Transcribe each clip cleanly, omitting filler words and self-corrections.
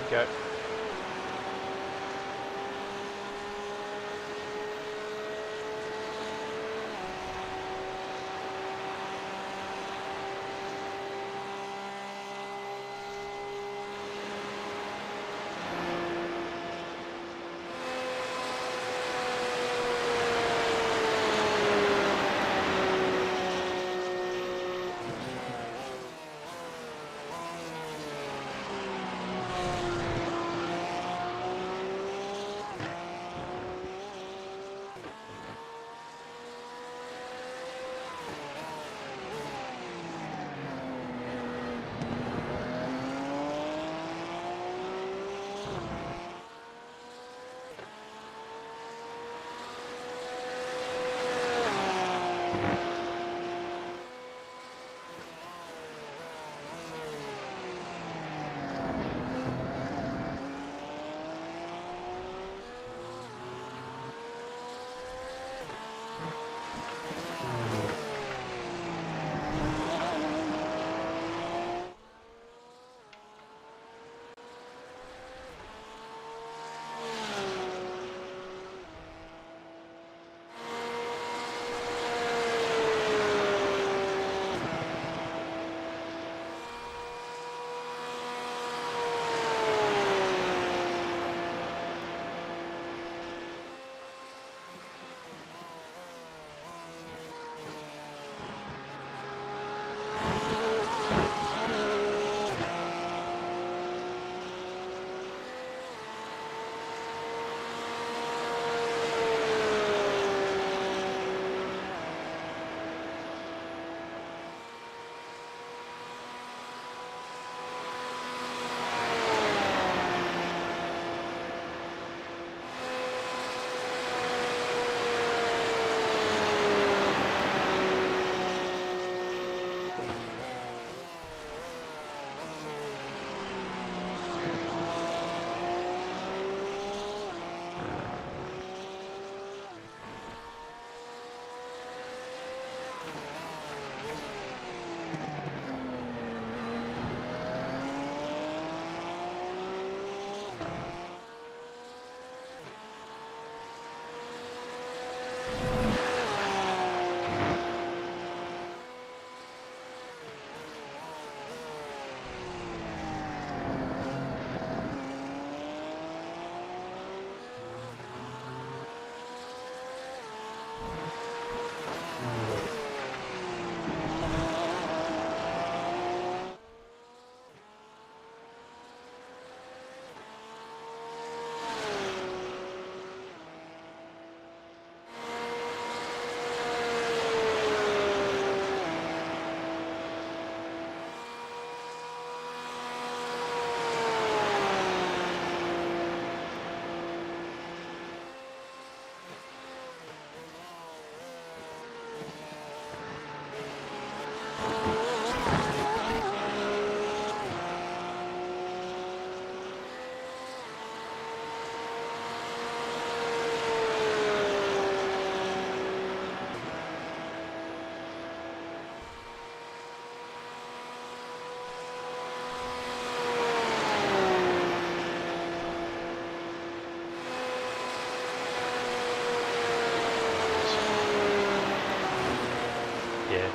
Go.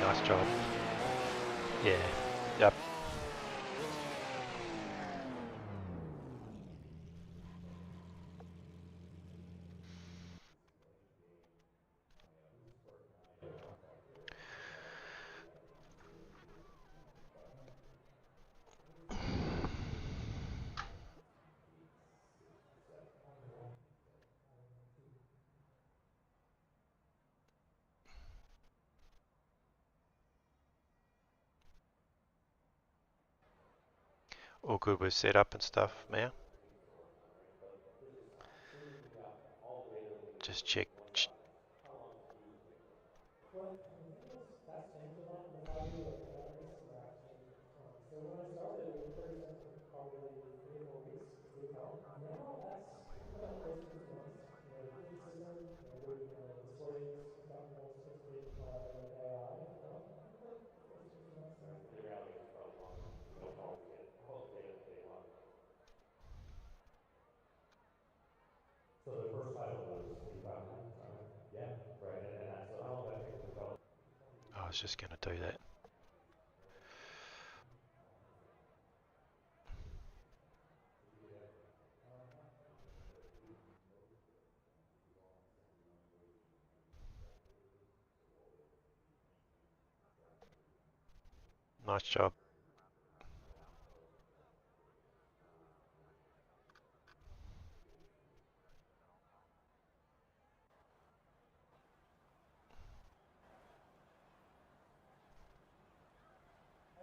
Nice job. Yeah. Yep. All good with setup and stuff, Maya? Just check. Well, the thing that's changed a lot with how we like race and actually. So when I started, it was pretty simple. Probably 3 or 4 weeks to do a car. Now that's pretty close to 2 months. You know, in season, you know, doing the sport heats and stuff more sophisticated like AI and whatnot. Quite close to 2 months now. In reality, it's probably longer. No qualification day one. was just going to do that. Nice job.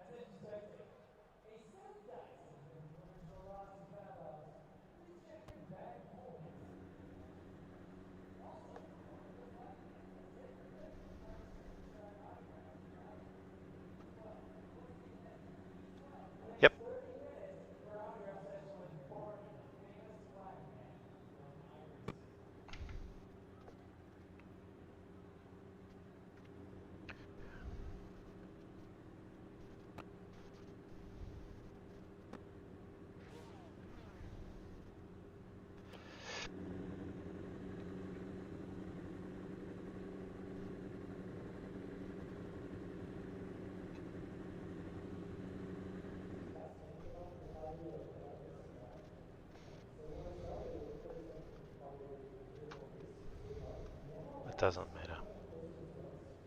Attention spectators. A set of dice has been delivered to the Rossi paddock. Please check your bag of holdings. Also, welcome to Flight Night. Take your pick from cars such as iRacing, Qual, or Speednation. The Yep. next 30 minutes for our autograph session with Barney, the famous flag man from iRacing. That's changed a lot with how you look at racing back. So we're going to start it with pretty simple. Probably 3 more weeks, good luck. And then all It that, doesn't matter. closer to the race.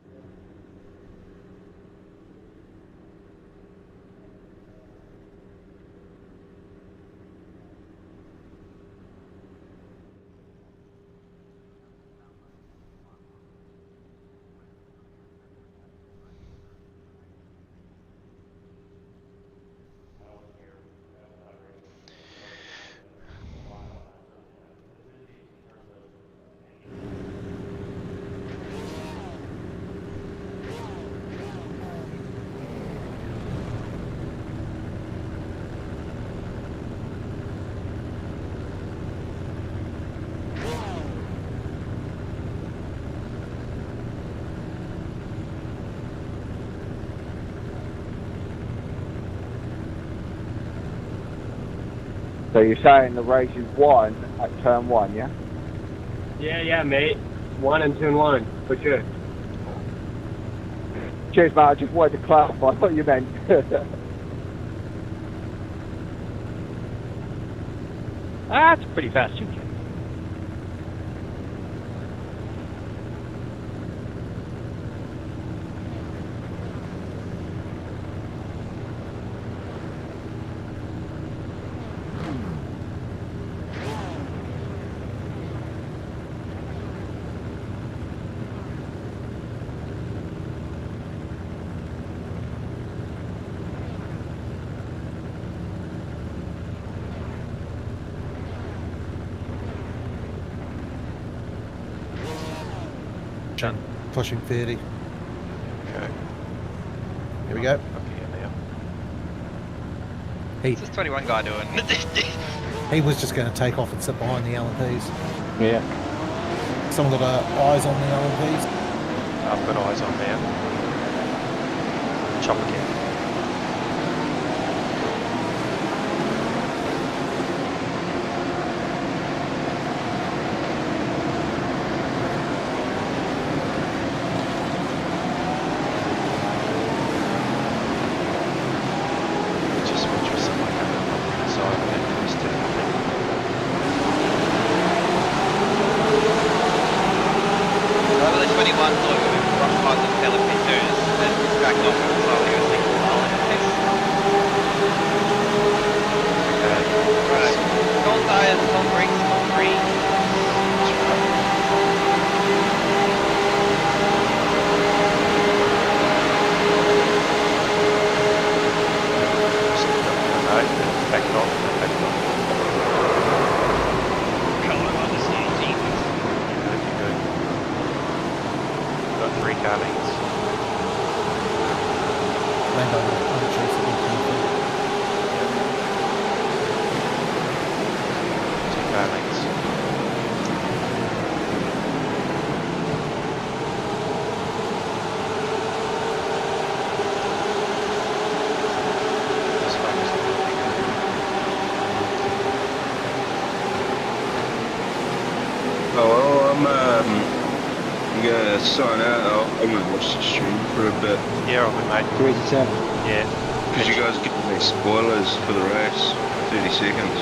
So you're saying the race is won at turn 1, yeah? Yeah, mate. 1 and turn 1, for sure. Cheers, mate. I just wanted to clarify what you meant. That's pretty fast, you can. Pushing 30. Okay. Here we go. Up here now. Heath. What's this 21 guy doing? He was just going to take off and sit behind the LMPs. Yeah. Someone got eyes on the LMPs. I've got eyes on now. Chop again. Just watch for someone coming up on the side of that first turn, I think. Well, the 21 thought we were rock hard with Philippine dudes and backed off and slowly was thinking, oh, Okay. right. Gold tires, gold brakes, gold green. Back it off. Back it off. Colour on the stage, Jesus. You're good. You've got 3 car lengths. Land on the chase again. 2 car lengths. This one is a little bigger. Oh, well, I'm gonna sign out. I'm gonna watch the stream for a bit. Yeah, all good, mate. Too easy, Sam. Yeah. Because you guys give me spoilers for the race. 30 seconds.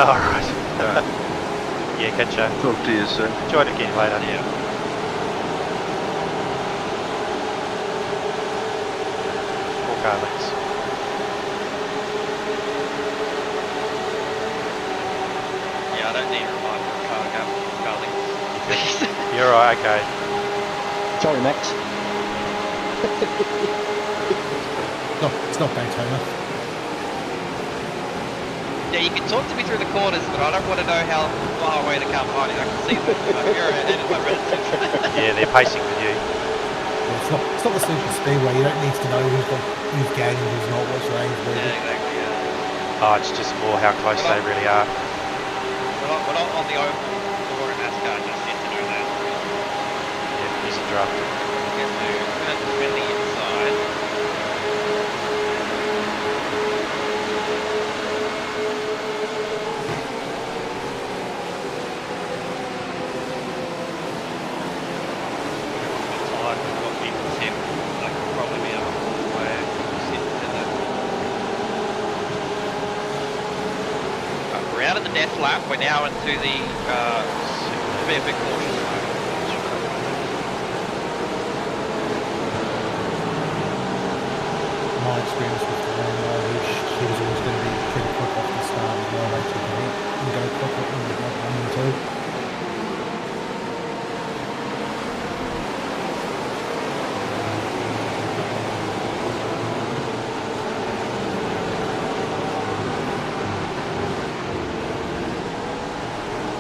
All right. Yeah, catch you. Talk to you soon. Enjoy it again later. Yeah. Okay, thanks. Yeah, I don't need a reminder of car links. You're right, okay. Sorry, Max. No, it's not Daytona. Yeah, you can talk to me through the corners, but I don't want to know how far away the car behind is. I can see the mirror and it's my relative. Yeah, they're pacing with you. Yeah, it's not the super speedway. You don't need to know who's gaining, who's not, what's range, Yeah, exactly, yeah. Oh, it's just more how close they really are. We're not on the oval or in NASCAR, just yet to know that. Yeah, easy draft. Get to spin the inside. Tired with what people tip. That could probably be a way sit to the. We're out of the death lap. We're now into the be a bit cautious mode. My experience with the Lambo, he was always going to be pretty quick off the start as well. They took him and go quick with them like 1 and 2.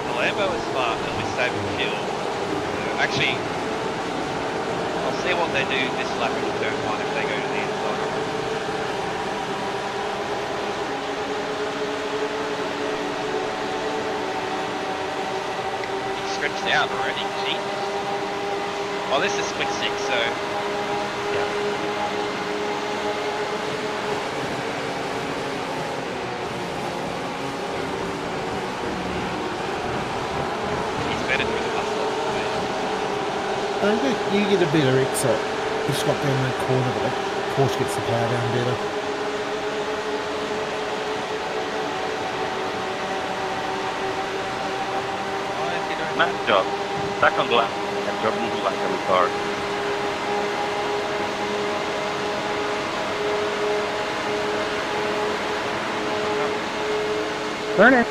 The Lambo is smart and we save fuel. Actually, I'll see what they do this lap in turn 1 if they go to the inside. He stretched out already, jeez. Oh, this is split 6, so he's better through the muscle. You get a better exit. You just got down that corner, but the Porsche gets the power down better. Nice job. Second lap. And you're moving like a retard. Turn it.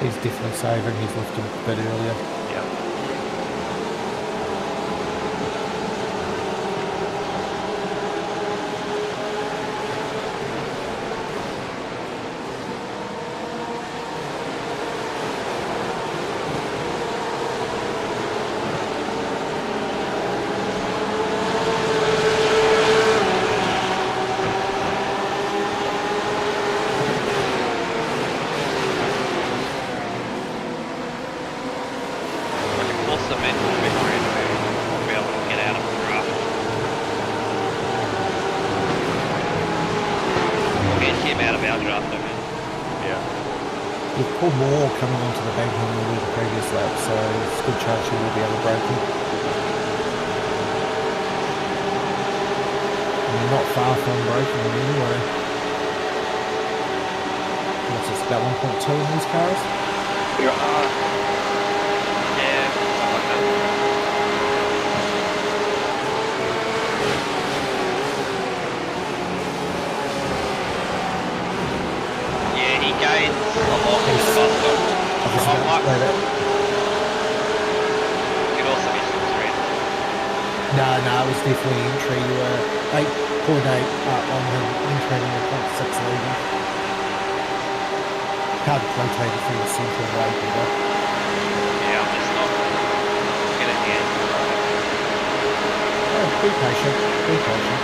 He's definitely saving. He's left him a bit earlier. Yeah. I can force them in a bit more to be able to get out of the draft. We'll get him out of our draft, I mean. Yeah. You've pulled more coming onto the bank than we did the previous lap, so it's a good chance you will be able to break him. And you're not far from breaking him anyway. What's this, about 1.2 in these cars? Yeah, something like that. Yeah, he gains a lot with the bus stop. I was about to say that. Could also be some thread. No, it was definitely entry. You were 8.8 on him, entering a 0.6 leading. Hard to rotate it through the centre way better. Yeah, I'm just not get it here. Oh, be patient, be patient.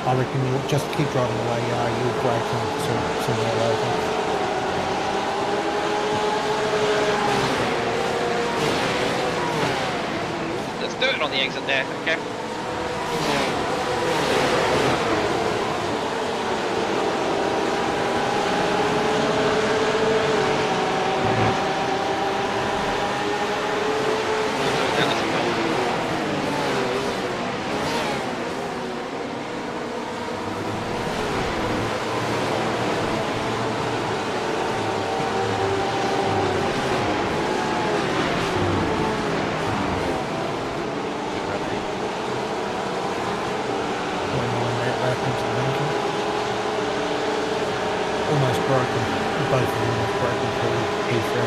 I reckon you'll just keep driving the way you are, you'll break and sooner or later. Let's do it on the exit there, okay? broken. Both of them have broken through P3.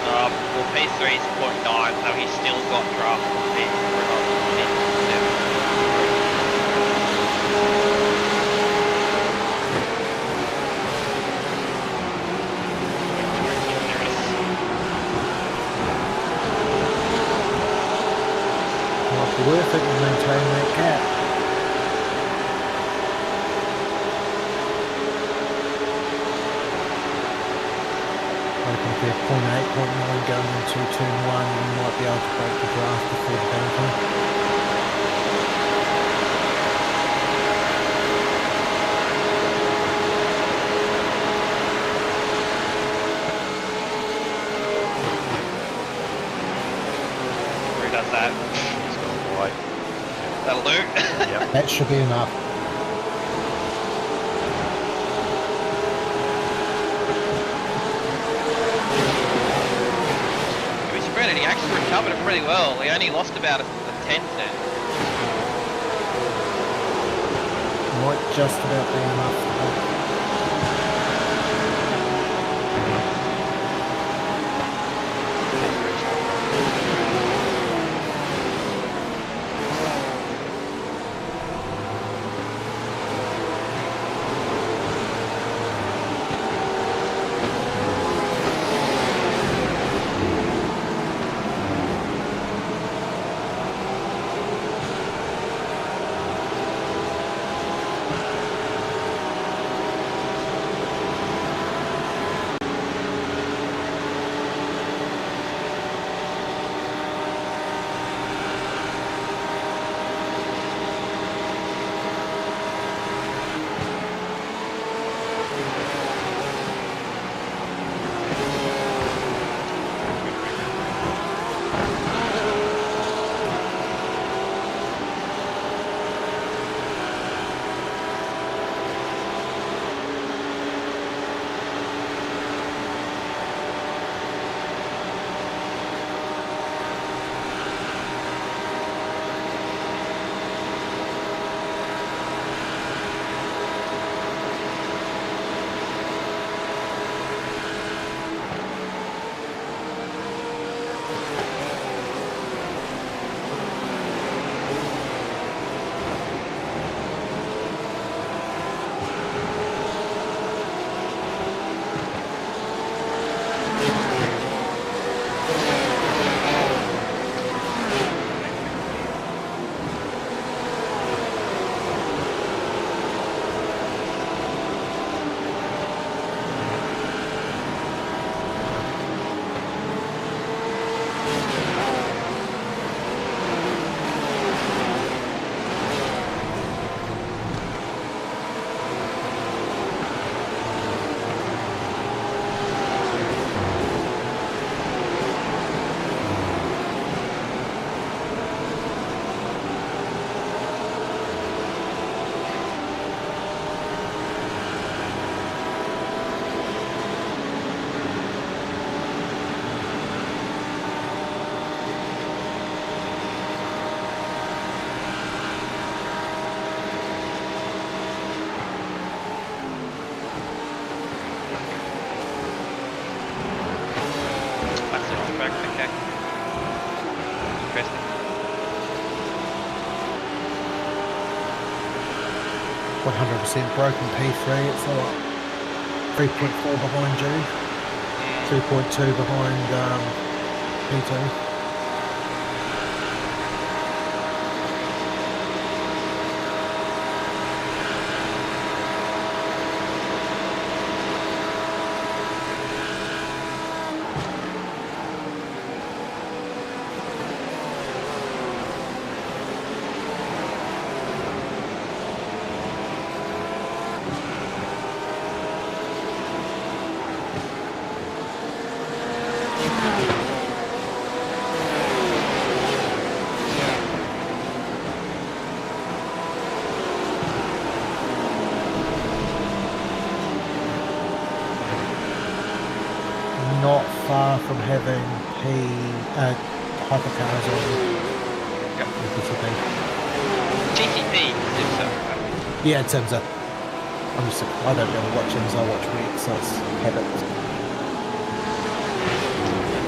Well, P3 is 0.9, so he's still got draft on it. Might be worth it to maintain that gap. Open there, 0.8, 0.9 going into turn 1, you might be able to break the draft before the banker. Who does that? He's got white. That'll do. Yep. That should be enough. He actually recovered it pretty well. He only lost about a tenth then. Might just about be enough. Okay. Interesting. 100% broken P3, it's like 3.4 behind G, 2.2 behind P2. Not far from having hypercars on. Yep. GT3, Yeah, it turns up. I don't really watch him, so I watch Rick, so it's habit.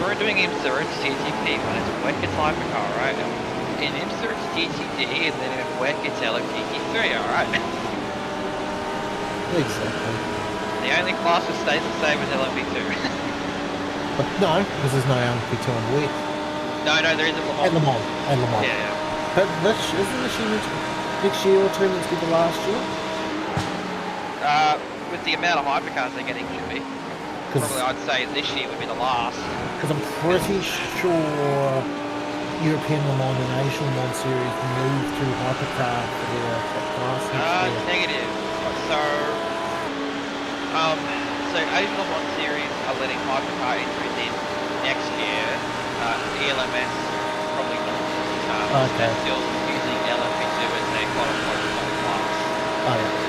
We're doing Imsurge GTP when it's WEC it's hypercar, right? In Imsurge GTD and then in WEC it's LMGT3, alright? Exactly. The only class that stays the same is LMP2. But no, because there's no LMP2 on WEC. No, there isn't And Le Mans. Yeah. But isn't this year next year or two meant to be the last year? With the amount of hypercars they're getting, should be. Probably I'd say this year would be the last. Because I'm pretty sure European Le Mans and Asian Le Mans series moved to hypercar for their top class next year. Negative. So Asian Le Mans series are letting hypercar entries in next year. ELMS probably not. Okay. They're still using LMP2 as their qualified class. Oh yeah.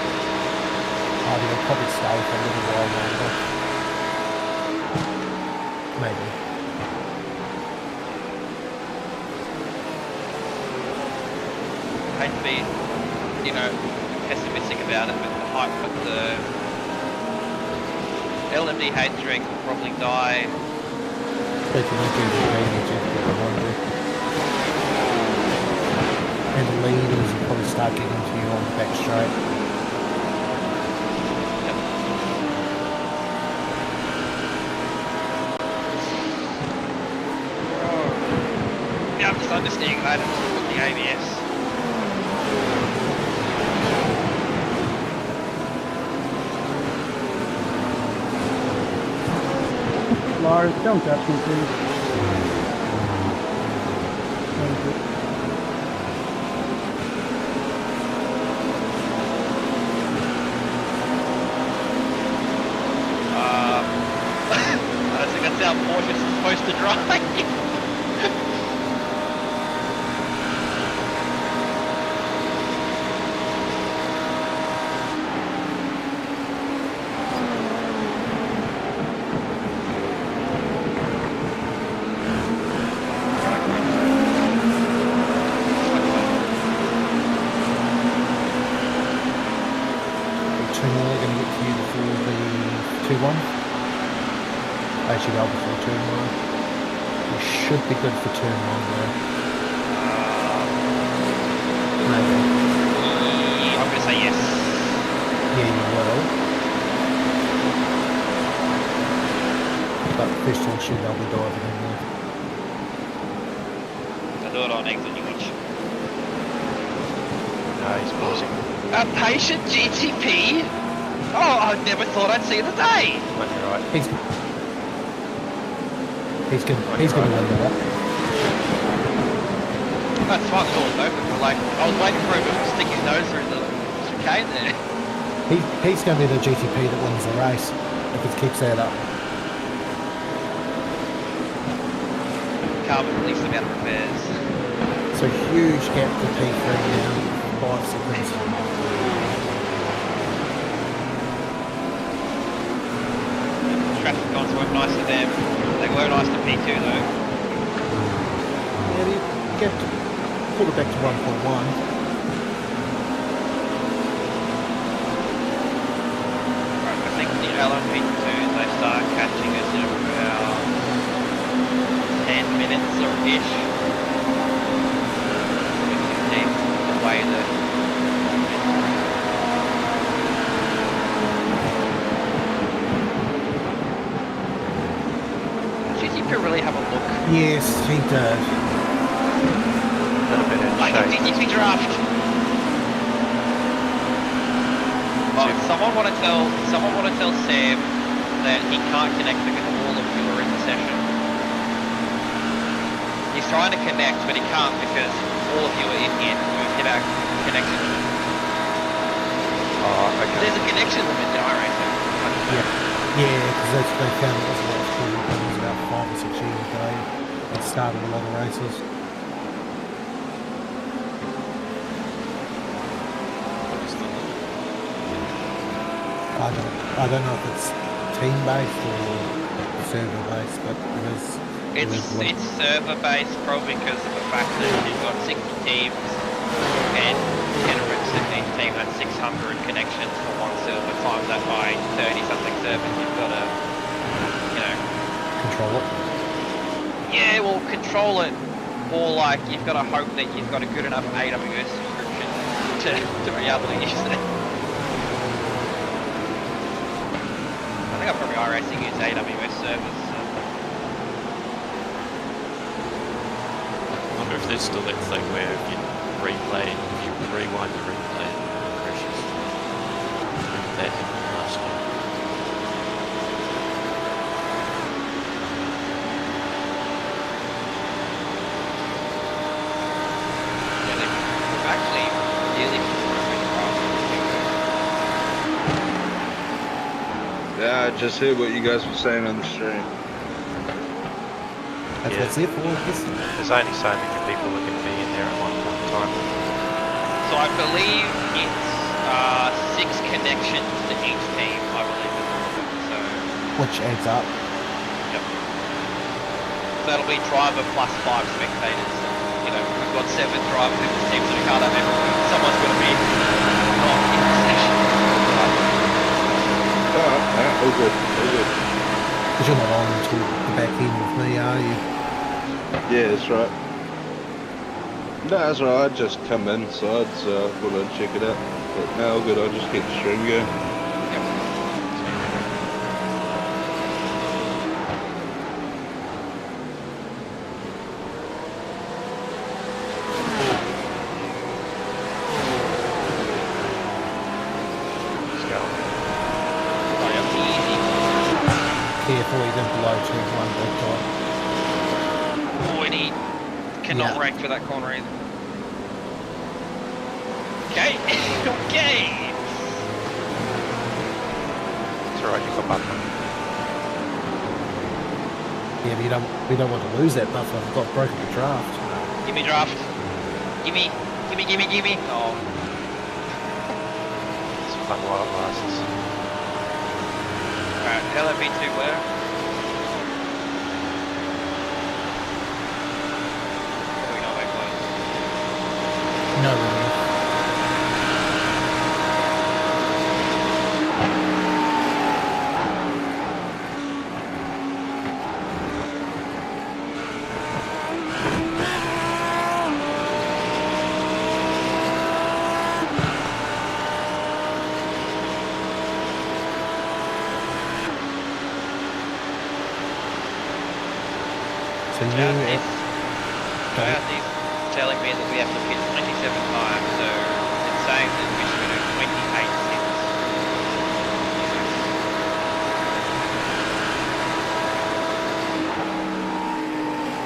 They'll probably stay for a little while longer. Maybe. I hate to be, pessimistic about it, but the LMD hate drink will probably die. And the leaders will probably start getting to you on the back straight. I'm just understanding that with the ABS. Lars, don't touch me, please. Thank you. I don't think that's how Porsche is supposed to drive. Actually, go before turn 1. We should be good for turn 1 though. Maybe. I'm going to say yes. Yeah, you will. But first of all, shoot, I'll be diving in there. I'll do it on exit, you watch. No, he's pausing. A patient GTP? Oh, I never thought I'd see the day. Might be right. He's gonna win that. That's fine, it's all open, but I was waiting for him to stick his nose through the chicane there. He's gonna be the GTP that wins the race if it keeps that up. Carbon release the amount of repairs. So huge gap to P3 now, 5 seconds. Traffic cons weren't nice to them. They were nice to P2 though. Yeah, you get to pull it back to 1.1. Right, I think the LMP2 they start catching us in about 10 minutes or ish. The way that GTP really have a look. Yes, he does. A little bit in Like a shape. GTP draft. Oh, someone want to tell Sam that he can't connect because all of you are in the session. He's trying to connect, but he can't because all of you are in here. You hit our connection. Oh, okay. There's a connection limit in iRacing. Yeah, because they found it was a lot of cool. It was about 5 or 6 years ago. It started a lot of races. I don't know if it's team based or server based, but It's server based probably because of the fact that you've got 60 teams and each team had 600 connections for one server times that by 30 something surface, you've got to, you know, Control it. yeah, well, control it, or like you've got to hope that you've got a good enough AWS subscription to be able to use it. I think I probably iRacing use AWS service. So. I wonder if there's still that thing where if you replay, if you rewind the replay, it crashes. That happened last time. Yeah, they've actually really Yeah, I just heard what you guys were saying on the stream. That's Yeah. what's there for, I guess. There's only so many people that can be in there at one point in time. So I believe it's 6 connections to each team, I believe. So, Which adds up. yep. So that'll be driver plus 5 spectators. You know, we've got 7 drivers in this team, so we can't have everyone. Someone's going to be not in the session. Alright, all good, all good. Because you're not on until the back end with me, are you? Yeah, that's right. No, that's right, I just come inside, so I thought I'd check it out. But no, all good, I'll just keep the stream going. Let's go. Oh, yeah, easy. Careful, he didn't blow turn one big time. Oh, and he cannot Yeah. brake for that corner either. Okay, okay. It's alright, you got buffer. Yeah, but we don't want to lose that buffer. We've got broken the draft. Give me draft. Gimme. Oh, It's fun while it lasts. alright, LMP2 where? We know we're close. No, really. So you, Joyous is telling me that we have to pit 27 times, so it's saying that we should do 28 stints.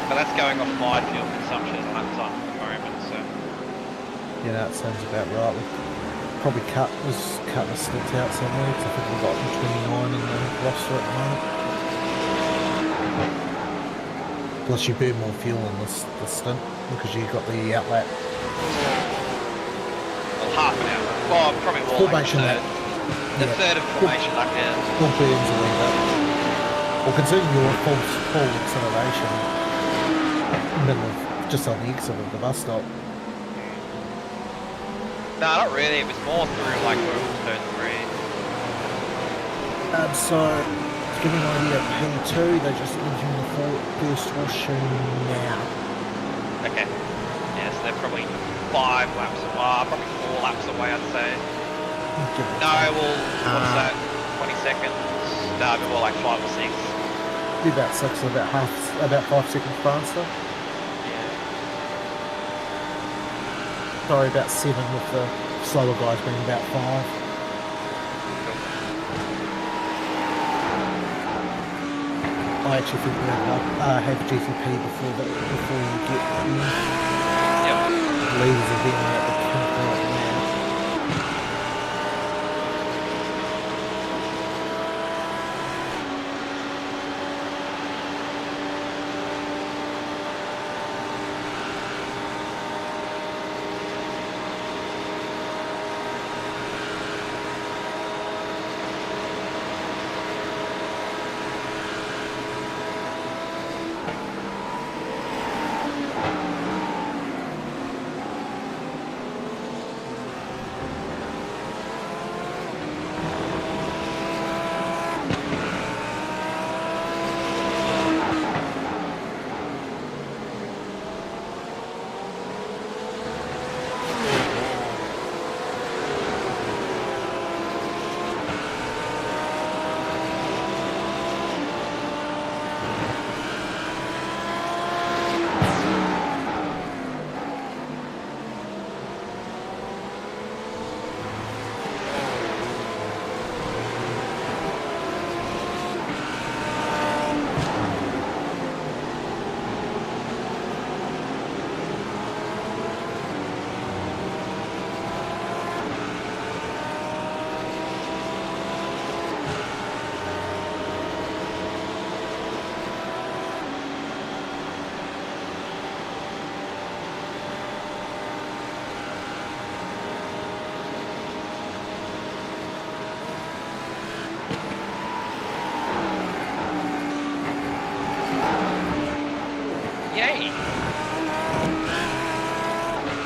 But that's going off my fuel consumption as much time at the moment, so. yeah, that sounds about right. We'll probably cut the stint out somewhere because I think we've got 29 in the roster at the moment. Plus you burn more fuel in this stint because you've got the outlet. Well, half an hour. Well, probably more like a Formation third. lap. The third of formation lap, yeah. Full burns a wee bit. Well, considering your full acceleration, middle of, just on the exit of the bus stop. No, not really. It was more through like turn 3. So, to give you an idea, P2, they're just entering the first horseshoe now. Okay. Yeah, so they're probably 5 laps, probably 4 laps away, I'd say. Give or No, take. well, what's that? 20 seconds? No, it'd be more like 5 or 6. Be about 6 or about 5 seconds faster. Yeah. Sorry, about 7 with the slower guys being about 5. I actually think we have GTP before you get in. Yep. Leaders are being at the pinnacle right now.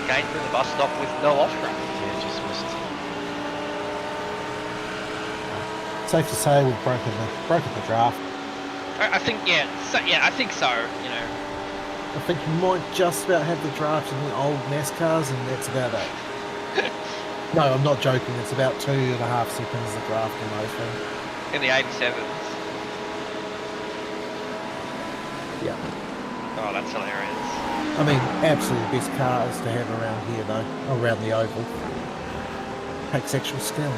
gained through the bus stop with no off-track. Yeah, just missed. Safe to say we've broken the draft. I think, yeah, I think so, you know. I think you might just about have the draft in the old NASCARs, and that's about it. No, I'm not joking. It's about 2.5 seconds the draft in those things. In the 87s. Yeah. Oh, that's hilarious. I mean, absolutely best cars to have around here, though. Around the oval. Takes actual skill.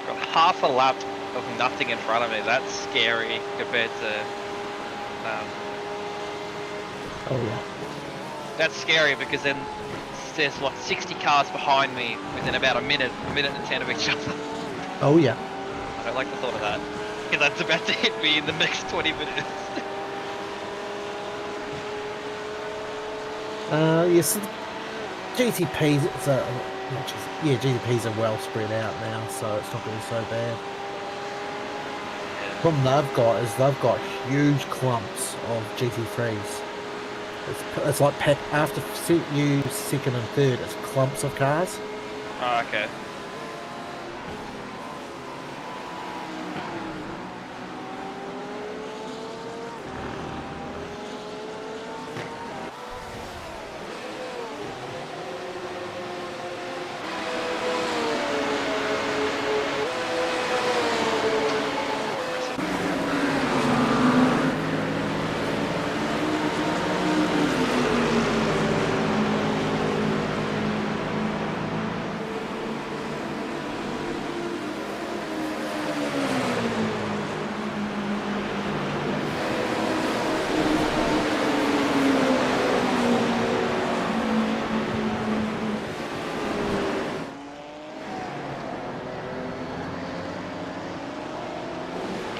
Got half a lap of nothing in front of me. That's scary compared to. Oh yeah. That's scary because then there's like 60 cars behind me within about a minute and 10 of each other. Oh yeah. I don't like the thought of that because that's about to hit me in the next 20 minutes. Yes, GTPs. GTPs are well spread out now, so it's not going to be so bad. The problem they've got is they've got huge clumps of GT3s. It's like pack after you second and third, it's clumps of cars. Oh, okay.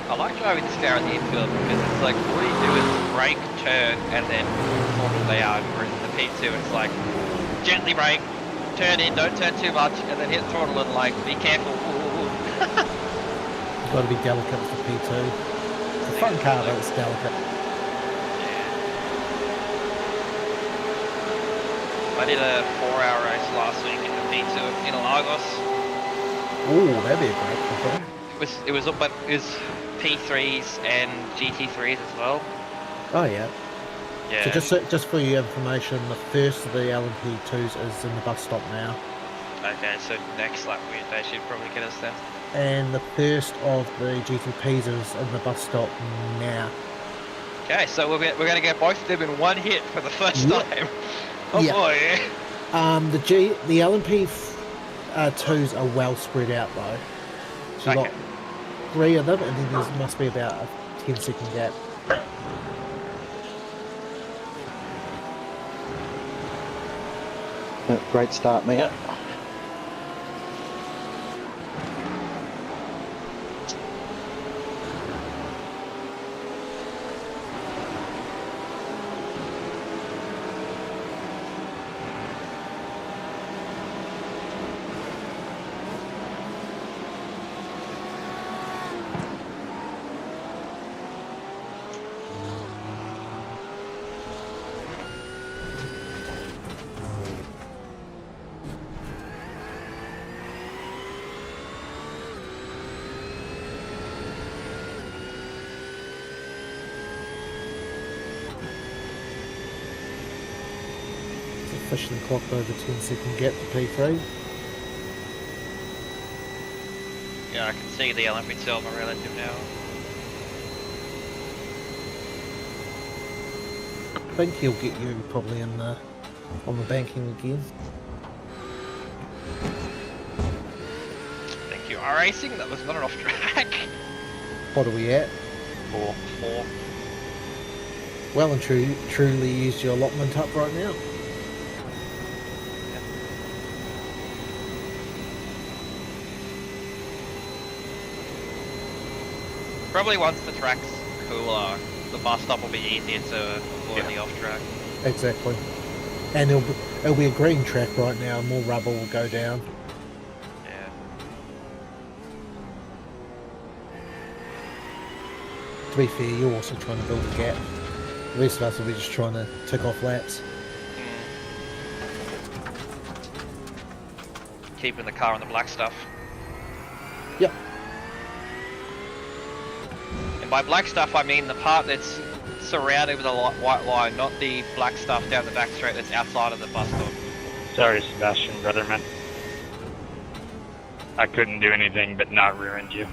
I like driving this car in the infield because it's like all you do is brake, turn, and then throttle down. Whereas in the P2 it's like gently brake, turn in, don't turn too much, and then hit throttle and like be careful. You've got to be delicate with the P2. It's a fun car, but it's delicate. I did a 4-hour race last week in the P2 in Lagos. Ooh, that'd be a great one. It was up, but it was P3s and GT3s as well. Oh yeah. Yeah. So just for your information, the first of the LMP2s is in the bus stop now. Okay, so next lap they should probably get us there. And the first of the GTPs is in the bus stop now. Okay, so we're going to get both of them in one hit for the first time. Oh Yeah. boy. The LMP 2s are well spread out though. So you've got 3 of them, and then there must be about a 10-second gap. Great start, mate. Officially clocked over 10-second gap to P3. Yeah, I can see the LMP2 on my relative now. think he'll get you probably in the on the banking again. Thank you, iRacing. That was not an off track. What are we at? 4. Well and truly used your allotment up right now. Probably once the track's cooler, the bus stop will be easier to avoid the off track. Exactly. And it'll be a green track right now, and more rubber will go down. Yeah. To be fair, you're also trying to build a gap. The rest of us will be just trying to tick off laps. Keeping the car on the black stuff. Yep. And by black stuff, I mean the part that's surrounded with a white line, not the black stuff down the back straight that's outside of the bus stop. Sorry, Sebastian, brother man. I couldn't do anything but not ruin you.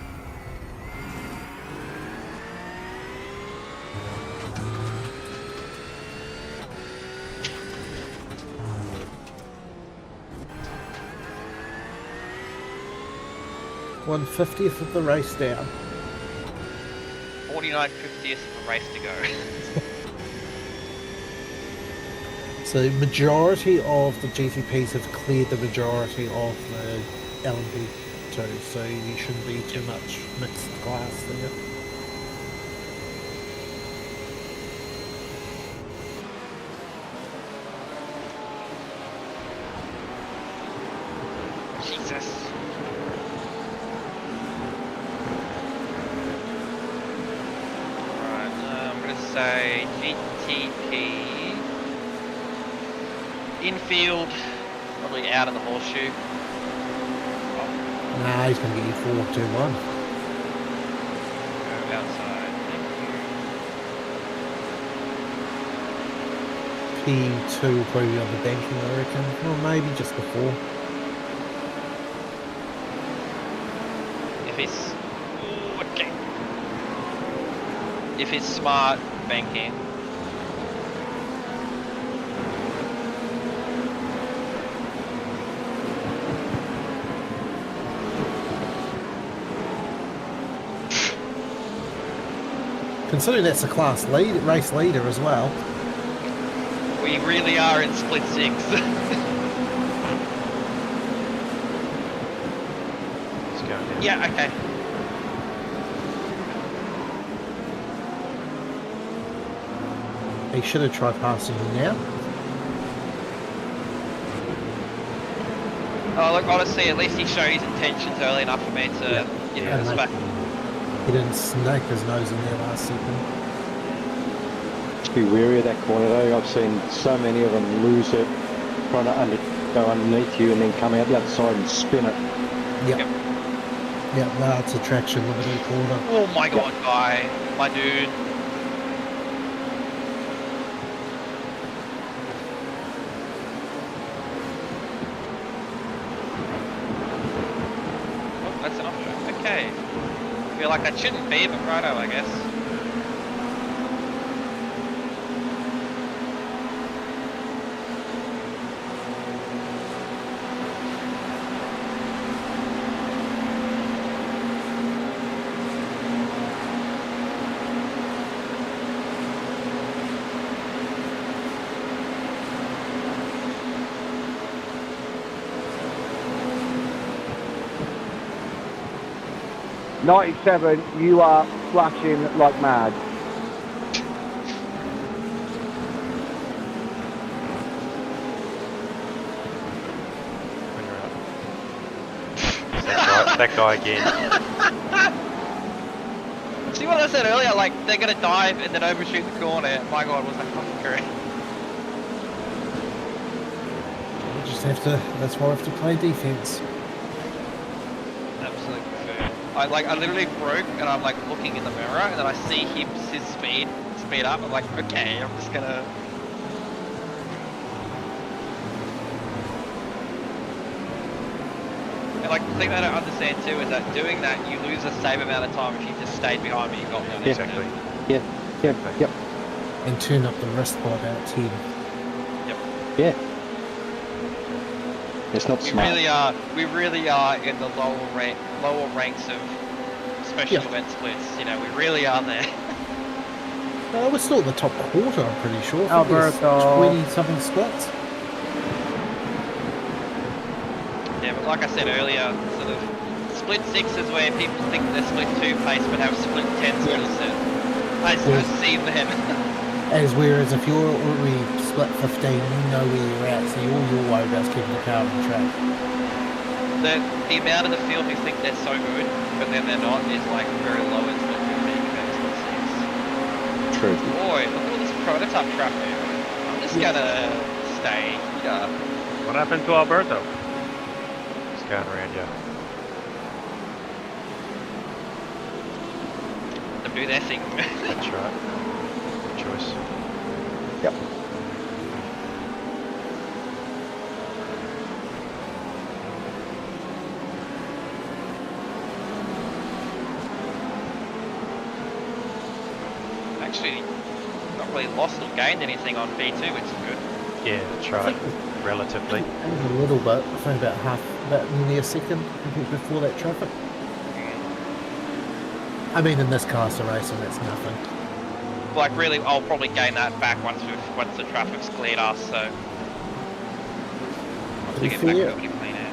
One 50th of the race down. 49 50th of the race to go. So majority of the GTPs have cleared the majority of the LMP2, so you shouldn't be too much mixed class there. Jesus. Right, I'm gonna say GTP. Infield, probably out of the horseshoe. Nah, he's going to get you 4-2-1. Go outside, thank you. P2 will probably be on the banking, I reckon. Or maybe just before. If he's... Ooh, okay. If he's smart, banking. Considering that's a class lead, race leader as well. We really are in split 6. He's going down. Yeah, okay. He should have tried passing you now. Oh, look, honestly, at least he showed his intentions early enough for me to get And this mate, back. he didn't snake his nose in there last second. Just be wary of that corner though. I've seen so many of them lose it, trying to go underneath you and then come out the other side and spin it. Yep. Yep, that's a traction limited corner. Oh my god, guy. My dude. Oh, that's an off-track. Okay. I feel like that shouldn't be, but righto, I guess. '97, you are flashing like mad. When you're out. That guy again. See what I said earlier? Like, they're gonna dive and then overshoot the corner. My god, was that fucking great. You just have to, that's why we have to play defense. Absolutely fair. I literally broke and I'm like looking in the mirror and then I see his speed up. I'm like, okay, I'm just gonna. And like the thing that I don't understand too is that doing that you lose the same amount of time if you just stayed behind me and got me on Exactly. Yep. and turn up the wrist by about 10. Yeah. It's not We smart. we really are in the lower ranks of special Yeah. event splits. You know, we really are there. We're still at the top quarter, I'm pretty sure. I think there's Alberto. 20-something splits. Yeah, but like I said earlier, sort of split 6 is where people think they're split 2 pace but have split 10 skill set. I see them. Whereas if you're already split 15, you know where you're at, so all you're worried about is keeping the car on the track. The amount of the field who think they're so good, but then they're not, is like very low in split 15 compared to split 6. True. Boy, look at all this prototype traffic. I'm just gonna stay here. What happened to Alberto? He's going around you. Them do their thing. That's right. Good choice. Yep. Actually, not really lost or gained anything on V2, which is good. Yeah, that's right. Relatively. Only a little bit, I think about nearly a second before that traffic. I mean, in this class of racing, that's nothing. Like really, I'll probably gain that back once the traffic's cleared us. So once we get back to pretty clean air.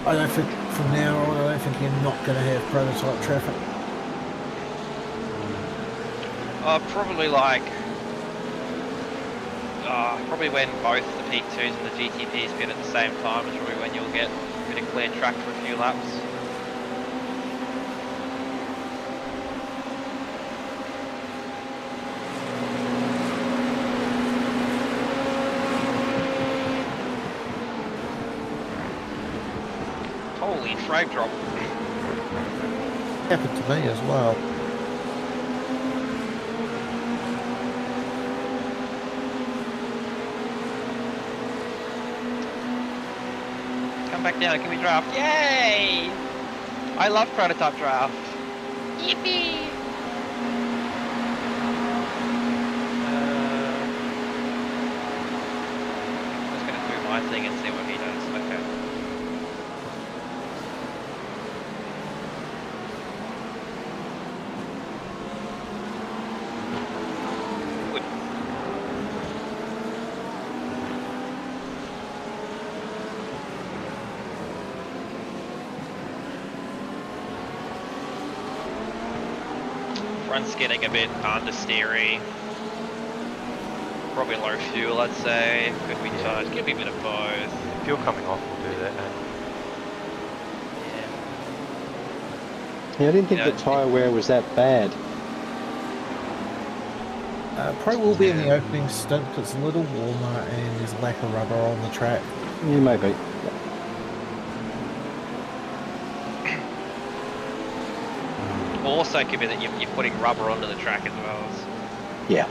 I don't think from now on, I don't think you're not going to have prototype traffic. Probably like, probably when both the P2s and the GTPs get at the same time is probably when you'll get a bit of clear track for a few laps. Holy frame drop. Happened to me as well. Come back down, can we draft? Yay! I love prototype draft. Yippee! I'm just gonna do my thing and see what he does. Okay. Good. Front's getting a bit understeery. Probably low fuel, I'd say. Could be charged. Could be a bit of both. Fuel coming off will do that, man. Yeah, I didn't think Yeah, the tyre wear was that bad. Probably will be in the opening stint. It's a little warmer and there's a lack of rubber on the track. Yeah, maybe. Also, could be that you're putting rubber onto the track as well. Yeah.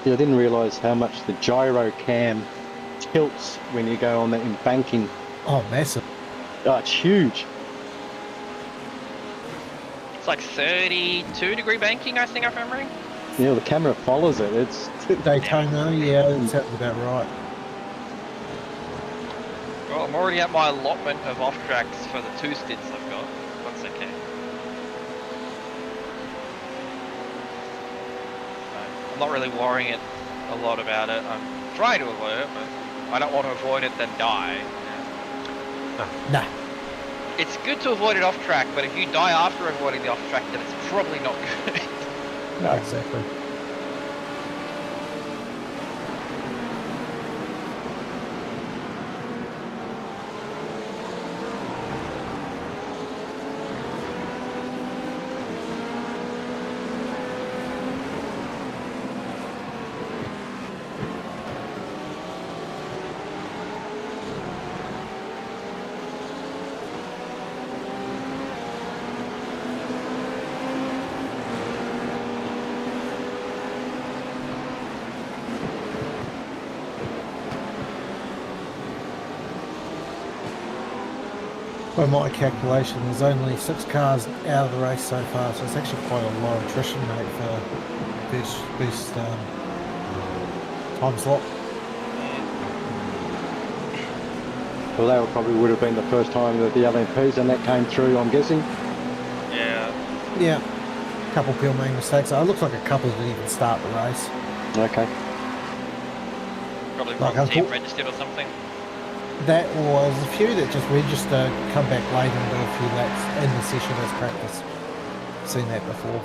Yeah, I didn't realise how much the gyro cam tilts when you go on that embanking. Oh, massive. Oh, it's huge. It's like 32-degree banking, I think I'm remembering. Yeah, the camera follows it. It's Daytona, yeah, that sounds about right. Well, I'm already at my allotment of off tracks for the 2 stints I've got. That's okay. I'm not really worrying it a lot about it. I'm trying to avoid it, but I don't want to avoid it then die. Nah. It's good to avoid it off track, but if you die after avoiding the off track, then it's probably not good. No, exactly. By my calculation, there's only 6 cars out of the race so far, so it's actually quite a low attrition rate for boost time slot. Well, that probably would have been the first time that the LMPs and that came through, I'm guessing. Yeah. Yeah, a couple of pure main mistakes. It looks like a couple didn't even start the race. Okay. Probably Like, wrong team cool. registered or something. That was a few that just register, come back late and do a few laps in the session as practice. Seen that before.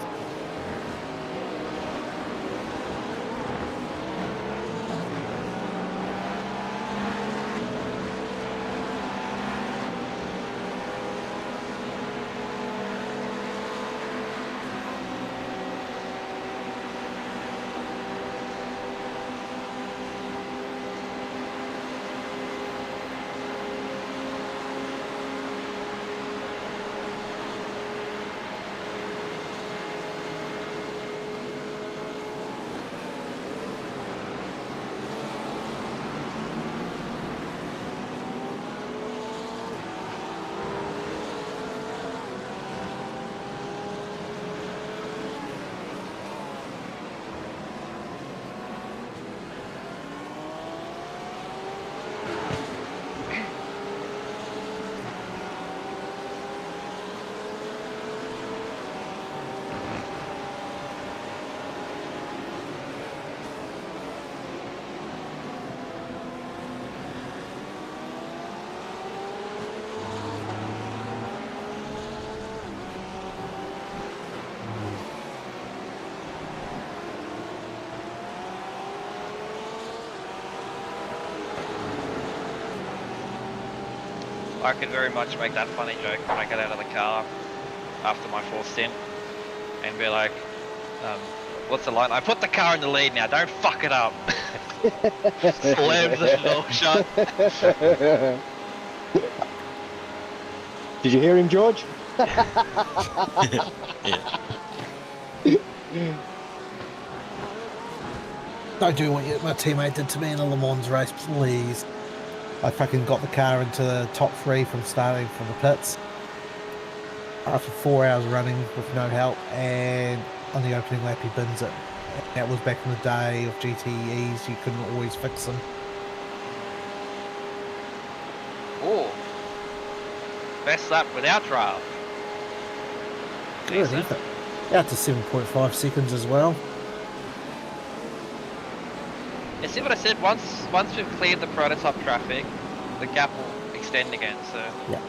I could very much make that funny joke when I get out of the car after my 4th stint and be like, what's the line? I put the car in the lead now, don't fuck it up. Slams the door shut. Did you hear him, George? Yeah. Don't do what my teammate did to me in a Le Mans race, please. I fucking got the car into the top 3 from starting from the pits after 4 hours running with no help, and on the opening lap he bins it. That was back in the day of GTEs, you couldn't always fix them. Ooh. Best lap without trial. Good, Decent. out to 7.5 seconds as well. You see what I said? Once we've cleared the prototype traffic, the gap will extend again, so... Yeah.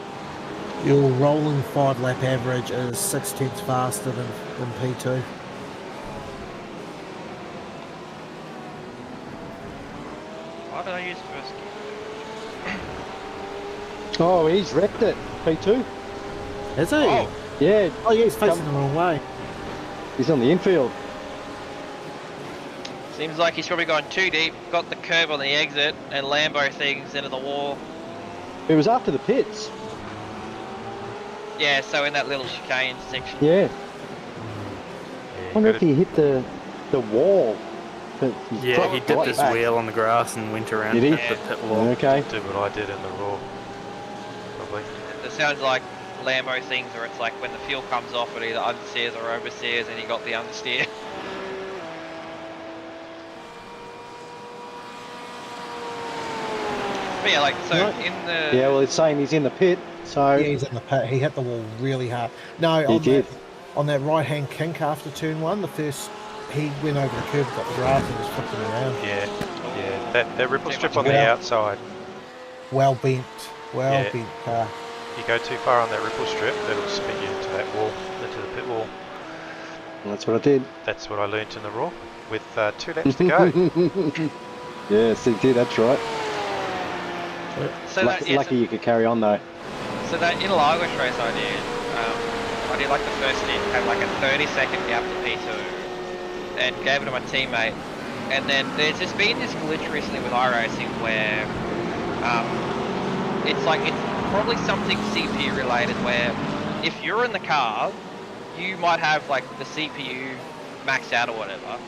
Your rolling 5 lap average is 6 tenths faster than P2. Why did I use first? Oh, he's wrecked it. P2. Is he? Oh. Yeah. Oh, yeah, he's facing the wrong way. He's on the infield. Seems like he's probably gone too deep, got the curb on the exit, and Lambo things into the wall. It was after the pits. Yeah, so in that little chicane section. Yeah. I wonder if he hit the wall. But he's Yeah, dropped he dipped right his back. wheel on the grass and went around Did he? the pit wall. Okay. Did what I did in the Raw, probably. It sounds like Lambo things where it's like when the fuel comes off, it either understeers or oversteers, and he got the understeer. But yeah, like, so Right. in the... Yeah, well, it's saying he's in the pit, so... Yeah, he's in the pit. He hit the wall really hard. No, He did. On that right-hand kink after turn 1, the first... He went over the curb, got the grass, and was flipping around. Yeah. That ripple Too strip much on the power. outside. Well bent Yeah. car. You go too far on that ripple strip, that'll spin you into that wall, into the pit wall. That's what I did. That's what I learnt in the Raw, with 2 laps to go. Yes, he did, that's right. So that, yeah, Lucky you could carry on, though. so that in Lagos race I did like the first stint, had like a 30-second gap to P2, and gave it to my teammate. And then there's just been this glitch recently with iRacing where it's probably something CPU related, where if you're in the car, you might have like the CPU maxed out or whatever,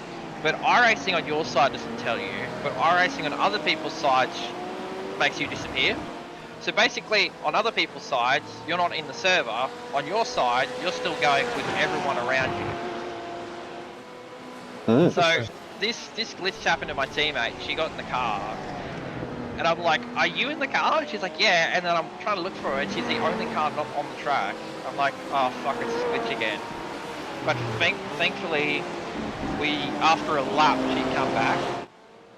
but iRacing on your side doesn't tell you, but iRacing on other people's sides makes you disappear. So basically, on other people's sides, you're not in the server. On your side, you're still going with everyone around you. So this glitch happened to my teammate. She got in the car, and I'm like, "Are you in the car?" She's like, "Yeah." And then I'm trying to look for her, and she's the only car not on the track. I'm like, "Oh fuck, it's a glitch again." But thankfully, after a lap, she'd come back.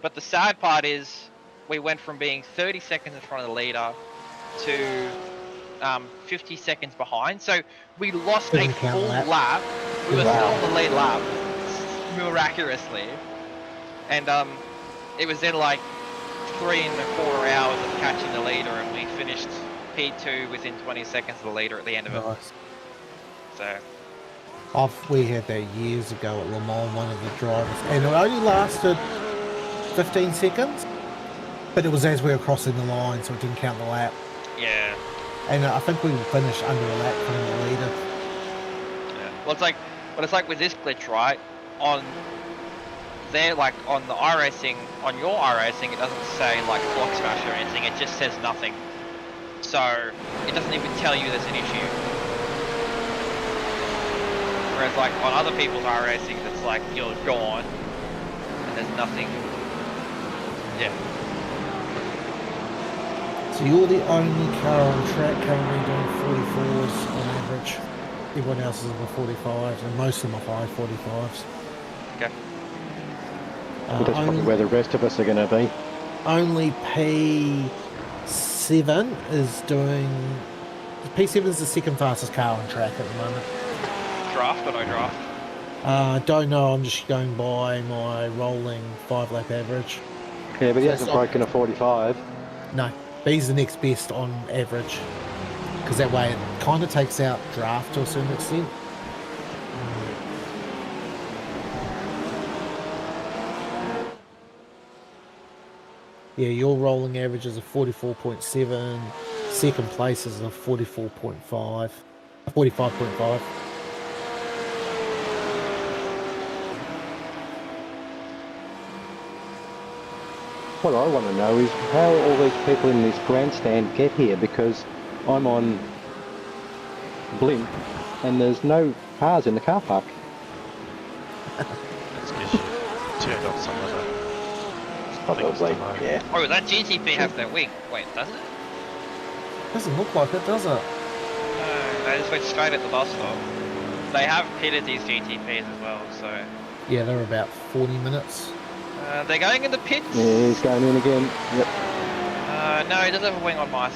But the sad part is, we went from being 30 seconds in front of the leader to 50 seconds behind. So we lost a full lap. We were still on the lead lap, miraculously. And it was then like 3.25 hours of catching the leader, and we finished P2 within 20 seconds of the leader at the end of it. So. We had that years ago at Le Mans, one of the drivers, and it only lasted 15 seconds, but it was as we were crossing the line, so it didn't count the lap. Yeah. And I think we finished under a lap from the leader. Yeah. Well, it's like with this glitch, right? On there, like on the iRacing, on your iRacing, it doesn't say like clock smash or anything. It just says nothing. So it doesn't even tell you there's an issue. Whereas like on other people's iRacing, it's like you're gone and there's nothing. Yeah. So you're the only car on track currently doing 44s on average. Everyone else is in the 45s, and most of them are high 45s. Okay. Well, that's probably where the rest of us are going to be. Only P7 is doing... P7 is the second fastest car on track at the moment. Draft or no draft? Don't know, I'm just going by my rolling 5-lap average. Yeah, but he hasn't broken a 45. No, B's the next best on average. Because that way it kind of takes out draft to a certain extent. Yeah, your rolling average is a 44.7. Second place is a 44.5. 45.5. What I want to know is how all these people in this grandstand get here, because I'm on Blimp and there's no cars in the car park. That's because you turned off some of the Probably, yeah. Oh, that GTP has their wing. Wait, does it? Doesn't look like it, does it? No, they just went straight at the bus stop. They have pitted these GTPs as well, so... Yeah, they're about 40 minutes. They're going in the pits. Yeah, he's going in again. Yep. No, he doesn't have a wing on my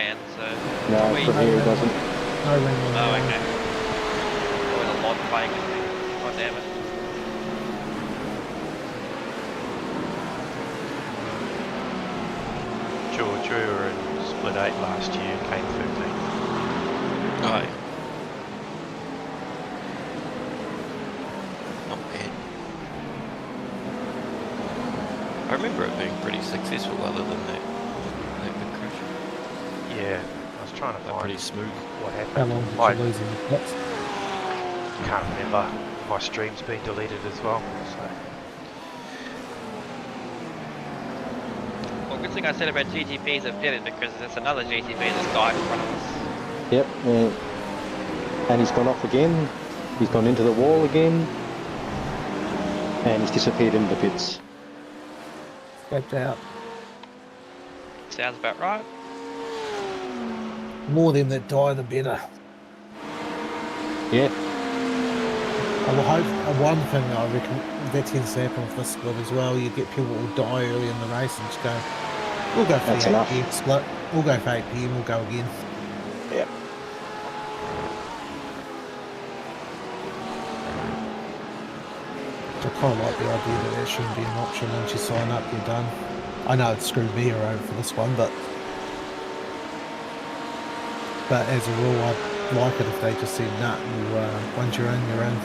end, so... No, from here he doesn't. No wing on Oh, okay. Or the lot playing with me. God damn it. George, we were in split 8 last year, came 13th. Oh, yeah. Not bad. I remember it being pretty successful other than that big crash. Yeah, I was trying to find pretty smooth. what How happened. long did I you lose in the pits? can't remember. My stream's been deleted as well. So. Well, good thing I said about GTPs have pitted, because there's another GTP that's died in front of us. Yep, and he's gone off again. He's gone into the wall again. And he's disappeared into the pits. Stepped out. Sounds about right. More them that die, the better. Yeah. I will hope, one thing I reckon that tends to happen with this split as well, you get people who die early in the race and just go, we'll go for That's the 8 enough. PM split, we'll go for 8 PM, we'll go again. Yep. I kind of like the idea that that shouldn't be an option. Once you sign up, you're done. I know it screwed me around for this one, but as a rule, I'd like it if they just said, nah, once you're in, you're in.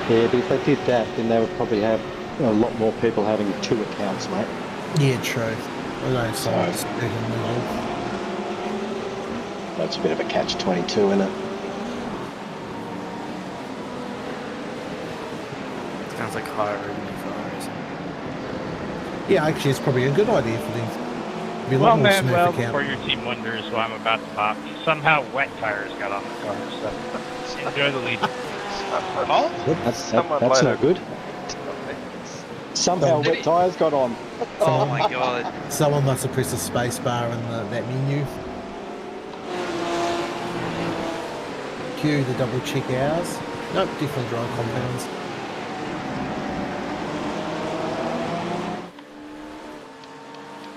Yeah, but if they did that, then they would probably have a lot more people having 2 accounts, mate. Yeah, true. I don't say it's That's a bit of a catch-22, isn't it? Sounds like higher revenue for iRacing. Yeah, actually, it's probably a good idea for them. Be a lot Well, more man, smooth well, to count. before your team wonders why I'm about to pop, somehow wet tires got on the car, so enjoy the lead. Oh, That's not good. Somehow wet tyres got on. oh my god. Someone must have pressed the space bar in that menu. Q the double check hours. Nope, definitely dry compounds.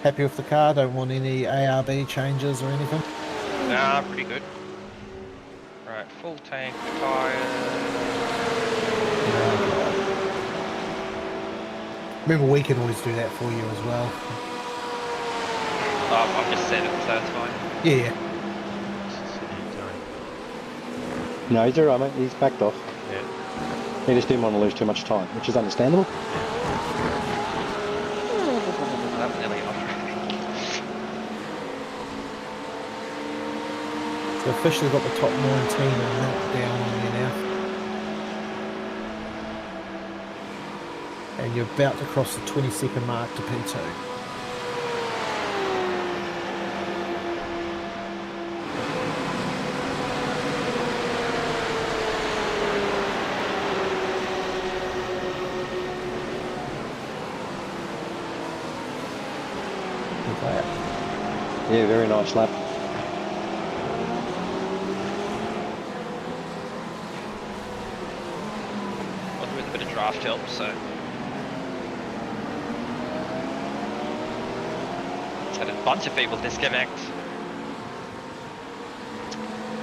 Happy with the car, don't want any ARB changes or anything. Nah, pretty good. Right, full tank tyres. Remember, we can always do that for you as well. I've just set it, so it's fine. Yeah. No, he's alright, mate. He's backed off. Yeah. He just didn't want to lose too much time, which is understandable. That was nearly off. So officially got the top 19 and knocked down on you now. And you're about to cross the 20-second mark to P2. Yeah, very nice lap. Well, with a bit of draft help, so. Had a bunch of people disconnect.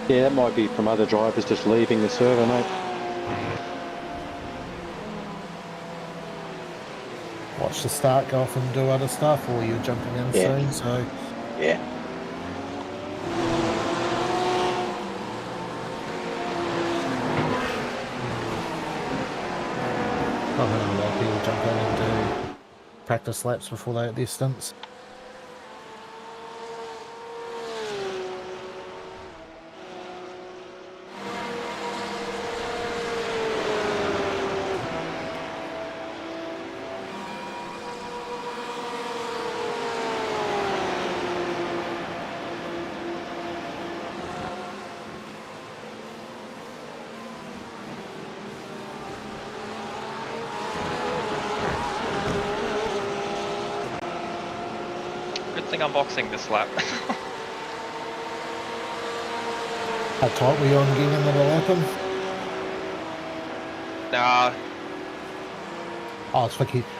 Yeah, that might be from other drivers just leaving the server, mate. Watch the start, go off and do other stuff, or you're jumping in soon, so... Yeah. I don't know, a lot of people jump in and do practice laps before they hit their stints. Good thing I'm boxing this lap. How tight were you on getting another lap in? Nah, I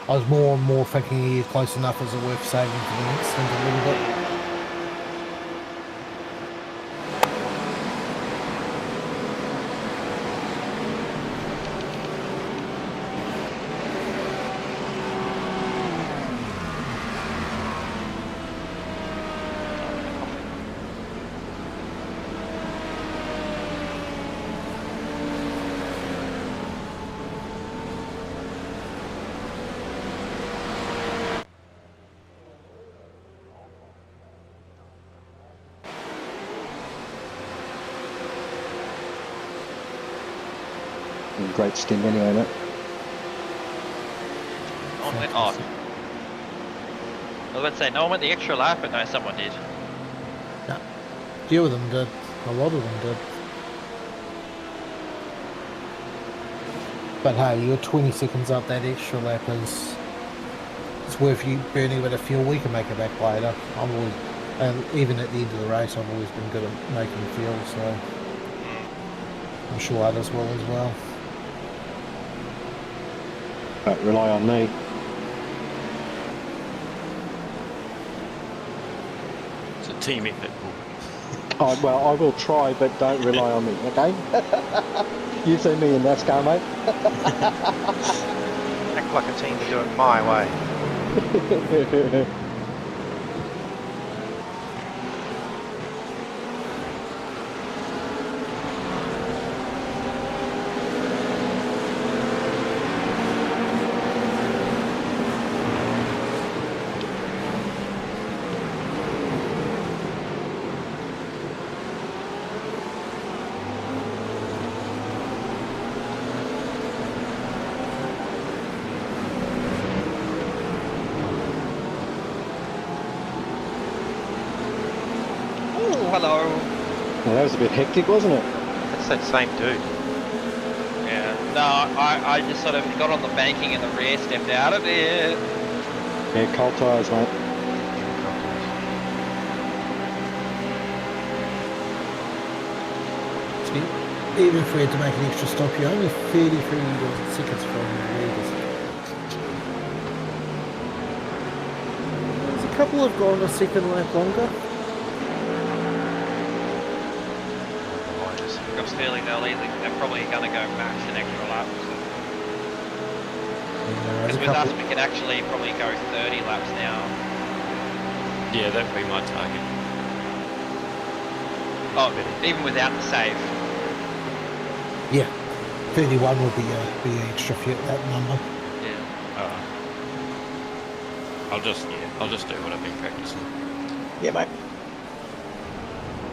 was more and more thinking you're close enough, is it worth saving for the next stint a little bit? Great stint anyway, mate. no one went on. I was about to say, no one went the extra lap, but no, someone did. No. A few of them did. A lot of them did. But hey, you're 20 seconds up, that extra lap is... It's worth you burning a bit of fuel. We can make it back later. I'm always... And even at the end of the race, I've always been good at making fuel, so... I'm sure others will as well. Don't rely on me. It's a team effort. Oh, well, I will try, but don't rely on me, okay? You've seen me in NASCAR, mate. Act like a team to do it my way. hello. Well, that was a bit hectic, wasn't it? That's that same dude. Yeah. No, I just sort of got on the banking in the rear, stepped out of it. Yeah, cold tyres, mate. Even if we had to make an extra stop, you're only 33 seconds from the leaders. There's a couple have gone a second lap longer. I've got a feeling they're probably going to go max an extra lap. Because with us, we can actually probably go 30 laps now. Yeah, that would be my target. Oh, even without the save. Yeah, 31 will be an extra fuel, that number. Yeah. I'll just do what I've been practicing. Yeah, mate.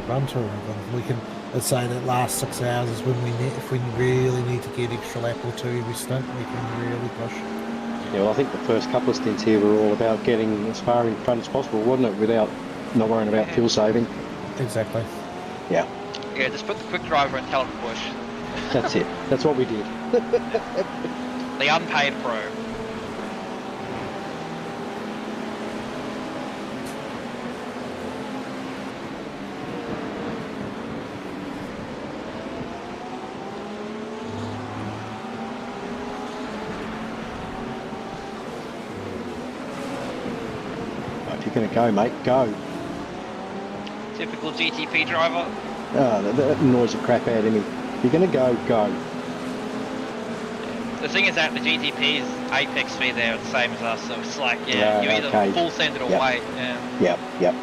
Run through them. We can, let's say that last 6 hours is when we need, if we really need to get extra lap or two every stint, we can really push. Yeah, well, I think the first couple of stints here were all about getting as far in front as possible, wasn't it? Without not worrying about fuel saving. Exactly. Yeah. Yeah, just put the quick driver and tell him to push. That's it. That's what we did. The unpaid pro. If you're going to go, mate, go. Typical GTP driver. That annoys the crap out of me. If you're going to go, go. The thing is that the GTP's apex speed there are the same as us, so it's like, yeah, you either okay. full send it or Yep. wait. Yeah. Yep.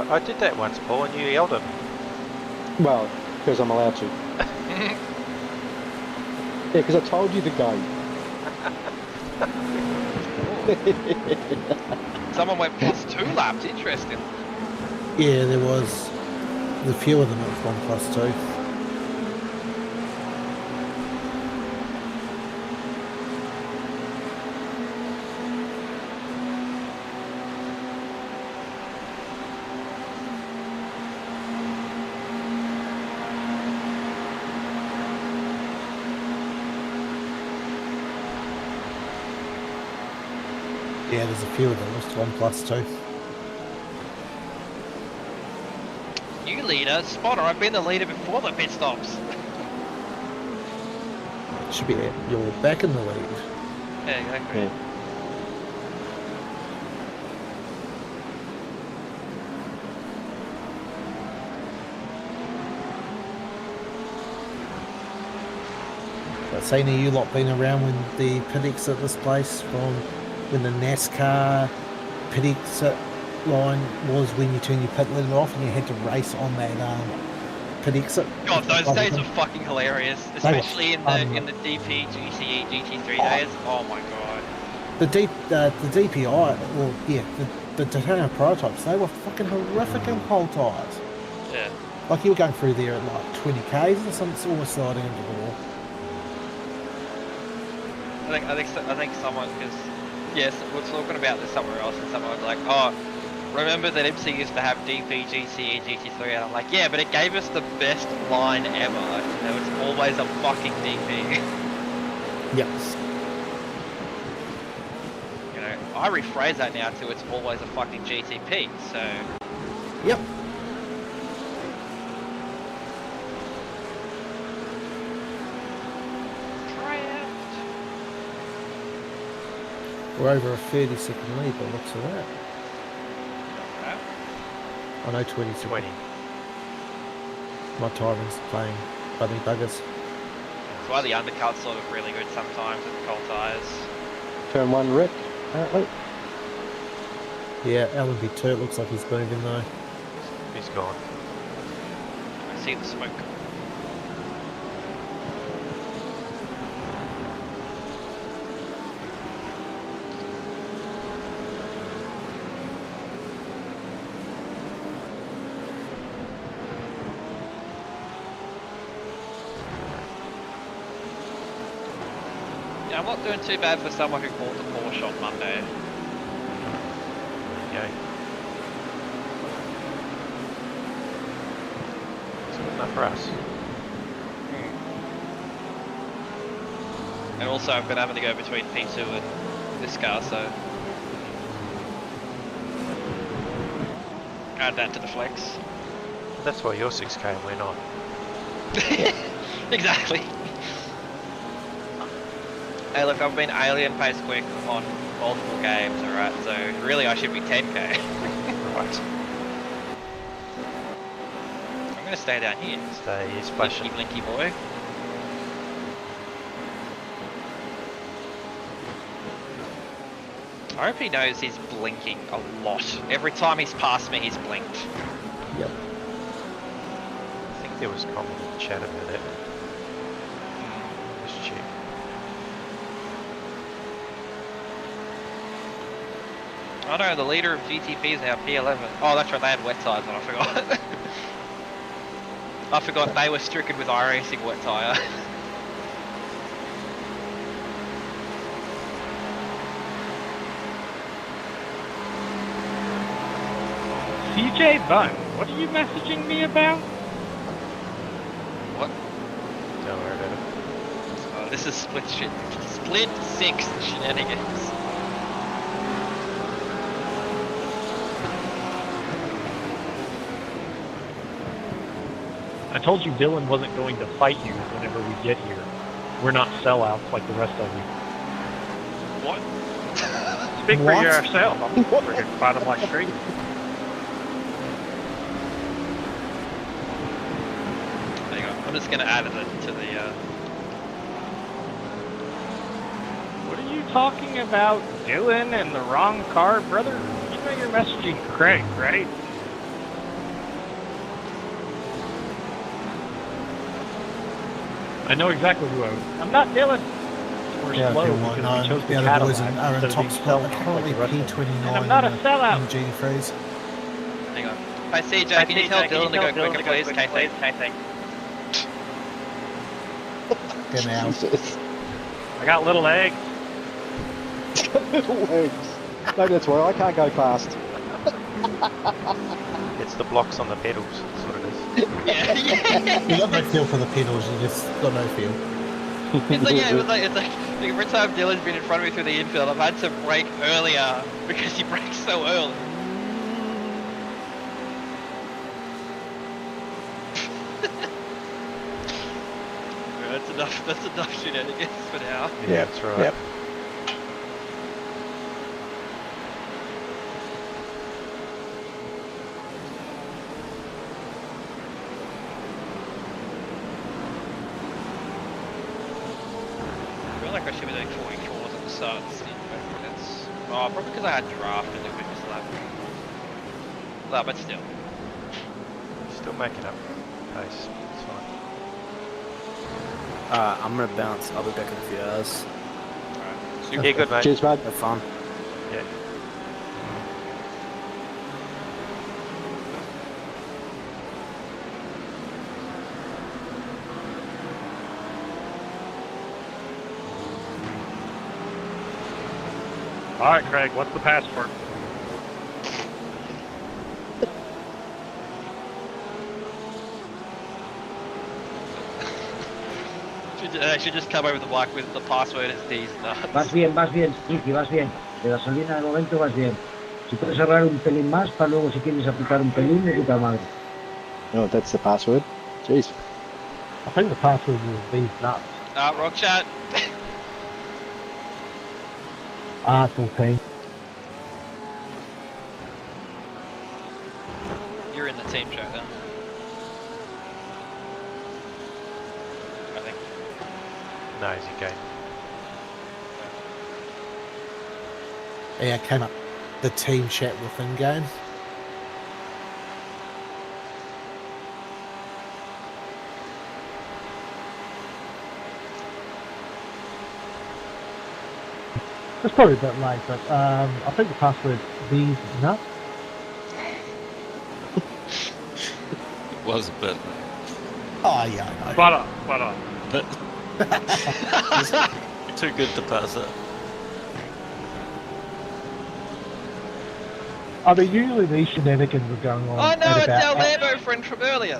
I did that once, Paul, and you yelled at me. Well, because I'm allowed to. Yeah, because I told you to go. Someone went plus 2 laps, interesting. Yeah, there was the few of them at 1+2. Yeah, there's a few of them. It's 1+2. New leader, spotter. I've been the leader before the pit stops. Should be you're back in the lead. Yeah, exactly. Yeah. But saying you lot been around when the pit exit this place from when the NASCAR pit exit line was when you turn your pit lid off and you had to race on that pit exit. God, those days were fucking hilarious, especially in the DP, GCE, GT3 days. Oh my god. The DPI, well, yeah, the Daytona prototypes, they were fucking horrific in cold tyres. Yeah. Like you were going through there at like 20 k's and something, almost sliding into the wall. I think someone, because yes, we're talking about this somewhere else, and someone was like, "Oh, remember that MC used to have DP, GCE, GT3?" And I'm like, "Yeah, but it gave us the best line ever. There was always a fucking DP." Yes. You know, I rephrase that now to it's always a fucking GTP. So. Yep. We're over a 30-second lead by the looks of that. Okay. I know 20 seconds. 20. My timing's playing bunny buggers. That's why the undercut's sort of really good sometimes with cold tyres. Turn 1 wreck, apparently. Yeah, LMP2, it looks like he's moving though. He's gone. I see the smoke. I'm not doing too bad for someone who bought the Porsche on Monday. Okay. enough for us. And also I've been having to go between P2 and this car, so add that to the flex. That's why you're 6k and we're not. Exactly. Hey look, I've been alien pace quick on multiple games, alright, so really I should be 10k. Right. I'm gonna stay down here. Stay splashing. Blinky boy. I hope he knows he's blinking a lot. Every time he's passed me, he's blinked. Yep. I think there was a comment in the chat about it. Just check. Oh no, the leader of GTP is now P11. Oh, that's right, they had wet tyres on, I forgot. I forgot they were stricken with iRacing wet tyre. CJ Bun, what are you messaging me about? What? Don't worry about it. Oh, this is split 6 shenanigans. I told you Dylan wasn't going to fight you whenever we get here. We're not sellouts like the rest of you. What? Speak for yourself. I'm freaking fight him like straight. Hang on, I'm just gonna add it to the What are you talking about, Dylan, and the wrong car, brother? You know you're messaging Craig, right? I know exactly who I'm not Dylan. We're slow because we chose the other boys Cadillac are in instead of top being spot. sellouts Currently like the rest of them. P29 And I'm not a sellout. in G3s. hang on. Hey CJ, can you tell Dylan to go quicker please? KT. Get out. Jesus. I got little legs. Little legs. No, that's why I can't go fast. It's the blocks on the pedals, that's what it is. Yeah. You got no feel for the pedals, you just got no feel. It's like, yeah, it's like every time Dylan's been in front of me through the infield, I've had to brake earlier because he brakes so early. That's enough shenanigans for now. Yeah, that's right. Yep. I feel like I should be doing 44s at the start instead of minutes. Oh, probably because I had draft in the quickest lap. No, but still. Still making up pace. It's fine. I'm gonna bounce. I'll be back in a few hours. Alright. Yeah, good mate. Cheers, bud. Have fun. Yeah. Alright, Craig, what's the password? I should just come over the block with the password as D's nuts. Vas bien, Ricky, vas bien. De gasolina de momento vas bien. Si puedes ahorrar un pelín más, para luego si quieres aplicar un pelín, de puta madre. Oh, that's the password. Jeez. I think the password is these nuts. Rock chat. Arsenal team. You're in the team chat then. I think. No, he's a game. Yeah, it came up the team chat within game. It's probably a bit late, but I think the password these nuts. It was a bit, Oh yeah, I know. Spot on. but too good to pass it. I mean, usually these shenanigans are going on. Oh no, at it's about our Lambo friend from earlier.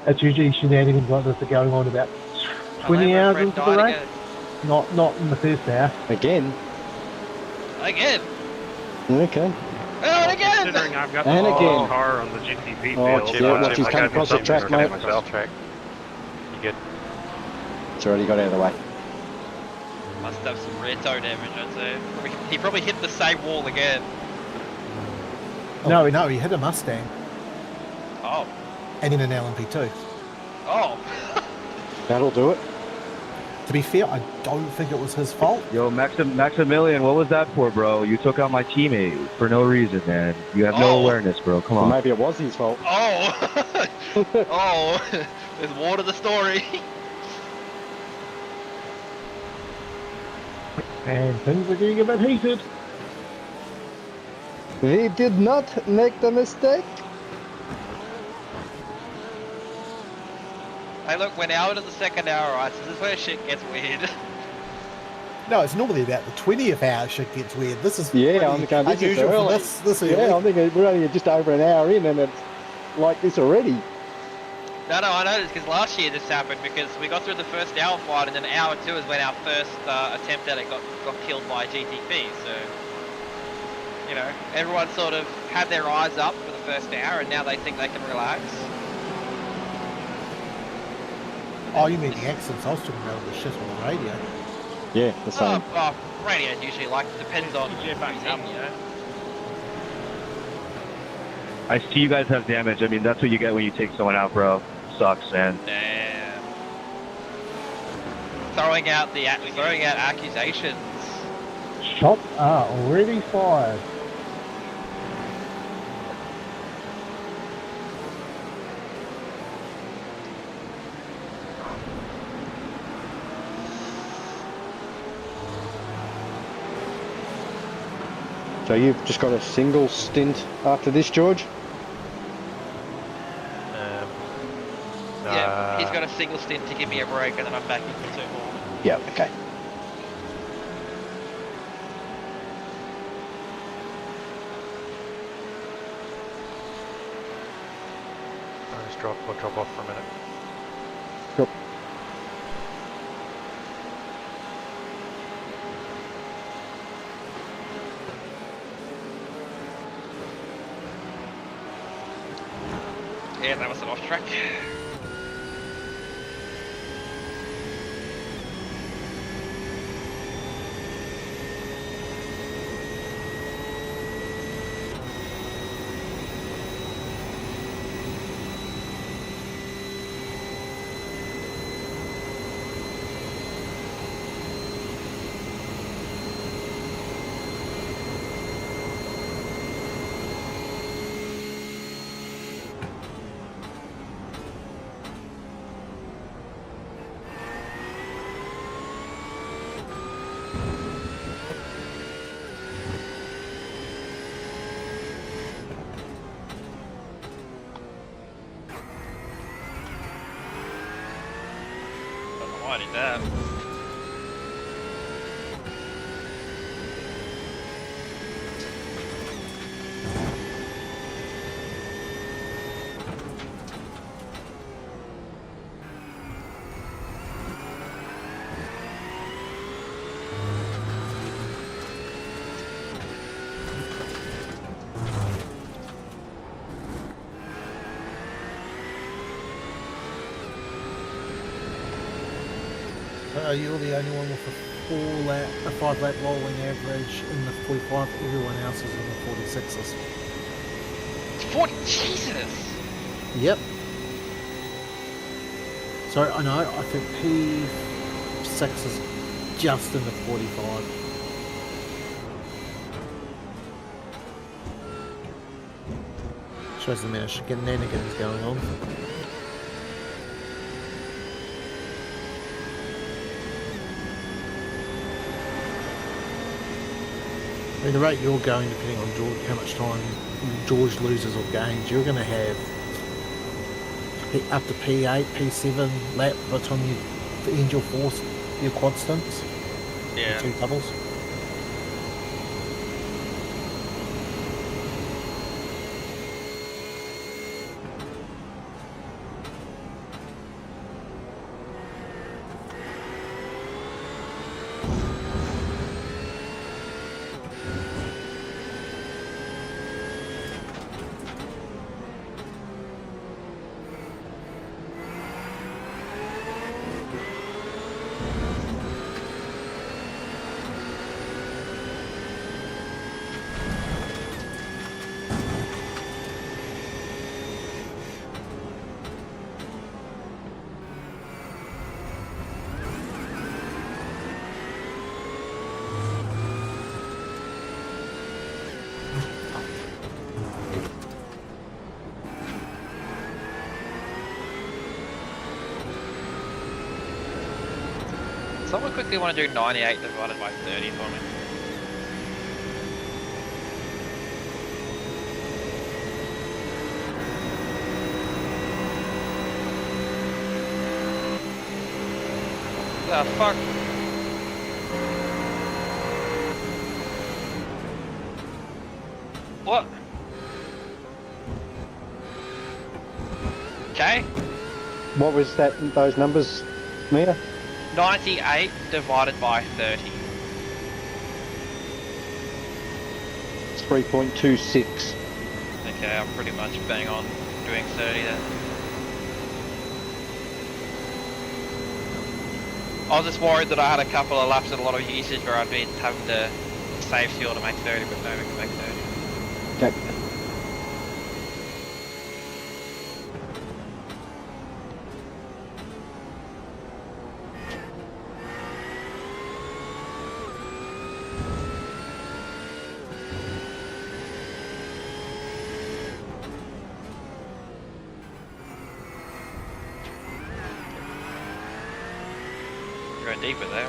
It's usually shenanigans like this are going on about 20 hours into the race. Not in the first hour. Again? Again? Okay. Oh, again! Considering I've got the And again. car on the GTV Oh, field. yeah, watch his come across the track, mate. Myself, track. You good? It's already got out of the way. Must have some rear toe damage, I'd say. He probably hit the same wall again. No, he hit a Mustang. Oh. And in an LMP2. Oh. That'll do it. To be fair, I don't think it was his fault. Yo, Maximilian, what was that for, bro? You took out my teammate for no reason, man. You have no awareness, bro. Come on. Well, maybe it was his fault. Oh. Oh. There's more to the story. And things are getting a bit heated. We did not make the mistake. Hey, look, we're now into the second hour, right? So this is where shit gets weird. No, it's normally about the 20th hour shit gets weird. This is I'm going, this is unusual early. for this early. Yeah, I'm thinking we're only just over an hour in and it's like this already. No, I noticed because last year this happened because we got through the first hour fight and then hour 2 is when our first attempt at it got killed by a GTP. So, you know, everyone sort of had their eyes up for the first hour and now they think they can relax. Oh, you mean the accents? I was talking about the shit on the radio. Yeah, the same. Radio's usually like, depends on who's in, you know. I see you guys have damage. I mean, that's what you get when you take someone out, bro. Sucks, man. Damn. Throwing out accusations. Shots are already fired. So you've just got a single stint after this, George? Yeah, he's got a single stint to give me a break and then I'm back in for 2 more. Yeah, okay. I'll just drop off for a minute. Yep. Yeah, that was an off track. I did that. You're the only one with a 5 lap rolling average in the 45. Everyone else is in the 46s. 40, Jesus! Yep. So I know, I think P6 is just in the 45. Shows the amount of shenanigans going on. I mean, the rate you're going, depending on George, how much time George loses or gains, you're going to have up to P8, P7 lap by the time you end your quad stints. Yeah. 2 doubles. Someone quickly want to do 98 divided by 30 for me. The fuck? What? Okay. What was that? Those numbers, Mia? 98 divided by 30. It's 3.26. Okay, I'm pretty much bang on doing 30 then. I was just worried that I had a couple of laps and a lot of usage where I'd be having to save fuel to make 30, but no, we can make 30. Okay. Go deeper there.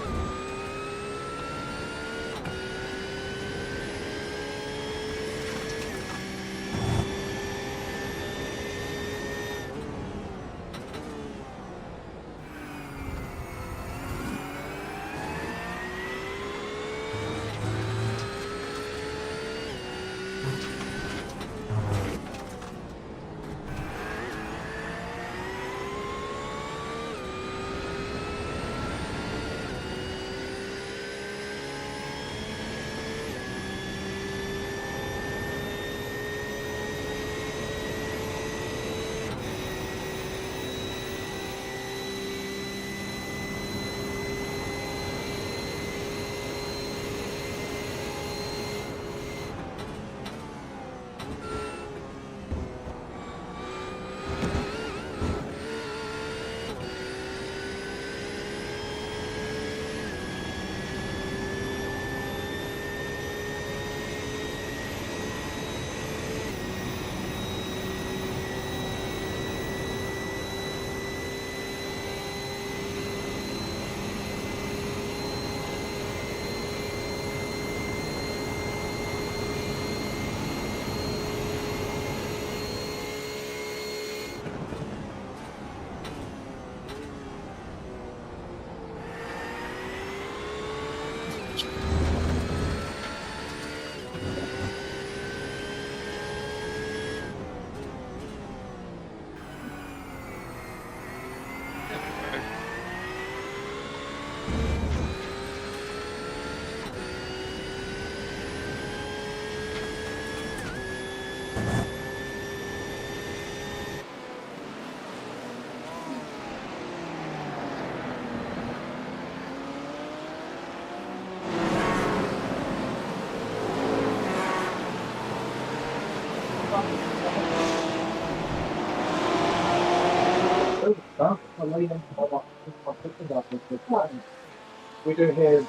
We do have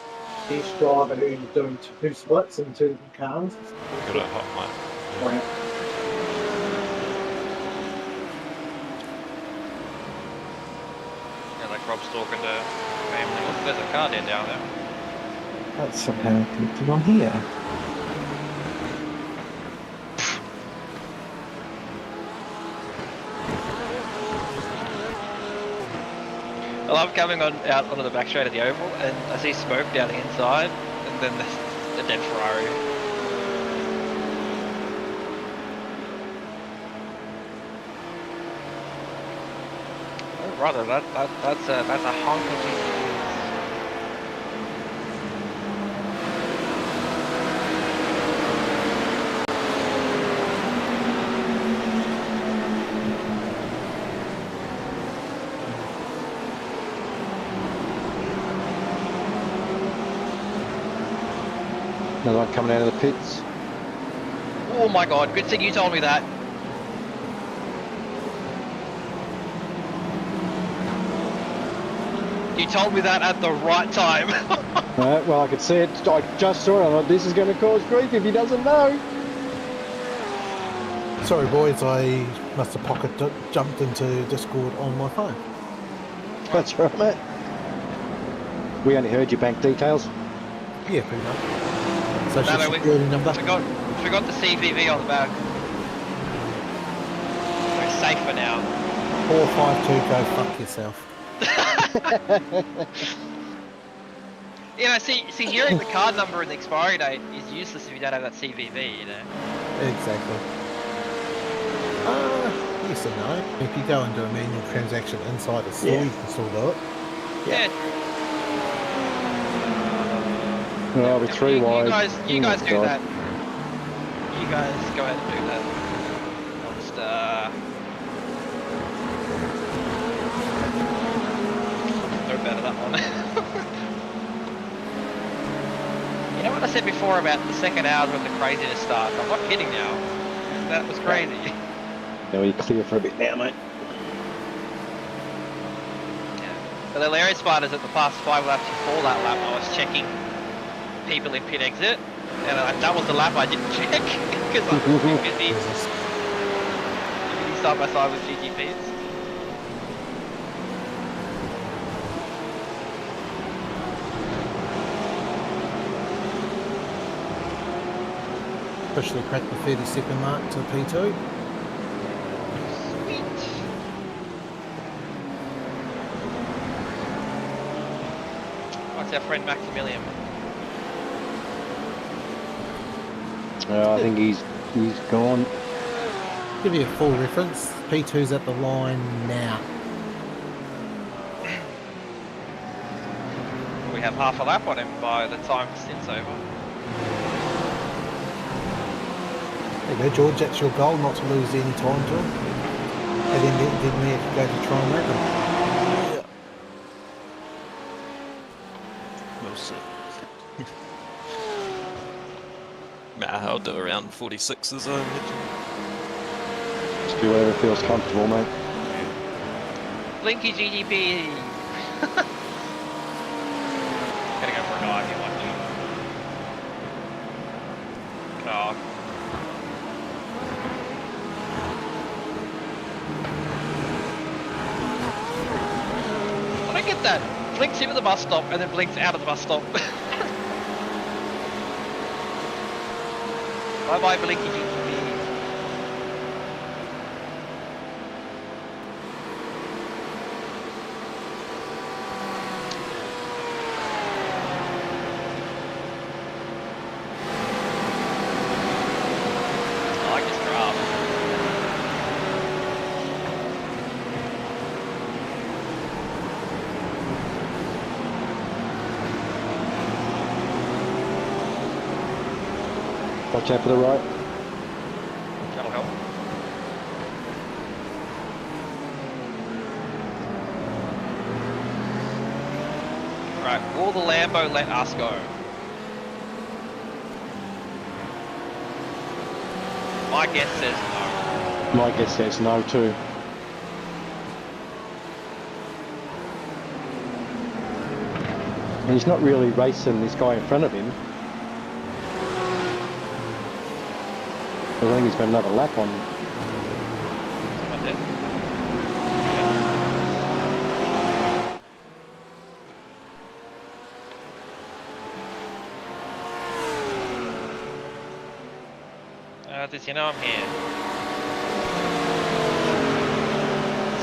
each driver who's doing two splits in two different cars. Got a hot mic. Yeah, like Rob's talking to family. Look, there's a car down there. That's somehow connected on here. I love coming out onto the back straight of the oval and I see smoke down the inside and then the dead Ferrari. Oh brother, that's a hunk of GT. Another one coming out of the pits. Oh my god, good thing you told me that. You told me that at the right time. Alright, well I could see it, I just saw it, I thought this is going to cause grief if he doesn't know. Sorry boys, I must have jumped into Discord on my phone. That's right, mate. We only heard your bank details. Yeah, pretty much. Social No, we security number. forgot the CVV on the back. We're safer now. 452, go fuck yourself. You know, see, hearing the card number and the expiry date is useless if you don't have that CVV, you know? Exactly. Yes and no. If you go and do a manual transaction inside a store, you can still do it. Yeah. Well, with 3 wide. You guys do God. that. You guys go ahead and do that. I'll just, throw better that one. You know what I said before about the second hour when the craziness starts? I'm not kidding now. That was crazy. Now you're clear for a bit now, mate. But the hilarious part is that the past 5 laps before that lap, I was checking people in pit exit, and that was the lap I didn't check because I was too busy side by side with GTPs. Officially cracked the 30-second mark to P2. What's our friend Maximilian? I think he's gone. Give you a full reference. P2's at the line now. We have half a lap on him by the time the stint's over. There you go, George. That's your goal, not to lose any time to him. And then we have to go to try and make them. We'll see. I'll do around 46s, I imagine. Just do whatever feels comfortable, mate. Blinky GTP! Gotta go for a dive, you want to. Oh. I don't get that. Blinks into the bus stop and then blinks out of the bus stop. Bye bye, Blinky GTP. I like this graph. Watch out for the right. That'll help. Right, will the Lambo let us go? My guess says no. My guess says no too. And he's not really racing this guy in front of him. I think he's got another lap on. Does you know I'm here?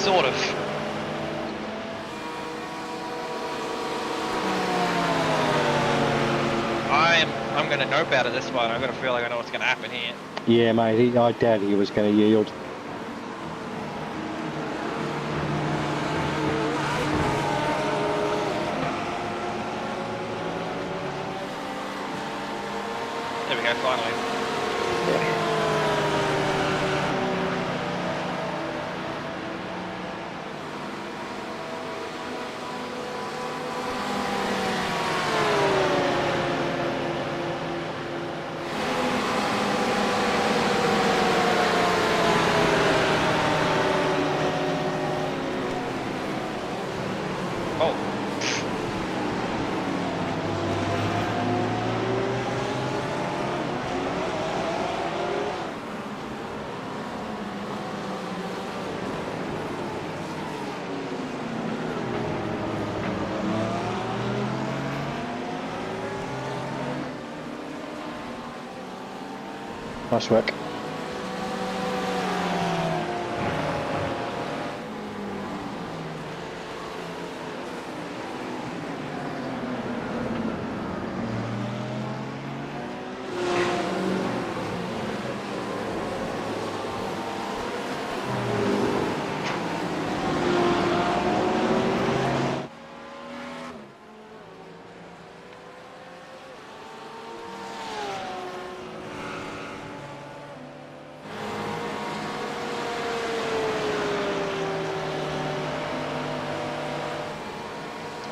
Sort of. I'm gonna know better this one. I've got a feel like I know what's gonna happen here. Yeah, mate, I doubt he was going to yield. There we go, finally. Nice work.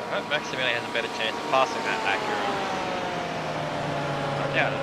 I hope Maximilian has a better chance of passing that Acura. I doubt it.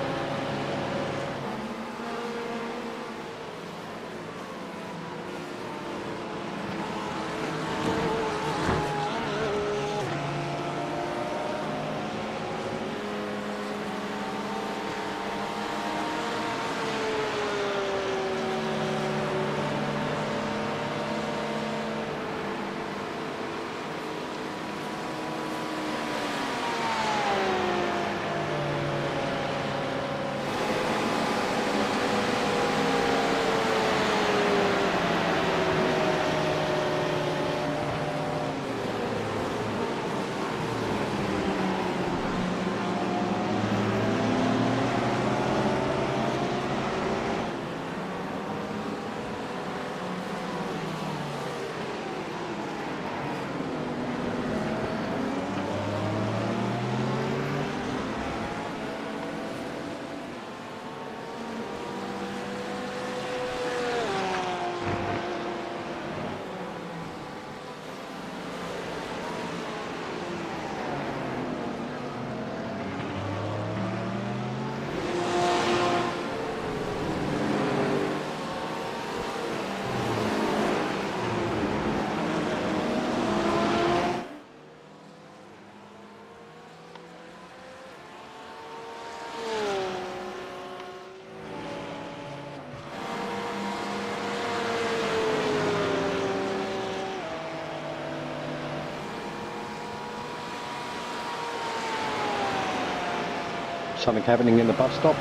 Something happening in the bus stop.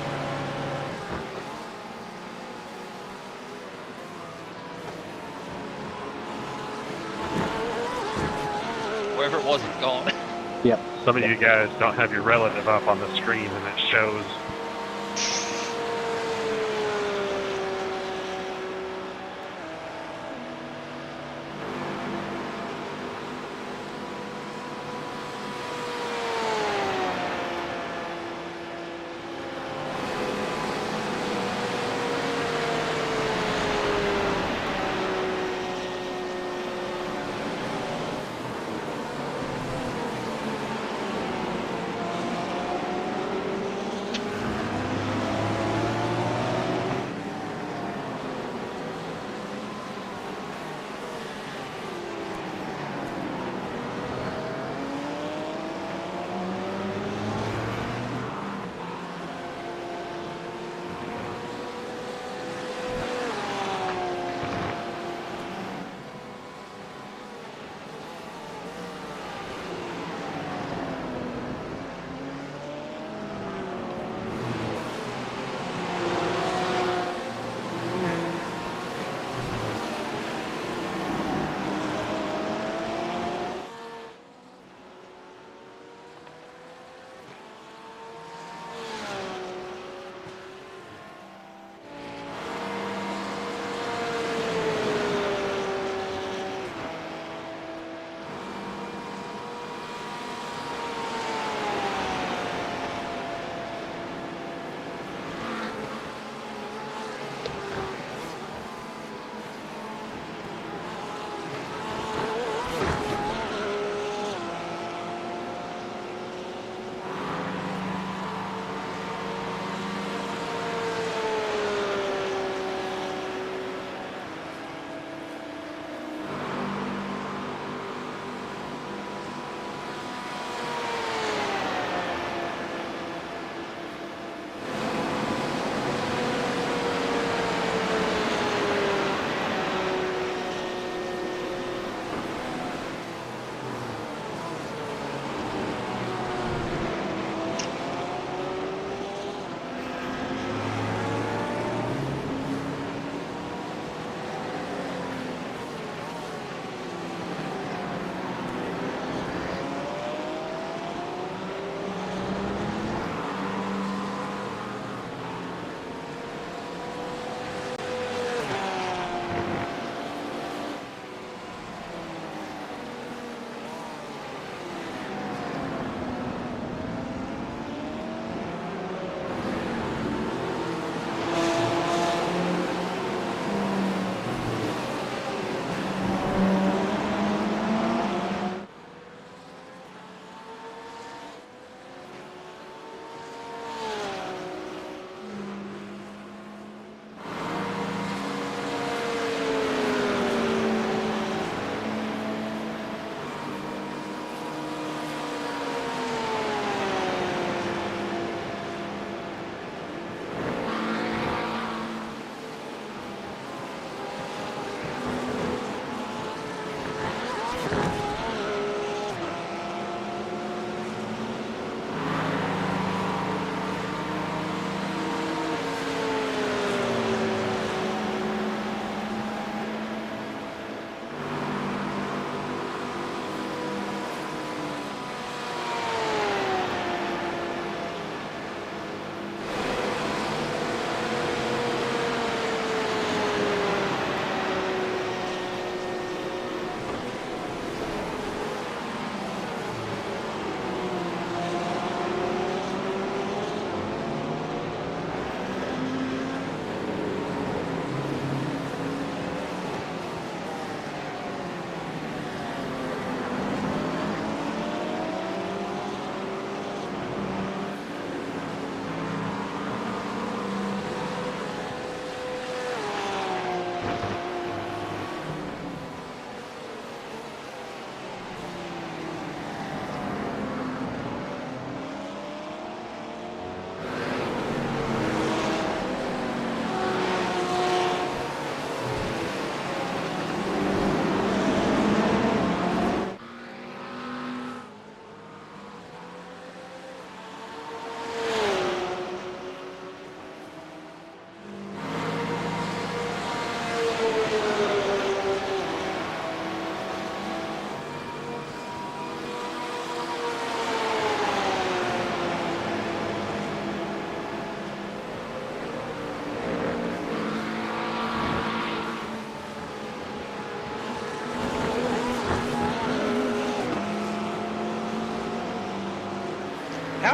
Wherever it was, it's gone. Yep. Some of you guys don't have your relative up on the screen and it shows.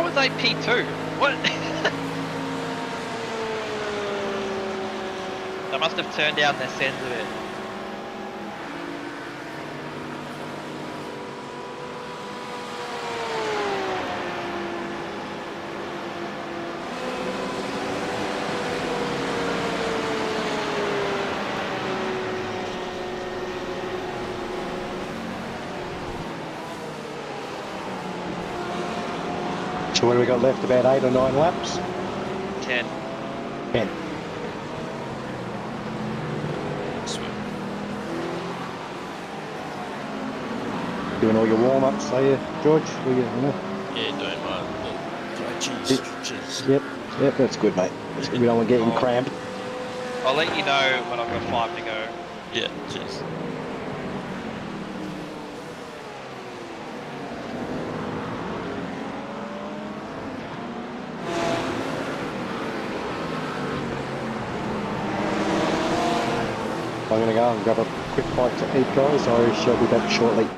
How was they P2? What? They must have turned down their sends a bit. So what have we got left? About 8 or 9 laps? 10. 10. Doing all your warm-ups, are you, George? Yeah, doing my dry cheese stretches. Yep, that's good, mate. That's good. We don't want to get you cramped. I'll let you know when I've got 5 to go. Yeah, cheers. I'm going to go and grab a quick bite to eat, guys. I shall be back shortly.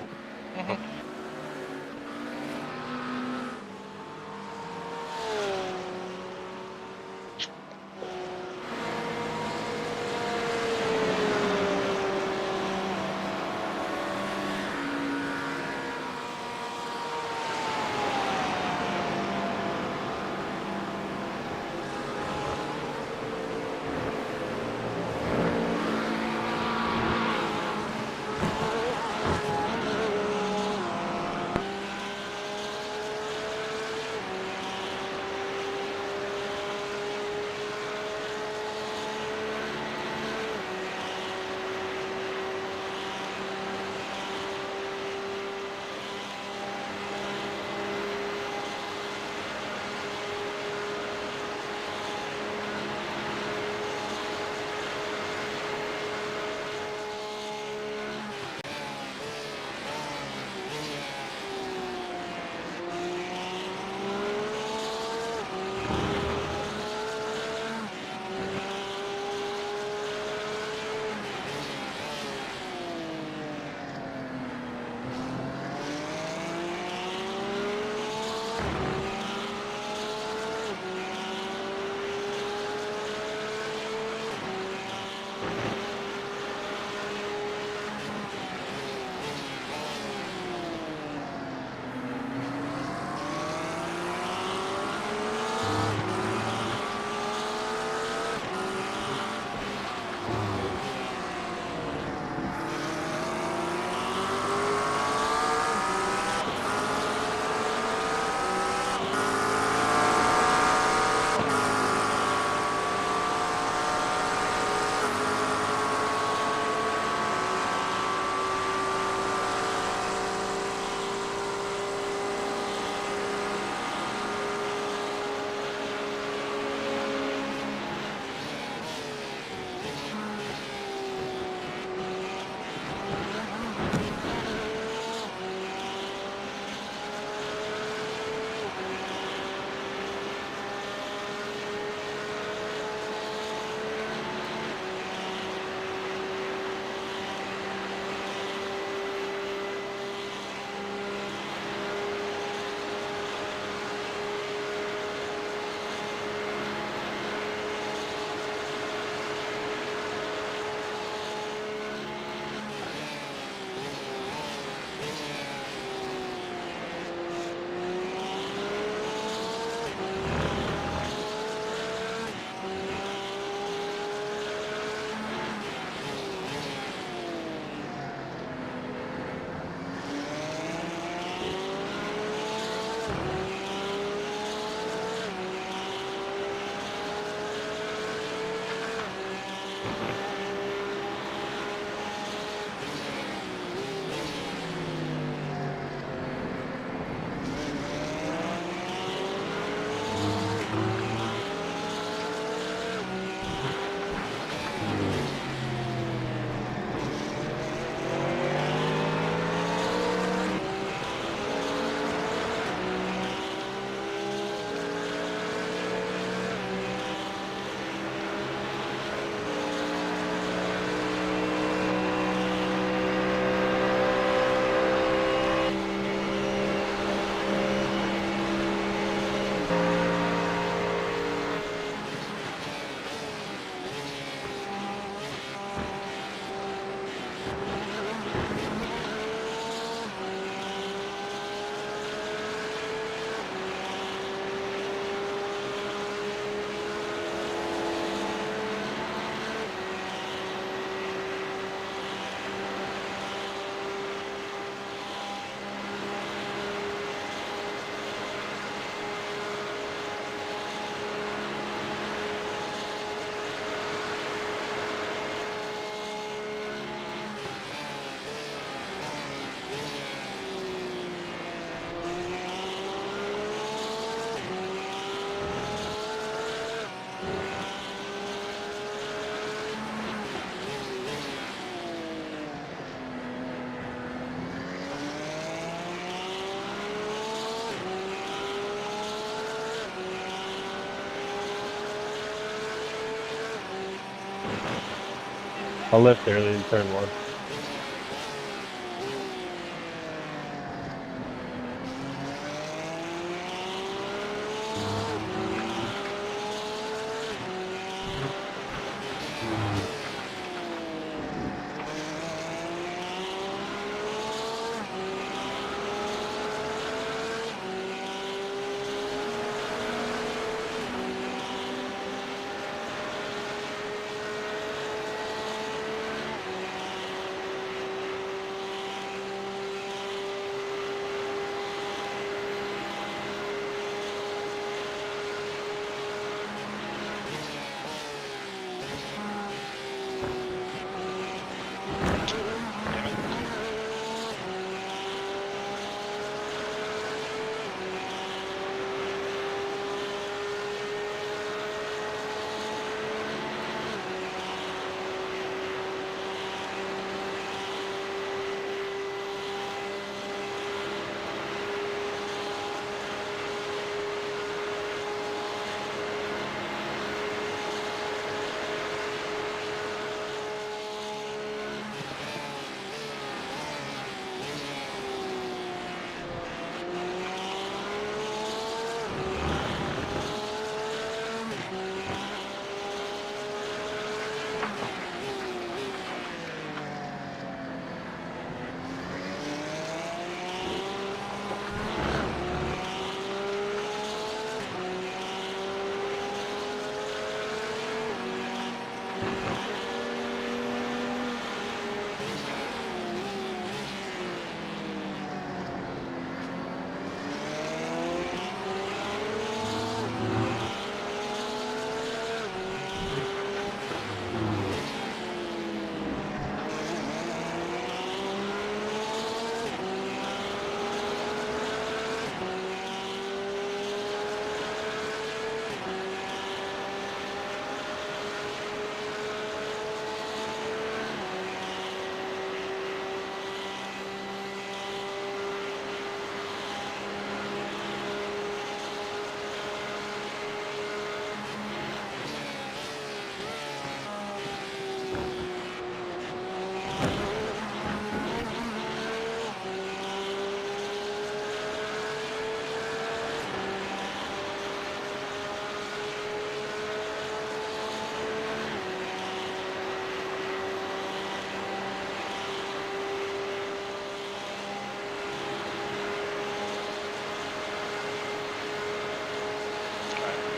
I left early in turn 1.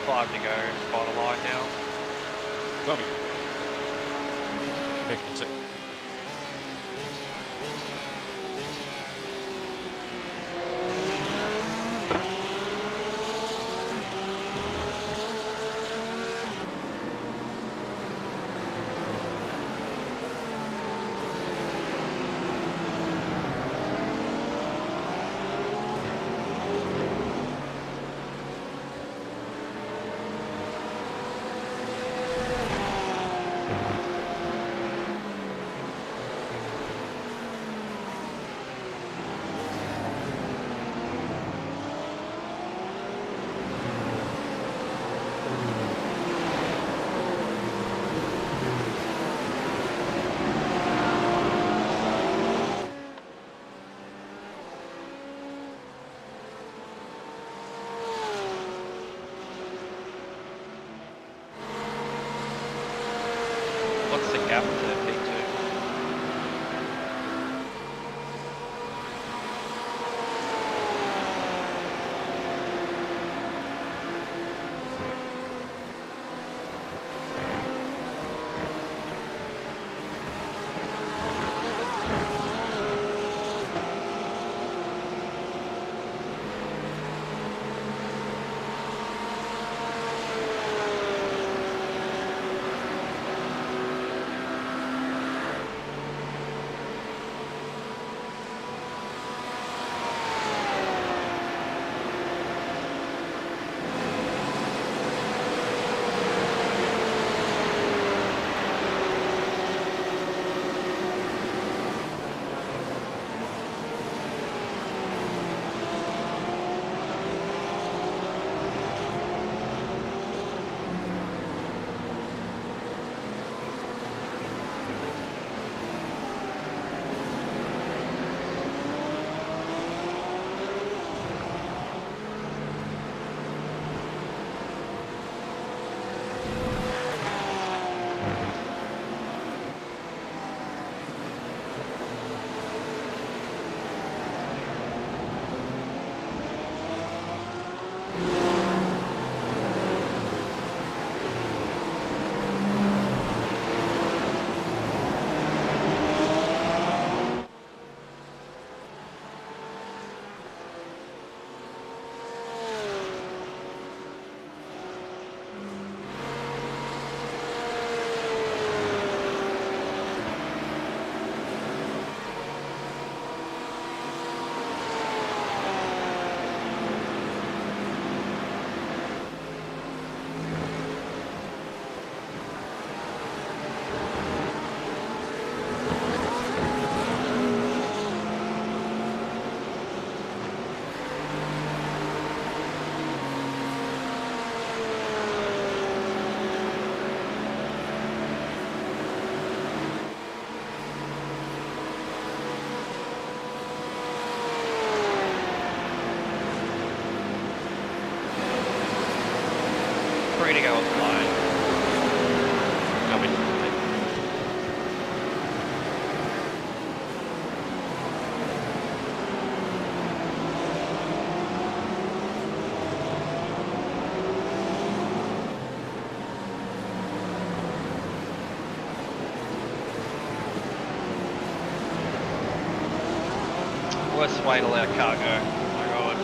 Five to go, final line now. Bobby. McKenzie. What's the gap to P2? to go offline. I mean, Worst way to let a car go. Oh my god.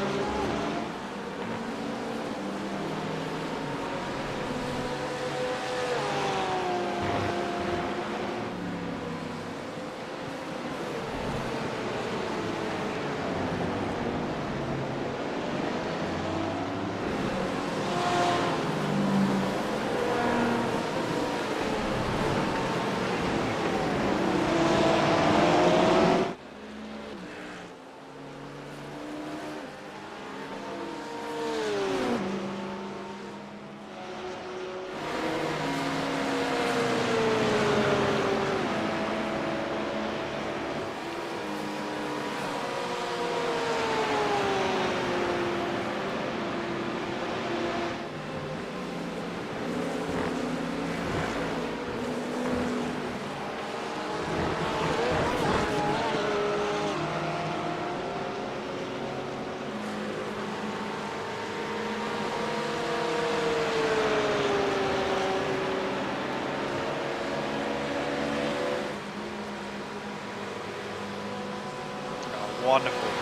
Wonderful.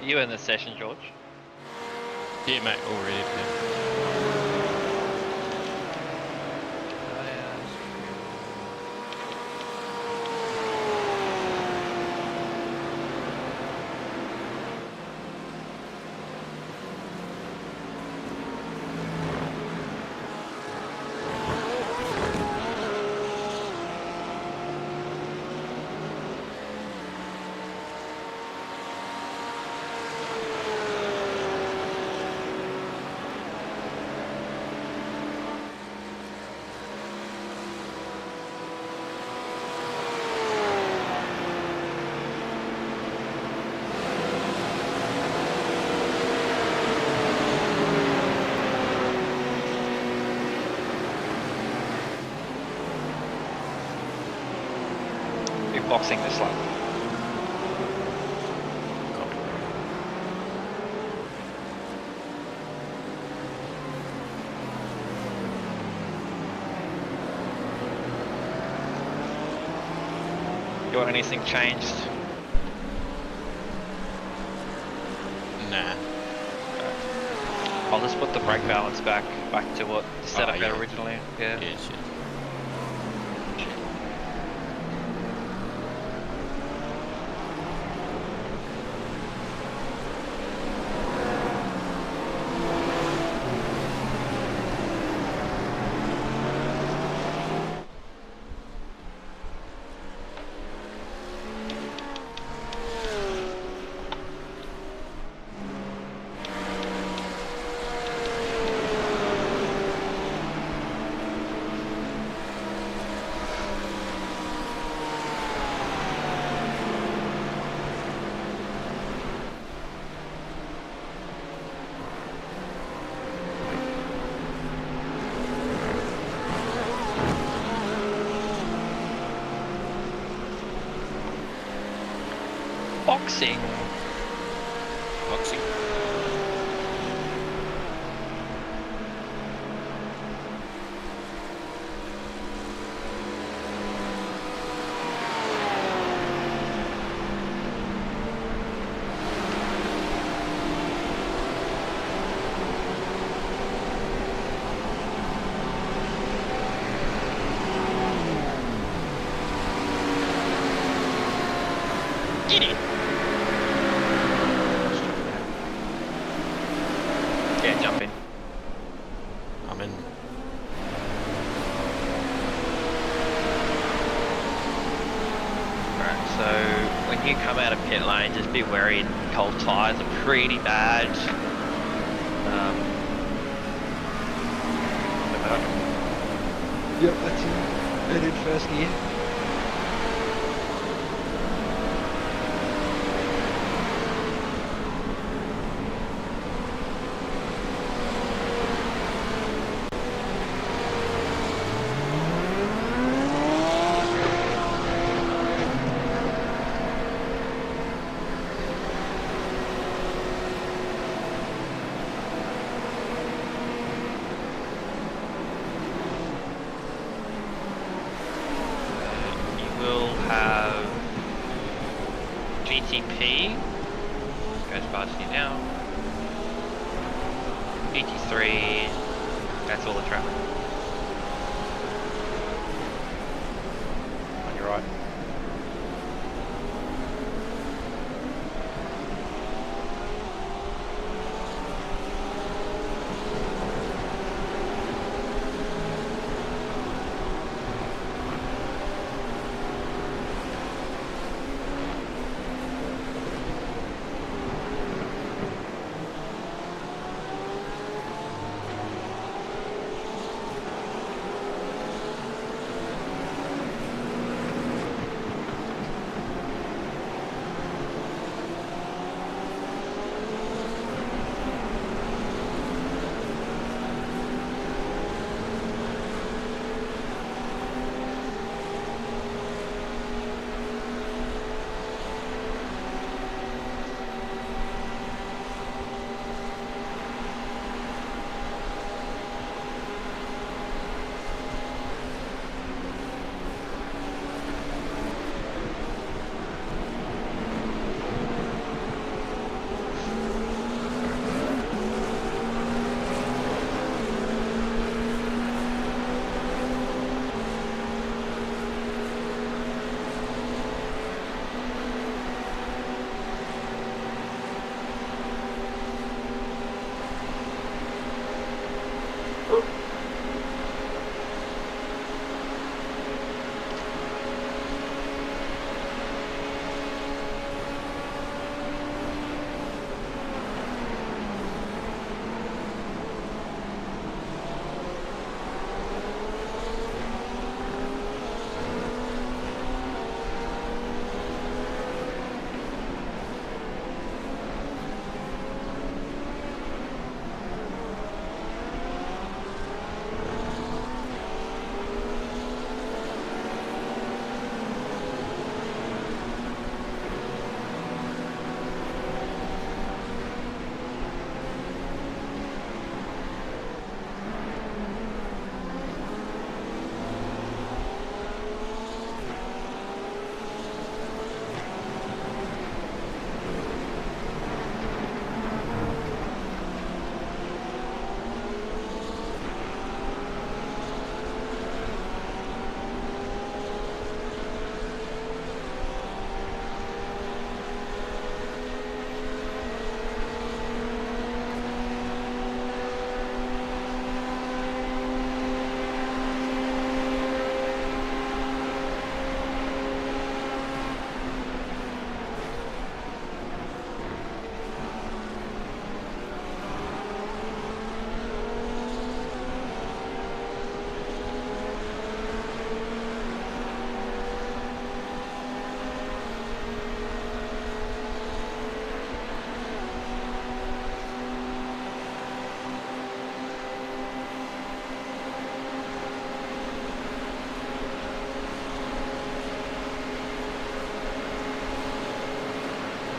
You in this session, George? yeah, mate, already. Yeah. Boxing this lap. You want anything changed? Nah. I'll just put the brake balance back to what the setup yeah. originally. Yeah. Yeah, shit. Boxing. Boxing. pit lane, just be wary. Cold tyres are pretty bad. Yep, that's it. I did first gear. GTP goes past you now. GT3, that's all the traffic. On your right.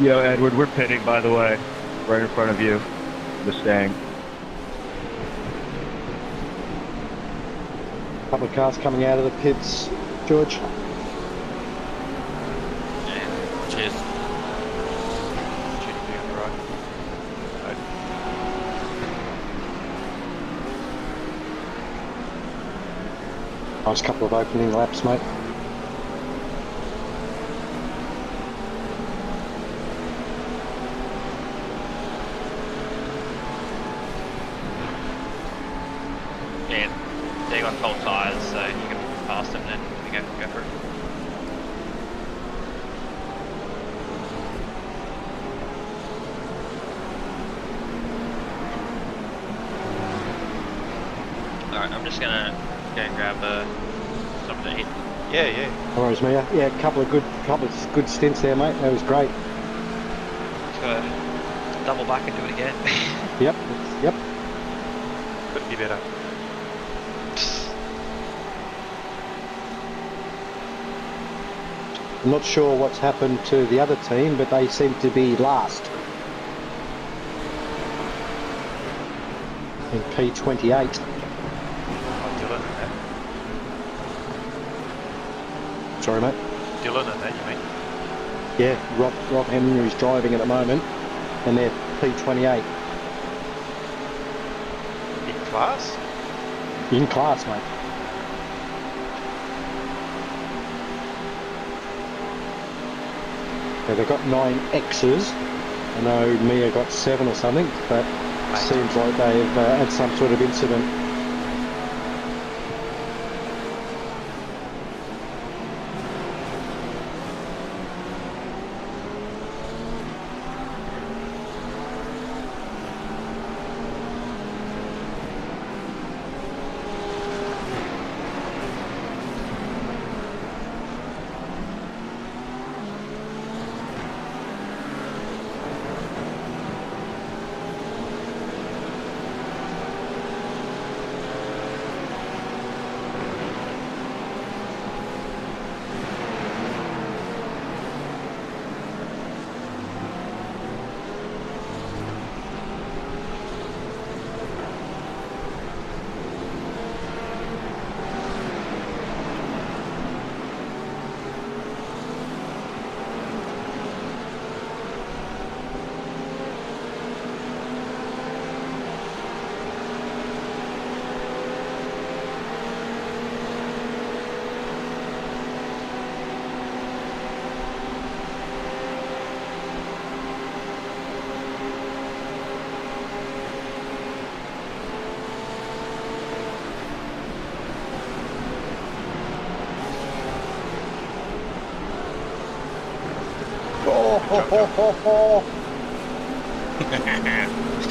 Yo, Edward, we're pitting, by the way. Right in front of you. Mustang. Couple of cars coming out of the pits, George. Cheers. GTP on the right. Nice couple of opening laps, mate. Yeah, they got cold tyres, so you can pass them and then we go for it. I'm just gonna go and grab something to eat. Yeah, yeah. No worries, Mia. Yeah, a couple of good stints there, mate. That was great. Gotta double back and do it again. Yep. Could be better. I'm not sure what's happened to the other team, but they seem to be last. In P28. Dylan and that. Sorry, mate. Dylan and that, you mean? Yeah, Rob Henry's driving at the moment, and they're P28. In class? In class, mate. Yeah, they've got 9 X's. I know Mia got 7 or something, but it seems like they've had some sort of incident.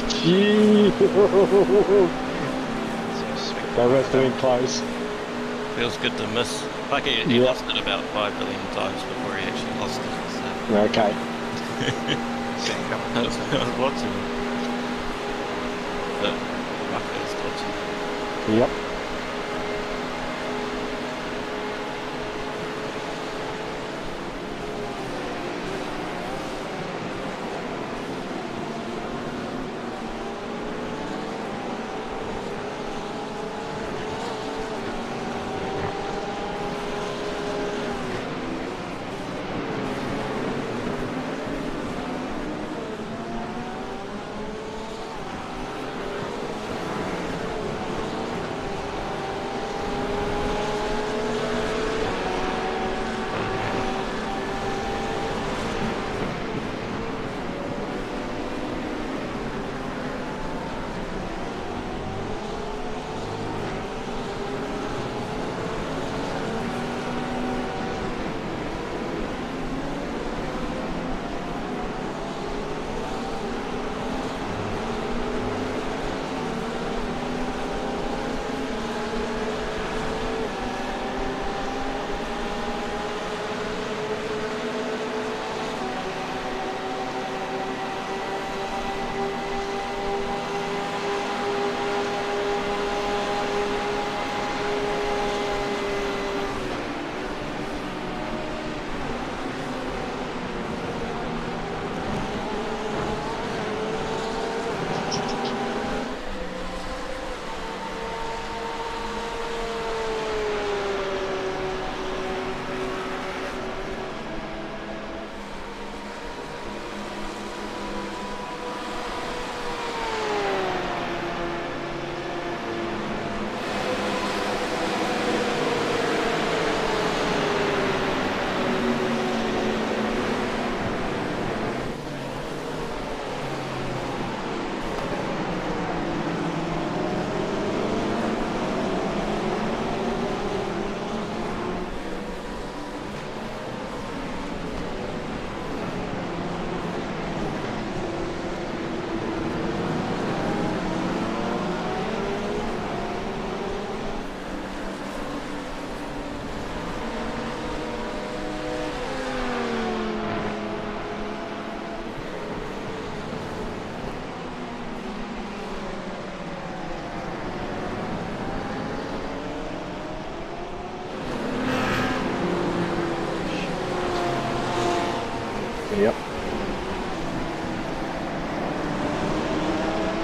Gee. They were doing close. Feels good to miss. Like he lost it about 5 billion times before he actually lost it. So. Okay. I was watching him. But Rucker was watching. Yep.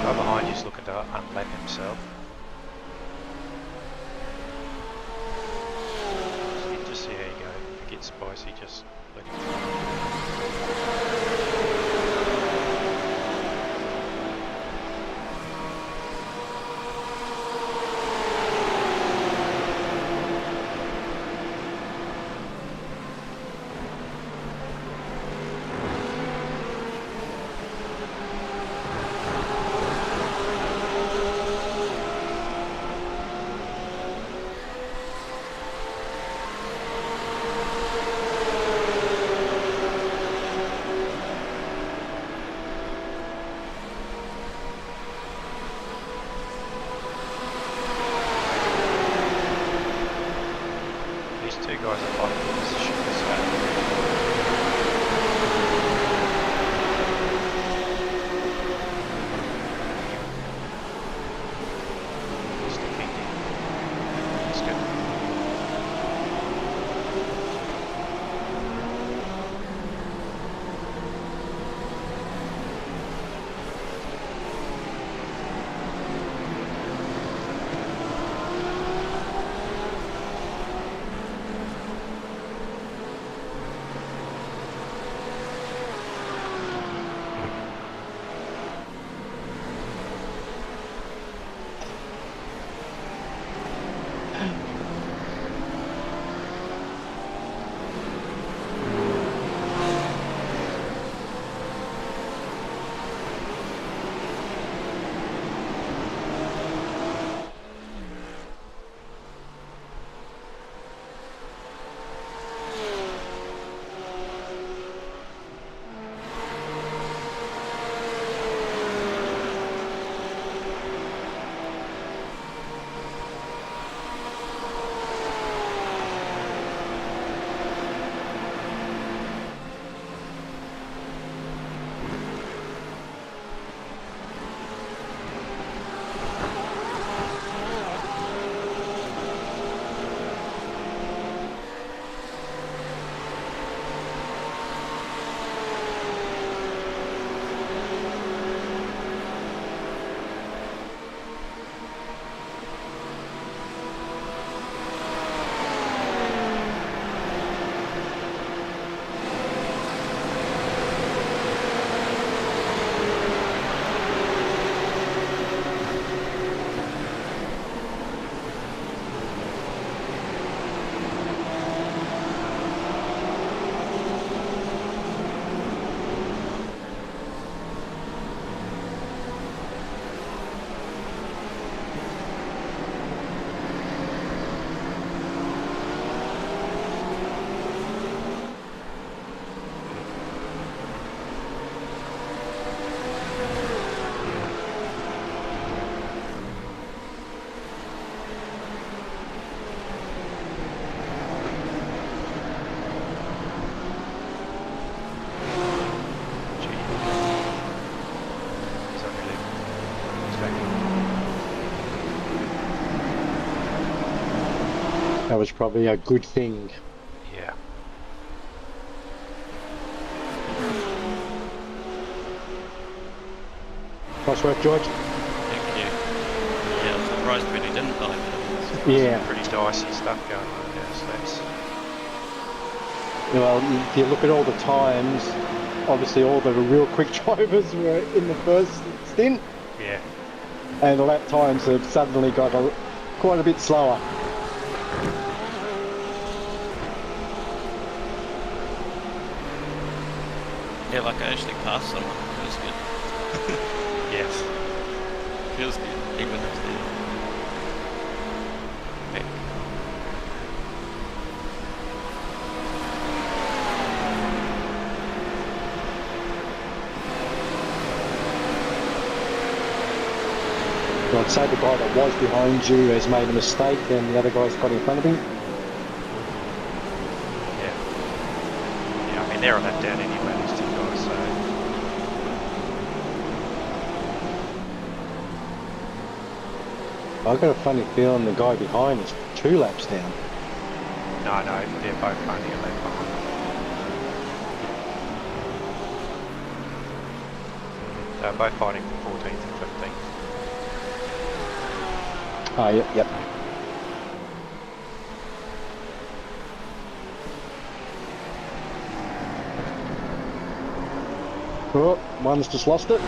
Guy behind you's looking to unlap himself. So you just see how you go. If it gets spicy, just let him through. That was probably a good thing. Yeah. Nice work, George. Thank you. Yeah, I'm surprised when he didn't die. Yeah. Pretty dicey stuff going on there, so that's... Well, if you look at all the times, obviously all the real quick drivers were in the first stint. Yeah. And the lap times have suddenly got quite a bit slower. Yeah, like I actually passed someone. Feels good. Yes. Feels good, even if they... I'd say the guy that was behind you has made a mistake and the other guy's got in front of him. Yeah. Yeah, I mean, they're on that down anyway, these two guys, so... I've got a funny feeling the guy behind is 2 laps down. No, they're both only a lap behind. They're both fighting for 14th and 15th. Oh, yep. Oh, one's just lost it.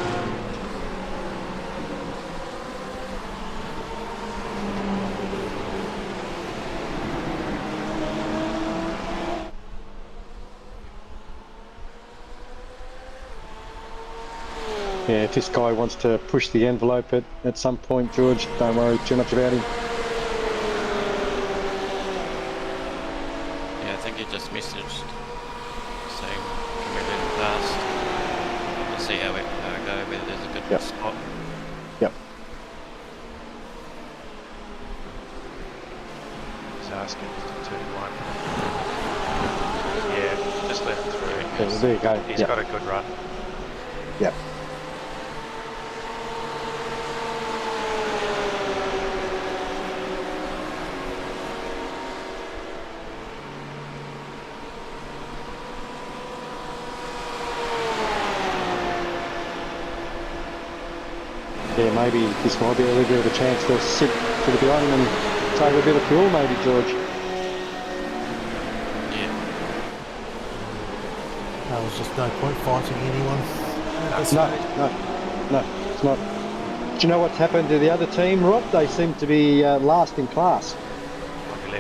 Yeah, if this guy wants to push the envelope at some point, George, don't worry too much about him. Yeah, I think he just messaged saying, can we let him past? We'll see how it go, whether there's a good spot. Yep. He's asking to turn one. Yeah, just let him through. Yeah, there you go. He's Yep. got a good run. Yep. Yeah, maybe this might be a little bit of a chance to sit to the behind him and save a bit of fuel, maybe, George. There was just no point fighting anyone. No, it's not. Do you know what's happened to the other team, Rob? They seem to be last in class. On your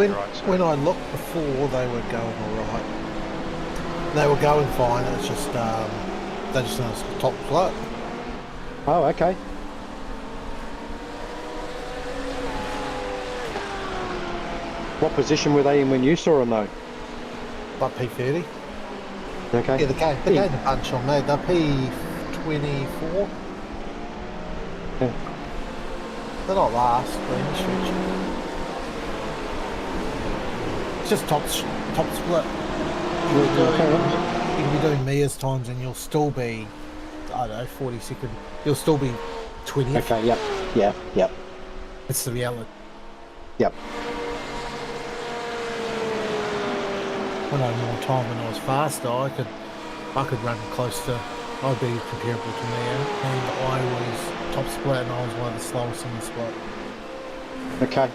left. When I looked before, they were going all right. They were going fine. It's just they just on the top split. Oh, okay. What position were they in when you saw them, though? Like P30. Okay. Yeah, they gained a bunch on me. They're P24. Yeah. They're not last by any stretch. It's just top split. You can be doing Mia's times and you'll still be, I don't know, 42nd. You'll still be 20th. Okay, yep. It's the reality. Yep. When I had more time when I was faster, I could run close to, I'd be comparable to Mia, and I was top split and I was one of the slowest in the split. Okay.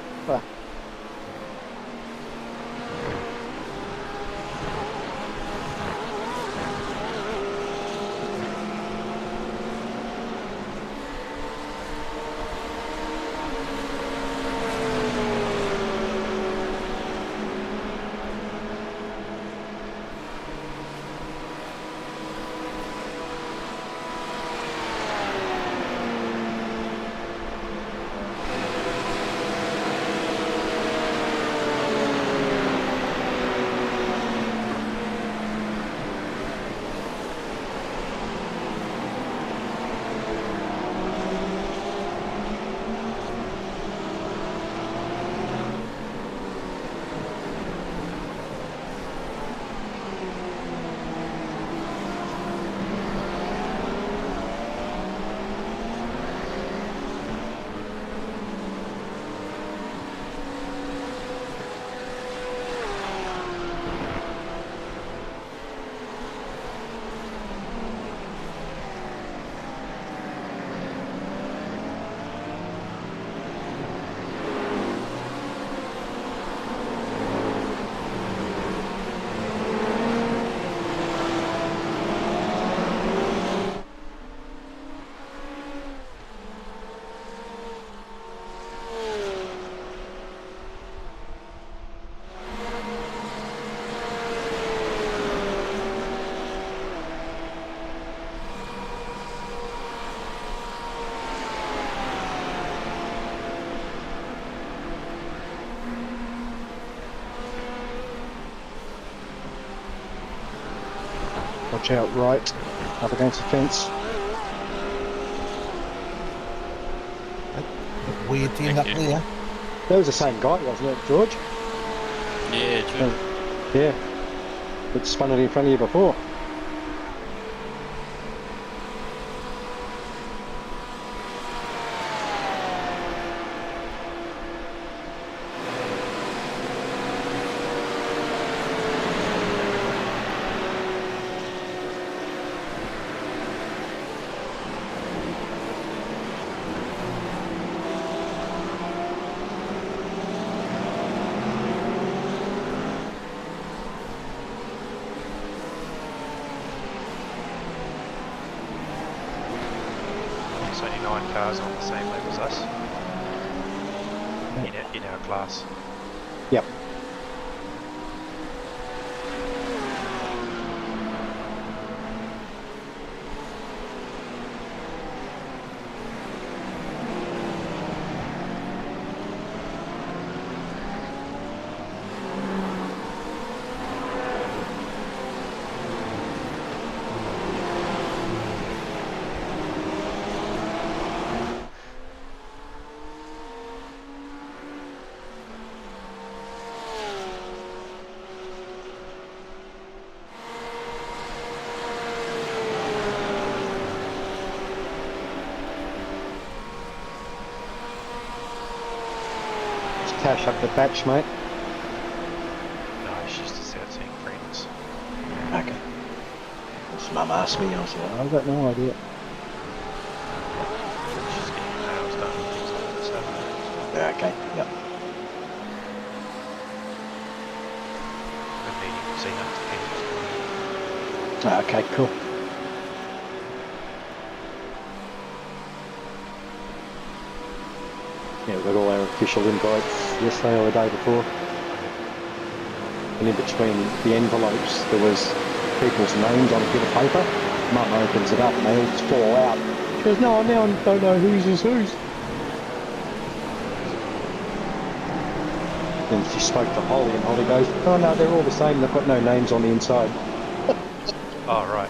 Watch out, right, up against the fence. Weird to end up there. That was the same guy, wasn't it, George? Yeah, true. Yeah. It spun it in front of you before. 9 cars on the same level as us in our class. Yep. Cash up the batch, mate. No, she's just out seeing friends. Okay. His mum asked me, I was like, I've got no idea. She's getting her nails done and things like that, so Yeah, okay, yep. we're meeting this evening. Okay, cool. Yeah, we got all our official invites yesterday or the day before. And in between the envelopes, there was people's names on a bit of paper. Mum opens it up and they all just fall out. She goes, no, now I don't know whose is whose. Then she spoke to Holly and Holly goes, oh no, they're all the same, they've got no names on the inside. Oh, right.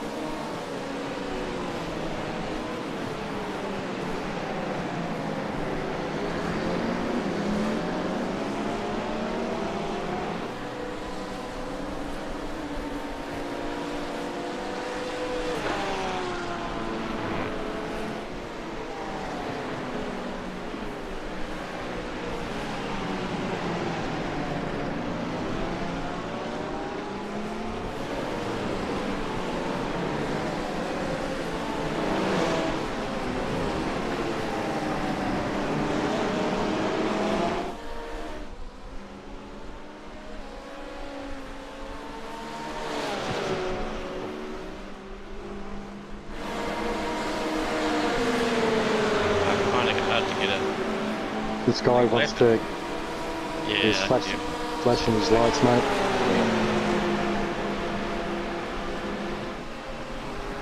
This guy wants to... Yeah, he's flashing his lights, mate.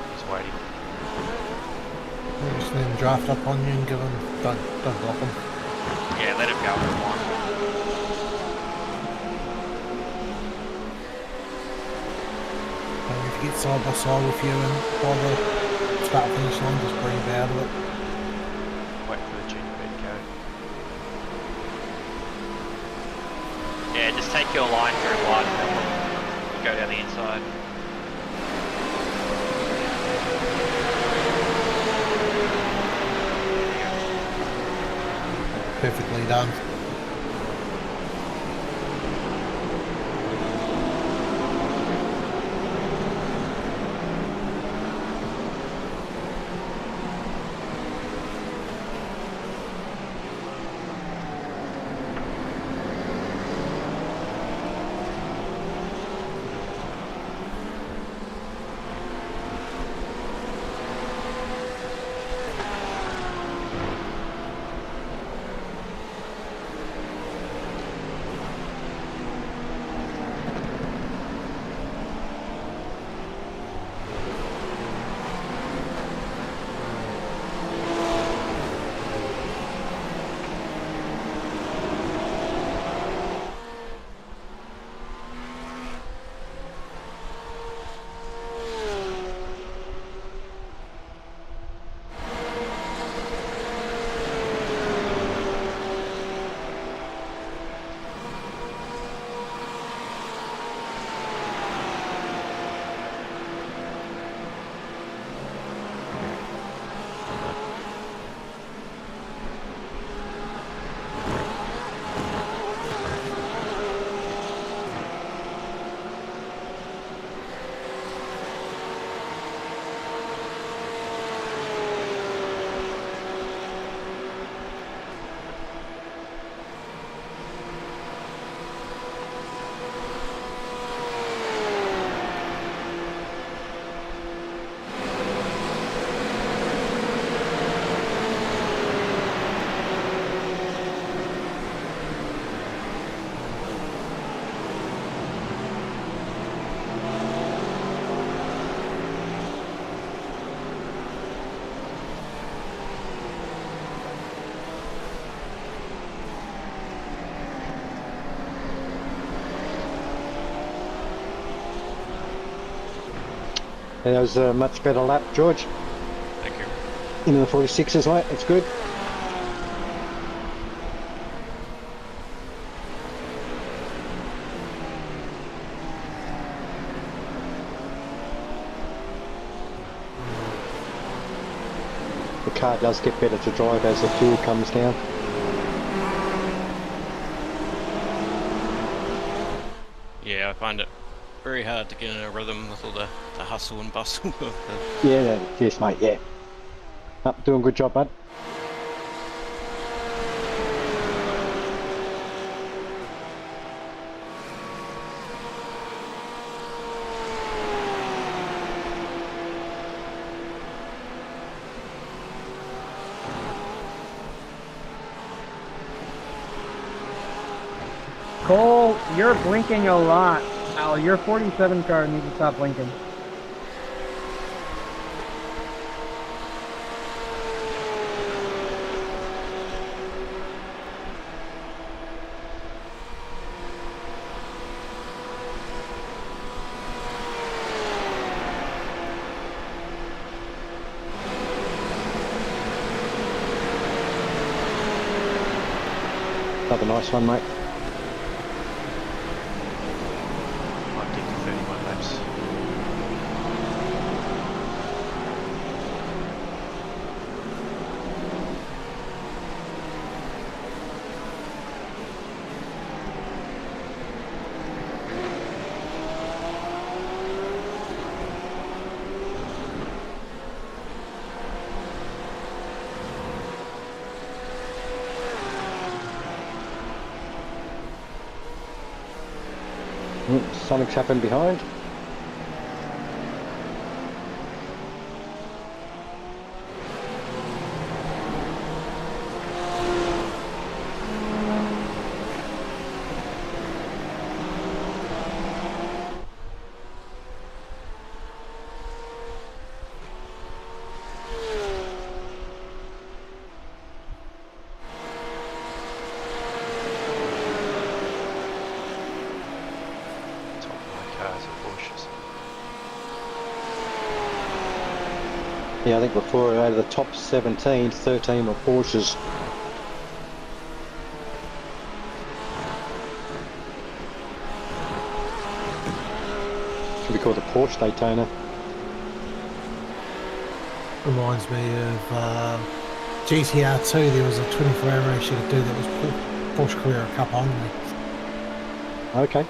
He's waiting. Just let him draft up on you and give him... Don't block him. Yeah, let him go for one. And if you get side by side with you and by the start finish line, just breathe out of it. Wait for the junior bed to go. Yeah, just take your line through wide and then go down the inside. Perfectly done. That was a much better lap, George. Thank you. Into the 46s, mate. That's good. The car does get better to drive as the fuel comes down. Yeah, I find it very hard to get in a rhythm with all the hustle and bustle of the... Yeah, yes, mate, yeah. Up, doing a good job, bud. Cole, you're blinking a lot. Al, your 47 car needs to stop blinking. Another nice one, mate. Might get to 31 laps. Something's happened behind. Cars or Porsches. Yeah, I think before out of the top 17, 13 were Porsches. Should be called the Porsche Daytona. Reminds me of GT3R 2. There was a 24-hour race you could do that was Porsche Carrera Cup only. Okay.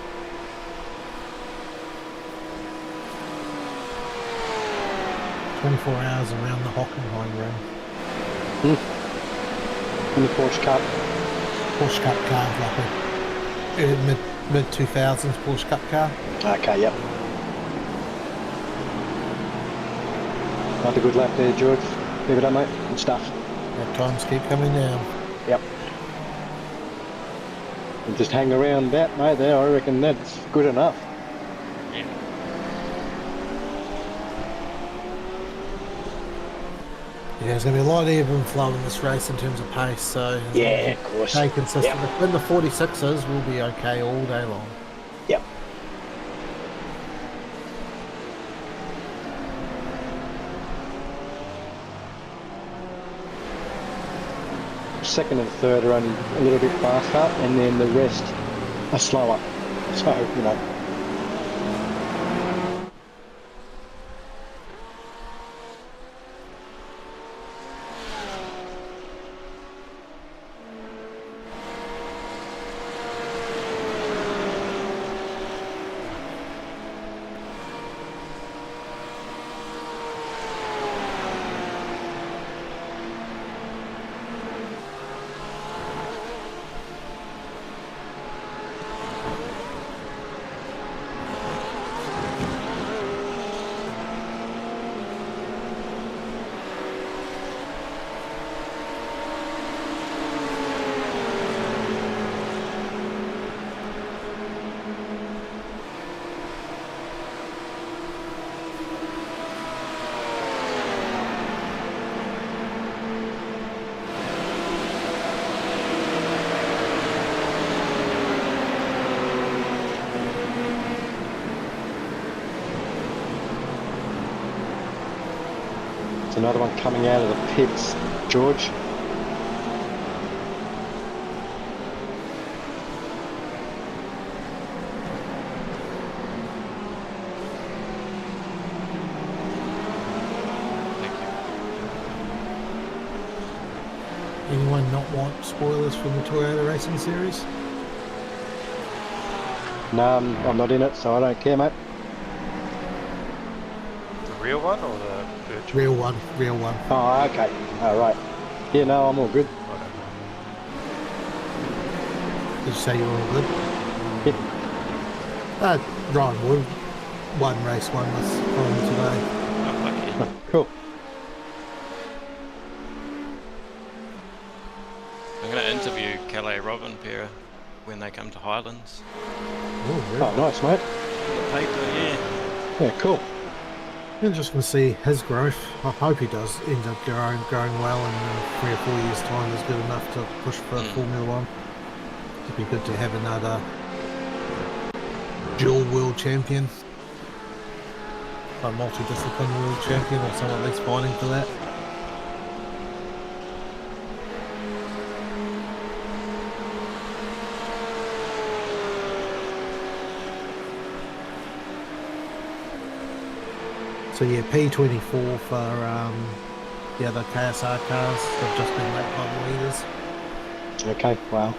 $24 around the Hockenheim ring. In the Porsche Cup. Porsche Cup car, like a mid 2000s Porsche Cup car. Okay, yep. Another good lap there, George. Give it up, mate. Good stuff. Our times keep coming down. Yep. And just hang around that, mate, there. I reckon that's good enough. Yeah, there's going to be a lot of ebb and flow in this race in terms of pace, so yeah, of course. Stay consistent. Yep. In the 46s, we'll be okay all day long. Yep. Second and third are only a little bit faster, and then the rest are slower. So, you know. It's another one coming out of the pits, George. Anyone not want spoilers from the Toyota Racing Series? No, I'm not in it, so I don't care, mate. The real one or the virtual? Real one, real one. Oh, okay. All right. Yeah, no, I'm all good. Did you say you were all good? Yeah. Ryan Wood won race one with on today. Oh, cool. I'm going to interview Calais Robin pair when they come to Highlands. Oh, really? Oh, nice, mate. The paper, yeah. Yeah, cool. You're just going to see his growth. I hope he does end up growing well, and in 3 or 4 years' time is good enough to push for Formula One. It'd be good to have another dual world champion, a multidisciplinary world champion, or someone at least fighting for that. So yeah, P24 for the other KSR cars have just been late by the leaders. Okay, wow.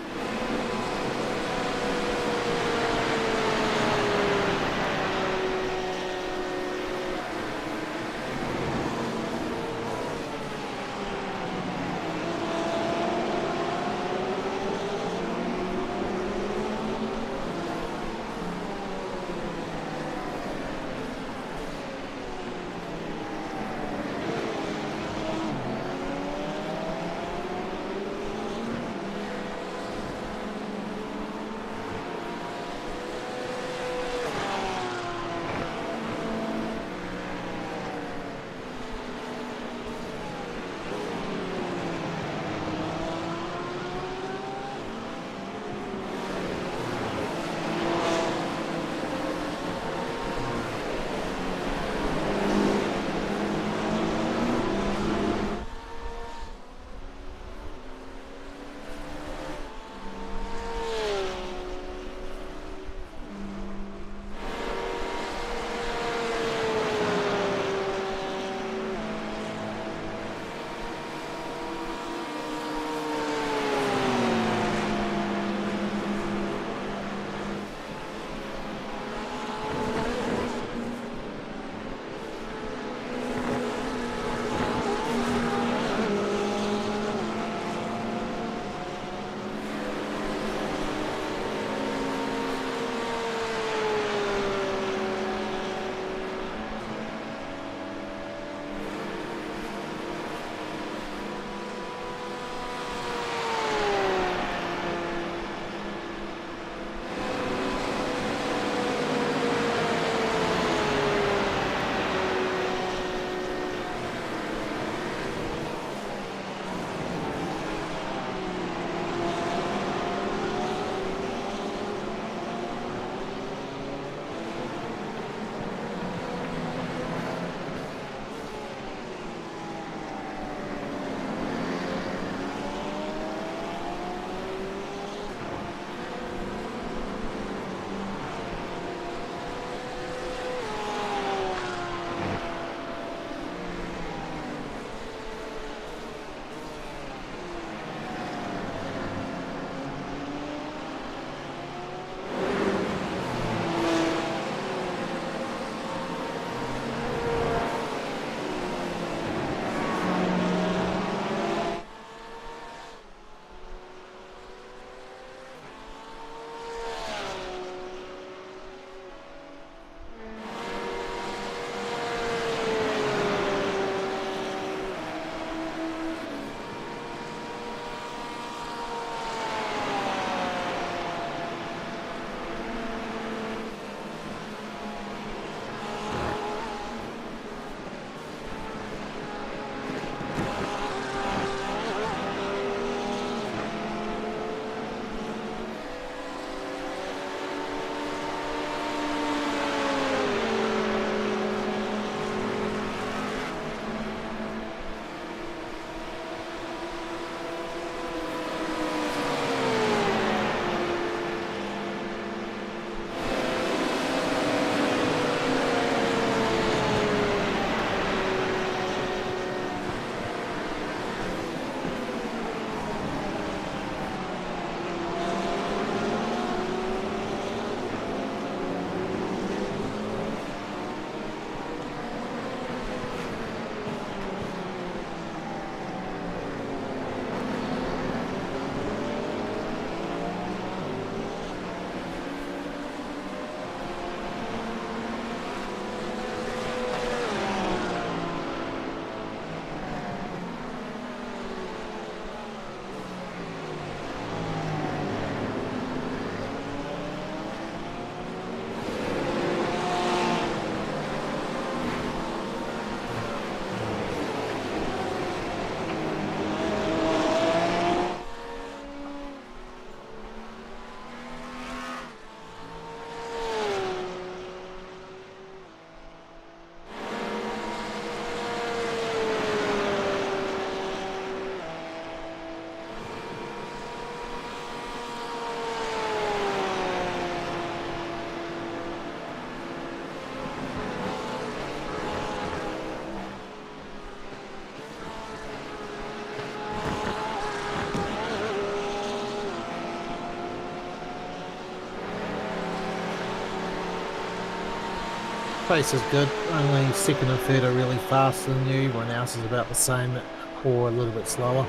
Pace is good. Only second and third are really faster than you. Everyone else is about the same or a little bit slower.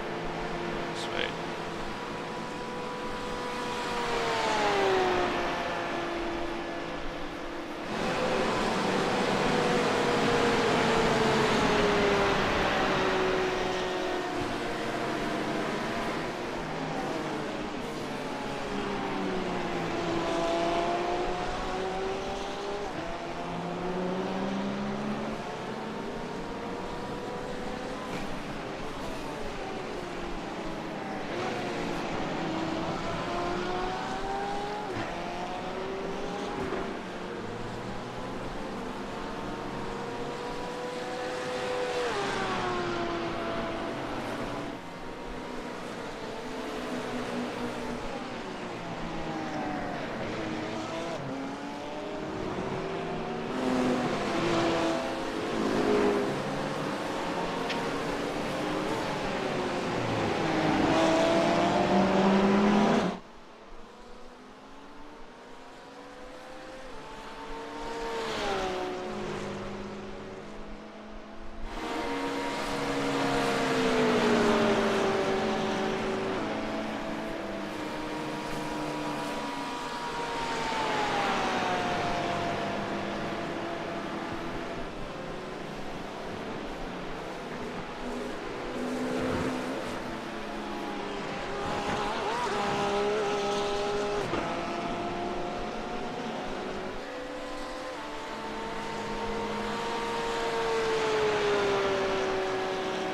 Sweet.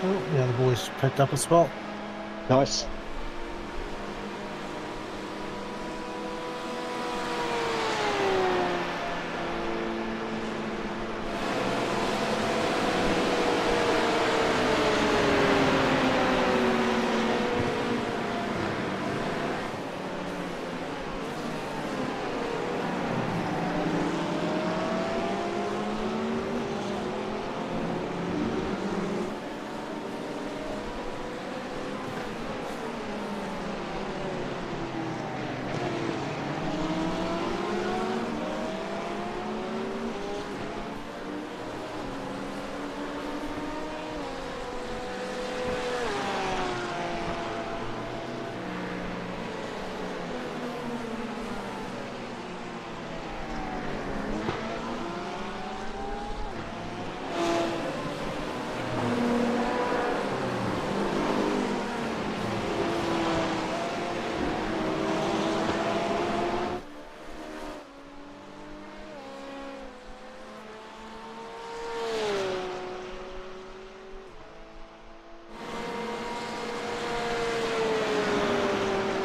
Oh, the other boys picked up a spot. Nice.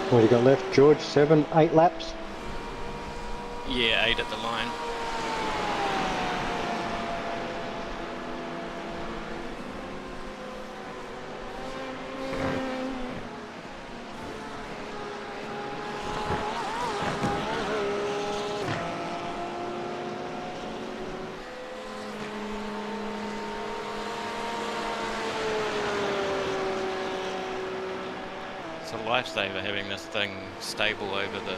What do you got left, George? 7, 8 laps? Yeah, 8 at the line. It's a lifesaver having this thing stable over the...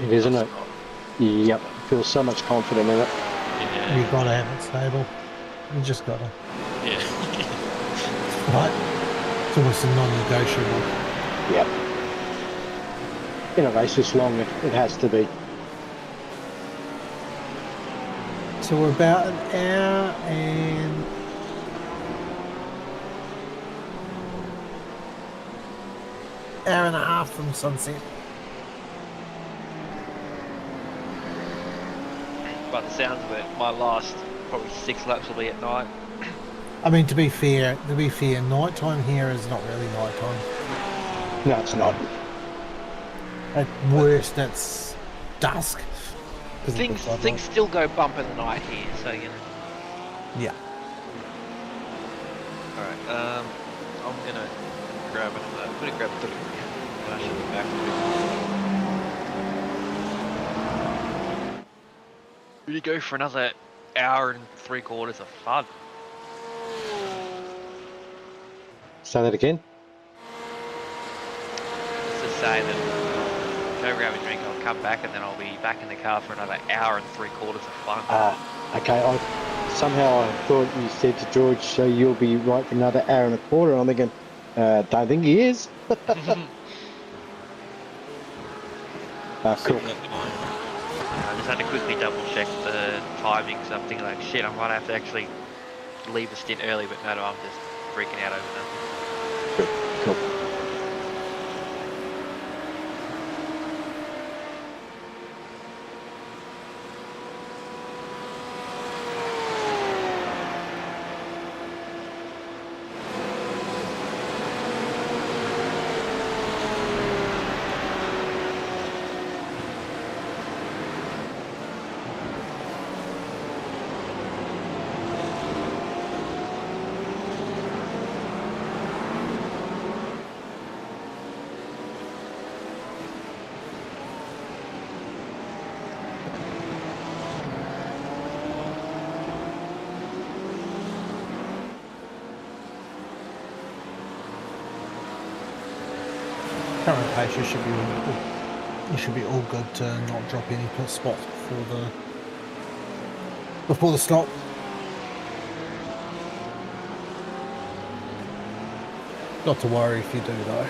It is, isn't it? Yep, feels so much confident in it. Yeah. You gotta have it stable. You just gotta. Yeah. Right? It's almost a non-negotiable. Yep. In a race this long, it has to be. So we're about an hour and... hour and a half from sunset. By the sounds of it, my last probably 6 laps will be at night. I mean, to be fair, nighttime here is not really nighttime. No, it's not. At worst, it's dusk. Things still go bump in the night here, so you know. Yeah. Alright, I'm gonna grab another. I'm gonna grab 3. And I should be back. Really go for another hour and 3/4 of fun. Say that again? Just to say that go grab a drink, I'll come back and then I'll be back in the car for another hour and 3/4 of fun. Okay, somehow I thought you said to George, so you'll be right for another hour and a quarter. I'm thinking, don't think he is. Cool. I just had to quickly double check the timing, so I'm thinking like, shit, I might have to actually leave the stint early, but no, I'm just freaking out over nothing. Cool. Current pace, you should be all good to not drop any spots before the stop. Not to worry if you do though.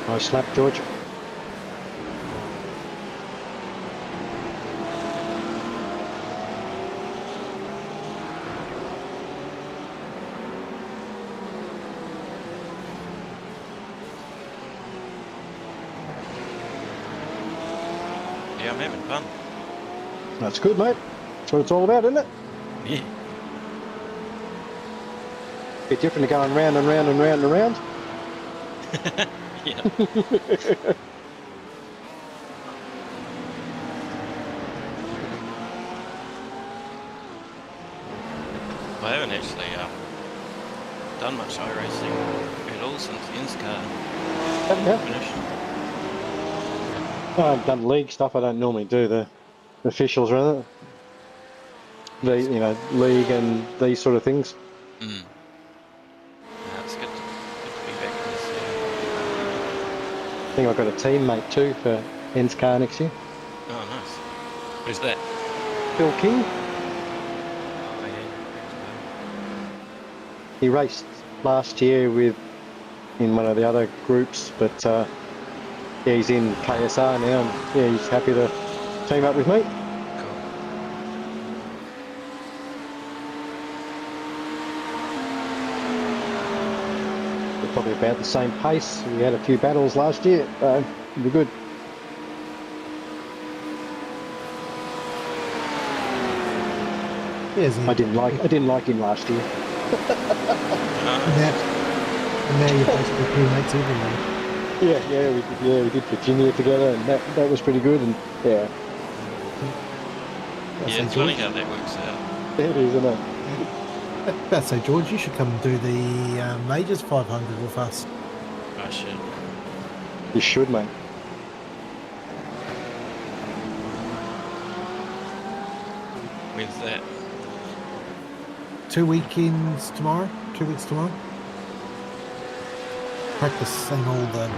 Nice lap, George. Yeah, I'm having fun. That's good, mate. That's what it's all about, isn't it? Yeah. Bit different to going round and round and round and round. Yeah. I haven't actually done much iRacing at all since InScar finished. I've done league stuff. I don't normally do the officials, rather. League and these sort of things. Yeah, it's good to be back in this year. I think I've got a teammate too for En's car next year. Oh, nice. Who's that? Phil King. Oh, yeah. He raced last year in one of the other groups, but he's in KSR now, and he's happy to team up with me. We're probably about the same pace. We had a few battles last year, so it'll be good. I didn't like him last year. And now you're basically teammates everywhere. We did Virginia together, and that was pretty good. And yeah, Yeah, it's funny how that works out. it is, isn't it? That's so, George, you should come and do the Majors 500 with us. I should. You should, mate. When's that? 2 weekends tomorrow. 2 weeks tomorrow. Practice and all the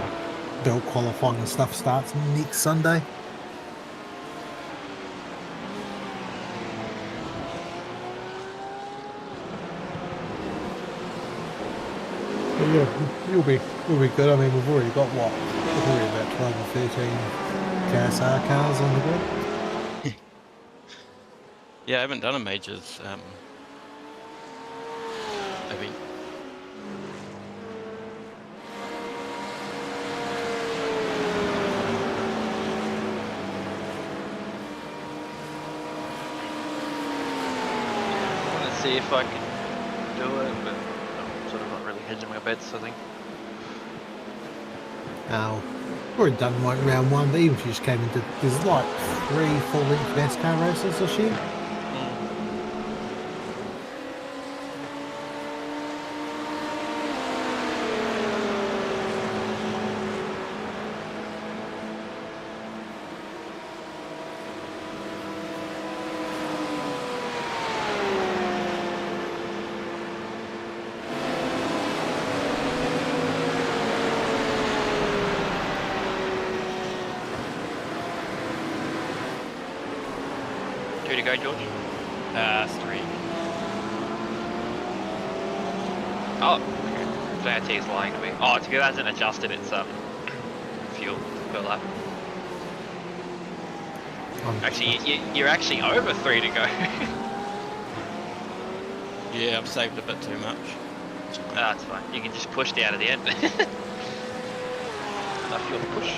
belt qualifying and stuff starts next Sunday. But yeah, we'll be good. I mean, we've already got what? We've already about 12 or 13 KSR cars on the grid. Yeah, I haven't done a majors. I mean, I want to see if I can do it, but I'm sort of not really hedging my bets, I think. Now, we've already done like round one, but even if you just came into, there's like 3 full-length NASCAR races this year. Two to go, George. 3. Oh, okay. JRT is lying to me. Oh, it's because it hasn't adjusted its fuel per lap. Actually, you're actually over 3 to go. yeah, I've saved a bit too much. That's fine. You can just push down at the end. Enough fuel to push.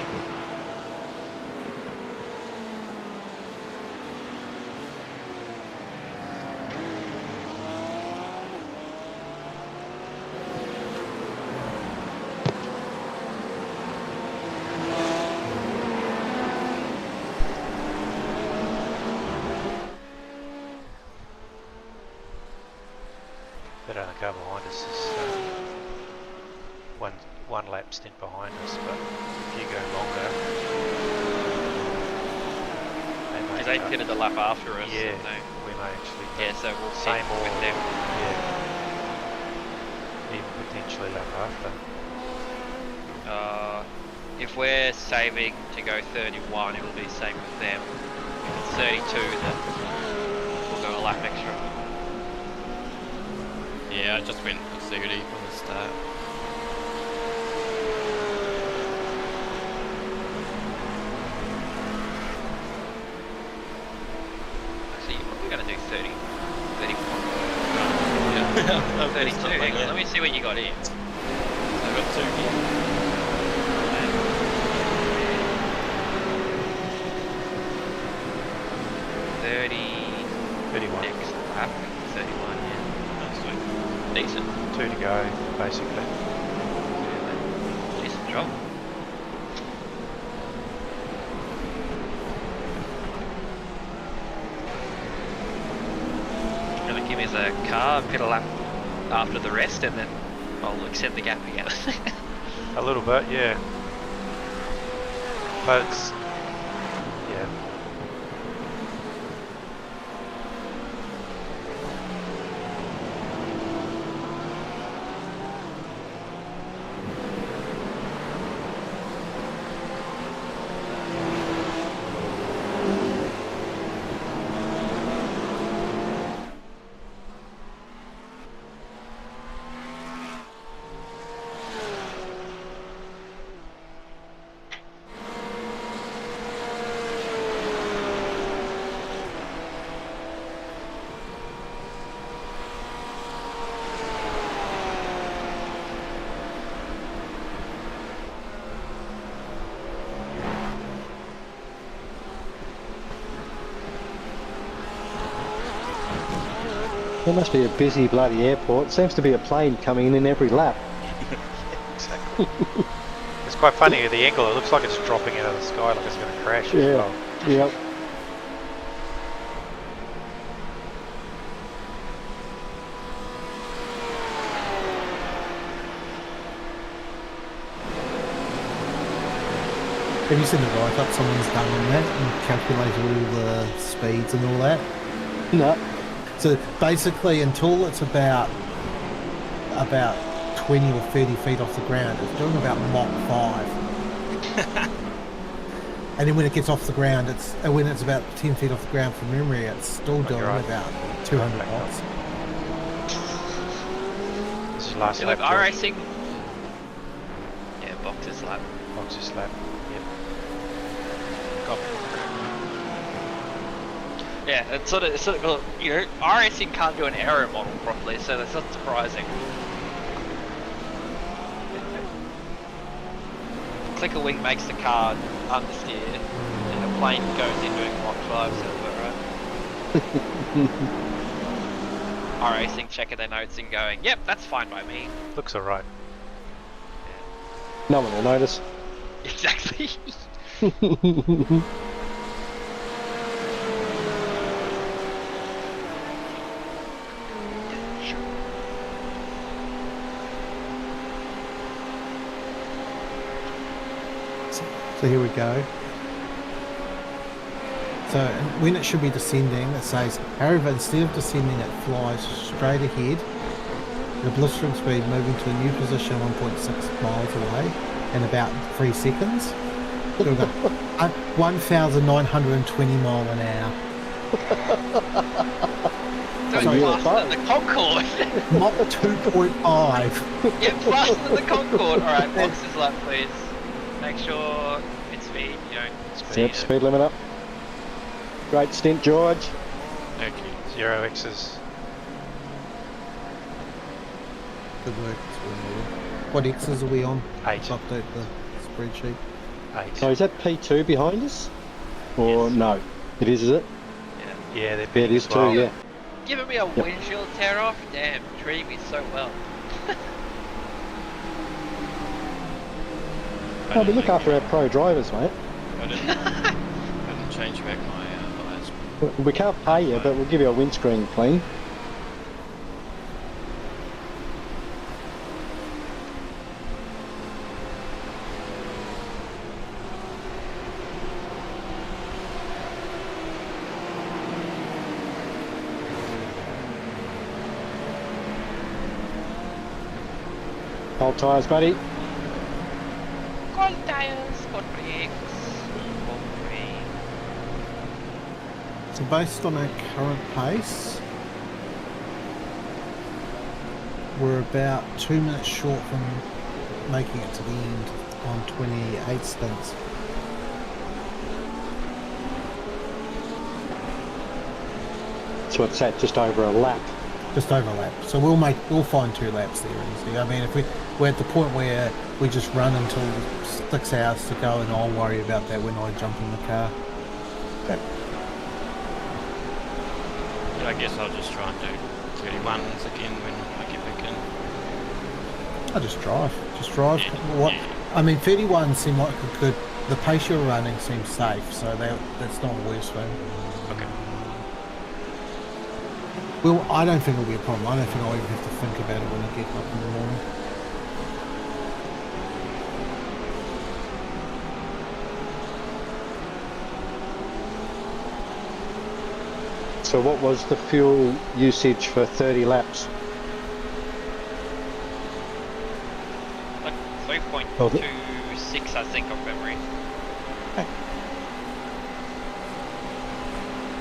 That only car behind us is one lap stint behind us, but if you go longer, Because they pitted the lap after us. Yeah, didn't they? we may actually. Yeah, so we'll same sit or with them. Yeah, even potentially lap after. If we're saving to go 31, it will be the same with them. If it's 32, then we'll go a lap extra. Yeah, I just went for 30 from the start. Actually, you're probably going to do 30. 31. Yeah. 32. Hang on, let me see what you got here. I've got 2 here. 31. Next lap, 31, yeah. That's decent. 2 to go, basically. Decent job. Gonna give me the car, pit a lap after the rest, and then I'll extend the gap again. A little bit, yeah. But There must be a busy bloody airport. Seems to be a plane coming in every lap. Exactly. It's quite funny, the angle, it looks like it's dropping out of the sky, like it's going to crash as well. Yep. Have you seen the write-up someone's done on that and calculated all the speeds and all that? No. So basically, until it's about 20 or 30 feet off the ground, it's doing about Mach 5. And then when it gets off the ground, when it's about 10 feet off the ground from memory, it's still doing about 200 knots. This is last Look, lap. iRacing. Yeah, boxes lap. Boxes lap. Yep. Copy. Yeah, it's sort of, you know, iRacing can't do an aero model properly, so that's not surprising. Clicker wing makes the car understeer, and the plane goes in doing Mach 5, sounds about right. iRacing checking their notes and going, yep, that's fine by me. Looks alright. No one will notice. Exactly. So here we go. So when it should be descending, it says, however, instead of descending, it flies straight ahead at a blistering speed, moving to a new position 1.6 miles away in about 3 seconds. So we've got 1,920 mile an hour. So it's faster than the Concorde. Not the 2.5. Yeah, faster than the Concorde. Alright, boxes lap please. Make sure it's speed, you don't speed. Yep, speed limit up. Great stint, George. Okay, 0 X's. Good work. What X's are we on? 8. Let's update the spreadsheet. 8. So is that P2 behind us? Or no? It is it? Yeah, they're Yeah, big it is as well. too, yeah. Giving me a windshield tear off? Damn, treating me so well. No, but look after our pro drivers, mate. I didn't change back my bias. We can't pay you, but we'll give you a windscreen clean. Hold tyres, buddy. Cold tires, cold brakes, cold rain. So based on our current pace, we're about 2 minutes short from making it to the end on 28 stints. So what's that, just over a lap? Just over a lap. So we'll find 2 laps there easy. I mean, if we're at the point where we just run until 6 hours to go, and I'll worry about that when I jump in the car. Okay. Yeah, I guess I'll just try and do 31s again when I get back in. I just drive. Yeah. I mean, 31 seem like a good. The pace you're running seems safe, so that's not a worse thing. Okay. Well, I don't think it'll be a problem. I don't think I'll even have to think about it when I get up in the morning. So what was the fuel usage for 30 laps? Like 3.26, I think, of memory.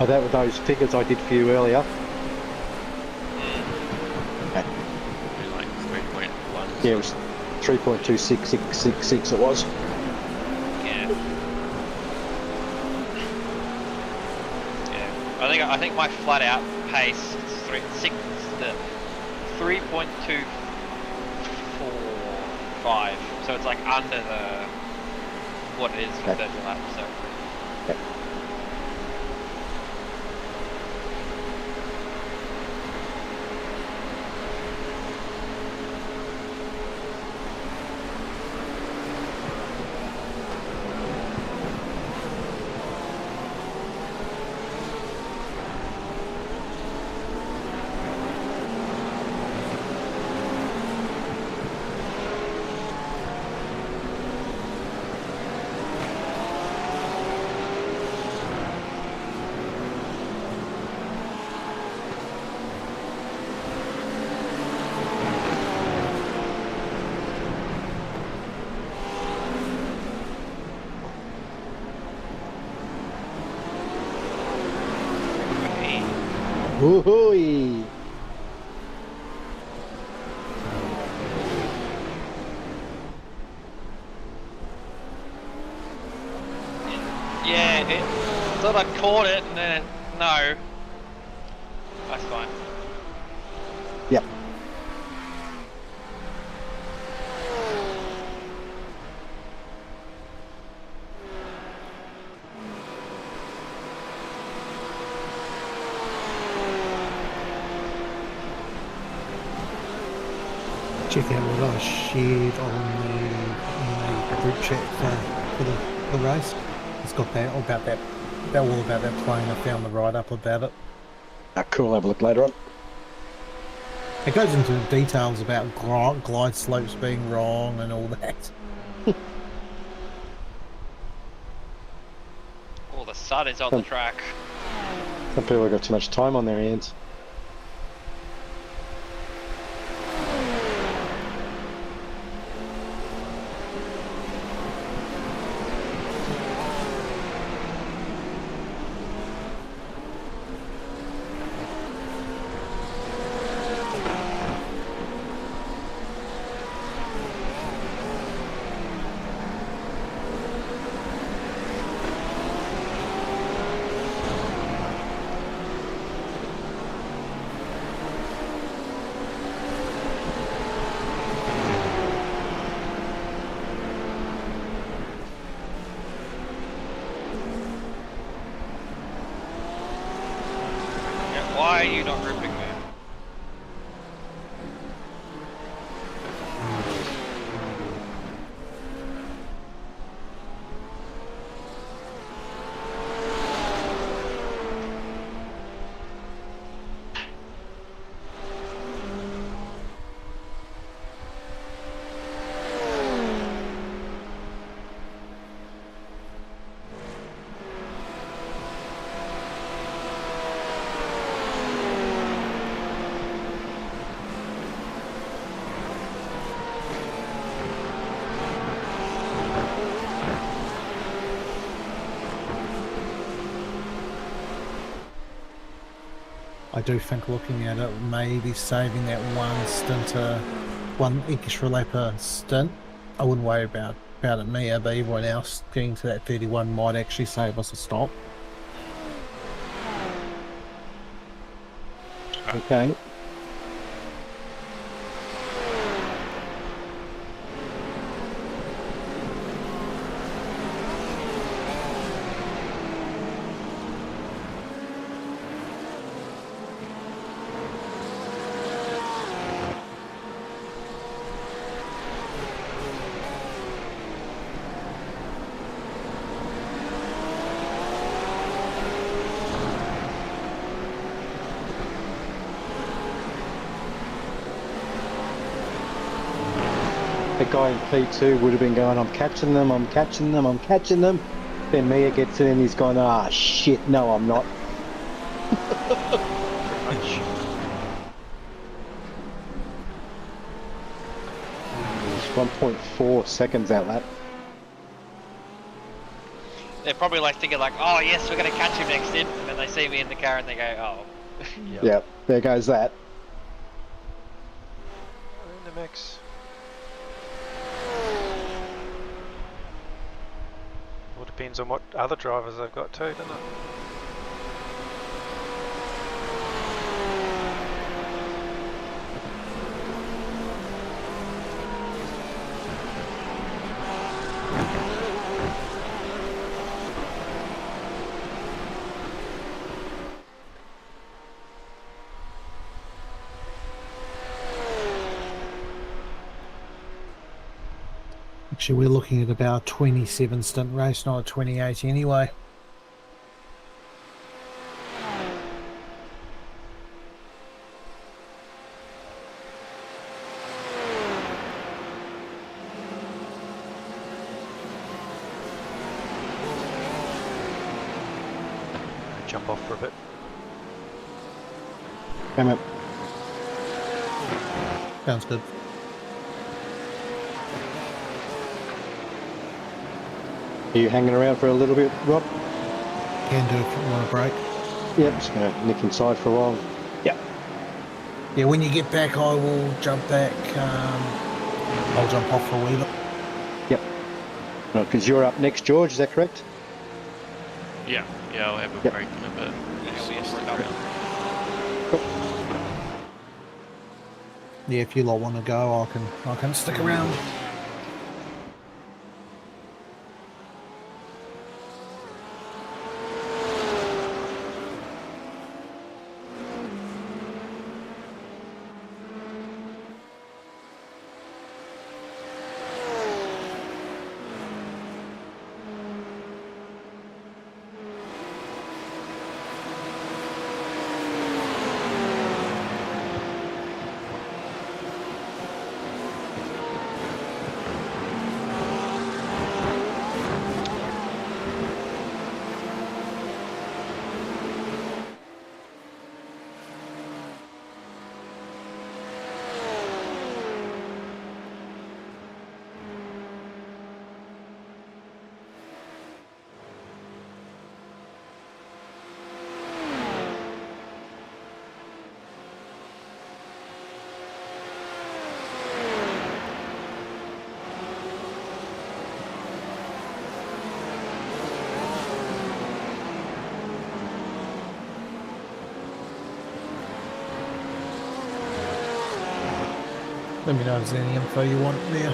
Oh, that were those figures I did for you earlier. Okay. Like 3.1. Yeah, it was 3.26666 it was. I think my flat out pace is 3.245, so it's like under the what it is for 30 laps. So. Okay. Woohoo! Yeah, thought I'd caught it and then no. That's fine. Yep. Check out what I shared on the group chat for the race. It's got that all about that plane. I found the write-up about it. Ah, cool, have a look later on. It goes into details about glide slopes being wrong and all that. Oh, the sun is on the track. Some people have got too much time on their hands. Why are you not ripping me? I do think looking at it, maybe saving that one extra lap a stint. I wouldn't worry about it me, but everyone else getting to that 31 might actually save us a stop. Okay. The guy in P2 would have been going, I'm catching them, I'm catching them, I'm catching them. Then Mia gets in and he's going, ah, shit, no, I'm not. It's 1.4 seconds out lap. They're probably like thinking like, oh yes, we're going to catch him next in. And then they see me in the car and they go, oh. Yep, there goes that. In the mix. All depends on what other drivers they've got too, doesn't it? Actually, we're looking at about a 27 stint race, not a 28 anyway. Jump off for a bit. Come up. Sounds good. Are you hanging around for a little bit, Rob? Can do if you want a break. Yep, just going to nick inside for a while. Yeah, when you get back, I will jump back. I'll jump off for a wee look. Yep. Right, because you're up next, George. Is that correct? Yeah, I'll have a break in a bit. Just stick around. Yeah, if you lot want to go, I can stick around. Let me know if there's any info you want there.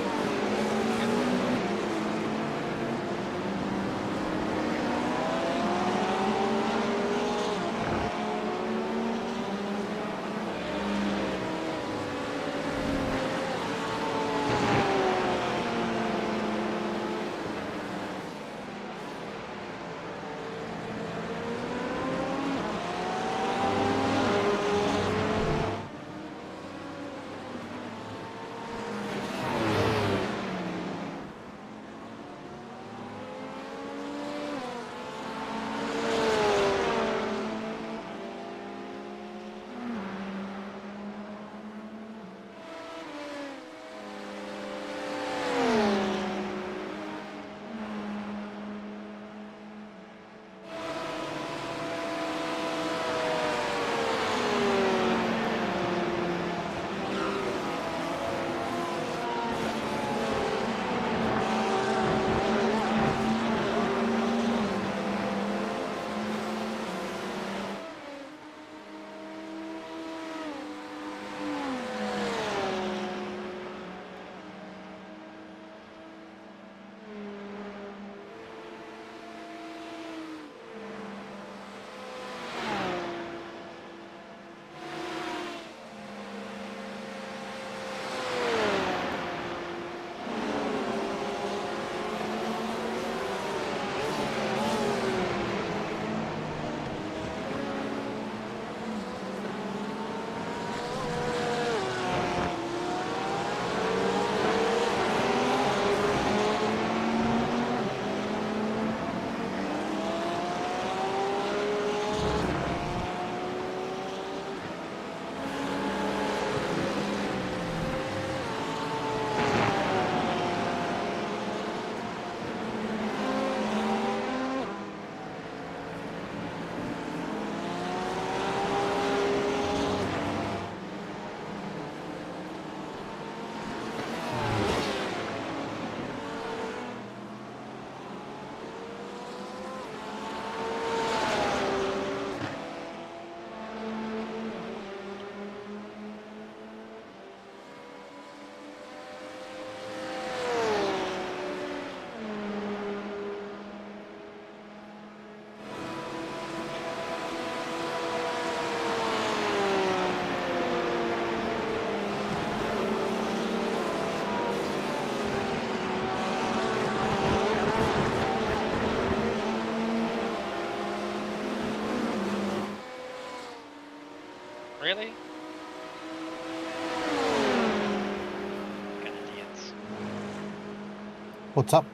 Really? Fucking idiots. What's up?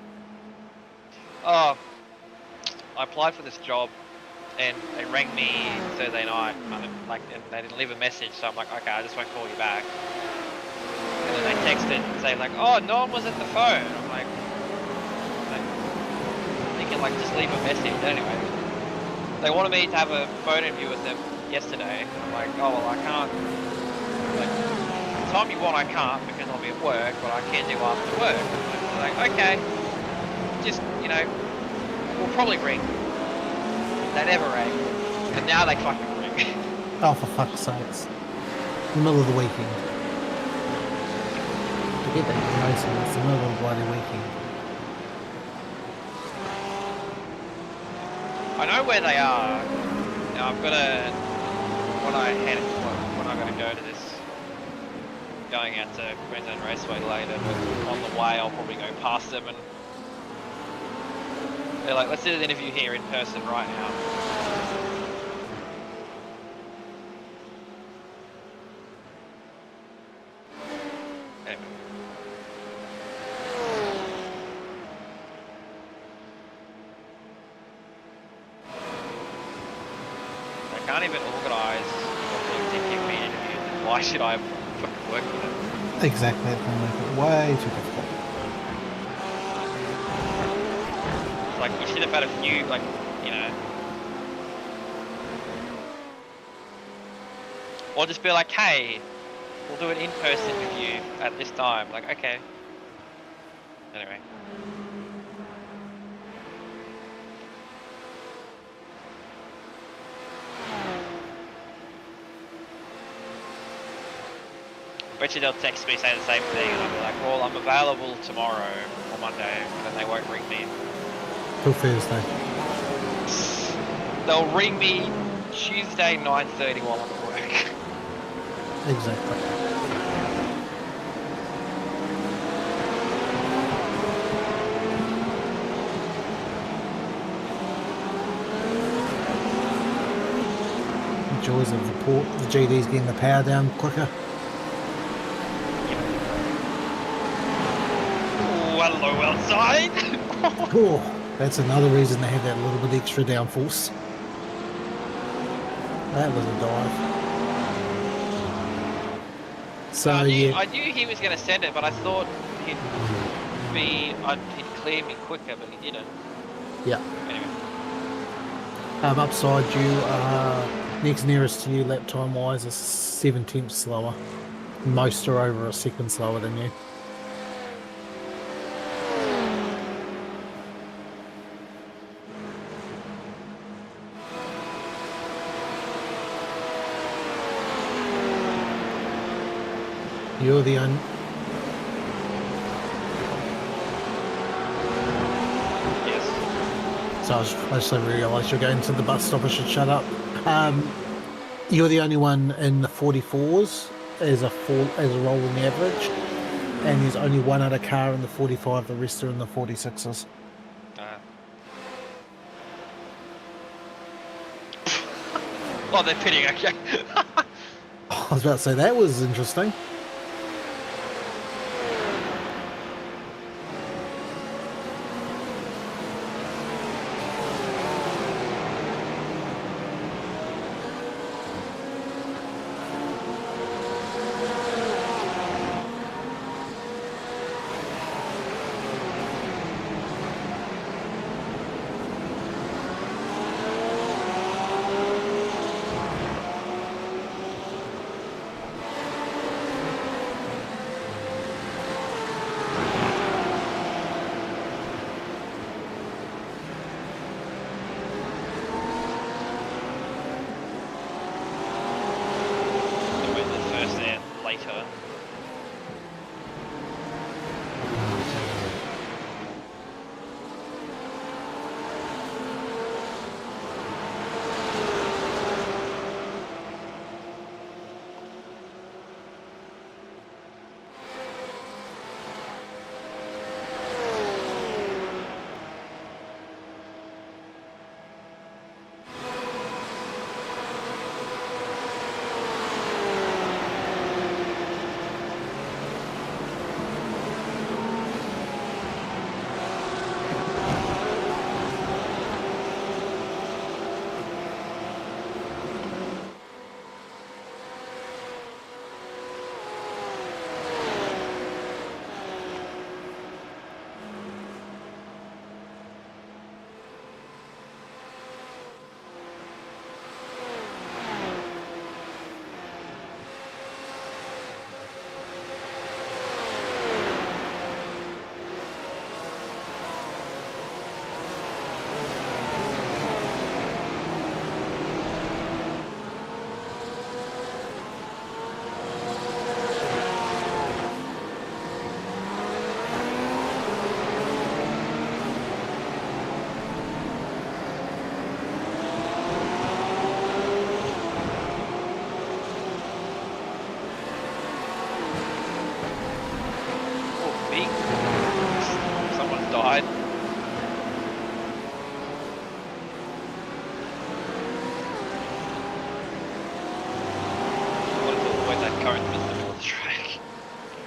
Oh, I applied for this job, and they rang me Thursday night, and they didn't leave a message, so I'm like, okay, I just won't call you back. And then they texted saying like, oh, no one was at the phone. I'm like, you can like just leave a message anyway. They wanted me to have a phone interview with them yesterday. I'm like, oh well, I time you want I can't because I'll be at work, but I can do after work. And they're like, okay, just, you know, we'll probably ring. They never rang. And now they fucking ring. Oh, for fuck's sakes. In the middle of the weekend. Forget that you're racing, it's the middle of the bloody weekend. I know where they are. Now I've got to, when I got to go to this, going out to Queensland Raceway later, but on the way I'll probably go past them and they're like, let's do an interview here in person right now. Anyway. I can't even organise to give me an interview, then why should I fucking work with them? Exactly, it's going to make it way too difficult. It's like, you should have had a few, like, you know. Or just be like, hey, we'll do an in-person interview at this time. Like, okay. Anyway. Bet you they'll text me saying the same thing, and I'll be like, well, I'm available tomorrow or Monday, and then they won't ring me. Till Thursday. They'll ring me Tuesday 9:30 while I'm at work. Exactly. The joys of the port, the GD's getting the power down quicker. Hello outside! Oh, that's another reason they had that little bit extra downforce. That was a dive. So I knew he was going to send it, but I thought he'd clear me quicker, but he didn't. Yeah. Anyway. Upside you, next nearest to you lap time wise is 7/10 slower. Most are over a second slower than you. You're the only... Yes. So I just realised you're going to the bus stop. I should shut up. You're the only one in the 44s as a rolling average, and there's only one other car in the 45. The rest are in the 46s. Oh, they're pitting. Okay. I was about to say that was interesting.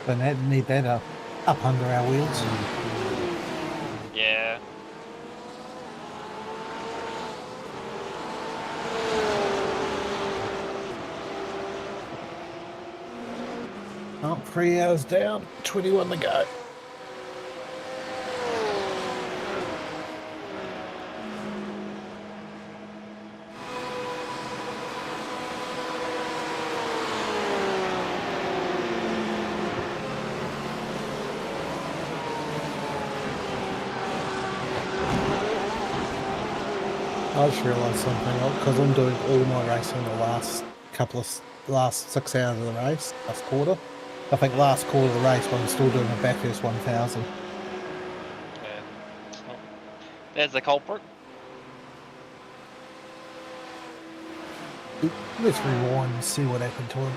But they need that up under our wheels. Yeah. Oh, 3 hours down, 21 to go. I just realised something, because I'm doing all my racing the last 6 hours of the race, last quarter. I think last quarter of the race, but I'm still doing a Bathurst 1000. Yeah. There's the culprit. Let's rewind and see what happened to him.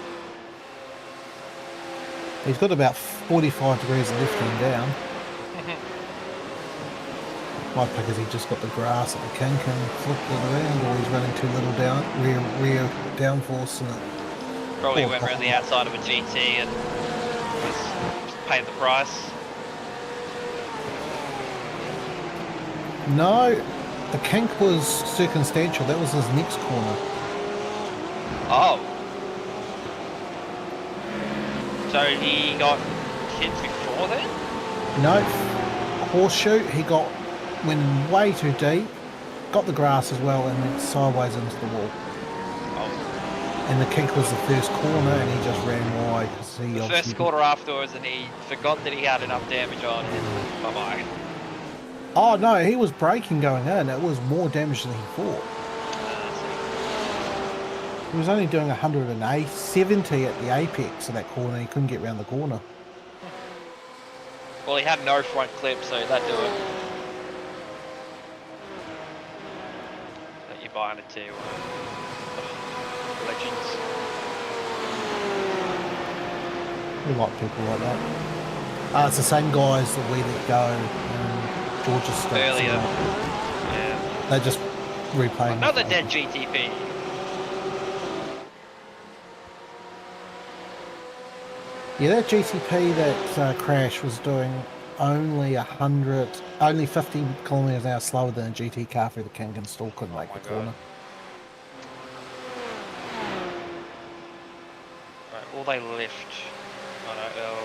He's got about 45 degrees of lifting down. Might because he just got the grass at the kink and flipped it around, or he's running too little down rear downforce. And Probably went around the outside of a GT and was paid the price. No, the kink was circumstantial. That was his next corner. Oh. So he got hit before then? No, horseshoe. He went way too deep, got the grass as well, and went sideways into the wall. Oh. And the kink was the first corner, and he just ran wide. The first quarter afterwards, and he forgot that he had enough damage on, and bye-bye. Oh no, he was braking going in. It was more damage than he thought. He was only doing 170 at the apex of that corner. He couldn't get round the corner. Well, he had no front clip, so that'd do it. That you buy into legends. We like people like that. It's the same guys that we let go. Georgia State. Earlier. Yeah. They just replaying. Another dead GTP. Yeah, that GTP that crash was doing only 50 kilometers an hour slower than a GT car through the kink and still couldn't make the corner. Right, will they lift? I don't know.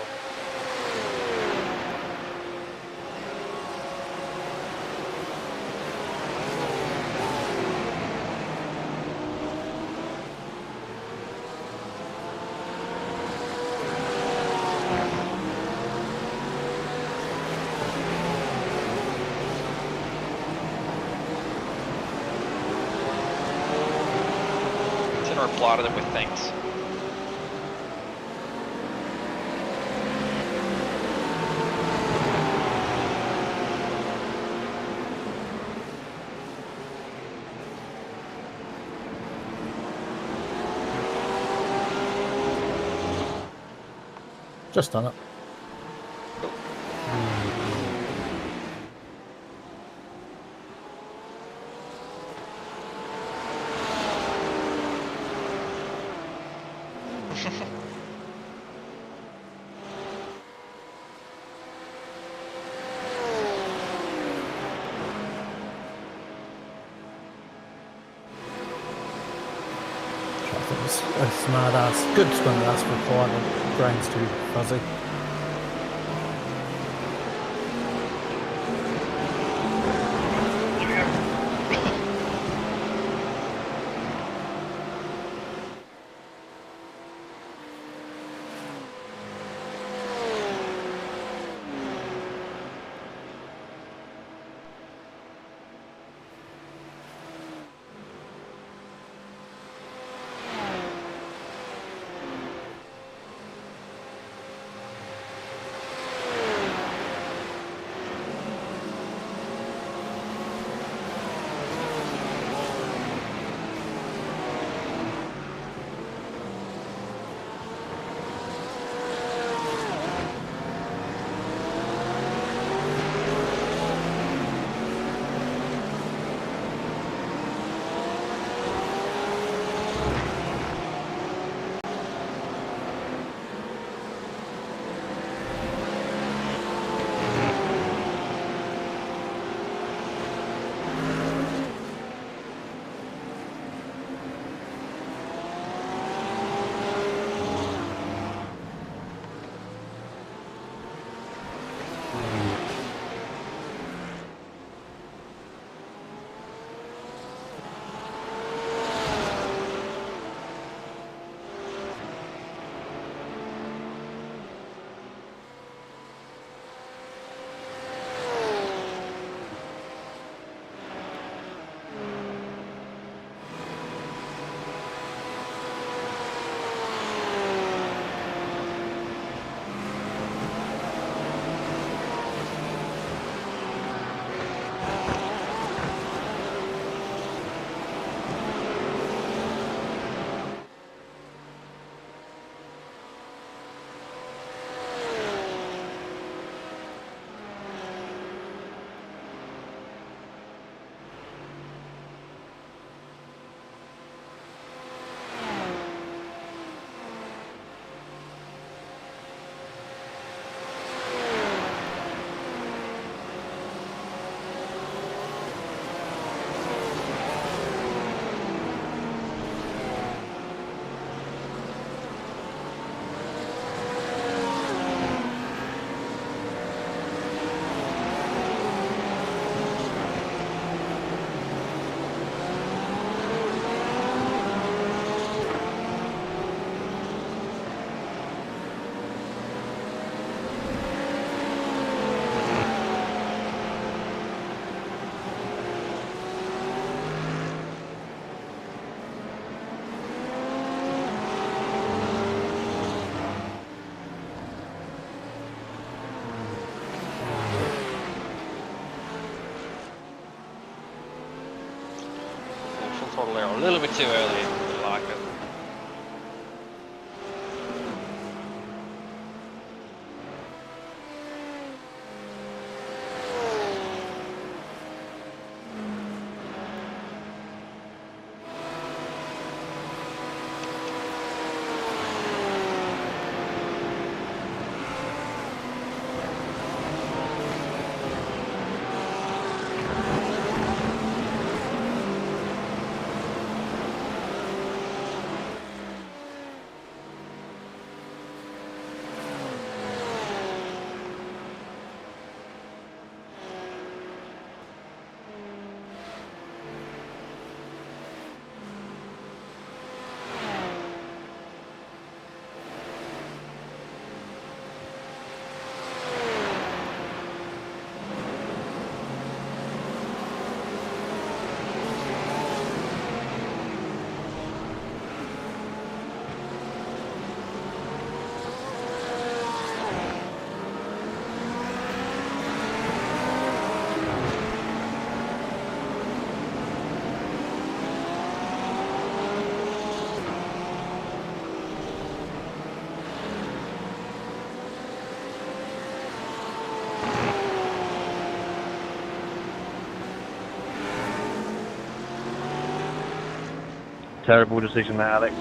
Reply to them with thanks. Just done it. A smart ass, good smart ass reply, but brain's too fuzzy. there a little bit too early. I like it. Terrible decision there, Alex.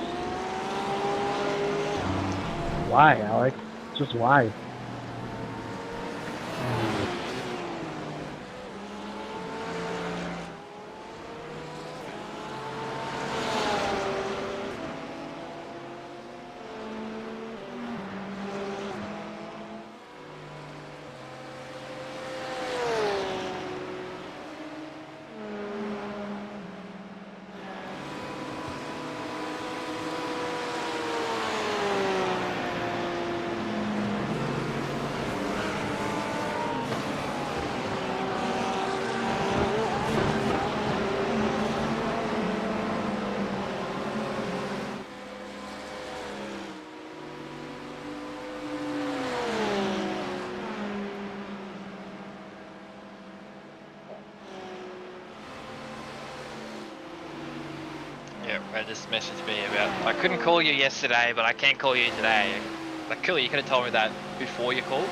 Why, Alex? Just why? Yeah, Red just messaged me about, I couldn't call you yesterday, but I can call you today. Like, cool, you could have told me that before you called.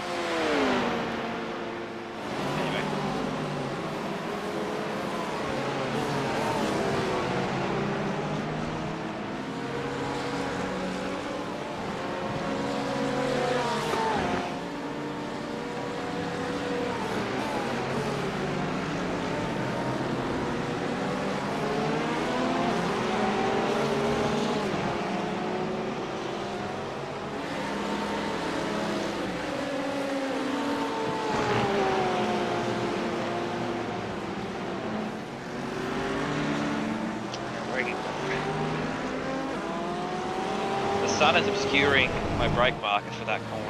Anyway. The sun is obscuring my brake marker for that corner.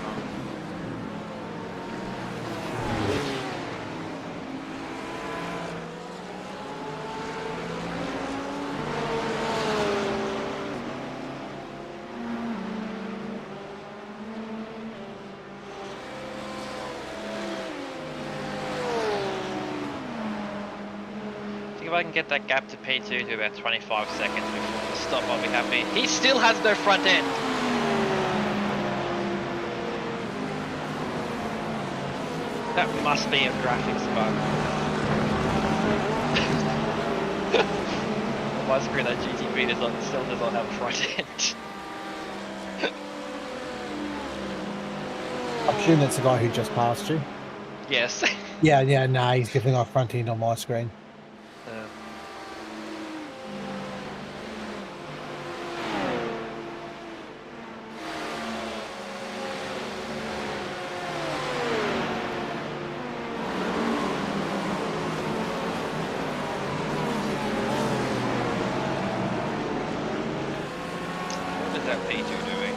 I think if I can get that gap to P2 to about 25 seconds before the stop, I'll be happy. He still has no front end. That must be a graphics bug. On my screen, that GT3 still does not have a front end. I presume that's the guy who just passed you. Yes. Yeah, nah, he's definitely got front end on my screen. What is that P2 doing?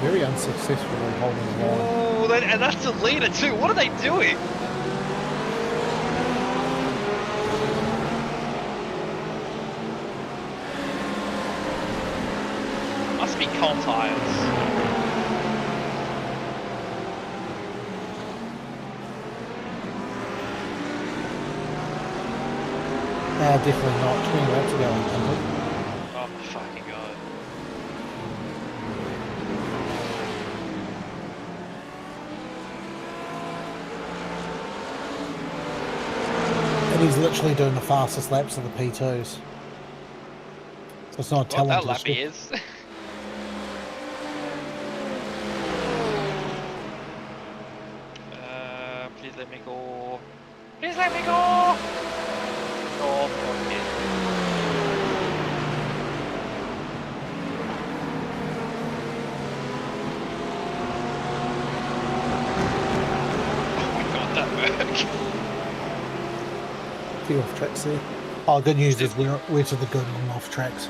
Very unsuccessfully holding the line. Oh, and that's the leader too. What are they doing? Must be cold tires. definitely not. 20 laps ago, I think. Oh my fucking god. And he's literally doing the fastest laps of the P2s. So it's not a What that talent lap issue. he is. Please let me go. Please let me go! Oh, fuck it. Oh my god, that worked. Few off tracks there. Oh, good news is we're to the good on off tracks.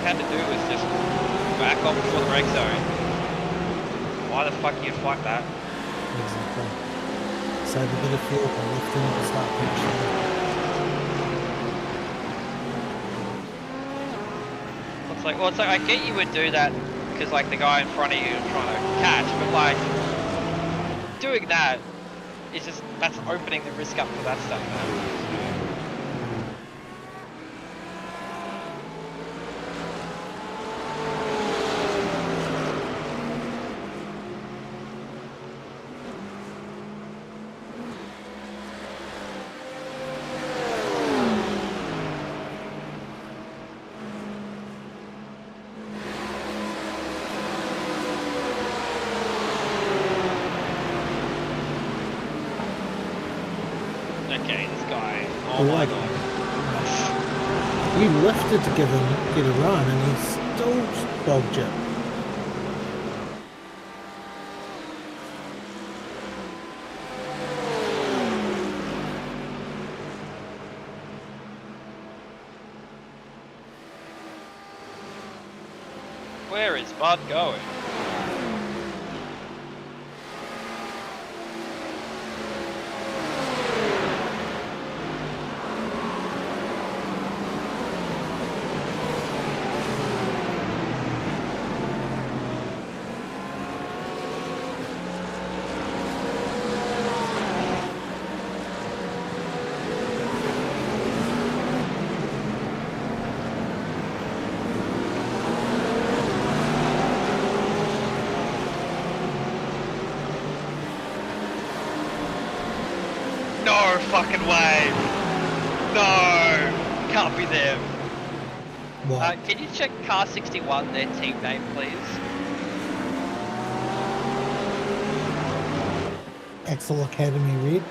Had to do was just back off before the brake zone. Why the fuck you fight that? Exactly. Save a bit of fuel for lifting at the start pinching. It's like I get you would do that because like the guy in front of you is trying to catch, but like doing that is just that's opening the risk up for that stuff, man. Okay, this guy. Oh my god. You lifted to get a run and he still bogged you. Where is Bud going? No fucking way! No! Can't be them. Can you check Car 61 their team name, please? Axel Academy Red.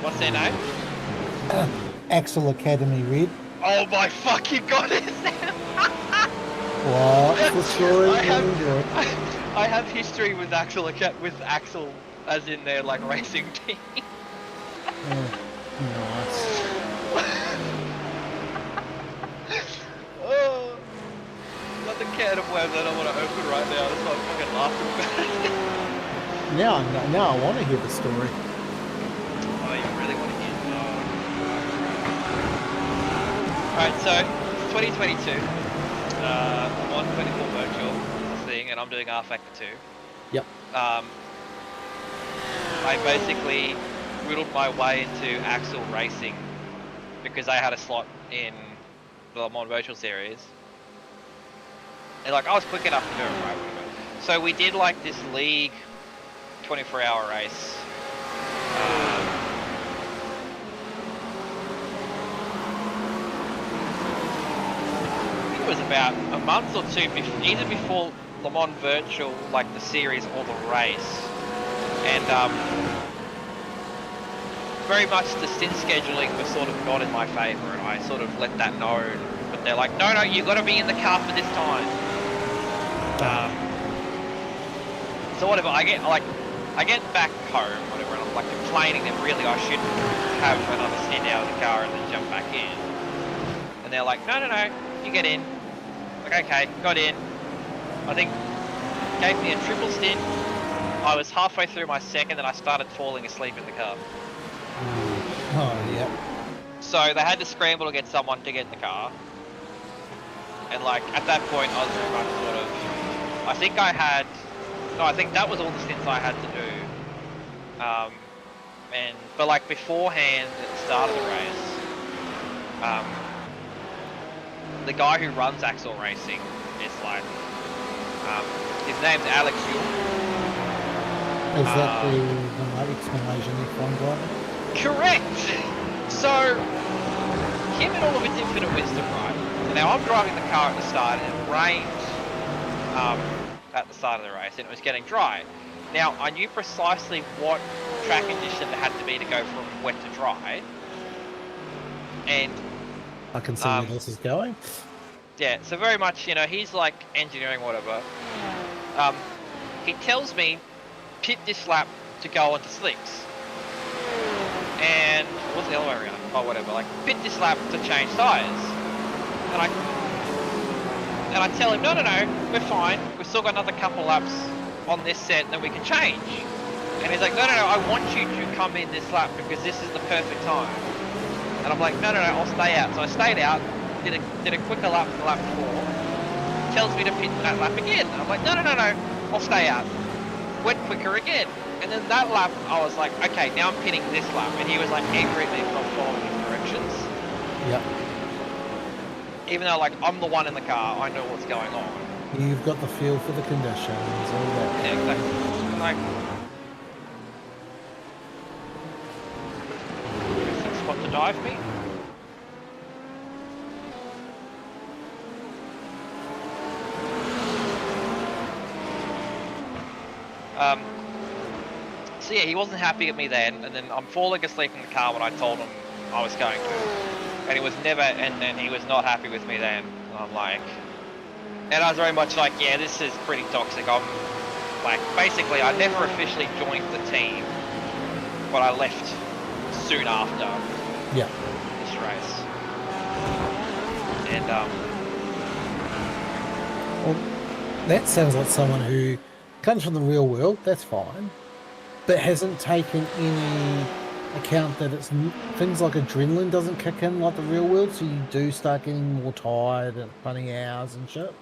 What's their name? Axel Academy Red. Oh my fucking god, it's them! What's the story? I have history with Axel as in their like racing team. Nice. Oh, got the can of worms I don't want to open right now. That's why I'm fucking laughing about it. Now I want to hear the story. Oh, you really want to hear? Alright, so 2022. I'm on 24 virtual thing, and I'm doing R Factor 2. Yep. I basically whittled my way into Axel Racing because I had a slot in the Le Mans Virtual Series. And like I was quick enough to do it, right? So we did like this league 24-hour race. I think it was about a month or two, either before Le Mans Virtual, like the series or the race. And very much the stint scheduling was sort of not in my favour, and I sort of let that known. But they're like, no, you got to be in the car for this time. So whatever, I get back home, whatever, and I'm like complaining that really I should have another stint out of the car and then jump back in. And they're like, no, you get in. Like, okay, got in. I think gave me a triple stint. I was halfway through my second and I started falling asleep in the car. Oh, yeah. So they had to scramble to get someone to get in the car. And like, at that point I was very much sort of, I think that was all the stints I had to do. But like beforehand, at the start of the race, the guy who runs Axle Racing is like, his name's Alex Yule. Is that the ex-Malaysian F1 driver? Correct! So, him and all of its infinite wisdom, right? Now I'm driving the car at the start and it rained at the start of the race and it was getting dry. Now I knew precisely what track condition there had to be to go from wet to dry. And I can see where this is going. yeah, so very much, you know, he's like engineering whatever. He tells me pit this lap to go onto slicks. And what's the other way around? Oh, whatever. Like pit this lap to change tyres. And I tell him, no, we're fine. We've still got another couple laps on this set, and then we can change. And he's like, no, I want you to come in this lap because this is the perfect time. And I'm like, no, I'll stay out. So I stayed out, did a quicker lap than the lap before. Tells me to pit that lap again. And I'm like, no, I'll stay out. Went quicker again. And then that lap, I was like, okay, now I'm pitting this lap. And he was like angry at me for not following his directions. Yep. Even though, like, I'm the one in the car, I know what's going on. You've got the feel for the conditions, all that. Yeah, exactly. Like, is that spot to dive me? So yeah, he wasn't happy at me then, and then I'm falling asleep in the car when I told him I was going to. And he was he was not happy with me then. And I'm like, and I was very much like, yeah, this is pretty toxic. I'm like, basically, I never officially joined the team, but I left soon after this race. And well, that sounds like someone who comes from the real world. That's fine, but hasn't taken any account that it's things like adrenaline doesn't kick in like the real world, so you do start getting more tired and running hours and shit.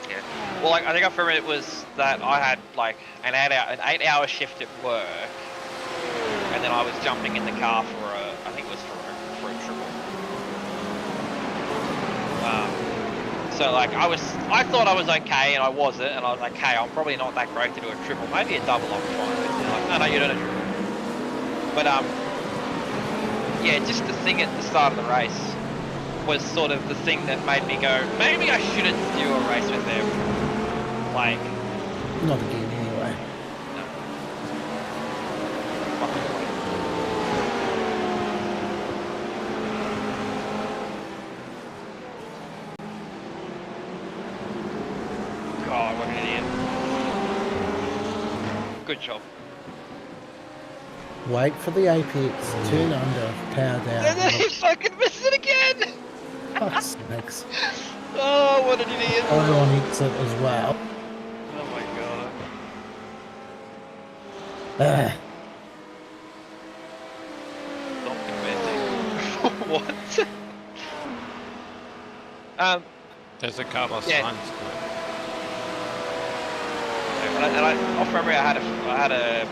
Yeah. Well, like, I think for me it was that I had like an 8-hour shift at work, and then I was jumping in the car for a triple. So like I thought I was okay, and I wasn't, and I was like, hey, I'm probably not that great to do a triple, maybe a double I'm fine. But they're like, no, you're not a triple. But yeah, just the thing at the start of the race was sort of the thing that made me go, maybe I shouldn't do a race with them. Like, not again anyway. No. God, what an idiot. Good job. Wait for the apex, turn under, power down. And then he fucking missed it again! Fuck snakes. Oh, what an idiot. I on exit as well. Oh my god. Stop commenting. What? There's a Carlos yeah. Sainz. And I off memory, I had a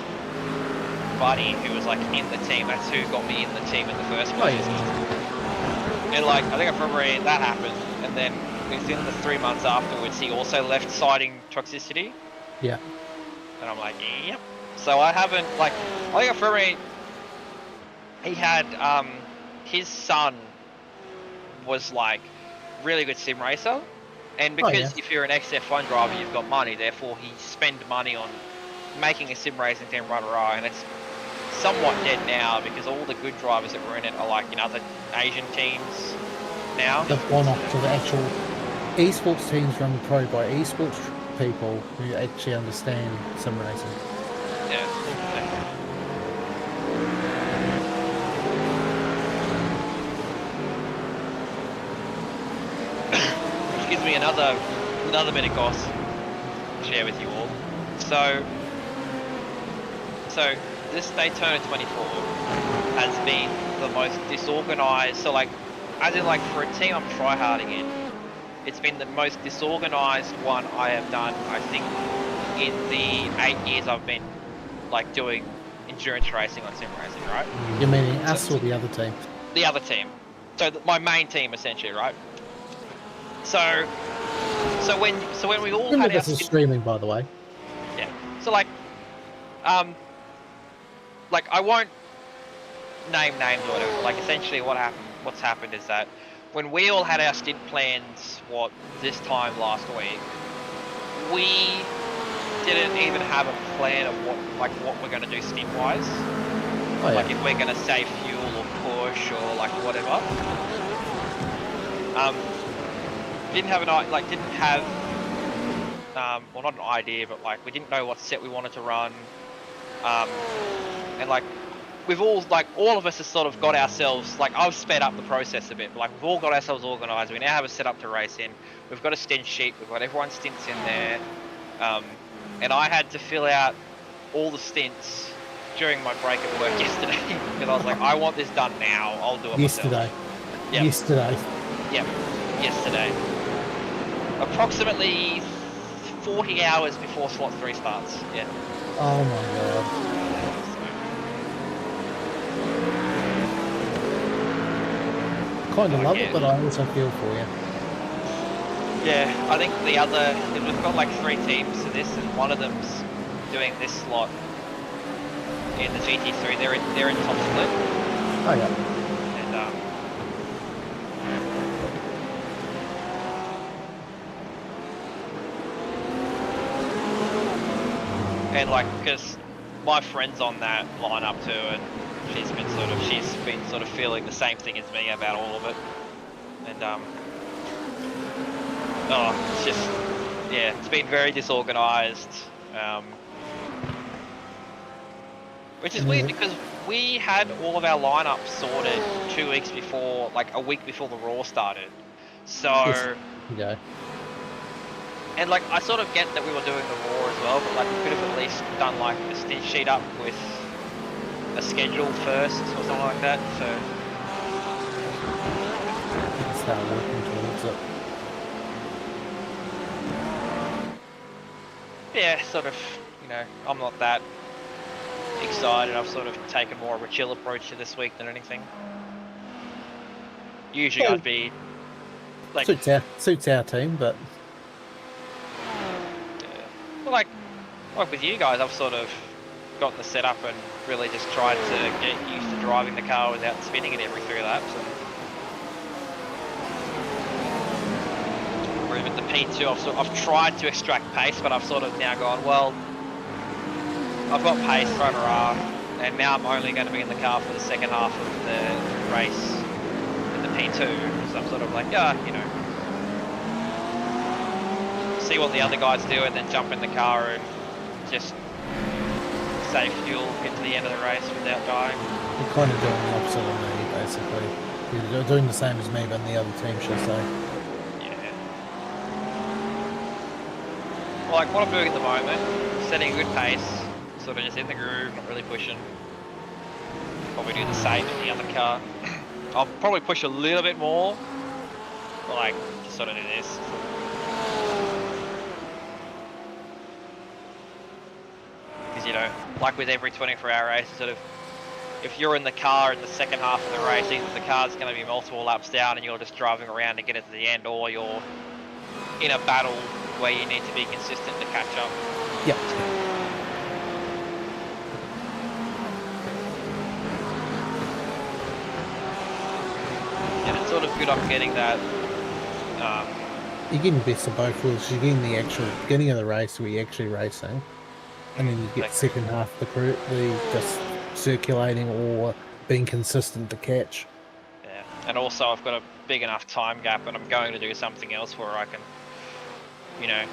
buddy who was like in the team. That's who got me in the team in the first place. Oh, yeah. And like, I think I remember that happened, and then within the 3 months afterwards, he also left citing toxicity. Yeah. And I'm like, yep. So I haven't, like, I think I remember he had, his son was like really good sim racer. And because if you're an XF1 driver, you've got money, therefore he spent money on making a sim racing team run around, and it's somewhat dead now because all the good drivers that were in it are like in other Asian teams now. They've gone off to the actual esports teams run pro by esports people who actually understand sim racing. Yeah. Which gives me another bit of goss to share with you all. So this Daytona 24 has been the most disorganized. So like, as in like for a team I'm tryharding in, it's been the most disorganized one I have done, I think, in the 8 years I've been like doing endurance racing on sim racing, right? You're meaning us or the other team? The other team. So my main team essentially, right? So when we all had our this is streaming, by the way. yeah. So like I won't name names or whatever. Like essentially what's happened is that when we all had our stint plans, this time last week, we didn't even have a plan of what we're gonna do stint wise. Oh, yeah. Like if we're gonna save fuel or push or like whatever. Didn't have well, not an idea, but like we didn't know what set we wanted to run. And like we've all of us have sort of got ourselves, like I've sped up the process a bit, but like we've all got ourselves organised. We now have a setup to race in. We've got a stint sheet. We've got everyone's stints in there. And I had to fill out all the stints during my break at work yesterday because I was like, I want this done now. I'll do it myself. Yesterday. Yep. Yesterday. Approximately 40 hours before slot 3 starts. Yeah. Oh my god. Kind of love it, but I also feel for you. Yeah, I think we've got like 3 teams to this, and one of them's doing this slot in the GT3. They're in top split. Oh yeah. And like, because my friend's on that lineup too, and she's been sort of feeling the same thing as me about all of it. And it's just, yeah, it's been very disorganized. Which is weird because we had all of our lineups sorted 2 weeks before, like a week before the Raw started. So. Yeah. And like, I sort of get that we were doing the Raw as well, but like we could have at least done like a stint sheet up with a schedule first or something like that. So start working towards it. Yeah, sort of. You know, I'm not that excited. I've sort of taken more of a chill approach to this week than anything. Usually, I'd be like suits our team, but. Well, like with you guys, I've sort of gotten the setup and really just tried to get used to driving the car without spinning it every 3 laps. And whereas with the P2, I've tried to extract pace, but I've sort of now gone, well, I've got pace, and now I'm only going to be in the car for the second half of the race in the P2. So I'm sort of like, yeah, you know, see what the other guys do and then jump in the car and just save fuel, get to the end of the race without dying. You're kind of doing the opposite of me, basically. You're doing the same as me, but in the other team, should I say. Yeah. Well, like what I'm doing at the moment, setting a good pace, sort of just in the groove, not really pushing. Probably do the same in the other car. I'll probably push a little bit more, but like, just sort of do this. You know, like with every 24-hour race, sort of, if you're in the car in the second half of the race, either the car's going to be multiple laps down and you're just driving around to get it to the end, or you're in a battle where you need to be consistent to catch up. Yep. And it's sort of good I'm getting that. You're getting best of both worlds. You're getting the actual beginning of the race where you're actually racing. And then you get the second half of the just circulating or being consistent to catch. Yeah, And also I've got a big enough time gap and I'm going to do something else where I can, you know,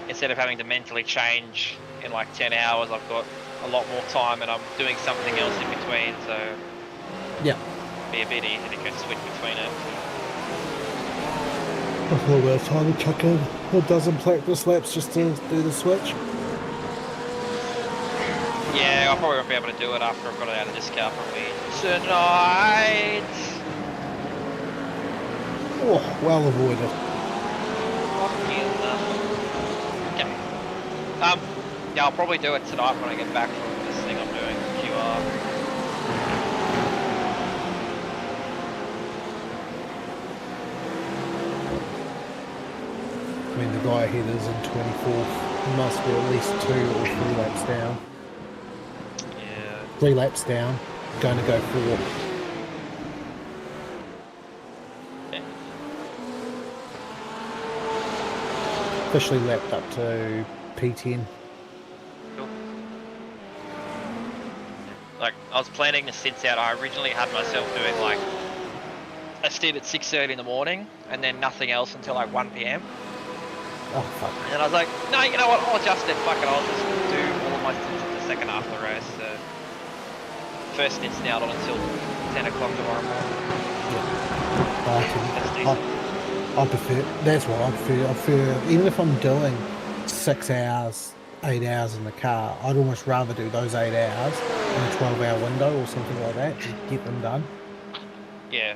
instead of having to mentally change in like 10 hours, I've got a lot more time and I'm doing something else in between, so Yeah. be a bit easy to switch between it. A little bit of time to chuck in a dozen practice laps just to do the switch. Yeah, I probably won't be able to do it after I've got it out of this car probably tonight. Oh, well avoided. Okay. Yeah, I'll probably do it tonight when I get back from this thing I'm doing, QR. I mean, the guy ahead is in 24th. He must be at least 2 or 3 laps down. Yeah. 3 laps down. Going to go 4. Officially lapped up to P10. Cool. Like, I was planning the stints out. I originally had myself doing like a stint at 6:30 in the morning and then nothing else until like 1 PM. Oh, fuck. And I was like, no, you know what, I'll adjust it, fuck it, I'll just do all of my stints at the second half of the race. So first stint's now not until 10 o'clock tomorrow morning. I prefer, that's what I prefer, even if I'm doing 6 hours, 8 hours in the car, I'd almost rather do those 8 hours in a 12-hour window or something like that, just get them done. Yeah.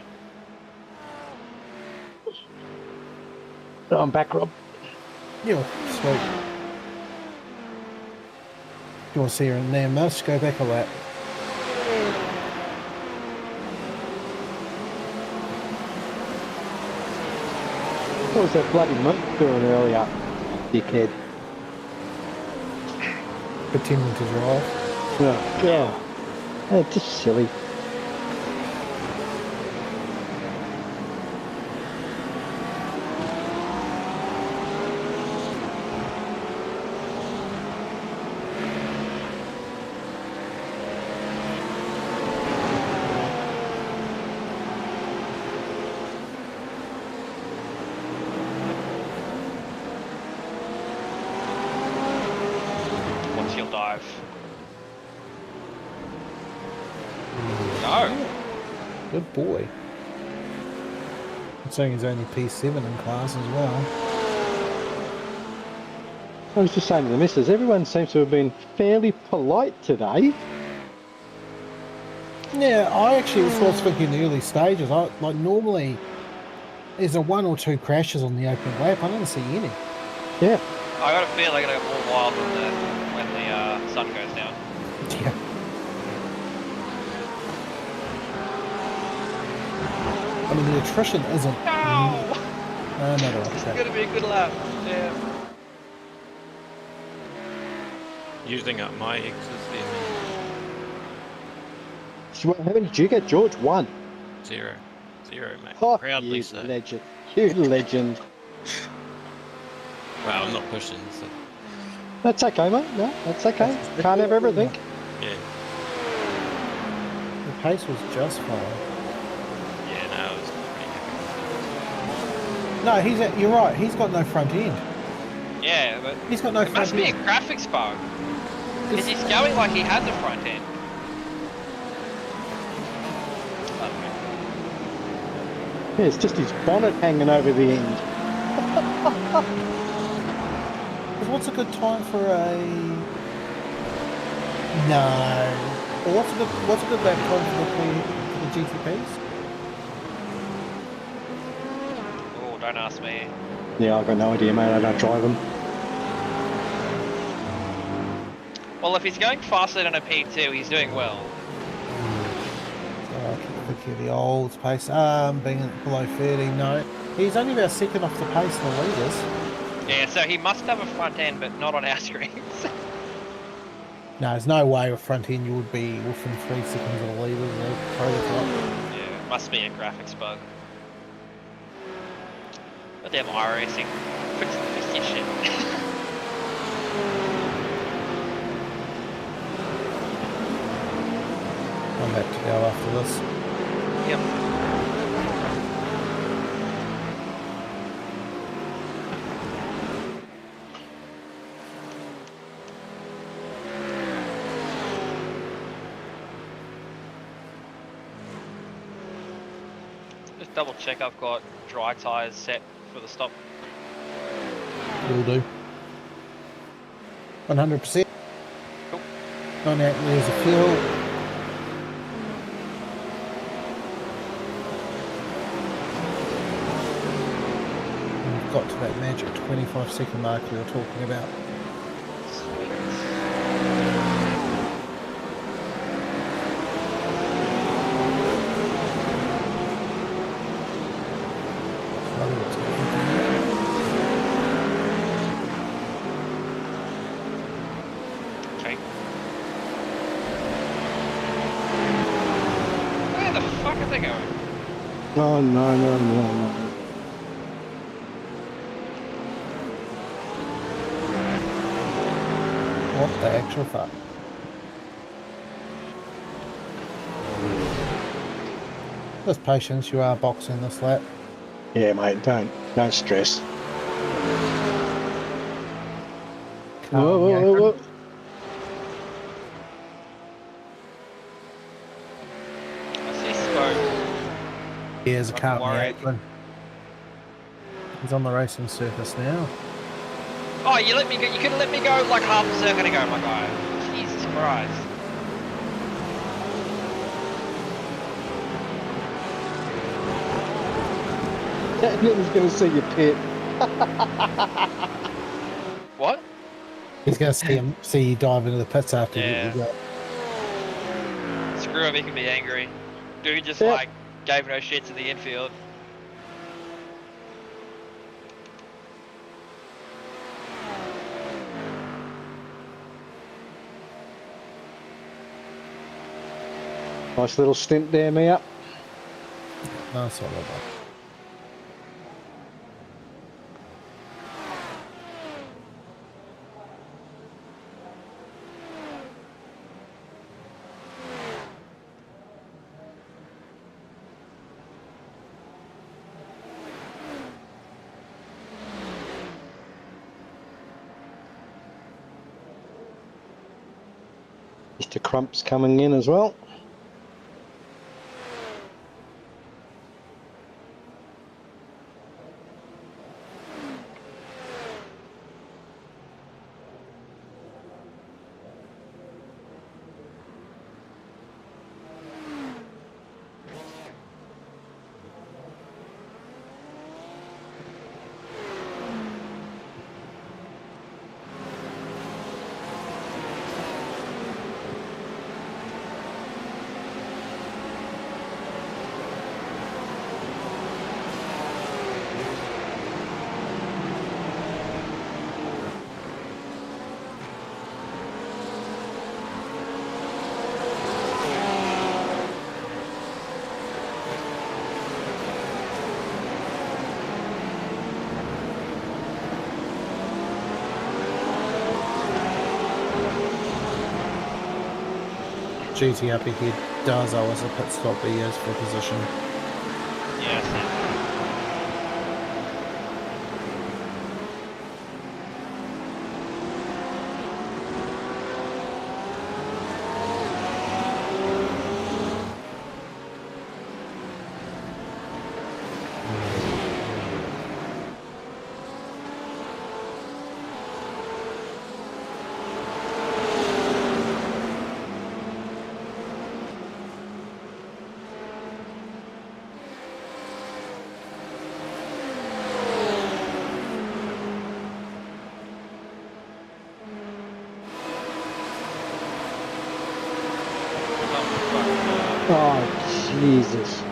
I'm back, Rob. Yeah, sweet. You want to see her in there, Miss? Go back a lap. What was that bloody moat doing earlier, dickhead? Pretending to drive. Yeah. Just silly. What's your dive? No. Good boy. I'm saying he's only P7 in class as well. I was just saying to the missus, everyone seems to have been fairly polite today. Yeah, I actually was thinking in the early stages. Like normally, there's a 1 or 2 crashes on the open lap. I didn't see any. Yeah. I got a feel they're going to go more wild when the sun goes down. Yeah. I mean, the attrition isn't. No! Another It's track. going to be a good lap. Yeah. Using up my X's then. So what happened? Did you get George? 1. 0. 0, mate. Oh, Proudly you so. legend. You legend. Well, I'm not pushing, so. That's okay, mate. No, that's okay. Can't have everything. Yeah. The pace was just fine. Yeah, no, I was pretty happy. No, you're right. He's got no front end. Yeah, but He's got no it front must be a end. graphics bug. Because he's going like he has a front end. Yeah, it's just his bonnet hanging over the end. What's a good time for a? No. Well, what's a good lap time for the GTPs? Oh, don't ask me. Yeah, I've got no idea, mate. I don't drive them. Well, if he's going faster than a P2, he's doing well. So I keep thinking of the old pace. Being below 30, no. He's only about second off the pace in the leaders. Yeah, so he must have a front end, but not on our screens. No, there's no way with front end you would be within 3 seconds of the leaders or prototype. Yeah, must be a graphics bug. But damn iRacing. Fix your shit. I'm about to go after this. Yep. double check I've got dry tyres set for the stop. Will do. 100%. Cool. 98 litres of fuel. We've got to that magic 25-second mark we were talking about. Oh, no. What the actual fuck? Just patience, you are boxing this lap. Yeah, mate, don't stress. Whoa. He has a car in the apron. He's on the racing surface now. Oh, you let me go. You could have let me go like half a second ago, my guy. Jesus Christ. He's going to see your pit. What? He's going to see you dive into the pits after Yeah. you go. Screw him, he can be angry. Dude just like gave no shit to the infield. Nice little stint there, Mia. No, it's all over. Mr. Crump's coming in as well. GT up ahead does owe us a pit stop he has for position. Yes. Oh, Jesus.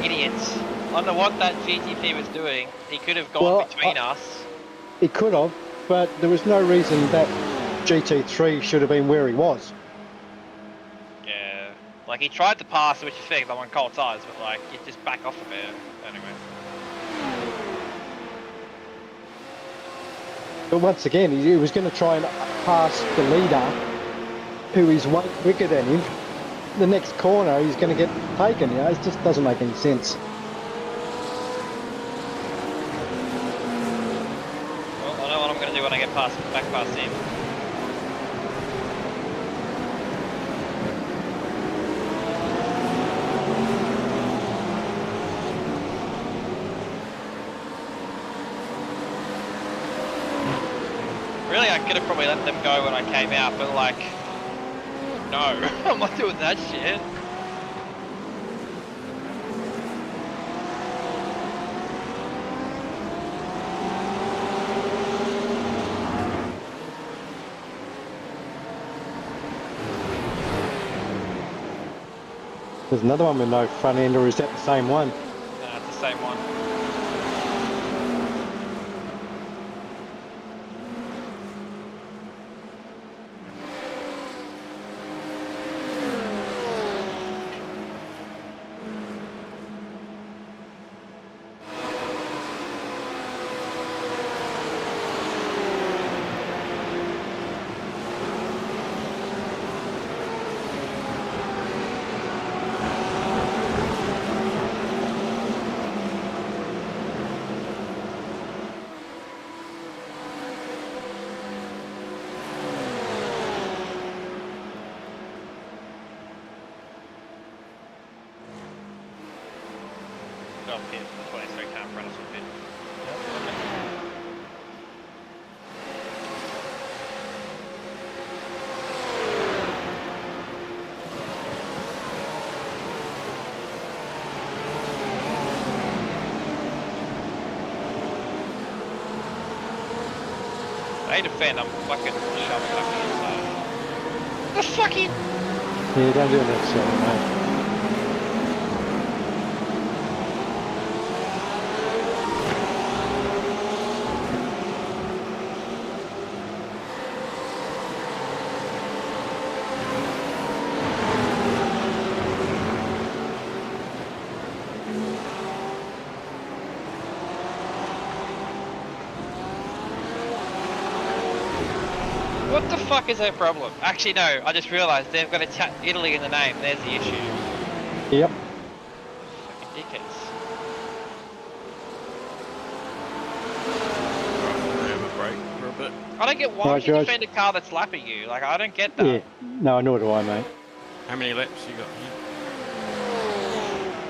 Idiots. I don't know what that GTP was doing. He could have gone between us. He could have, but there was no reason that GT3 should have been where he was. Yeah. Like, he tried to pass, which is fair, I'm on cold tyres, but like, you just back off a bit. Anyway. But once again, he was going to try and pass the leader, who is way quicker than him. The next corner, he's going to get taken. You know, it just doesn't make any sense. Well, I know what I'm going to do when I get back past him. Really, I could have probably let them go when I came out, but like, no, I'm not doing that shit. There's another one with no front end, or is that the same one? No, it's the same one. Got pit, the 23 car in front of us will pit. They defend, I'm fucking shoving it up the inside. The fucking... Yeah, don't do that shit, mate. What the fuck is their problem? Actually, no, I just realised they've got Italy in the name. There's the issue. Yep. Fucking dickheads. For a bit. I don't get why would you defend a car that's lapping you. Like, I don't get that. Yeah. No, nor do I, mate. How many laps you got here?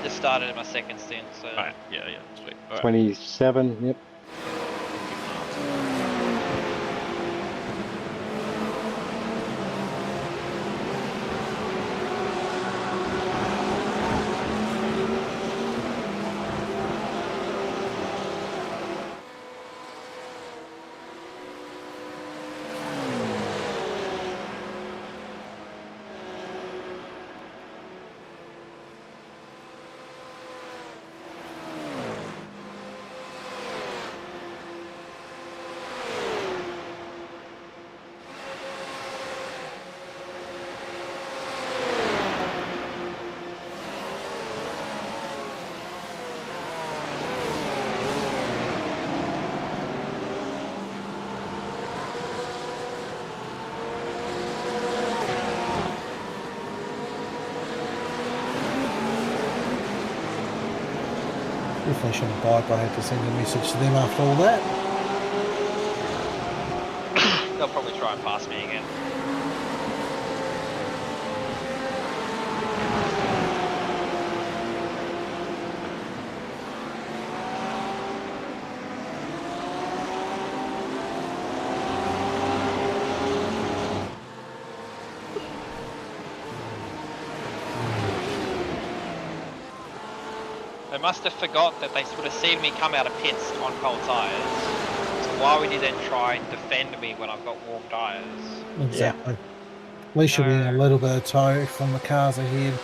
Just started in my second stint, so. Alright, yeah, sweet. All right. 27, yep. If they shouldn't bike, I had to send a message to them after all that. They'll probably try and pass me again. They must have forgot that they would have seen me come out of pits on cold tyres. So why would you then try and defend me when I've got warm tyres? Exactly. At least you're getting a little bit of tow from the cars ahead.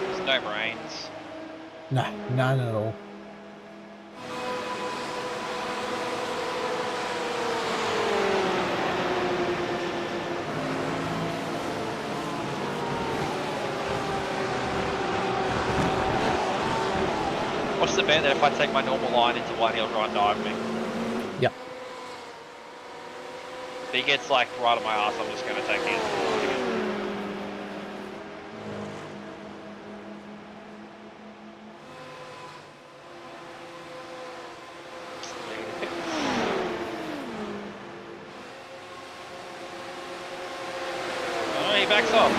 There's no brains. No, none at all. What's the bet that if I take my normal line into one, he'll try and dive me? Yep. If he gets like right on my ass, I'm just going to take his. backs off.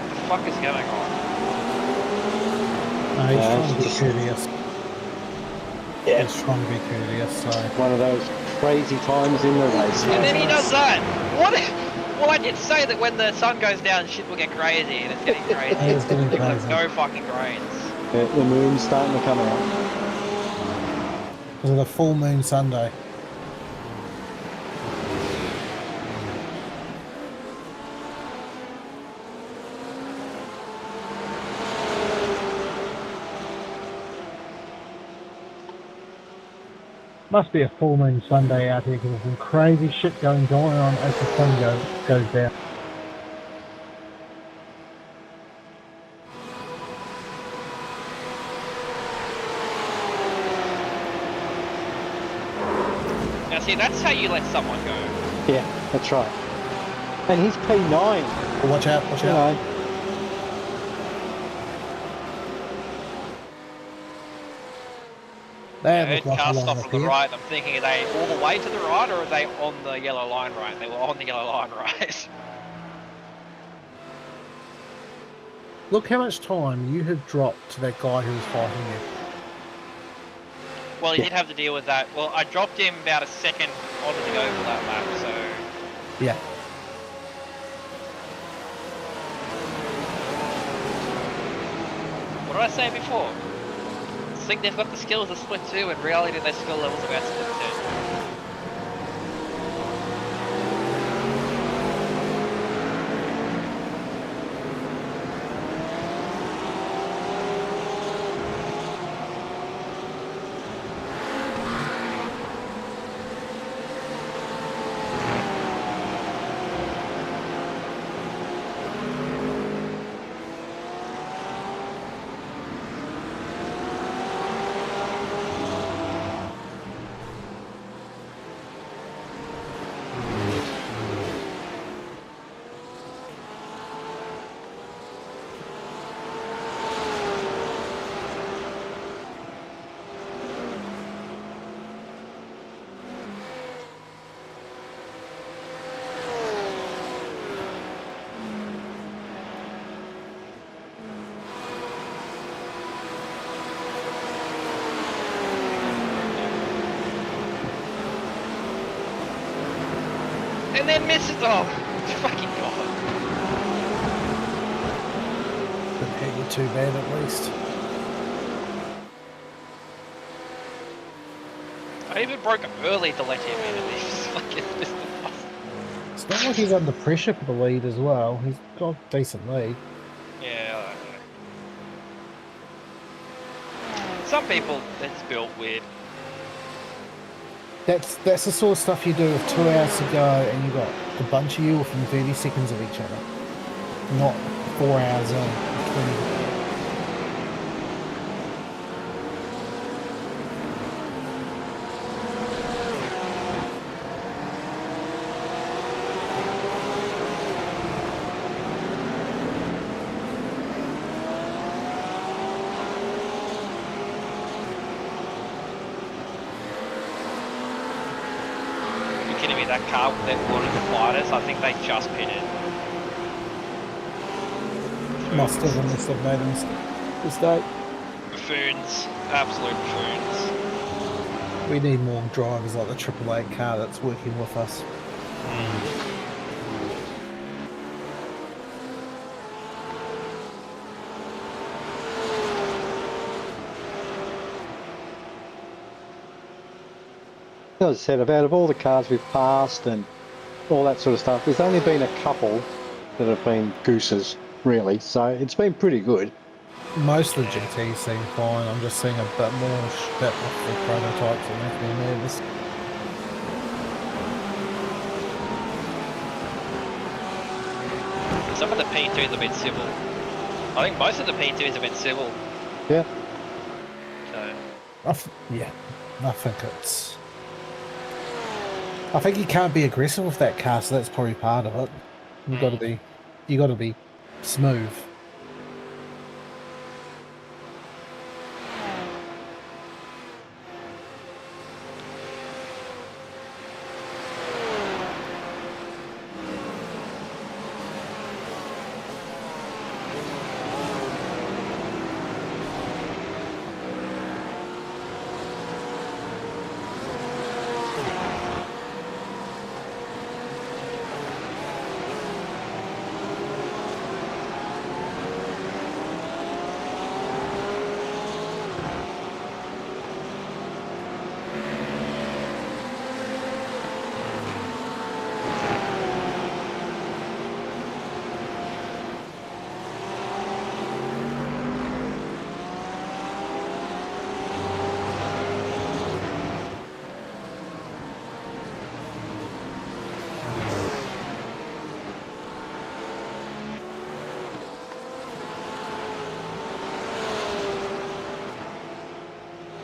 What the fuck is going on? He's trying to be courteous. Yeah. He's trying to be courteous, so... One of those crazy times in the race. And then he does that. What? Well, I did say that when the sun goes down, shit will get crazy, and it's getting crazy. It is getting crazy. No fucking brains. Yeah, the moon's starting to come out. Because of the full moon Sunday. Must be a full moon Sunday out here because there's some crazy shit going on as the sun goes down. Now see, that's how you let someone go. Yeah, that's right. And he's P9. Oh, watch out, watch out. I heard cars stop on the right. I'm thinking, are they all the way to the right, or are they on the yellow line right? They were on the yellow line right. Look how much time you have dropped to that guy who was fighting you. Well, he did have to deal with that. Well, I dropped him about a second onto the go for that lap, so... Yeah. What did I say before? I think they've got the skills to split 2, in reality their skill level's about split 2. And then misses. Oh, fucking god. Didn't hit you too bad at least. I even broke up early to let him in, and he's fucking missed the bus. It's not like he's under pressure for the lead as well. He's got a decent lead. Yeah, I don't know. Some people, it's built weird. That's the sort of stuff you do with 2 hours to go and you've got a bunch of you within 30 seconds of each other. Not 4 hours in. 20. That car that wanted to fight us, I think they just pitted. Must have made a mistake. Buffoons. Absolute buffoons. We need more drivers like the AAA car that's working with us. As I said, about of all the cars we've passed and all that sort of stuff, there's only been a couple that have been gooses, really, so it's been pretty good. Most of the GTs seem fine. I'm just seeing a bit more shit off the prototypes that make me nervous. Some of the P2s have been civil. I think most of the P2s have been civil. Yeah. So. Yeah, I think it's... I think you can't be aggressive with that car, so that's probably part of it. You got to be smooth.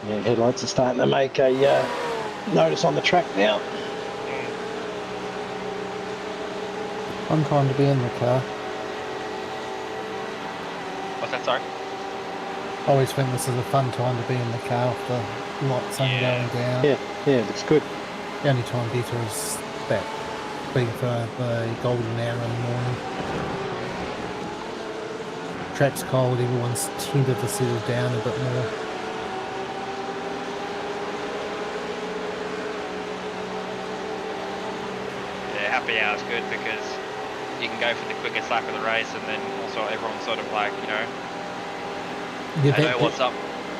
Yeah, headlights are starting to make a notice on the track now. I'm trying to be in the car. What's that, sorry? I always think this is a fun time to be in the car with the lights going down. Yeah, looks good. The only time better is that being for the golden hour in the morning. Track's cold, everyone's tended to settle down a bit more. Yeah, happy hour's good because you can go for the quickest lap of the race, and then also everyone's sort of like, you know, Yeah, they know what's up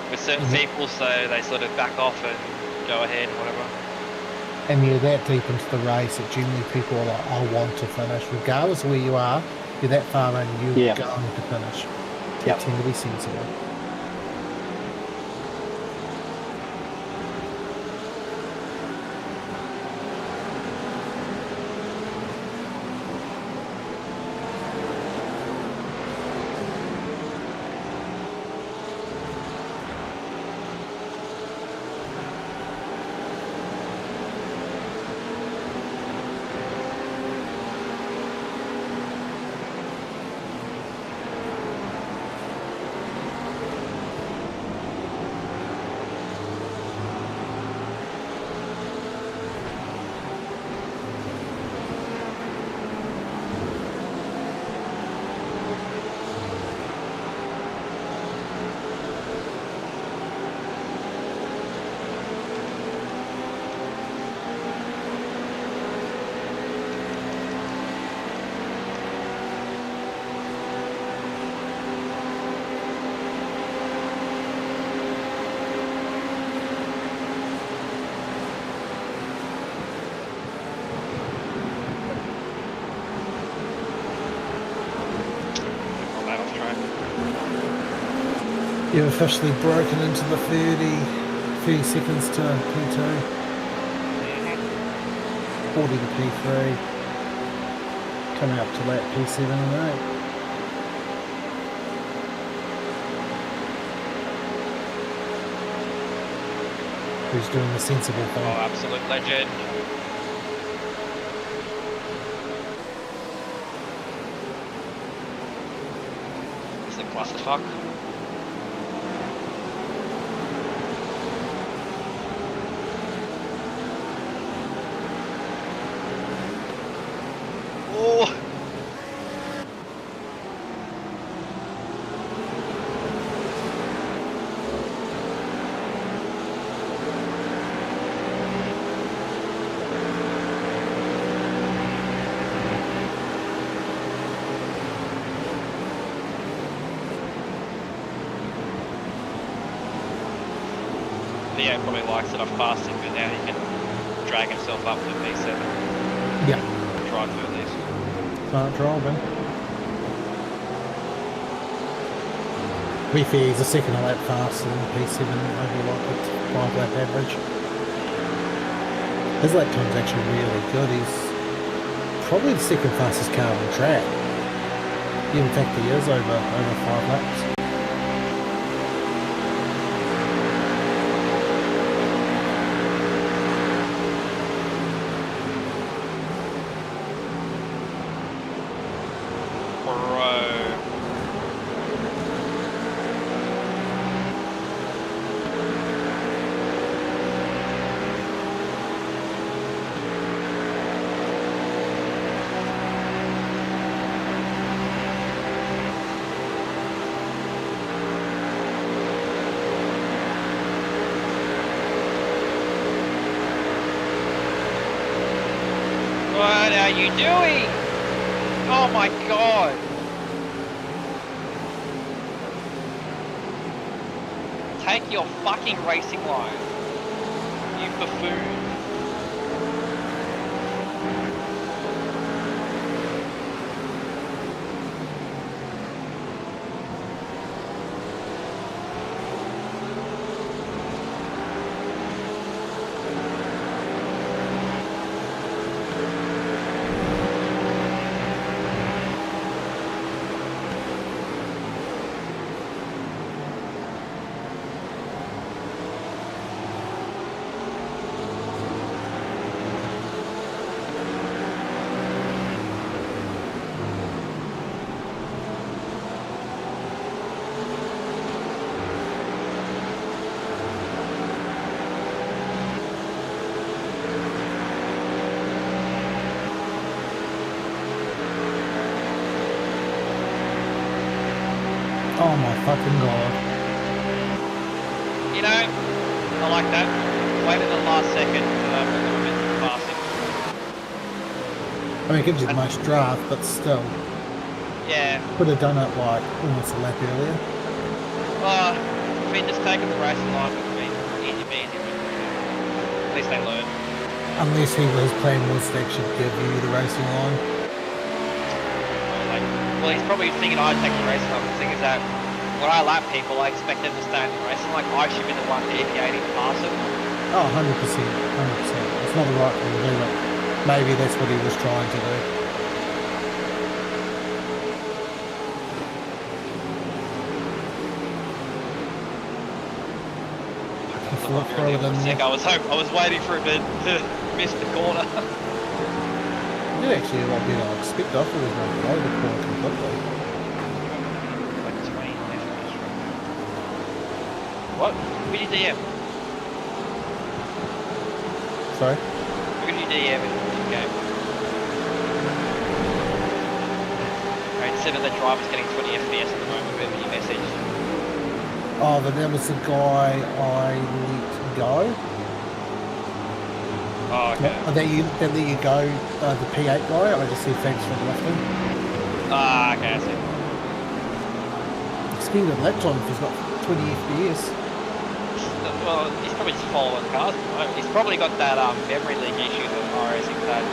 with certain people, so they sort of back off and go ahead and whatever. And you're that deep into the race that generally people are like, I want to finish. Regardless of where you are, you're that far in, you're going to finish. You tend to be sensible. You've officially broken into the 30 seconds to P2, 40 to P3, coming up to lap P7 and 8. Who's doing the sensible thing? Oh, absolute legend. It's a clusterfuck. Oh! Leo probably likes it off fasting, but now he can drag himself up to P7. Yeah. Try to at least. Start driving. To be fair, he's a second a lap faster than P7 over like a 5 lap average. His lap time's actually really good. He's probably the second fastest car on the track. In fact, he is over 5 laps. are you doing? Oh my god. Take your fucking racing line. You buffoon. Oh my fucking god. You know, I like that. Wait in the last second to pass him. I mean, it gives you the most draft, but still. Yeah. Could have done it like almost a lap earlier. Well, I mean, just taking the racing line would be easy peasy. At least they learn. Unless his plan was to actually give you the racing line. Well, he's probably thinking I'd take the racing line. The thing is that when I lap people, I expect them to stay in the racing line. I should be the one deviating past them. Oh, 100%. 100%. It's not the right thing to do, but maybe that's what he was trying to do. I was waiting for him to miss the corner. You did actually a lot better. I expect I thought he was going to blow the corner completely. Like 20 left. What? Look at your DM. Sorry? Look at your DM in the game. Right, instead of the driver's getting 20 FPS at the moment, whatever you message. Oh, but that was the guy I let go. Oh, okay. That let you go, the P8 guy. I just said thanks for lifting. Ah, okay, I see. It's getting a lap time if he's got 20 FPS. Well, he's probably just following cars. He's probably got that memory leak issue that iRacing had.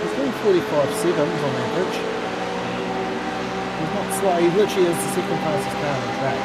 He's doing 45 sevens on average. He's not slow. He literally is the second fastest car on the track.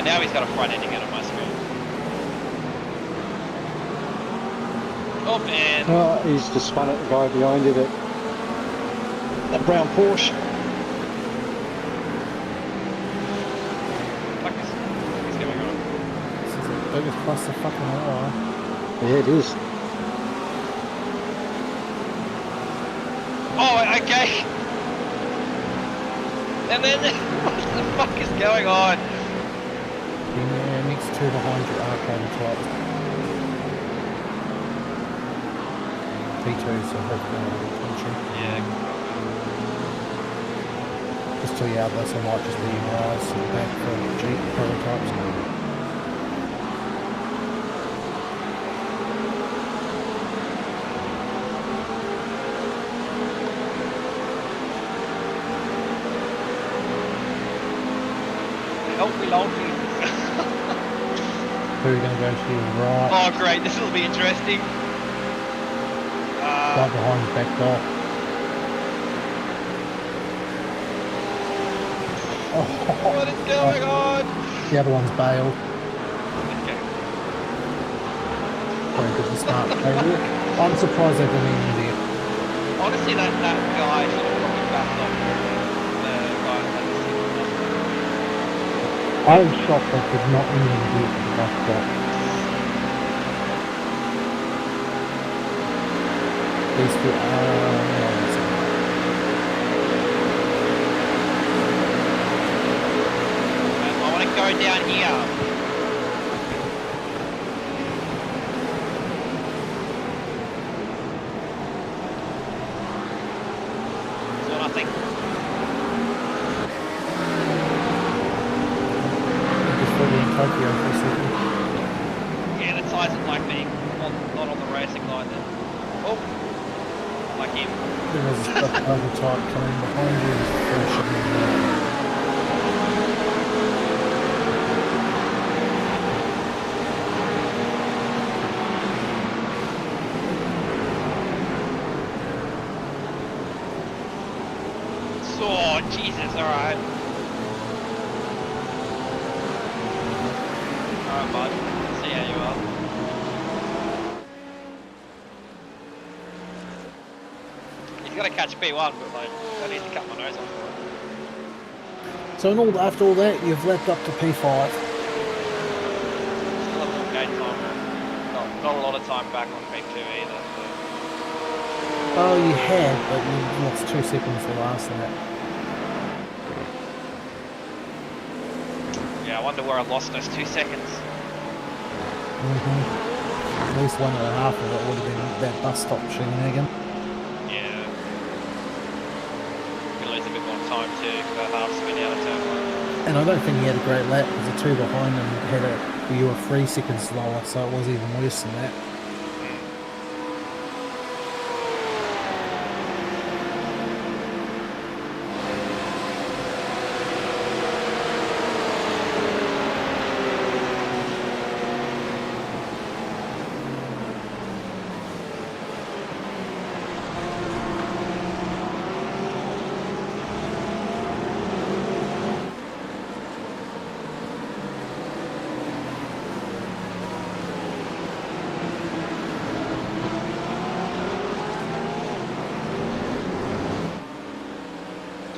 Now he's got a front ending out of my screen. Oh man! Oh, he's just spun at the guy behind you, that brown Porsche. What is going on? This is the biggest cluster fucking ever. Yeah, it is. Oh, okay! And then, what the fuck is going on? Yeah, next two behind you are prototype. P2, so hopefully attention. Yeah. Just till you have this, I might just be eyes in the back for Jeep prototypes. Help me, Lord Jesus. Who are we going to go to your right? Oh great, this will be interesting. Right behind the back door. Oh. What is going on? The other one's bail. Okay. Probably because the start failure. I'm surprised they didn't even do it. Honestly, that guy should have probably laps off the guys that are I was shocked they could not even do it the last spot. These two I want to go down here. So I think Tokyo for a second. yeah, the ties not like being not on the racing line then. Oh, like him. There was a prototype coming behind you. Oh, Jesus, alright. Alright, bud. See how you are. He's got to catch P1, but like, I need to cut my nose off. So after all that, you've leapt up to P5. Still have a little gate time. Not a lot of time back on P2 either. So. Oh, you had, but you lost 2 seconds the last lap. Yeah, I wonder where I lost those 2 seconds. At least 1.5 of it would have been that bus stop shenanigan. Yeah. Could lose a bit more time too, because half spin out of turn 1. And I don't think he had a great lap because the 2 behind him you were 3 seconds slower, so it was even worse than that.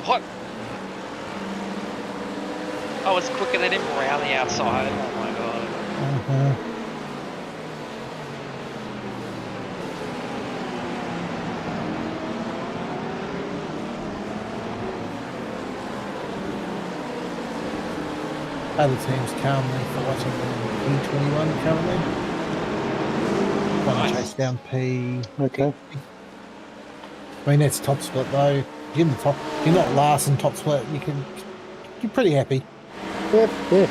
What? I was quicker than him around the outside. Oh my god. Other teams calmly fighting in P21 currently. Trying to chase down P. Okay. I mean, that's top split though. You're in the top. You're not last in top split. You're pretty happy. Yep, yeah.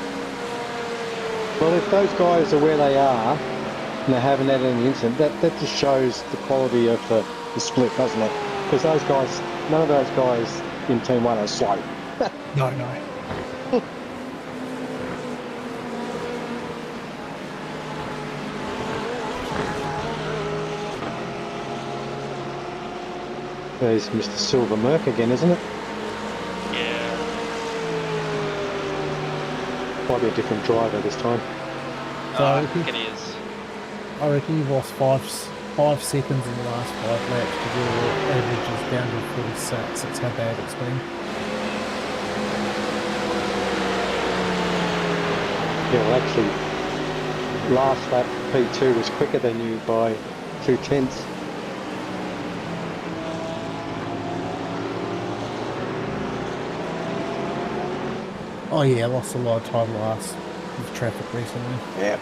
Well, if those guys are where they are and they haven't had any incident, that just shows the quality of the split, doesn't it? Because those guys, none of those guys in Team 1 are slow. No. There's Mr. Silver Merc again, isn't it? Yeah. Might be a different driver this time. I think it is. I reckon you've lost 5 seconds in the last 5 laps to do your averages down to 46. That's how bad it's been. Yeah, well actually, last lap P2 was quicker than you by 0.2. Oh yeah, I lost a lot of time last with traffic recently. Yeah.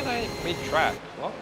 are they mid-track? What?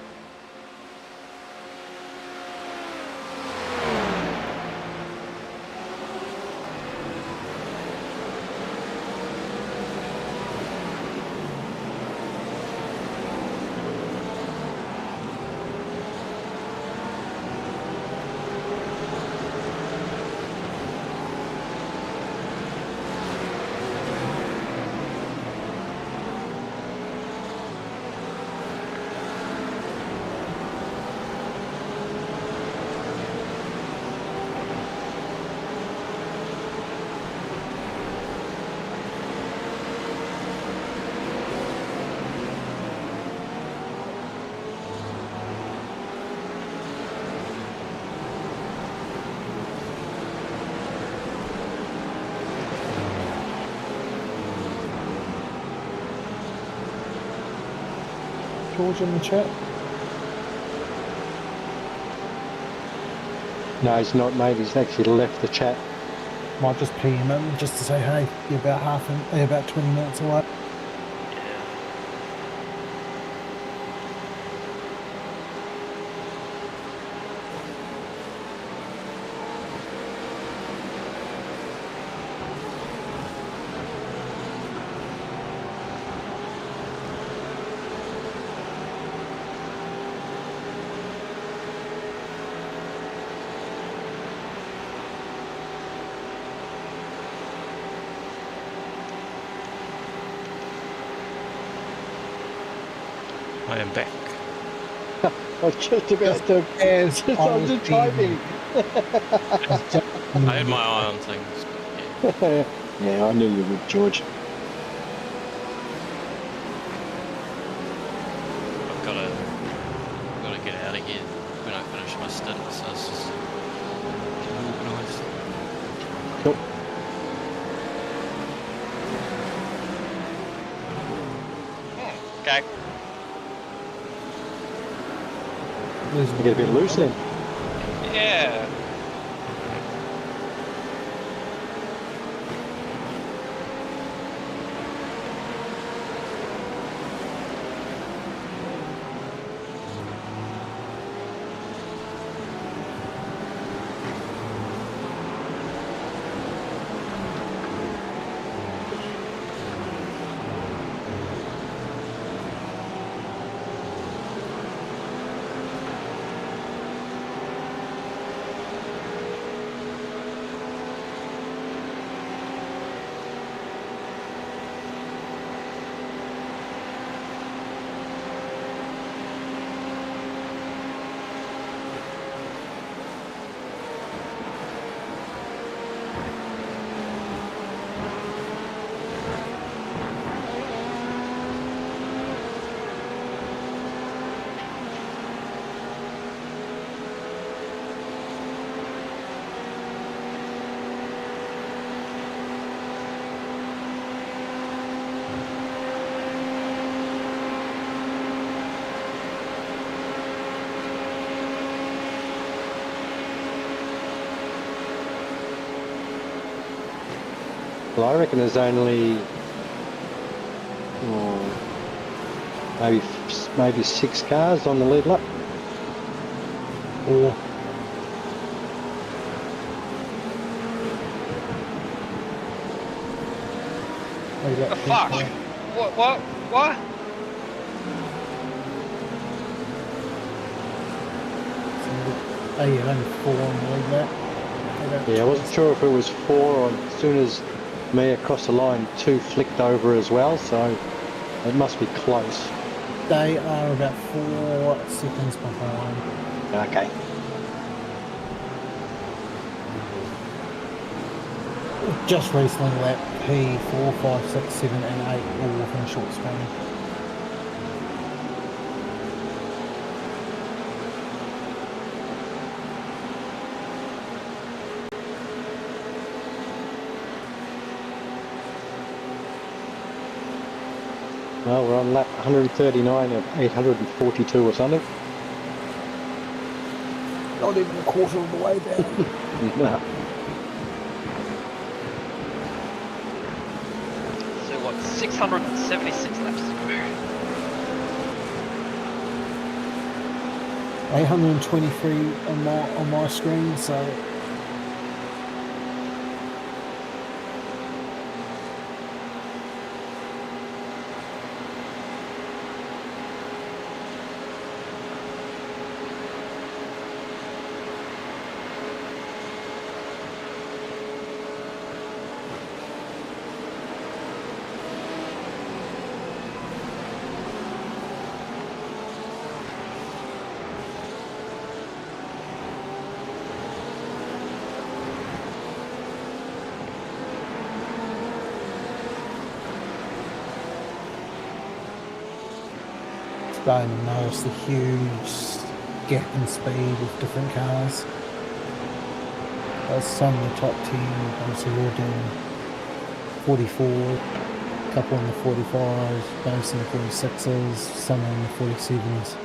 George in the chat? No, he's not, mate. He's actually left the chat. Might just ping him in just to say, hey, you're about 20 minutes away. I am back. I was just about to. I'm just typing. I had my eye on things. Yeah, I knew you would, George. I've got to get out of here when I finish my stint, so it's just organised. Cool. Okay. You get a bit loose then. Yeah. Well, I reckon there's only maybe 6 cars on the lead lap. Or The fuck? What? Oh yeah, only 4 on the lead lap. Yeah, I wasn't sure if it was 4 or as soon as me across the line, 2 flicked over as well, so it must be close. They are about 4 seconds behind. Okay. Just recently lap P4, 5, 6, 7 and 8 all within a short span. Well, we're on lap 139 of 842 or something. Not even a quarter of the way down. No. So what, 676 laps to go? 823 on my screen, so starting to notice the huge gap in speed with different cars. Some of the top 10 obviously all doing 44, a couple in the 45s, most in the 46s, some in the 47s.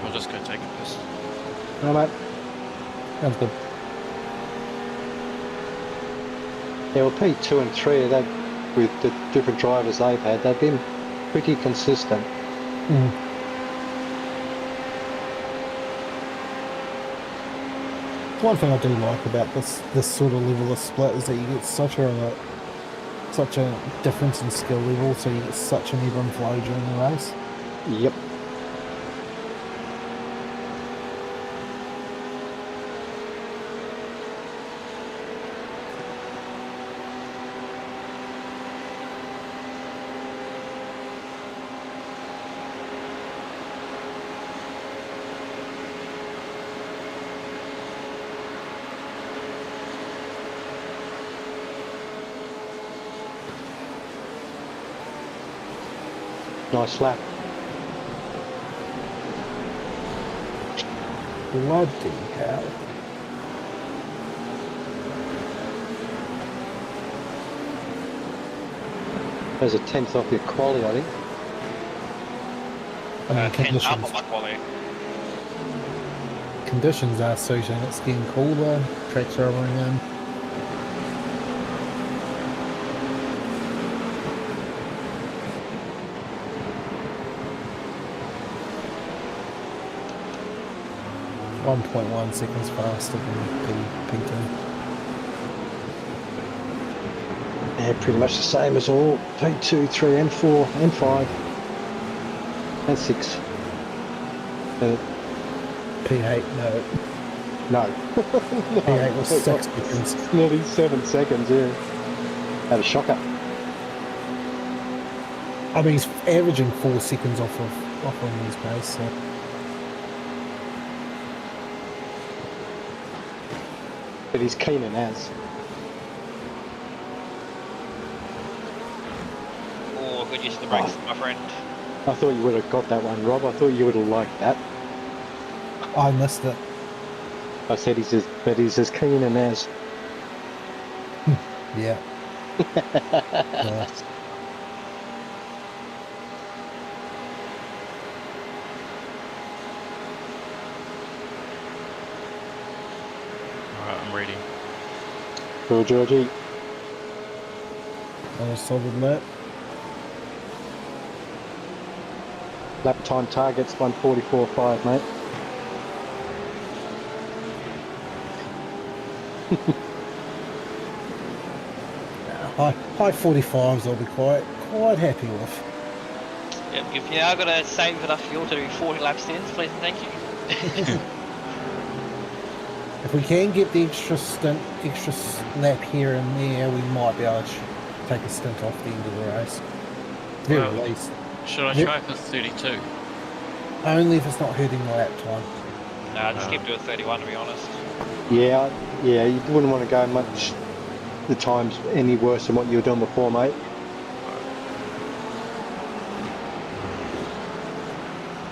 I'll just go take a piss. No, mate. Sounds good. Yeah, well, P2 and 3, with the different drivers they've had, they've been pretty consistent. One thing I do like about this sort of level of split is that you get such a difference in skill level, so you get such an even flow during the race. Yep. Nice lap. Bloody hell. There's a 10th off your quality, I think. I mean, 10 up on my quality. conditions are suiting. It's getting cooler, tracks are rolling in. .1 seconds faster than P2. Yeah, pretty much the same as all P2, 3 and 4 and 5 and 6. P8, no. No. P8 was 6 seconds. Nearly 7 seconds, yeah. Had a shocker. I mean, he's averaging 4 seconds off on his pace, so. But he's keen and as. Oh, good use of the brakes, my friend. I thought you would have got that one, Rob. I thought you would have liked that. I missed it. I said he's as keen and as. Yeah. Yeah. Alright, I'm ready. Cool, Georgie. On a solid lap. Lap time target's 1:44.5, mate. High 45s I'll be quite happy with. Yep, you've now got to save enough fuel to do 40 lap stints, please and thank you. If we can get the extra lap here and there, we might be able to take a stint off the end of the race. Very Well, least. Should I try for 32? Only if it's not hurting the lap time. Nah, just keep doing 31 to be honest. Yeah, you wouldn't want to go much the times any worse than what you were doing before, mate.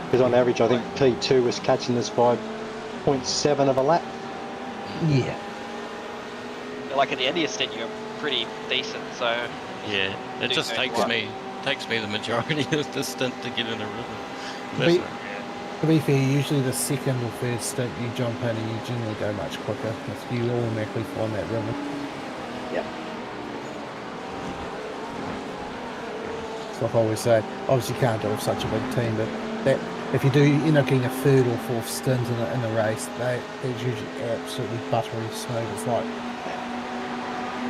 Because on average, I think P2 was catching this by 0.7 of a lap. Yeah. Like at the end of your stint, you're pretty decent, so... Yeah, it just takes me the majority of the stint to get in a rhythm. Be To be fair, usually the second or third stint you jump in and you generally go much quicker. If you automatically find that rhythm. Yeah. It's like I always say, obviously you can't do it with such a big team, but that if you do end up getting a third or fourth stint in a race, it's usually absolutely buttery smooth. It's like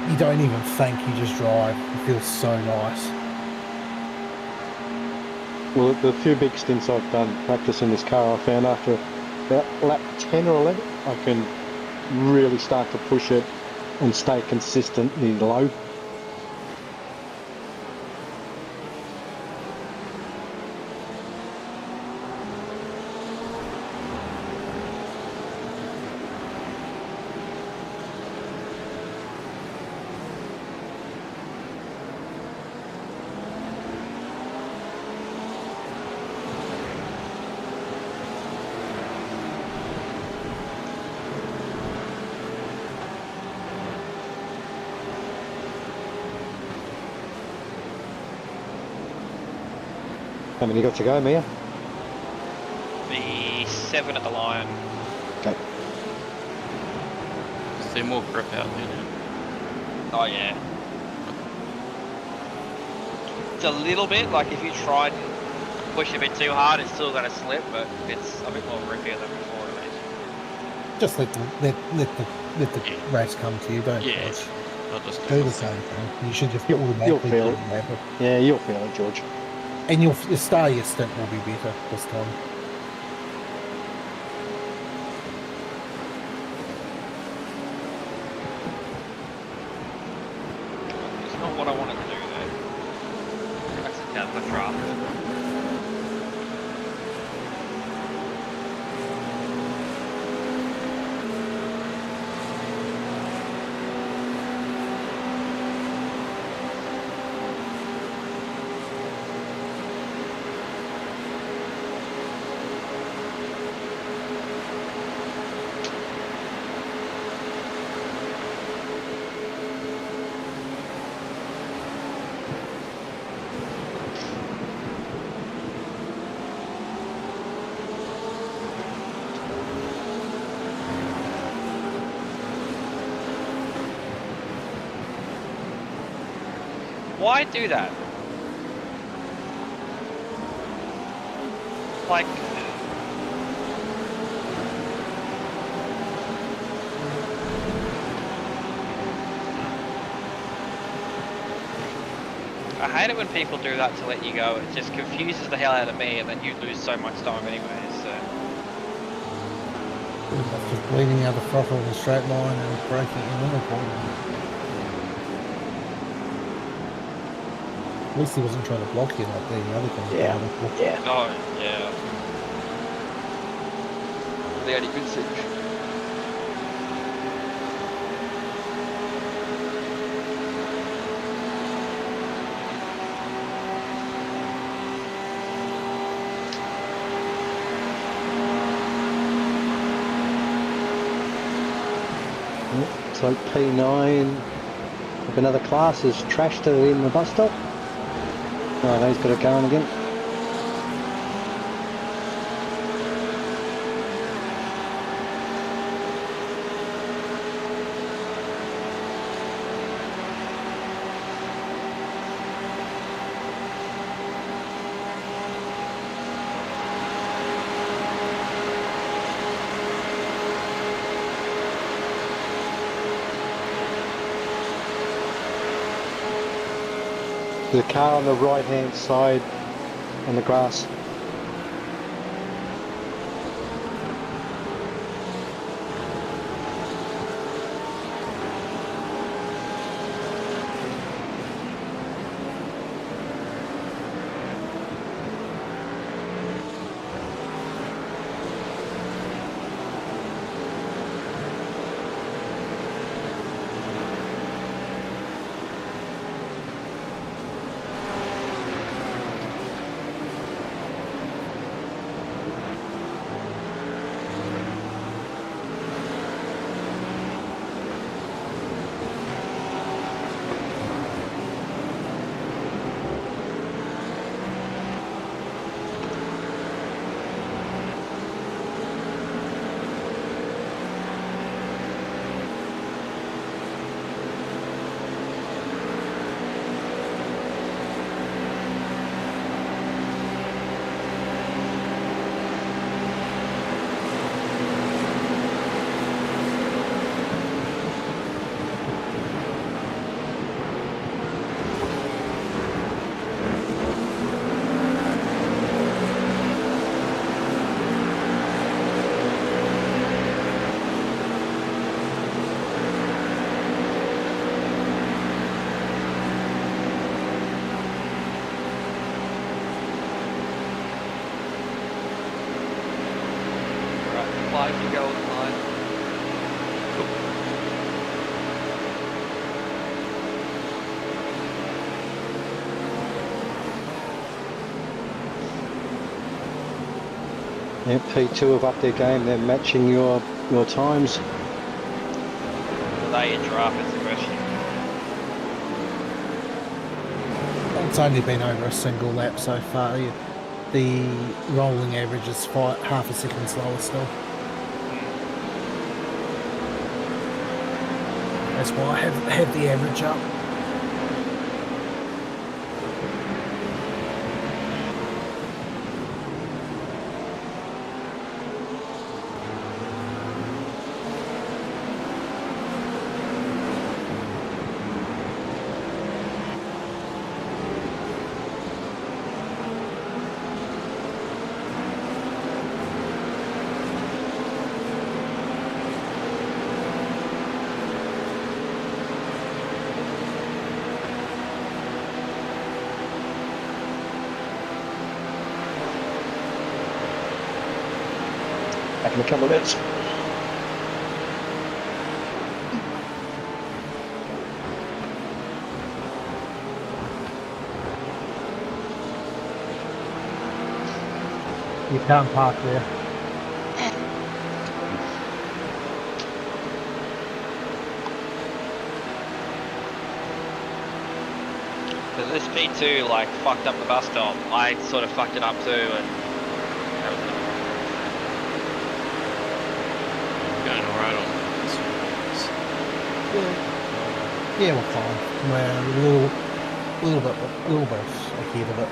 you don't even think, you just drive. It feels so nice. Well, the few big stints I've done practicing this car, I found after about lap 10 or 11, I can really start to push it and stay consistently low. How many you got to go, Mia? The 7 at the line. Okay. Is there more grip out there now? Oh yeah. It's a little bit, like if you try and push a bit too hard, it's still going to slip, but it's a bit more grippier than before at least. Just let the race come to you, don't push. I'll just Do the same thing. You should just automatically You'll feel it. happen. Yeah, you'll feel it, George. And your start of your stint will be better this time. It's not what I wanted to do though. That's a down the draft. Why do that? Like, I hate it when people do that to let you go. It just confuses the hell out of me, and then you lose so much time anyways. So. Just bleeding out the throttle in a straight line and braking in on a point. At least he wasn't trying to block you like the other guy. Yeah. Oh, yeah. The only good thing. So P9 of another class has trashed it in the bus stop. Oh, he's got it going again. The car on the right hand side on the grass. Yeah, P2 have upped their game. They're matching your times. Will they interrupt is the question. It's only been over a single lap so far. The rolling average is half a second slower still. That's why I have the average up. Back in a couple of minutes. You can't park there. Because this P2 like fucked up the bus stop. I sort of fucked it up too, and that was it. Going alright on Yeah, we're fine. We're a little bit ahead of it.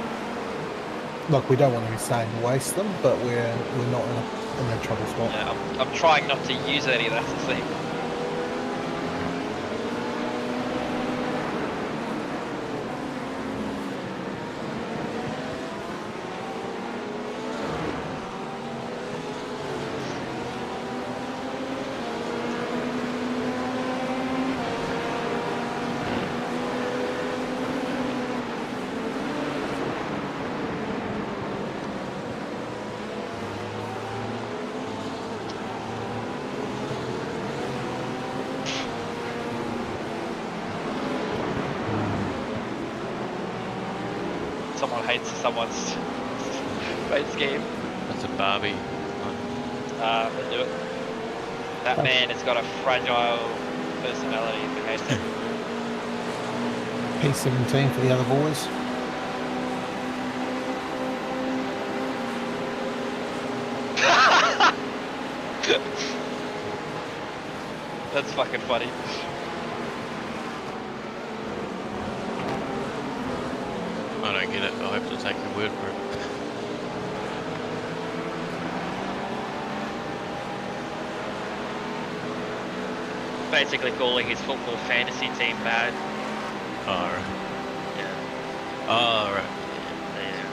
Look, we don't want to be saying waste them, but we're not in a trouble spot. Yeah, I'm trying not to use any. That's the thing. Someone hates someone's bait scheme. That's a Barbie. They do it. That man has got a fragile personality if he hates it. P17 for the other boys. That's fucking funny. I don't get it, I have to take your word for it. Basically calling his football fantasy team bad. Oh, right. Yeah. Oh, right. Yeah.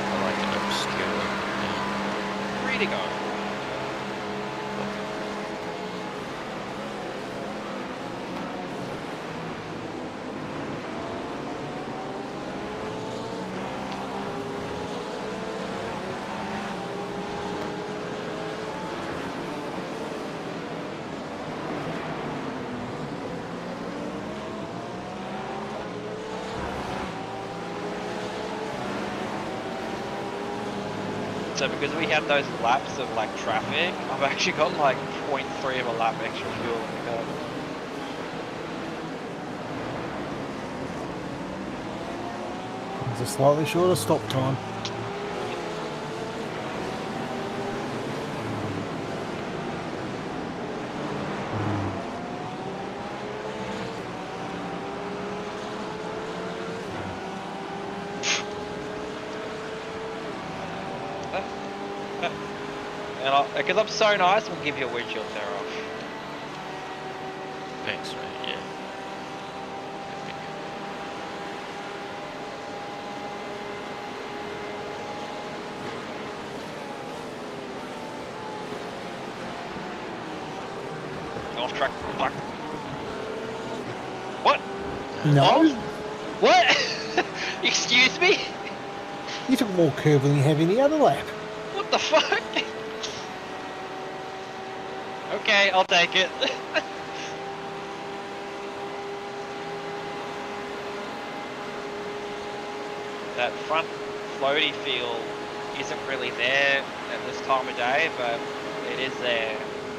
I like an obscure. Yeah. Reading on. So because we had those laps of like traffic, I've actually got like 0.3 of a lap extra fuel in the car. It's a slightly shorter stop time. And because I'm so nice, we'll give you a windshield tear off. Thanks, mate, yeah. Off track. Fuck. What? No. Oh? What? Excuse me? You took more curve than you have any other lap. What What the fuck? Okay, I'll take it. That front floaty feel isn't really there at this time of day, but it is there.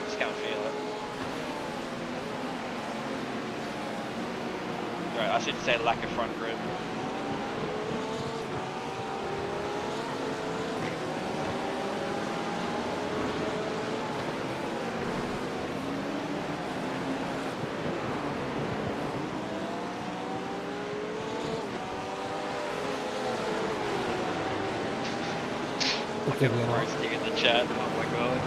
Just can't feel it. Right, I should say lack of front grip. Fucking roasting in the chat, oh my god.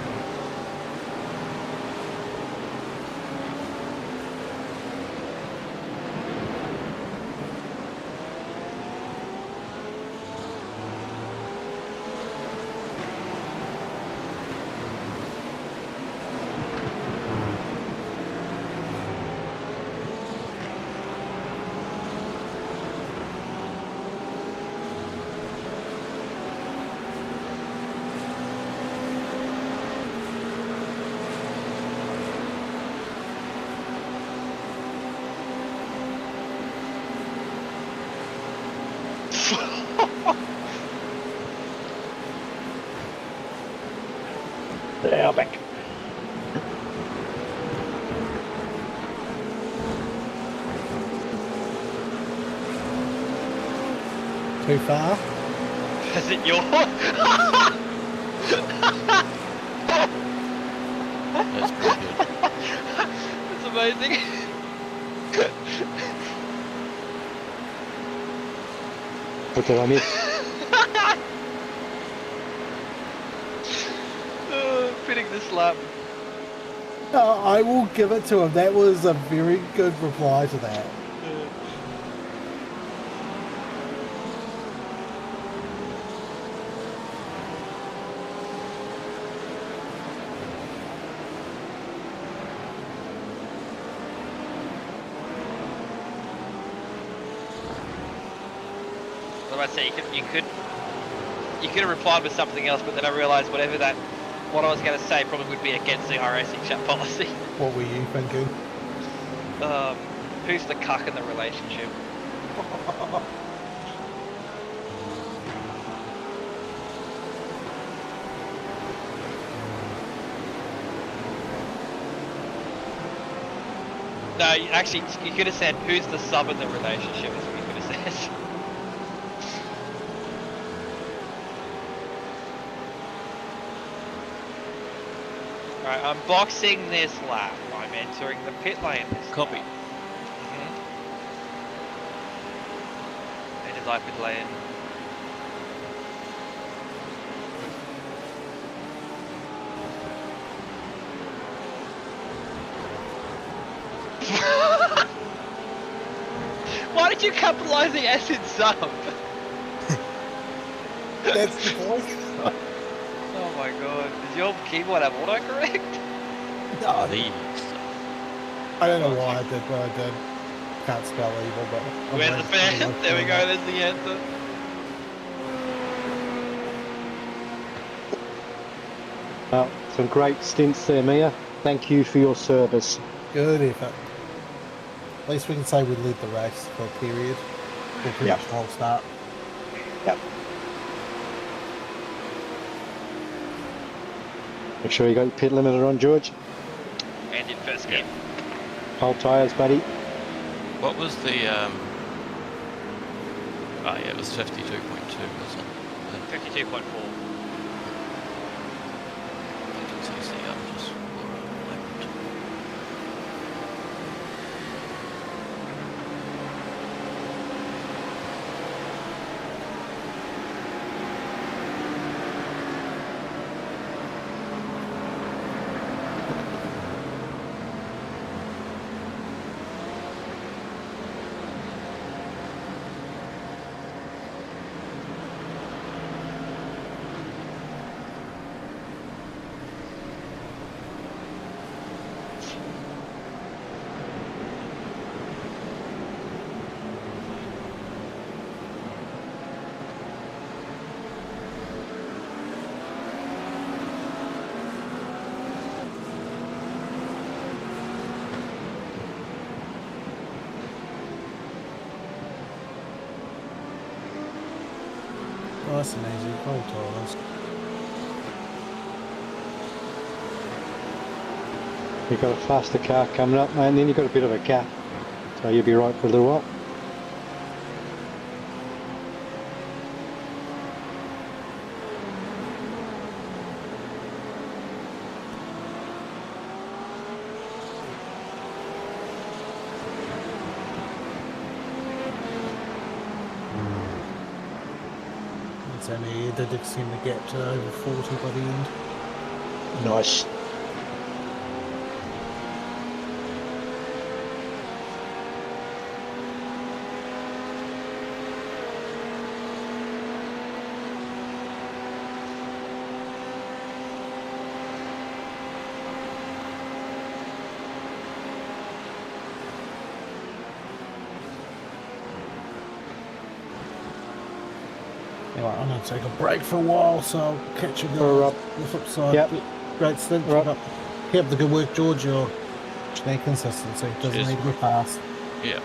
Yeah, back. Too far? Is it your? That's pretty good. That's amazing. What did I miss? Fitting this lap. I will give it to him. That was a very good reply to that. What do I say? You could have replied with something else, but then I realised what I was going to say probably would be against the iRacing chat policy. What were you thinking? Who's the cuck in the relationship? No, actually, you could have said, who's the sub in the relationship, is what you could have said. Alright, I'm boxing this lap. I'm entering the pit lane this Copy. lap. Entered live pit lane. Why did you capitalize the S in sub? That's the point. Oh my god, does your keyboard have autocorrect? No. These. I don't know why I did what I did. Can't spell evil, but... Where's the fan? There we go, there's the answer. Well, some great stints there, Mia. Thank you for your service. Good effort. At least we can say we led the race for a period. Or pretty much the whole start. Yep. Make sure you got your pit limiter on, George. And in first gear. Hold tyres, buddy. What was the, oh yeah, it was 52.2, wasn't it? 52.4. nice and easy, cold tyres. You've got a faster car coming up, mate, and then you've got a bit of a gap. So you'll be right for a little while. It's only they did seem to get to over 40 by the end. Nice. Anyway, I'm going to take a break for a while, so I'll catch you guys on the flip side. Yep. Great stint. Keep up the good work, George. Your consistency doesn't Cheers. need to be fast. Yeah.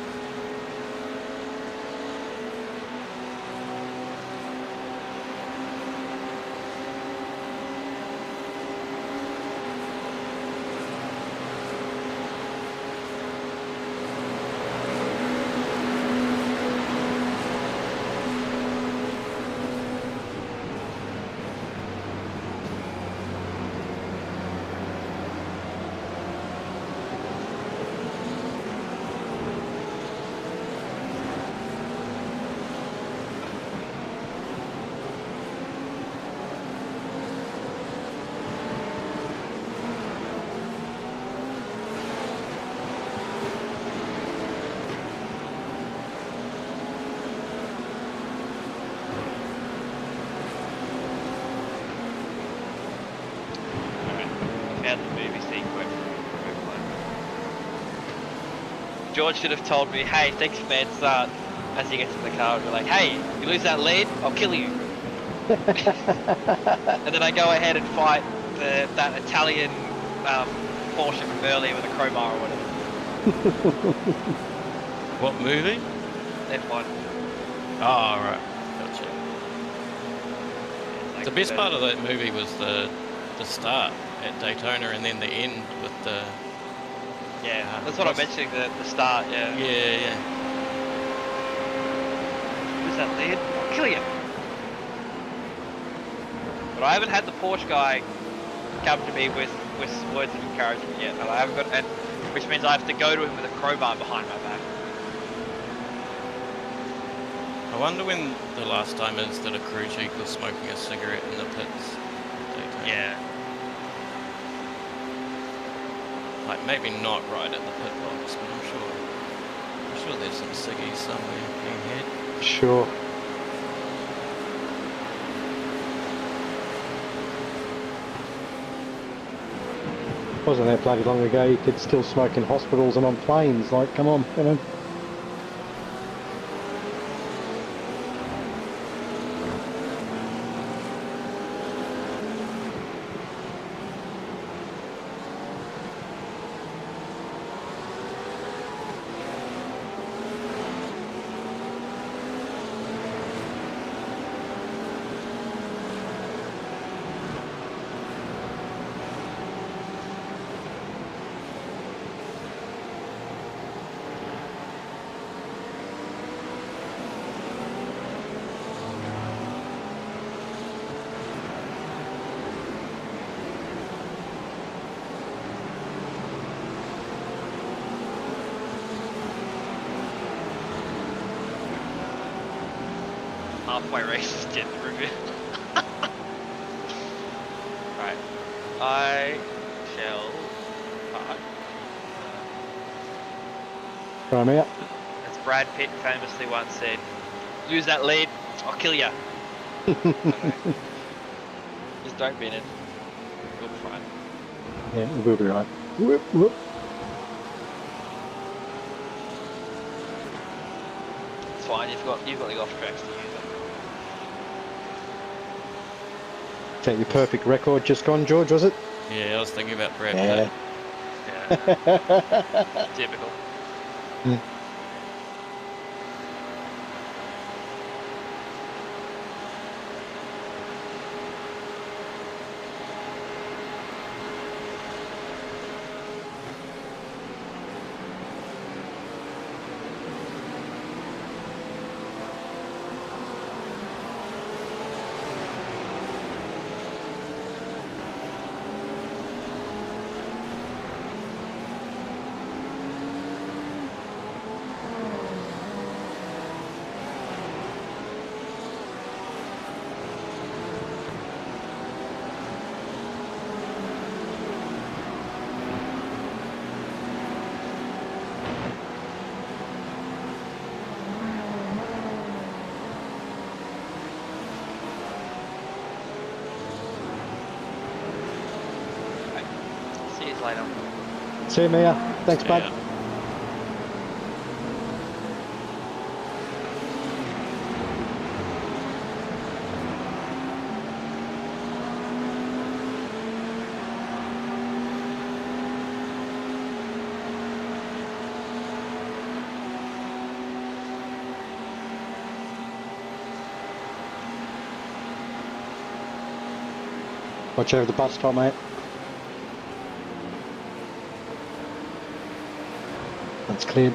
Found the movie sequence. George should have told me, hey, thanks man, start. As he gets in the car, and be like, hey, you lose that lead, I'll kill you. And then I go ahead and fight that Italian Porsche from earlier with a crowbar or whatever. What movie? F1. Oh, right. Gotcha. The best part of that movie was the start at Daytona and then the end with the... Yeah, that's what I'm mentioning, the start, yeah. Yeah. Who's that lead? I'll kill you. But I haven't had the Porsche guy come to me with words of encouragement yet. And I haven't got, and which means I have to go to him with a crowbar behind my back. I wonder when the last time is that a crew chief was smoking a cigarette in the pits. Yeah. Like maybe not right at the pit box, but I'm sure there's some ciggies somewhere being had. Sure. Wasn't that bloody long ago you could still smoke in hospitals and on planes? Like, come on, you know. Halfway races get the review. Right. I shall park. I'm out. As Brad Pitt famously once said, lose that lead, I'll kill ya. Just don't bin it. You'll be fine. Yeah, we'll be right. Whoop, whoop. It's fine, you've got the off tracks to use them. Is that your perfect record just gone, George, was it? Yeah, I was thinking about Brad Yeah. Pitt. Yeah. Typical. Cheers later. See you, Mia. Thanks, See bud. ya. Watch over the bus stop, mate. That's cleared.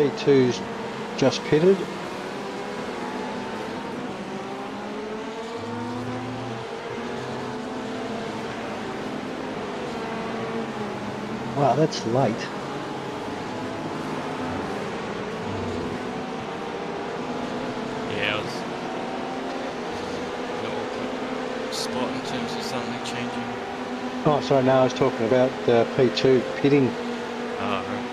P2's just pitted. Wow, that's late. Yeah, it was an awkward spot in terms of something changing. Oh, sorry, no, I was talking about P2 pitting. Oh, right.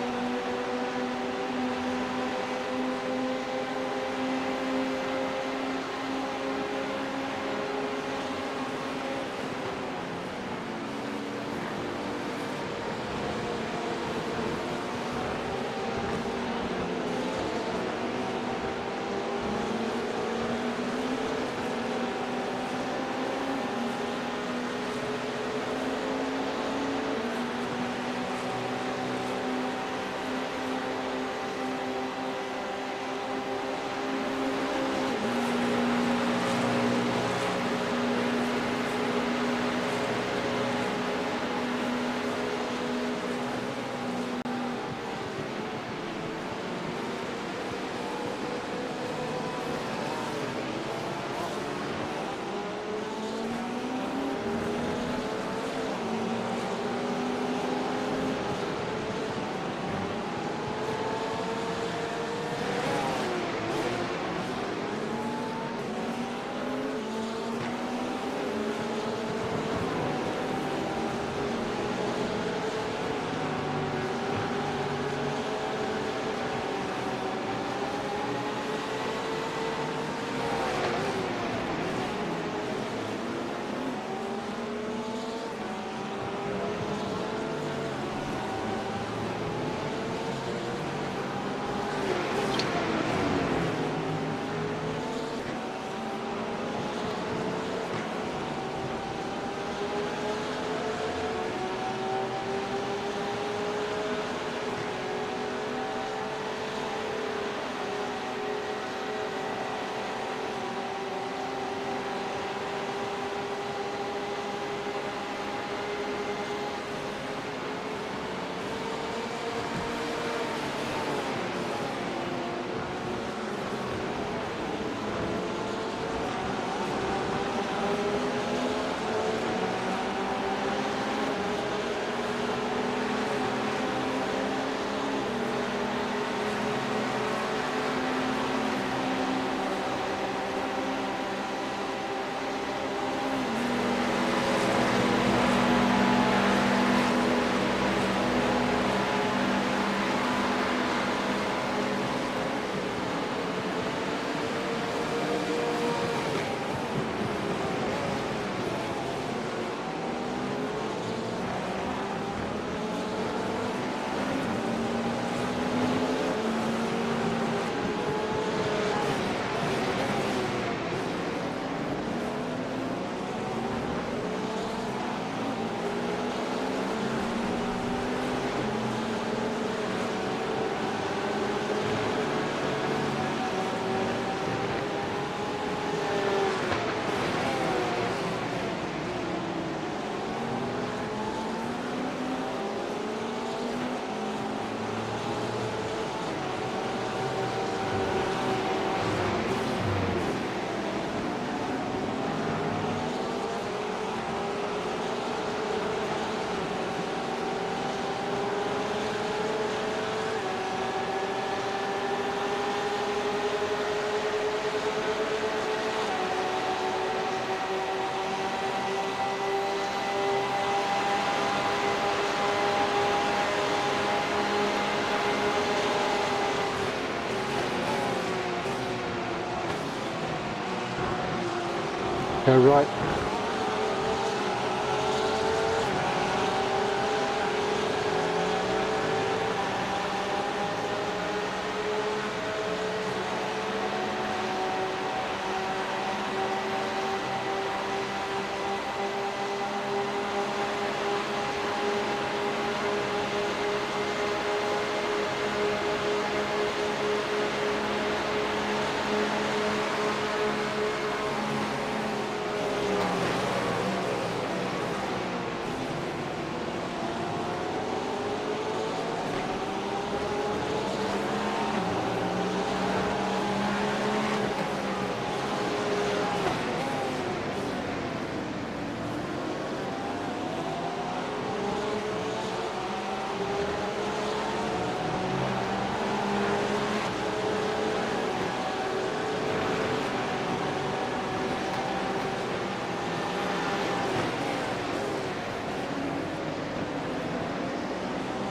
Go right.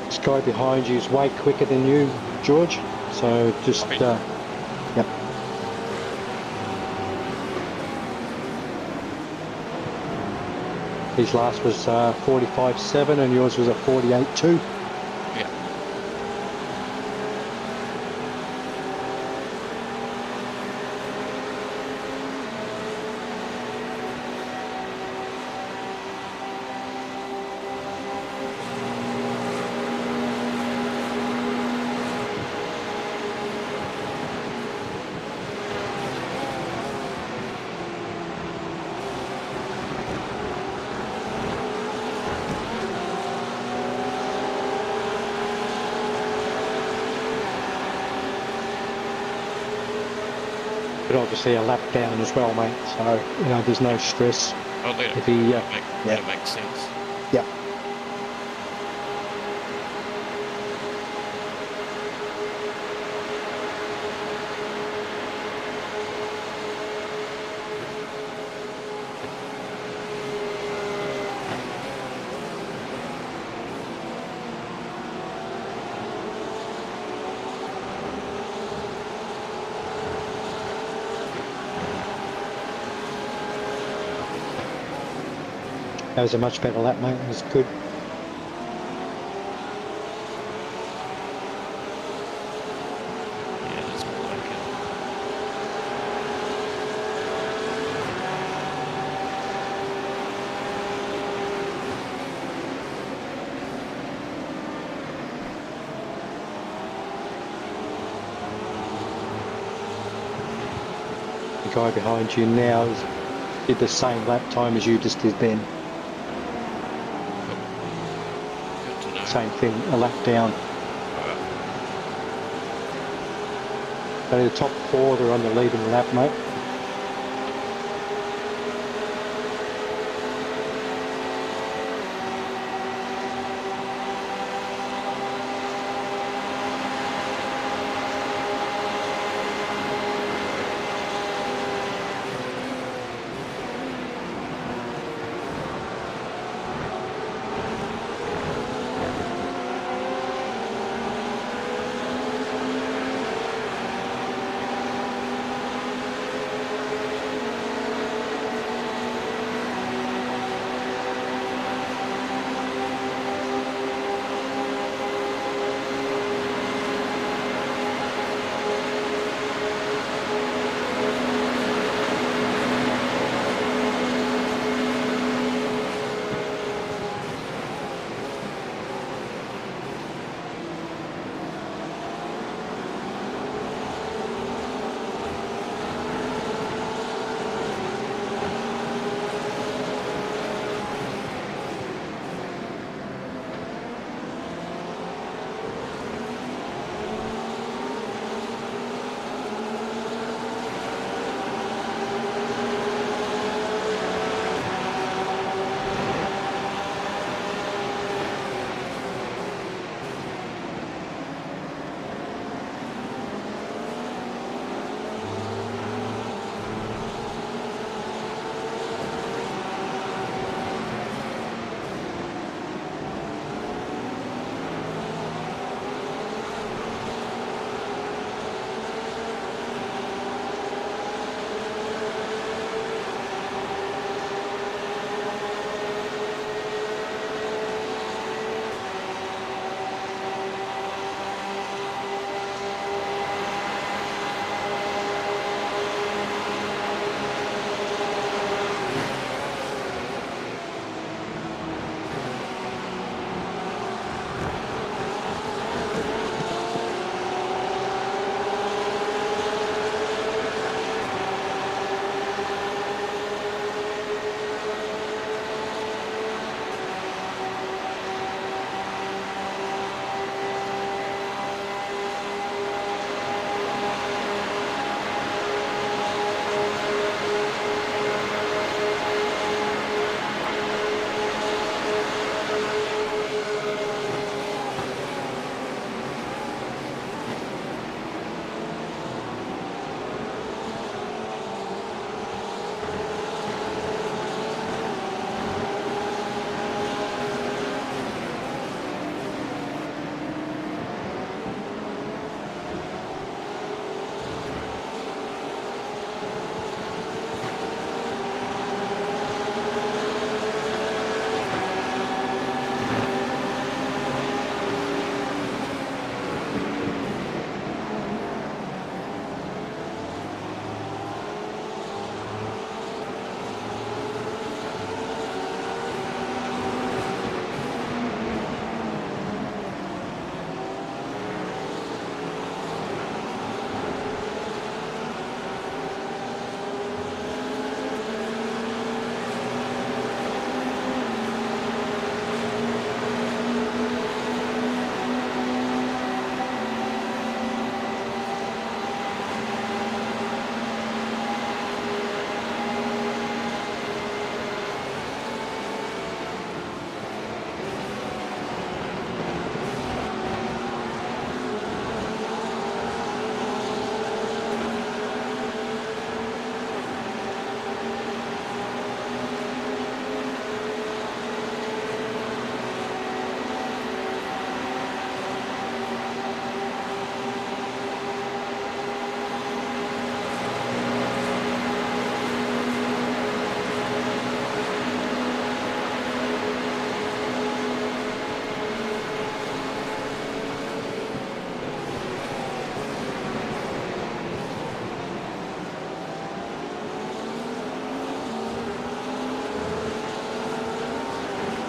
This guy behind you is way quicker than you, George. So just, yep. His last was 45.7 and yours was a 48.2. Yeah. But obviously a lap down as well, mate. So, you know, there's no stress. Oh, If he, that makes sense. Yep. That was a much better lap, mate. It was good. Yeah, that's more like it. The guy behind you now did the same lap time as you just did then. Same thing, a lap down. But the top four, they're on the leading lap, mate.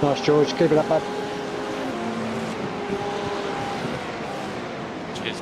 Nice, George. Keep it up, bud. Cheers.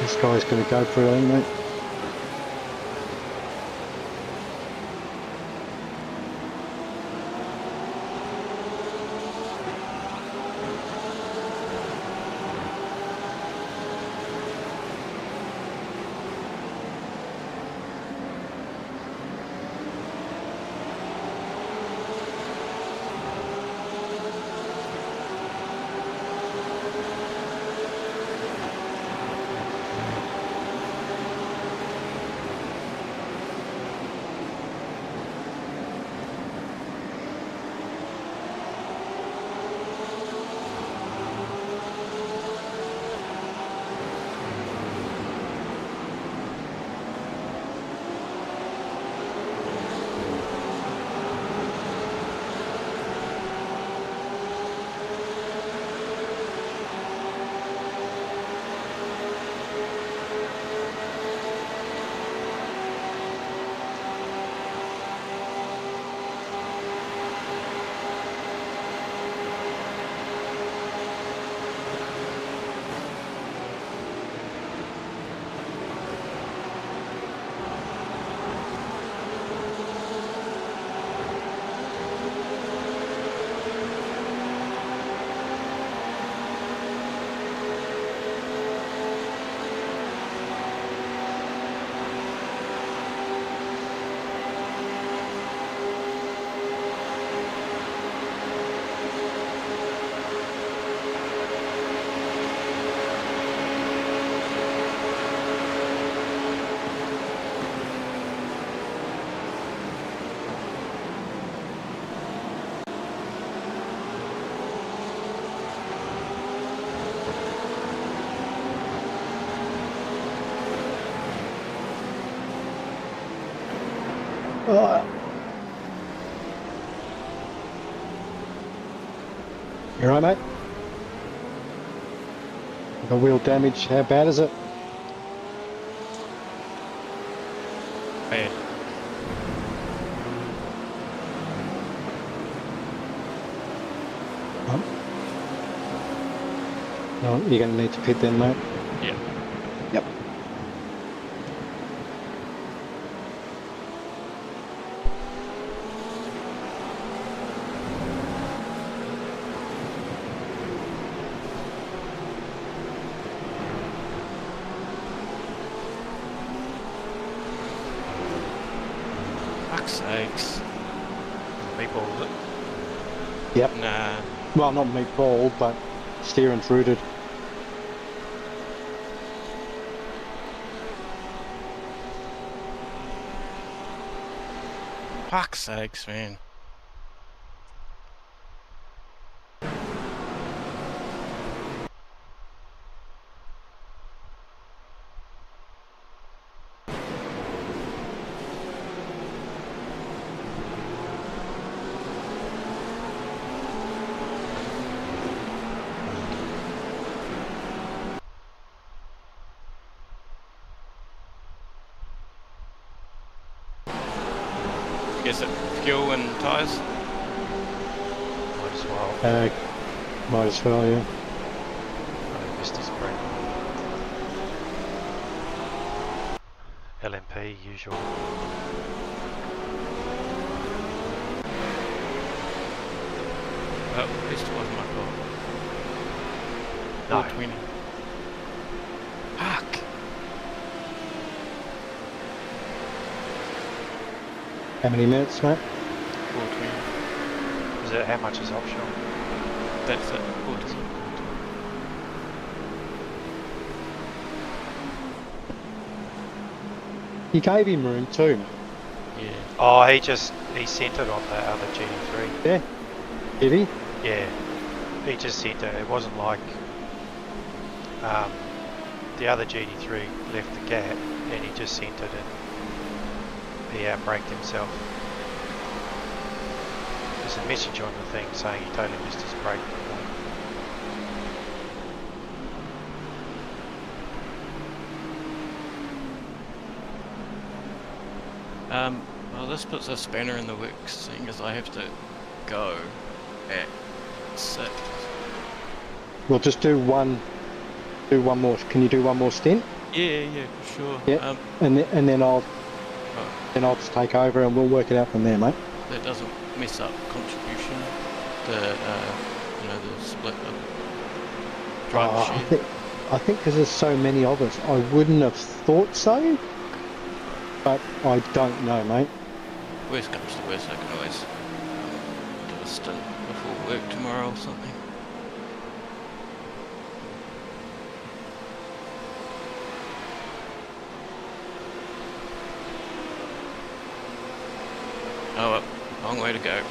This guy's going to go for it, ain't mate? Oh. You alright, mate? The wheel damage, how bad is it? Bad. No, you're going to need to pit then, mate. Yeah. Yep. Fuck's sakes. Meatballs, is it? Yep. Nah. Well, not meatball, but steering's rooted. Fuck's sakes, man. Is it fuel and tyres? Might as well. Might as well, yeah. I missed his break. LMP, usual. Oh, at least it wasn't my fault. No. 420. Fuck! How many minutes, mate? 420. Is it how much is optional? That's it, 420. You gave him room too, mate. Yeah. Oh, he sent it on the other GT3. Yeah. Did he? Yeah. He just sent it. It wasn't like the other GT3 left the gap and he just sent it and he outbraked himself. There's a message on the thing saying he totally missed his brake. Well, this puts a spanner in the works, seeing as I have to go at 6. We'll just do one more. Can you do one more stint? Yeah, for sure. Yeah. And then I'll just take over and we'll work it out from there, mate. That doesn't mess up contribution. The the split of driver share. I think because there's so many of us, I wouldn't have thought so. But I don't know, mate. Worst comes to worst, I can always do a stint before work tomorrow or something. Oh, well, long way to go.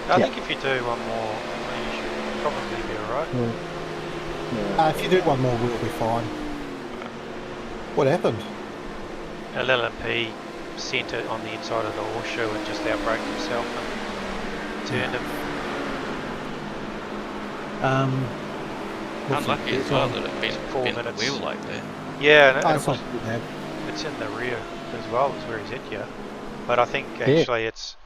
I think if you do one more, you should probably be alright. If you do one more, we'll be fine. What happened? LLMP sent it on the inside of the horseshoe and just outbraked himself and turned him. Unlucky as well that it bent 4 the minutes. wheel like that. Yeah, and It's not too bad. it's in the rear as well as where he's hit you. But I think actually it's,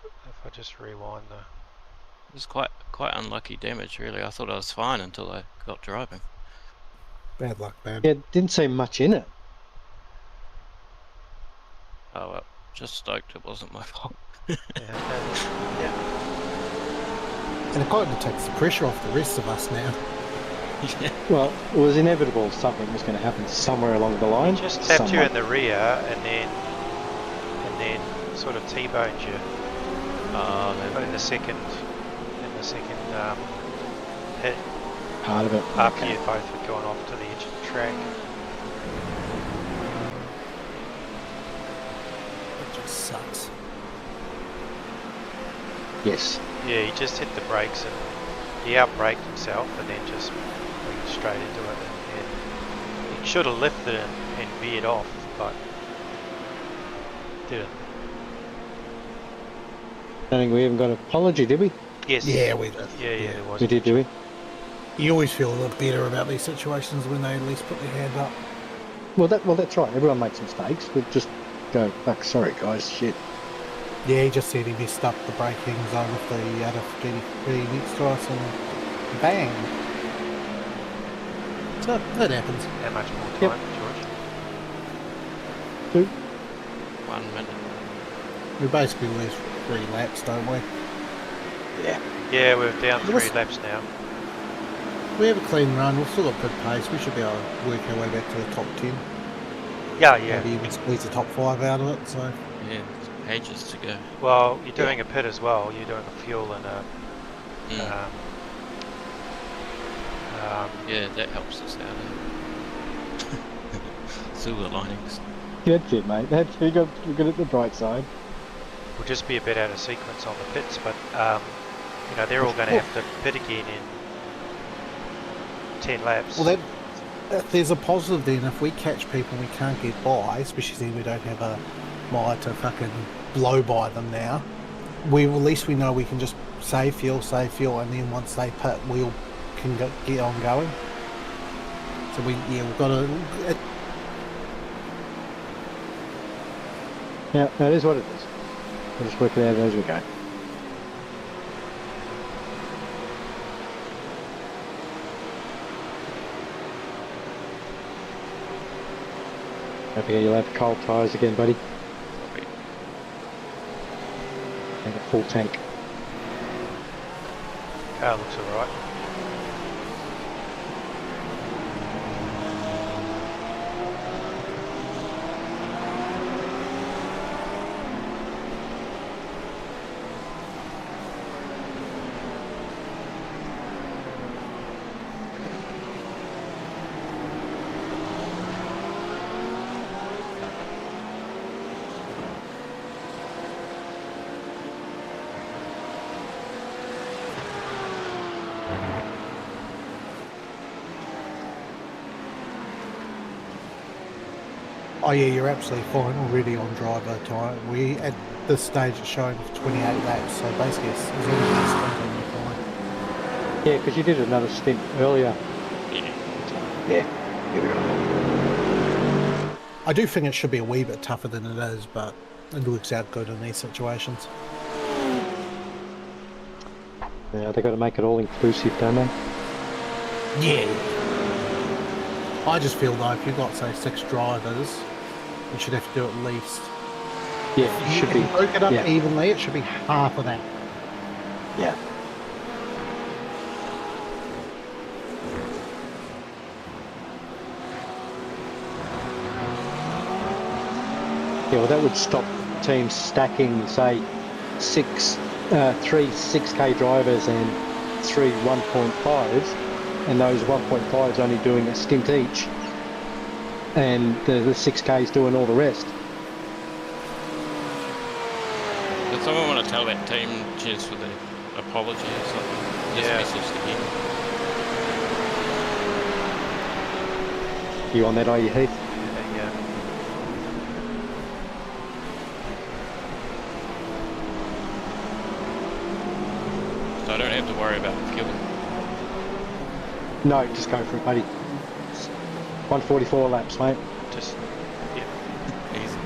if I just rewind the... It was quite unlucky damage, really. I thought I was fine until I got driving. Bad luck, man. Yeah, didn't seem much in it. Oh well, just stoked it wasn't my fault. Yeah. And it kind of takes the pressure off the rest of us now. Well, it was inevitable something was going to happen somewhere along the line. He just tapped you in the rear and then sort of T-boned you. In the second hit. Part of it. After you both had gone off to the edge of the track. It just sucks. Yes. Yeah, he just hit the brakes and he outbraked himself and then just went straight into it. And he should have lifted it and veered off, but didn't. I think we haven't got an apology, did we? Yes. Yeah, we did. Yeah, there was. We did, we? You always feel a little better about these situations when they at least put their hand up. Well, that's right. Everyone makes mistakes. We just go, fuck, sorry guys, shit. Yeah, he just said he messed up the braking zone with the other GT3 next to us and bang. So, that happens. How much more time, George? 2. 1 minute. We basically lose 3 laps, don't we? Yeah. Yeah, we're down 3 laps now. We have a clean run, we've still got good pace, we should be able to work our way back to the top 10. Yeah. Maybe even squeeze the top 5 out of it, so... Yeah, ages to go. Well, you're doing a pit as well. You're doing a fuel and a... yeah, that helps us out. Silver linings. That's it, mate. You got at the bright side. We'll just be a bit out of sequence on the pits, but you know, they're all going to have to pit again in 10 laps. Well, there's a positive then. If we catch people and we can't get by, especially then we don't have a Millar to fucking blow by them now, at least we know we can just save fuel, and then once they pit, we all can get on going. So we've got to... Yeah, that is what it is. We'll just work it out as we go. Don't forget you'll have cold tyres again, buddy. And a full tank. Car looks alright. Oh yeah, you're absolutely fine already on driver time. We at this stage it's showing 28 laps, so basically it's only one stint and you're fine. Yeah, because you did another stint earlier. Yeah. Here we go. I do think it should be a wee bit tougher than it is, but it works out good in these situations. Yeah, they got to make it all inclusive, don't they? Yeah. I just feel though, if you've got say 6 drivers, you should have to do at least. Yeah, it should be. If you broke it up evenly, it should be half of that. Yeah. Yeah, well, that would stop teams stacking, say, 3 6K drivers and 3 1.5s, and those 1.5s only doing a stint each, and the 6Ks doing all the rest. Does someone want to tell that team cheers for the apology or something? Just message to him. You on that, are you, Heath? Yeah. So I don't have to worry about fuel. No, just go for it, buddy. 144 laps, mate. Just, easy.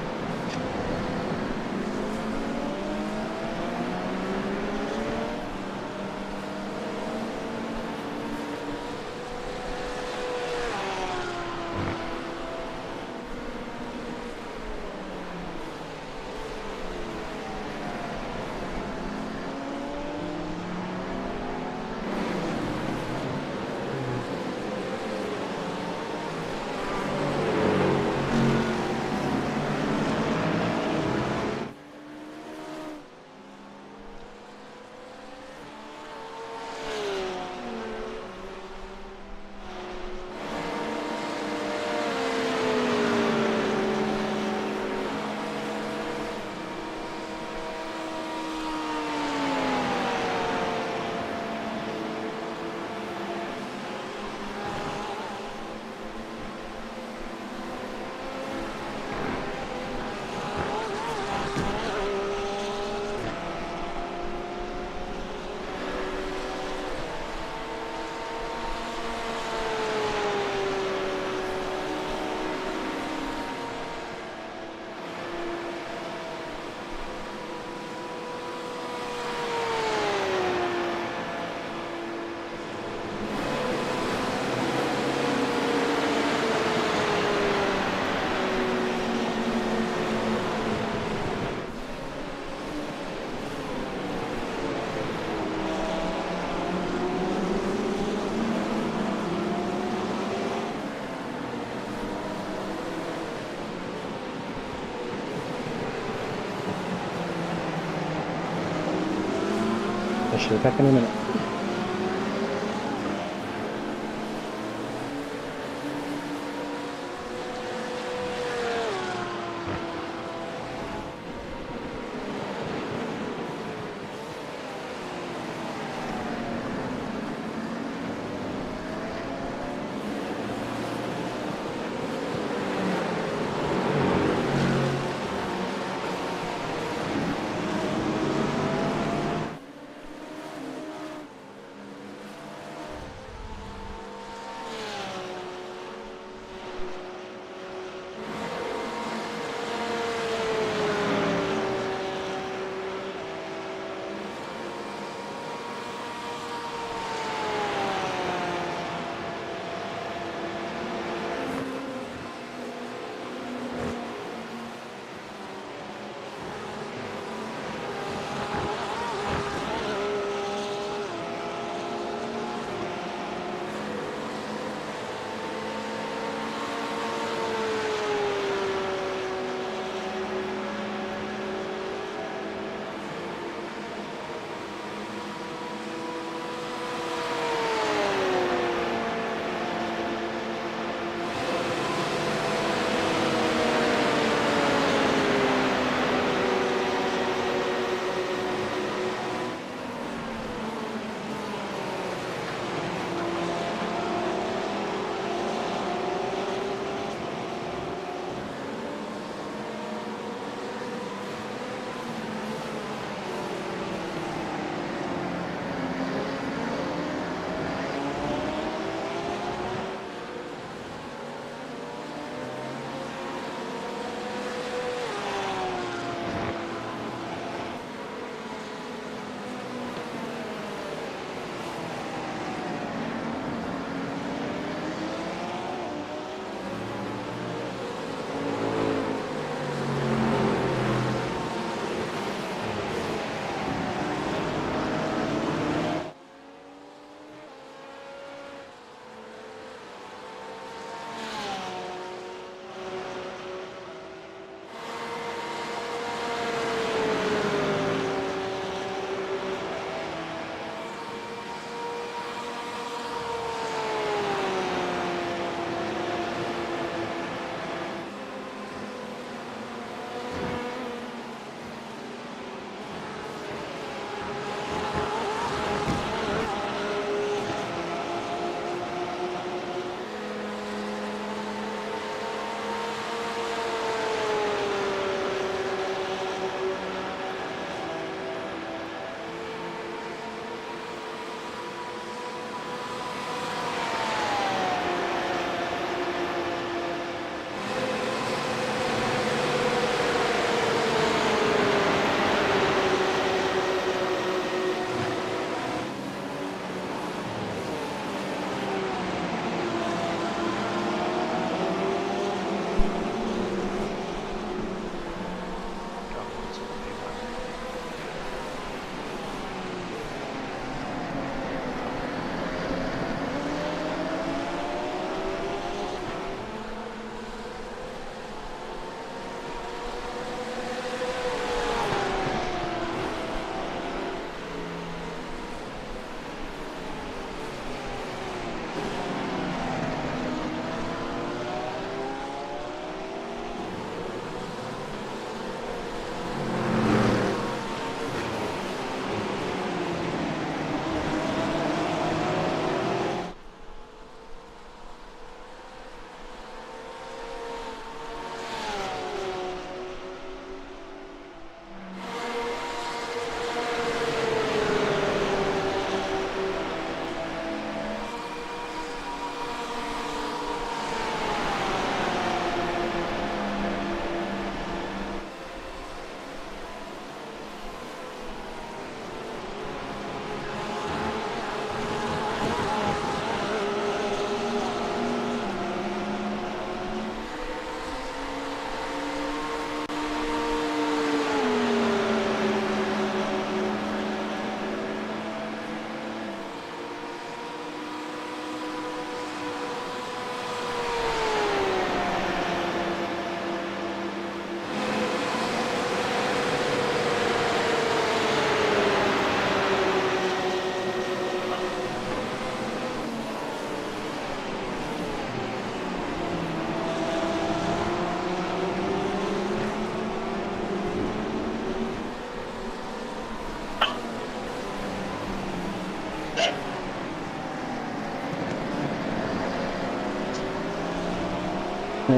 Ashley. Back in a minute.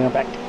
now back.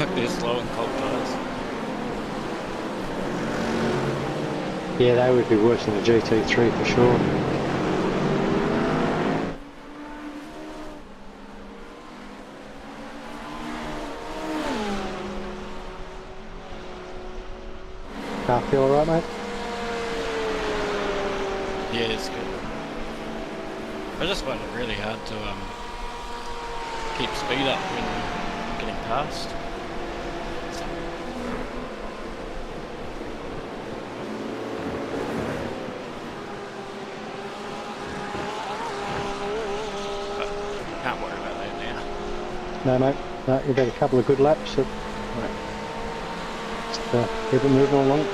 Hope they're slow and cold tyres. Yeah, they would be worse than the GT3 for sure. Car feel alright, mate? Yeah, it's good. I just find it really hard to keep speed up when you're getting past. But can't worry about that now. No, mate. No, you've had a couple of good laps. So, right. Just keep it moving along.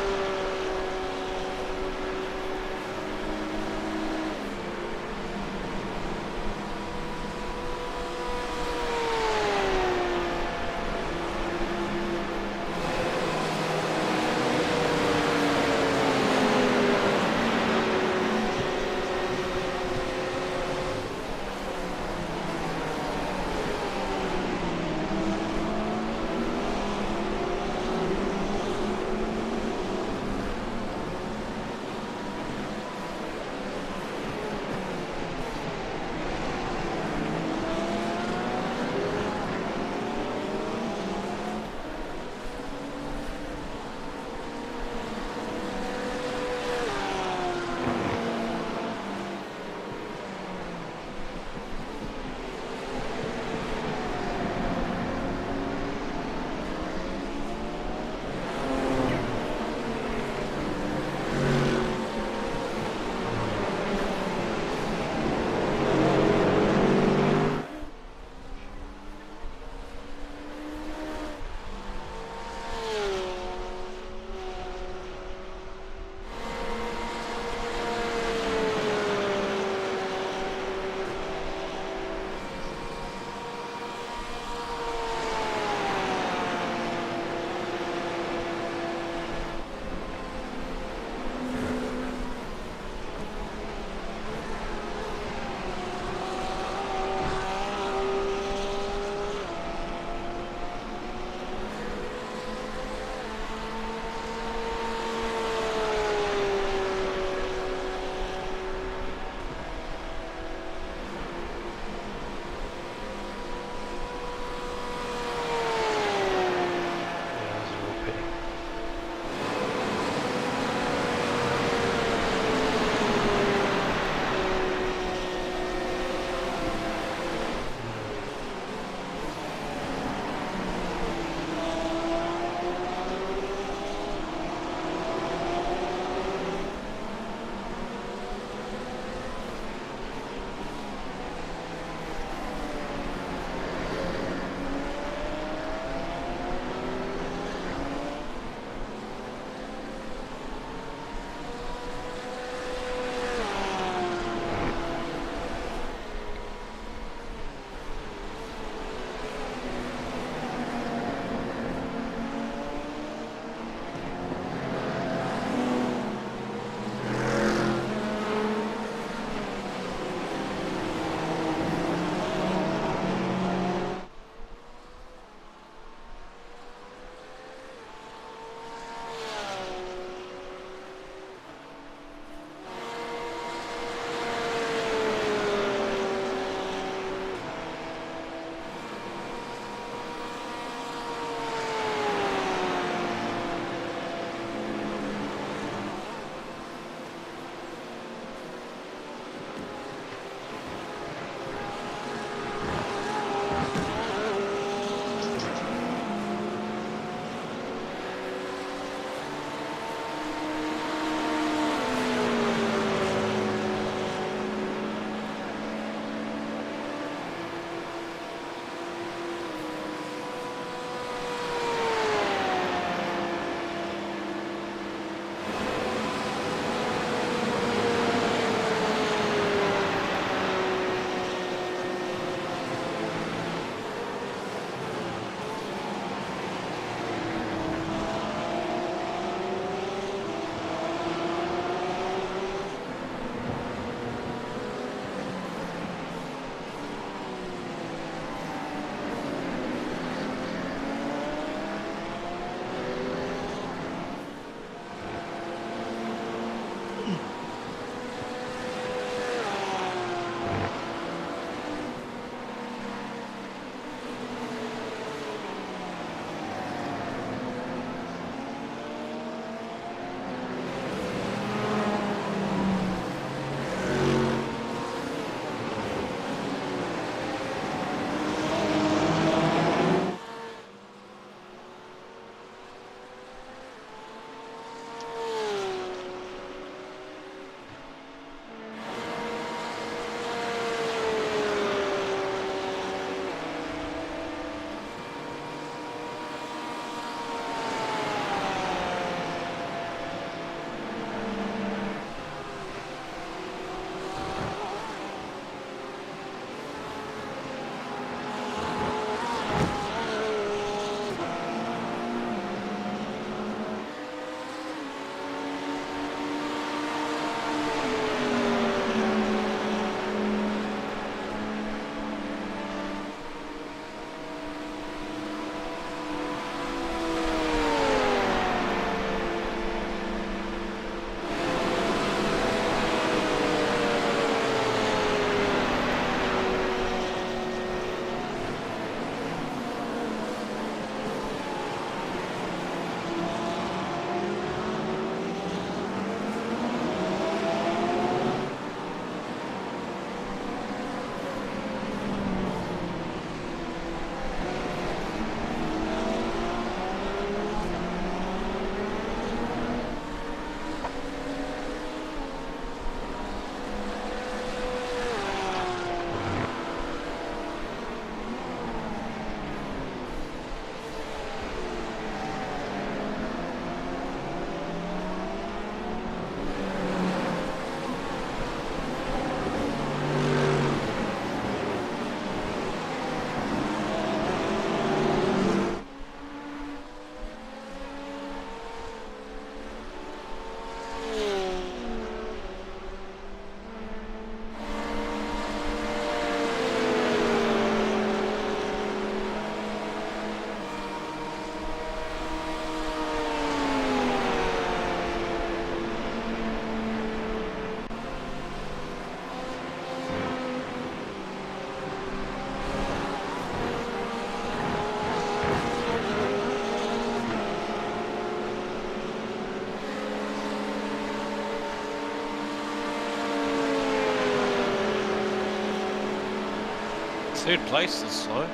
Third place is slow. I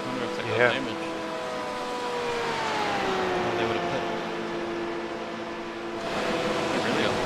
wonder if they got damage. Oh, they would have pit. Really off.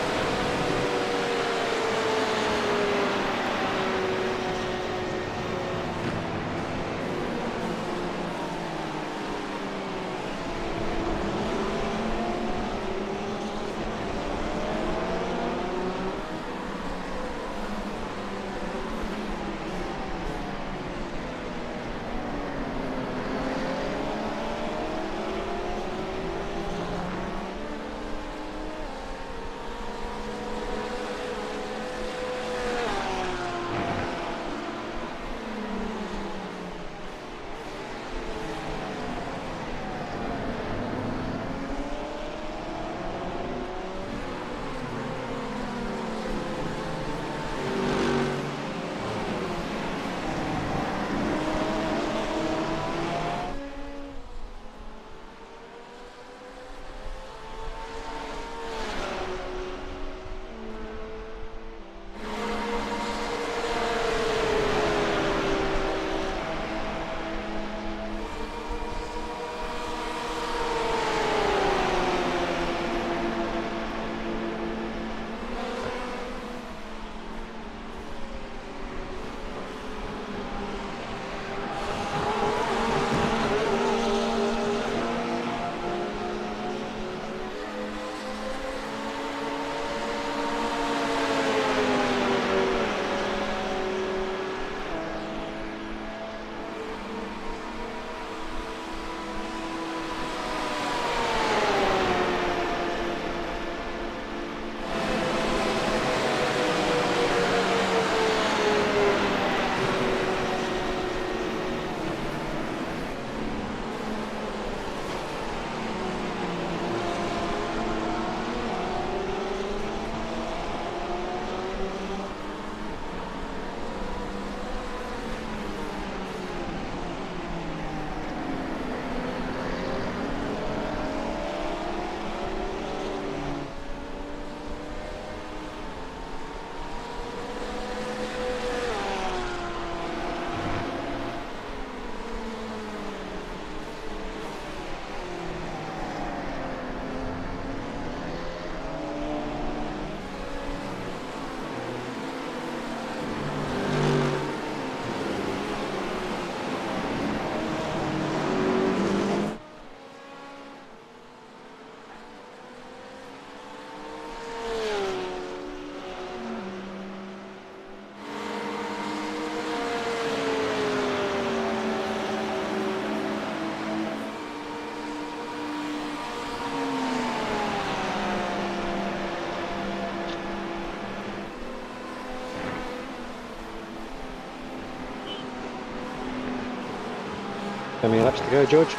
How many laps to go, George? 15,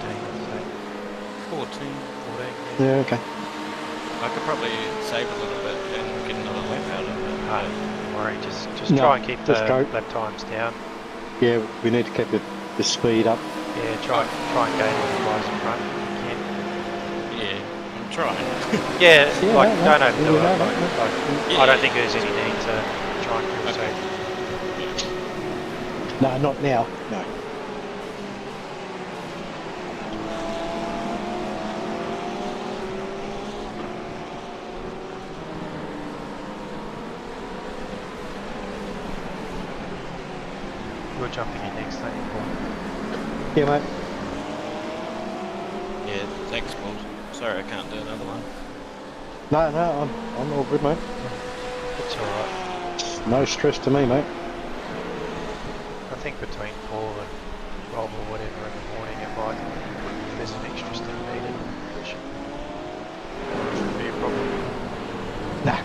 I'd say. 14. Yeah, okay. I could probably save a little bit and get another lap out of it. Don't worry, just No, try and keep the just go. lap times down. Yeah, we need to keep the speed up. Yeah, try and gain all the guys in front if you can. Yeah, I'm trying. Yeah, Yeah, like no, don't overdo no, it. no, Like, Yeah. I don't think there's any need to try and feel safe. No, not now. No. We're jumping in next, don't you, Paul? Yeah, mate. Yeah, thanks, Paul. Sorry I can't do another one. No, I'm all good, mate. It's alright. No stress to me, mate. I think between Paul and Rob or whatever in the morning, it might, if there's an extra stint needed, it shouldn't be a problem. Nah.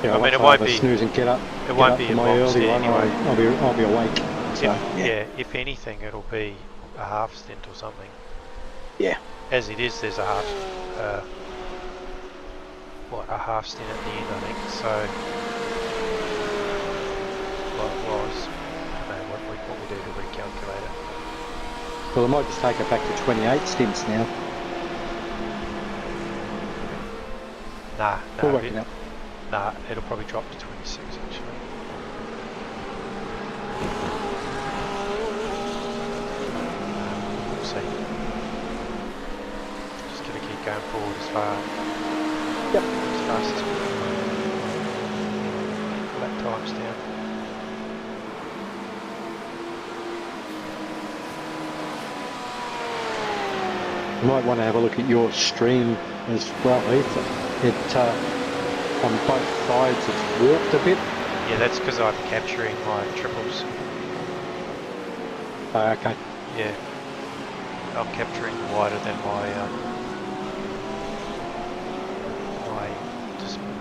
Yeah, I mean, it once won't have a be. snooze and get up. It won't up be for a my long early stint one. anyway. I'll be awake. So, Yeah, if anything, it'll be a half stint or something. Yeah. As it is, there's a half, a half stint at the end, I think. So, what it was, I don't know what we do to recalculate it. Well, I might just take it back to 28 stints now. Nah, We'll no, work it out. nah, it'll probably drop to 26 actually. We'll see. Just gonna keep going forward as fast as we can. Lap times down. You might want to have a look at your stream as well, Heath. On both sides it's warped a bit. Yeah, that's because I'm capturing my triples. Oh, okay. Yeah, I'm capturing wider than my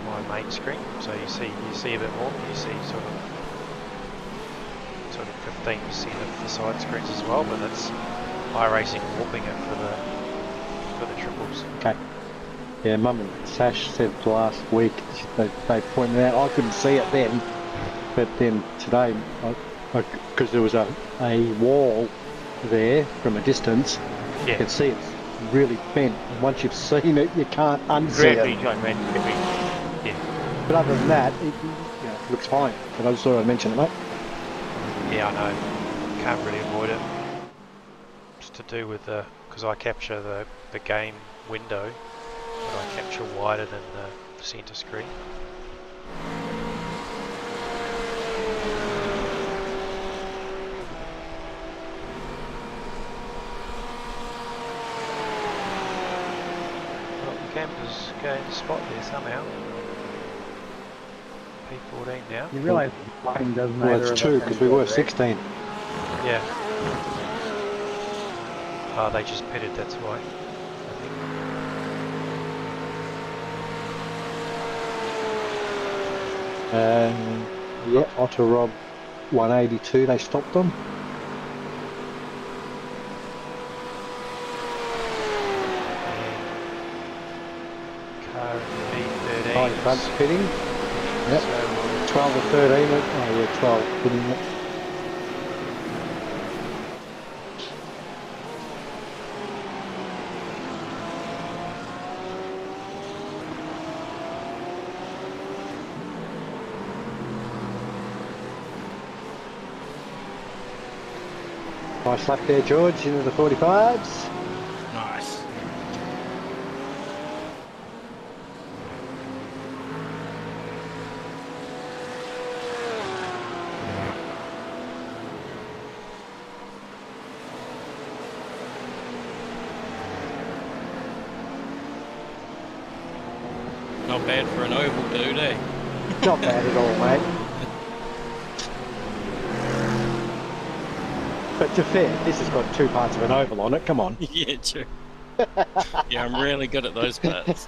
my main screen. So you see a bit more. You see sort of 15% of the side screens as well, but that's iRacing warping it for the triples. Okay. Yeah, Mum and Sash said last week they pointed out. I couldn't see it then, but then today, because there was a wall there from a distance, yeah. You can see it's really bent. And once you've seen it, you can't unsee it. Yeah. But other than that, it looks fine. But I just thought I'd mention it, mate. Yeah, I know. Can't really avoid it. It's to do with because I capture the game window, but I capture wider than the center screen. Well, the campers gained a spot there somehow. P14 now. You realise flying doesn't Well, it's 2 because we were 16. Yeah. Oh, they just pitted, that's why. Yeah, Otto Rob 182, they stopped them. Car P13. Oh, front's pitting. Yep. So, 12 or 13. Oh yeah, 12 pitting it. Nice lap there, George, into the 45s. Nice. Not bad for an oval, dude, eh? Not bad at all, mate. But to fair, this has got 2 parts of an oval on it, come on. Yeah, true. Yeah, I'm really good at those parts.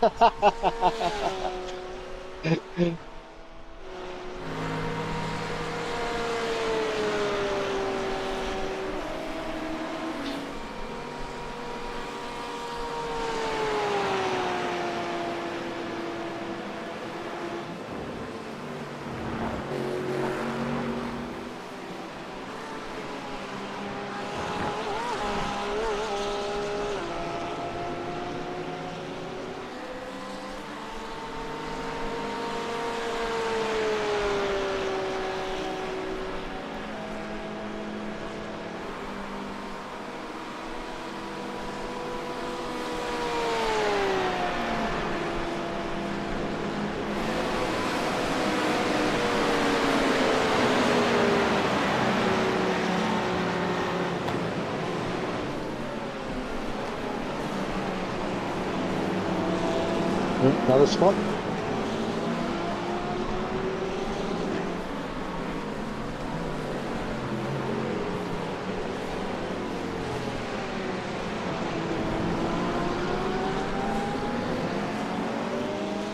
Another spot.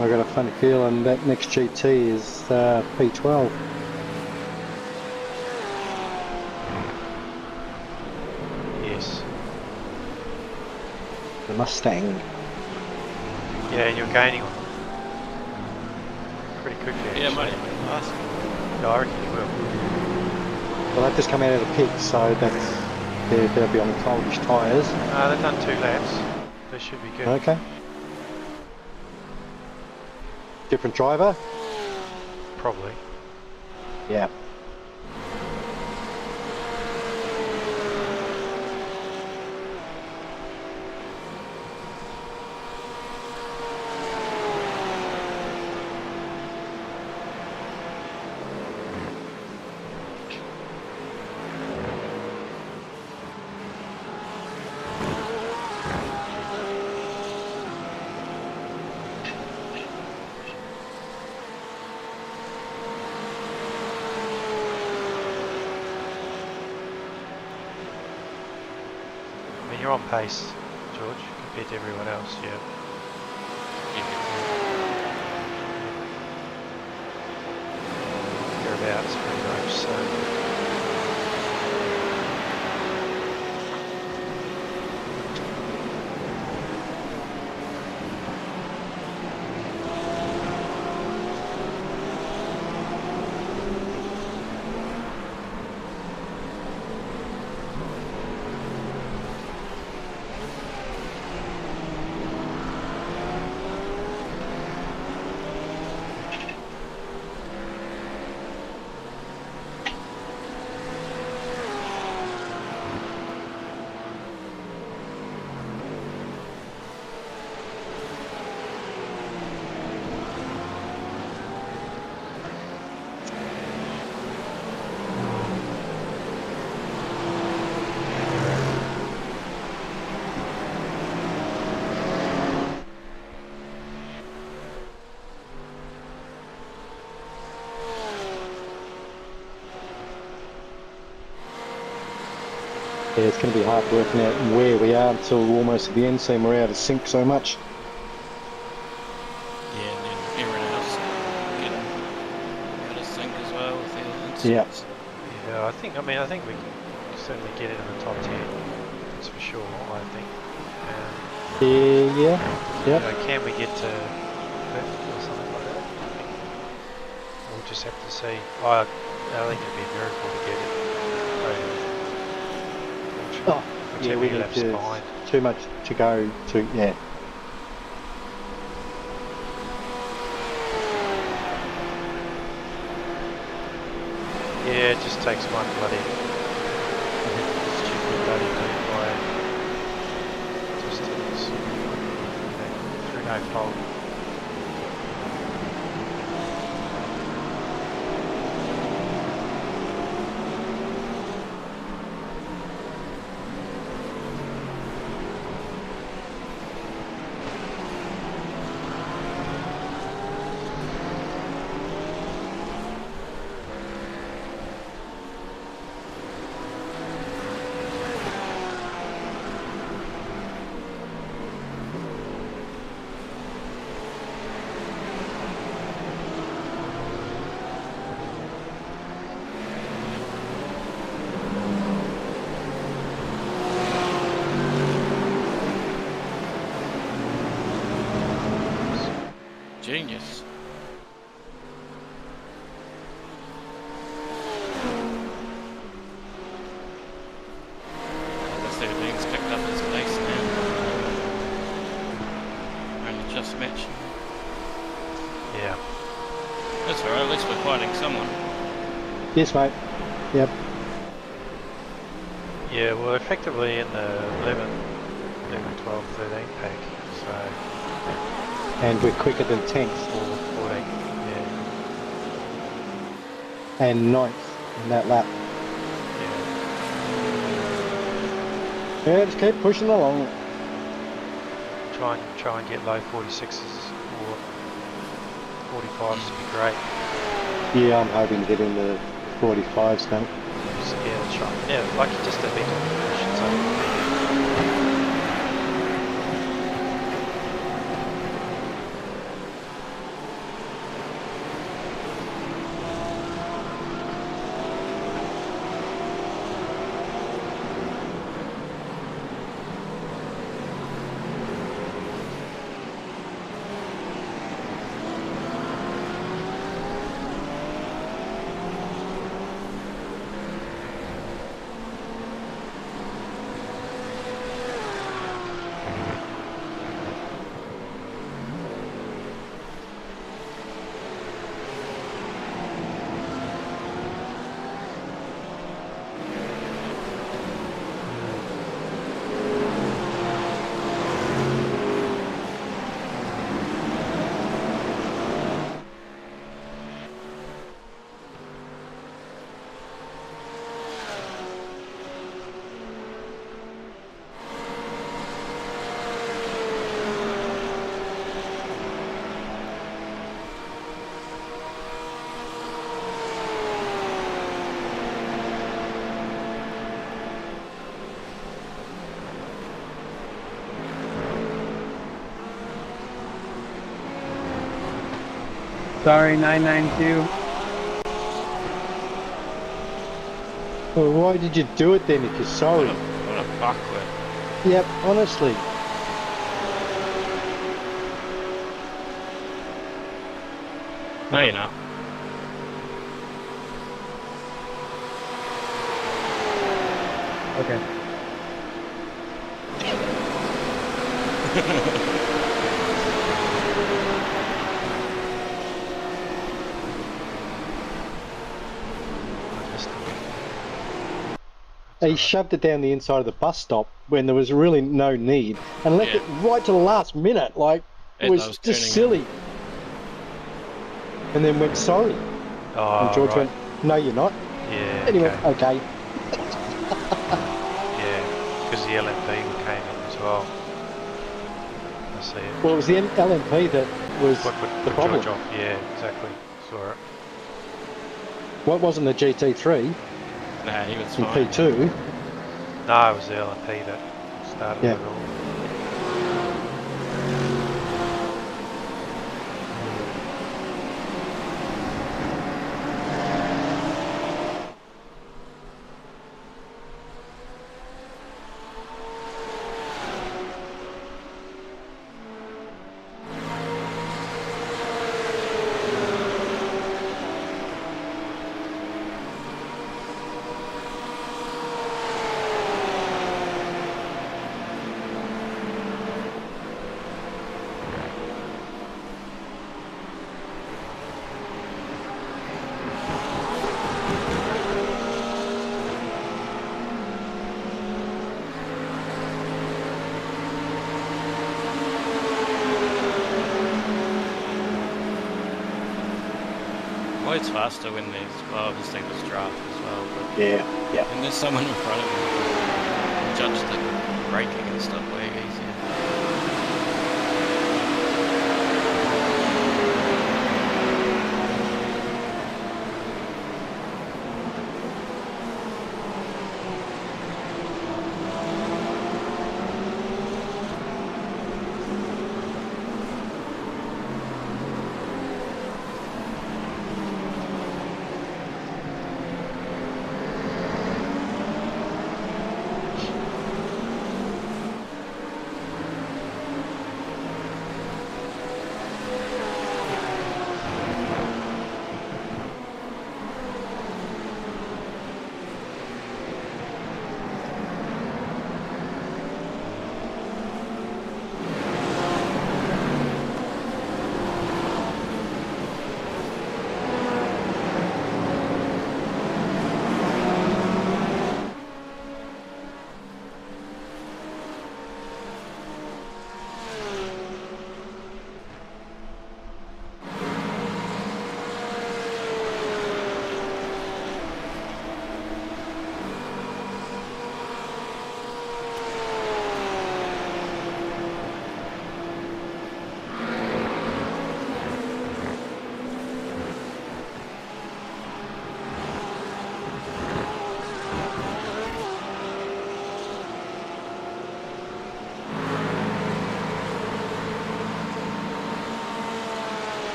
I got a funny feeling that next GT is P12. Yes. The Mustang. Yeah, you're gaining on pretty quickly actually. Yeah, mate. Nice. Yeah, I reckon you will. Well, they've just come out of the pit, so they'll be on coldish tyres. They've done 2 laps. They should be good. Okay. Different driver? Probably. Yeah. I mean, you're on pace, George, compared to everyone else, yeah. Thereabouts, pretty much, so... Yeah, it's going to be hard working out where we are until almost at the end, seeing we're out of sync so much. Yeah, and then everyone else getting out of sync as well with their Yeah. incidents. Yeah, I think we can certainly get into the top 10, that's for sure, I think. Yeah, You know, can we get to 50 or something like that? We'll just have to see. I think it'd be a miracle to get it. Oh, yeah, we need to, too much to go to, yeah. Yeah, it just takes one bloody stupid bloody move by just through no fault. Genius. The 13's picked up his pace now. Only just match. Yeah. That's alright, at least we're fighting someone. Yes, mate. Yep. Yeah, well, effectively in the 11, 12, 13 pack, so... And we're quicker than 10th. 14, yeah. And 9th in that lap. Yeah, just keep pushing along. Try and get low 46s or 45s would be great. Yeah, I'm hoping to get in the 45s, mate. Yeah, try. Yeah, like just a bit of I should say. Sorry, 992. Well, why did you do it then if you're sorry? What a fuckwit. Yep, honestly. No, you're not. Okay. He shoved it down the inside of the bus stop when there was really no need, and left it right to the last minute. Like, it was just silly. And then went sorry. Oh, And George right. went, "No, you're not." Yeah. And he went, "Okay." Yeah, because the LMP came in as well. I see it. Well, it was the LMP that was What the problem. George off? Yeah, exactly. Saw it. What wasn't the GT3 Nah, he was in fine. P2? No, it was the LMP that started Yeah. it all. Well, it's faster when there's, well, obviously there's draft as well, but yeah. when there's someone in front of you, you judge the braking and stuff way easier.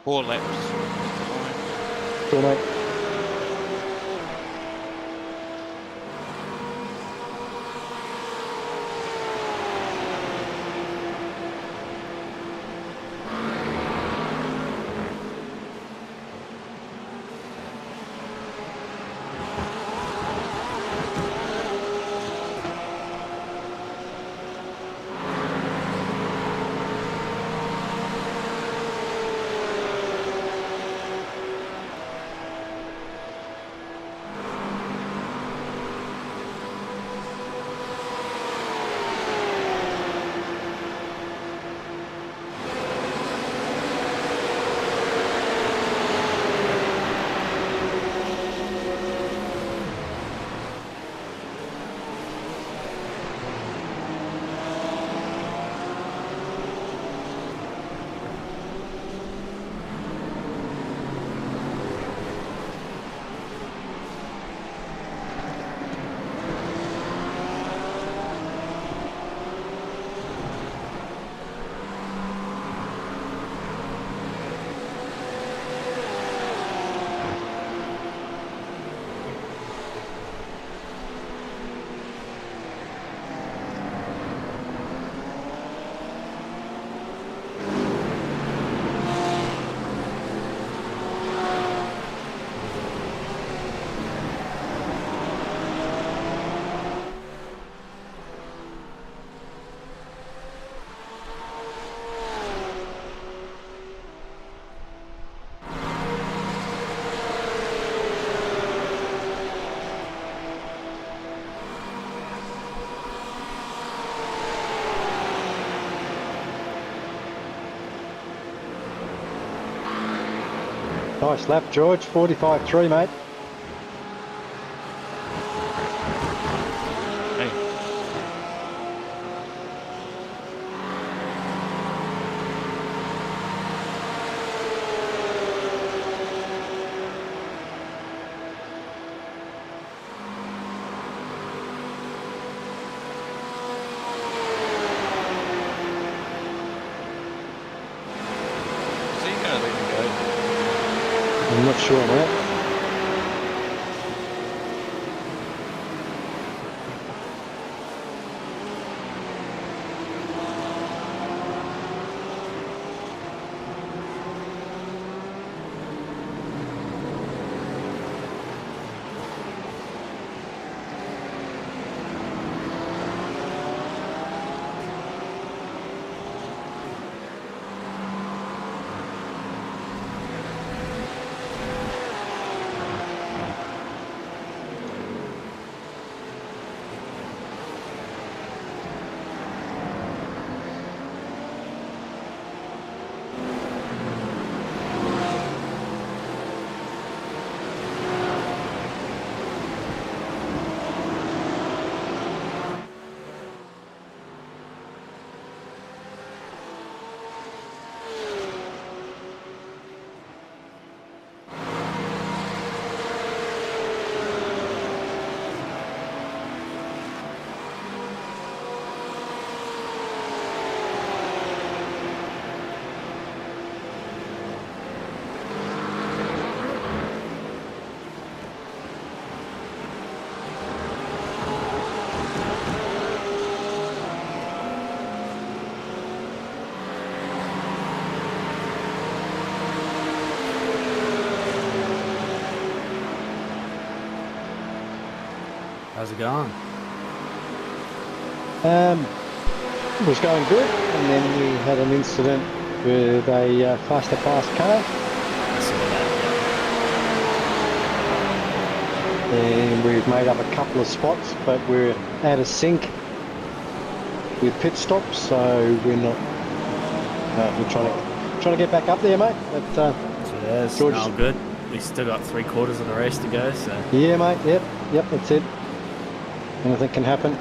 4 laps. Cool, mate. Nice lap, George. 45.3, mate. I'm not sure, mate. How's it going? It was going good, and then we had an incident with a faster fast car. And we've made up a couple of spots, but we're out of sync with pit stops, so we're not. We're trying to get back up there, mate. But Cheers. George, No, good. We still got 3/4 of the race to go, so. yeah, mate. Yep, that's it. Anything can happen.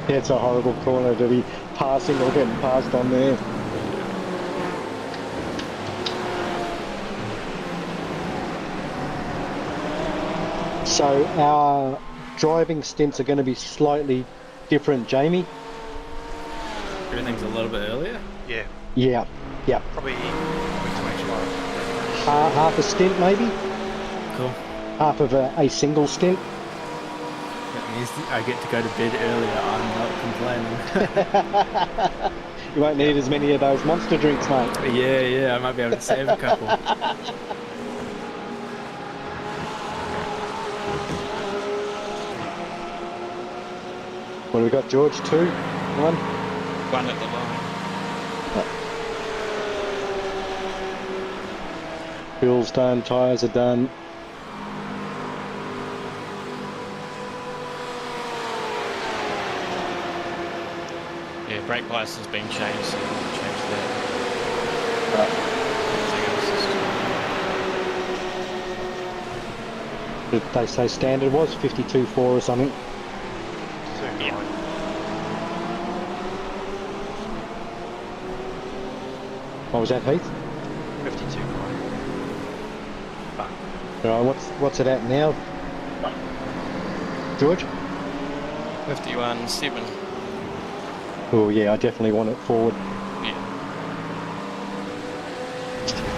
Yeah, it's a horrible corner to be passing or getting passed on there. So our driving stints are going to be slightly different, Jamie. Everything's a little bit earlier? Yeah. Yeah, yeah. Probably tomorrow. Half a stint maybe? Cool. Half of a single stint. That means I get to go to bed earlier. I'm not complaining. You won't need as many of those monster drinks, mate. Yeah, I might be able to save a couple. What have we got, George? 2? 1? 1 at the line. Fuel's done, tyres are done. Yeah, brake bias has been changed, so we'll change that. Did they say standard was 52.4 or something? Yeah. What was that, Heath? 52. Alright, what's it at now? George? 51.7. Oh yeah, I definitely want it forward. Yeah.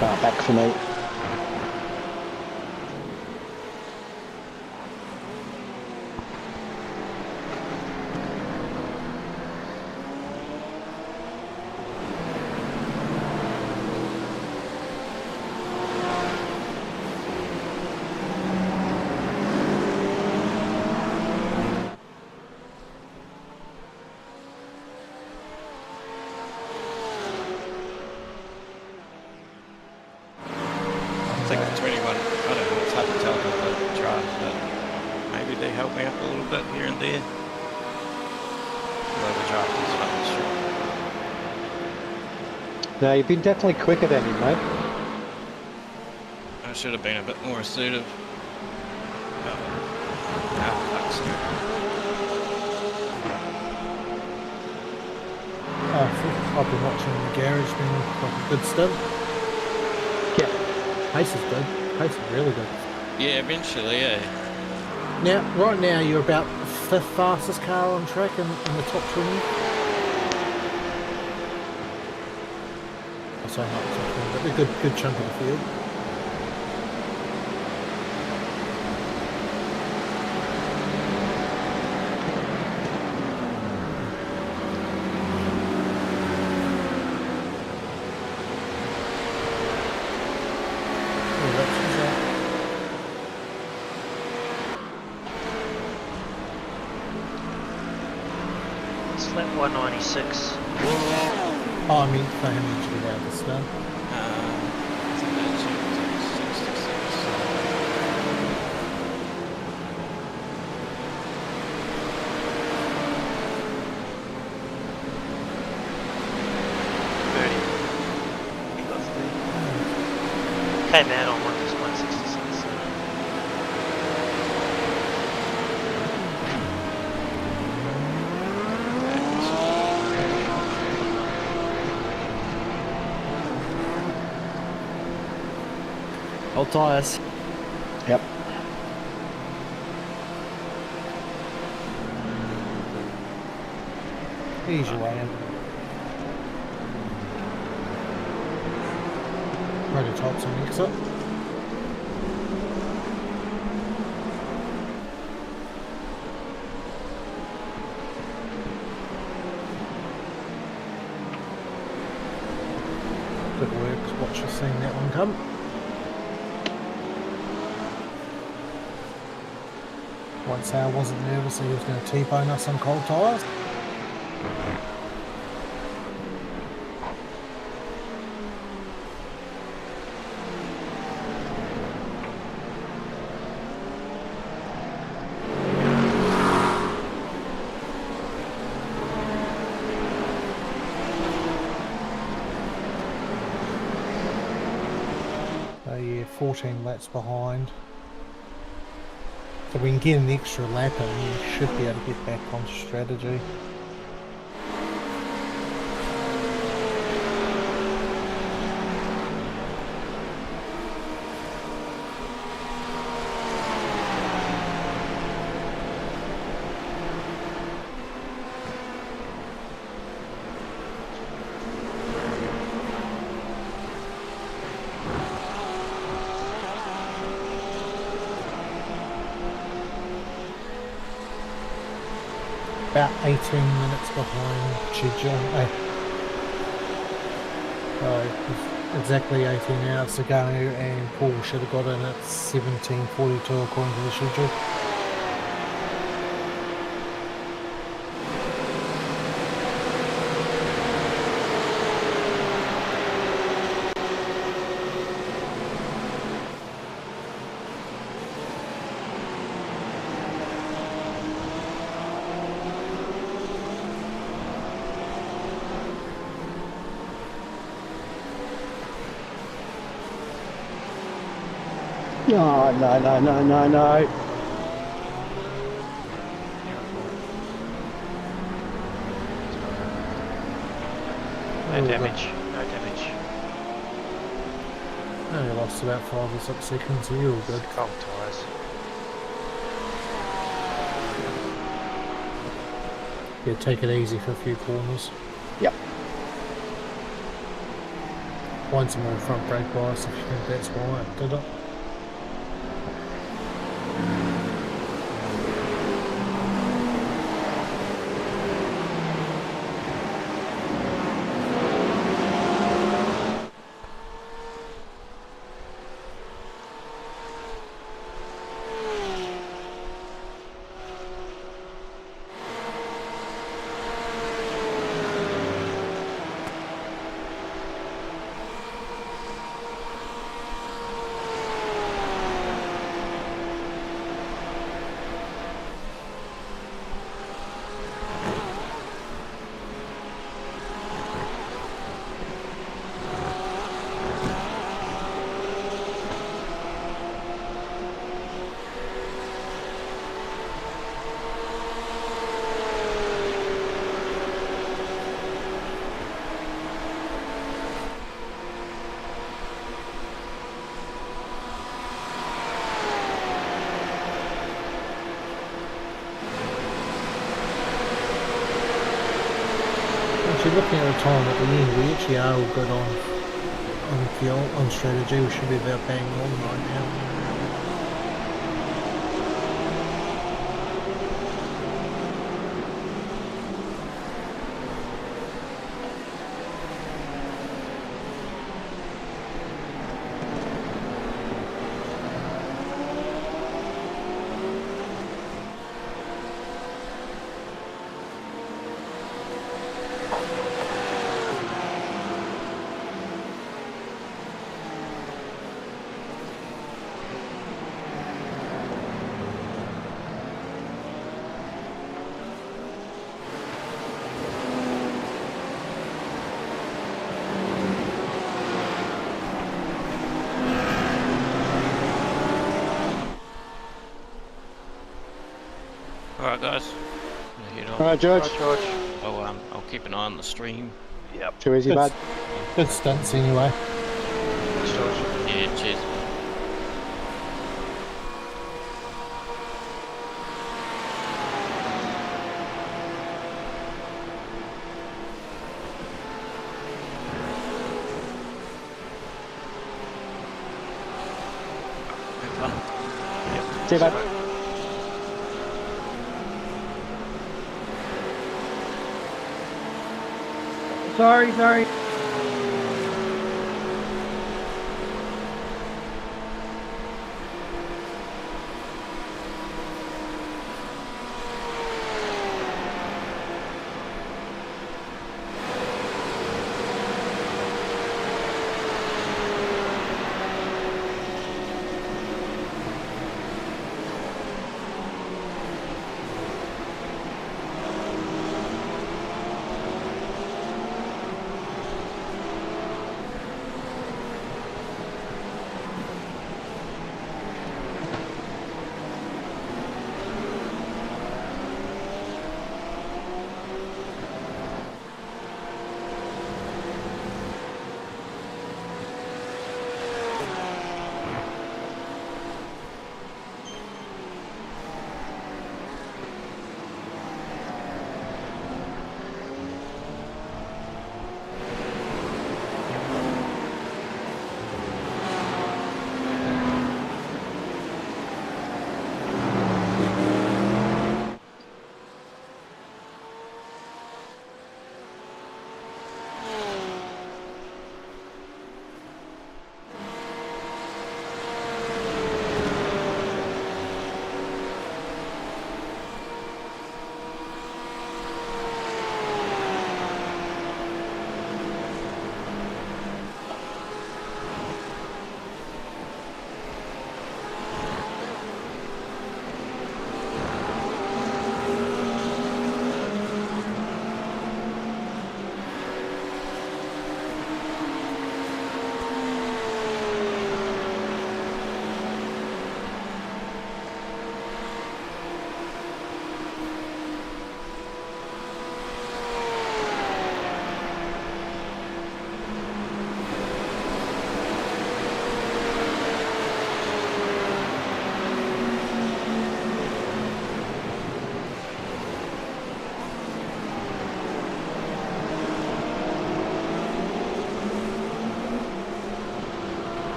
Back for me. I think the 21, I don't know, it's hard to tell with the drive, but maybe they help me up a little bit here and there. Although the drive is not strong. No, you've been definitely quicker than him, mate. I should have been a bit more assertive. Fuck's I've been watching the garage, been like a good stint. Yeah, pace is good. Pace is really good. Yeah, eventually, yeah. Now, right now, you're about the 5th fastest car on track in the top 20. I'm sorry, not the top 20, but a good chunk of the field. It's lap 196. Oh, I mean, for him to get out of the start. Came out on 166. Old tyres. Yep. Ease your way in. Prototypes and mix up. Good work, watch you seeing that one come. Once Al wasn't nervous, he was going to T-bone us on cold tyres. So yeah, 14 laps behind. So we can get an extra lap in, we should be able to get back on strategy. about 18 minutes behind schedule. Exactly 18 hours ago, and Paul should have got in at 17:42 according to the schedule. No, no, no, no, no, no. No damage. No damage. I only lost about 5 or 6 seconds, so you're all good. Cold tyres. Yeah, take it easy for a few corners. Yep. Find some more front brake bias if you think that's why it did it. Looking at the time at the end, we actually are all good on fuel, on strategy. We should be about bang on right now. Alright guys. Alright, George. I'll keep an eye on the stream. Yep. Too easy, bud. Good stunts anyway. Yeah, cheers. See you, bud. Sorry.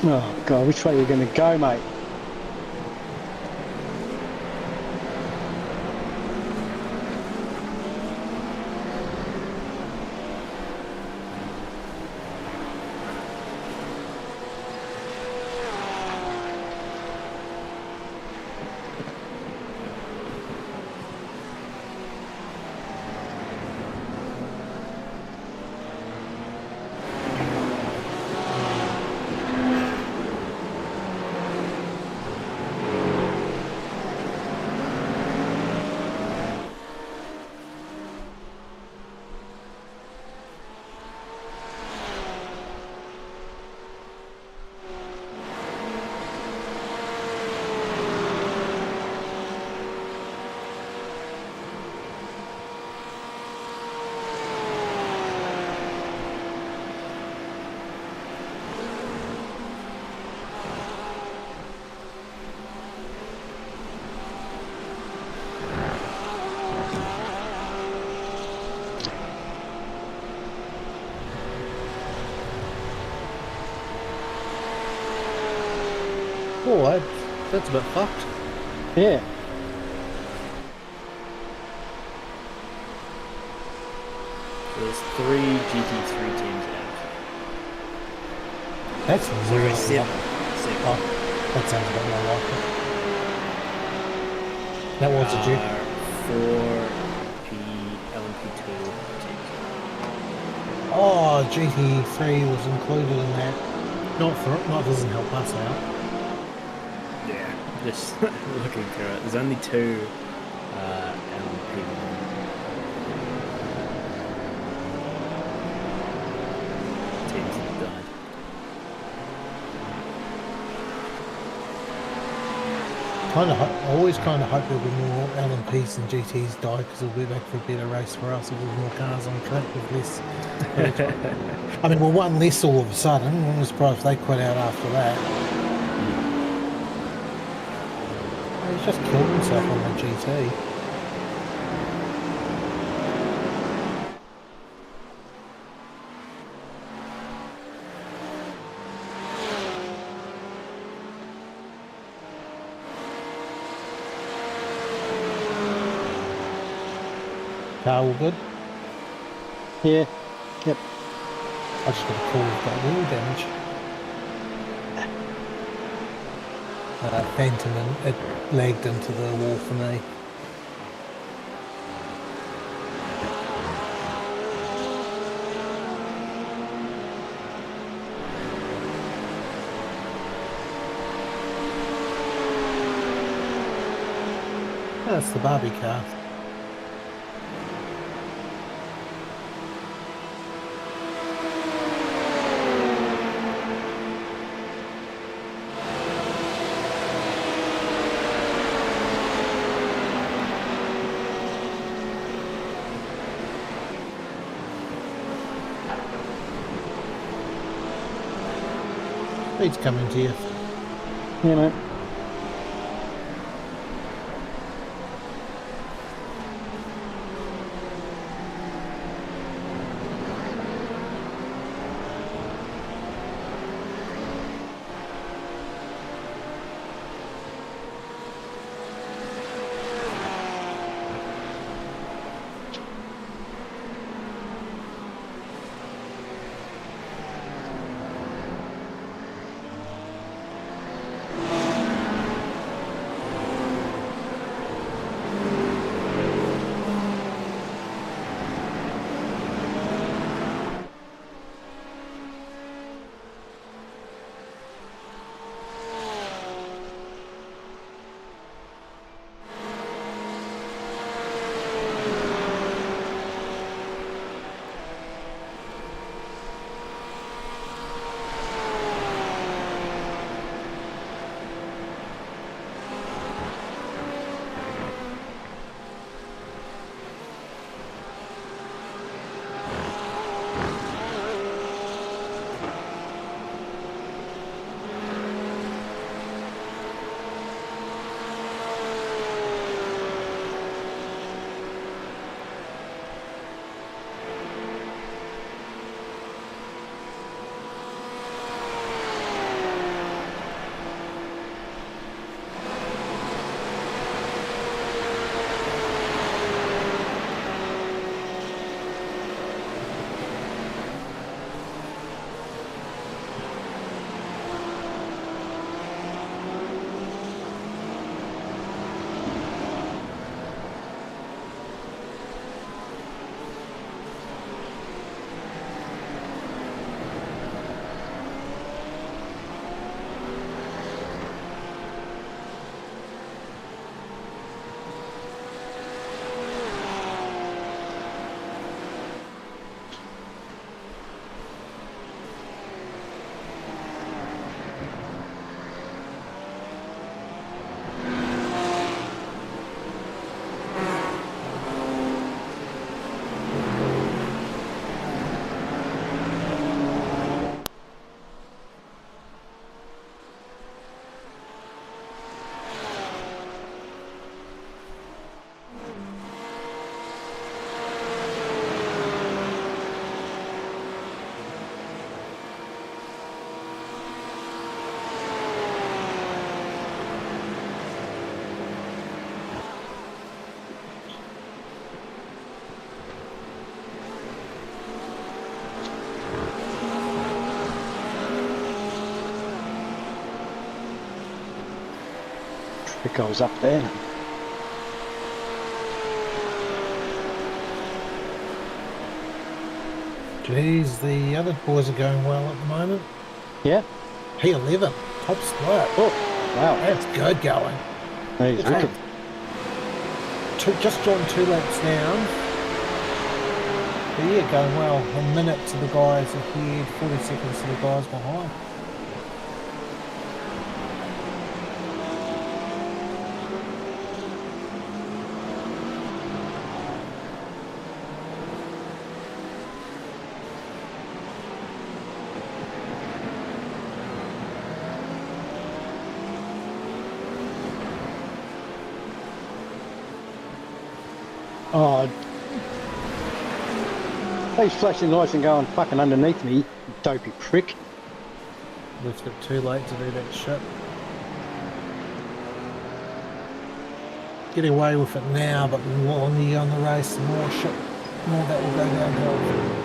Oh, God, which way are you going to go, mate? Oh, that's a bit fucked. Yeah. There's 3 GT3 teams out. That's So really seven. Oh, that sounds a bit more like it. That was a G. 4 LMP2 teams. Oh, GT3 was included in that. Not doesn't help us out. Yeah, just looking through it. There's only 2 LMP1 teams that died. I always kind of hope there'll be more LMPs and GTs die because it'll be back for a better race for us with more cars on track with less. I mean, we're one less all of a sudden. I'm surprised if they quit out after that. He's just killed himself on the GT. Car all good? Yeah. Yep. I just got a call with that wheel damage. Phantom and it lagged into the wall for me. That's the Barbie car. Speed's coming to you. Yeah, mate. It goes up there. Geez, the other boys are going well at the moment. Yeah. P11, top split. Oh, wow. That's good going. He's wicked. Just joined 2 laps down. But yeah, going well. A minute to the guys ahead, 40 seconds to the guys behind. Oh, he's flashing lights and going fucking underneath me, you dopey prick. Left it too late to do that shit. Getting away with it now, but the more on the race, the more shit, more that will go downhill.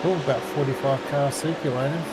Oh, about 45 cars circulating.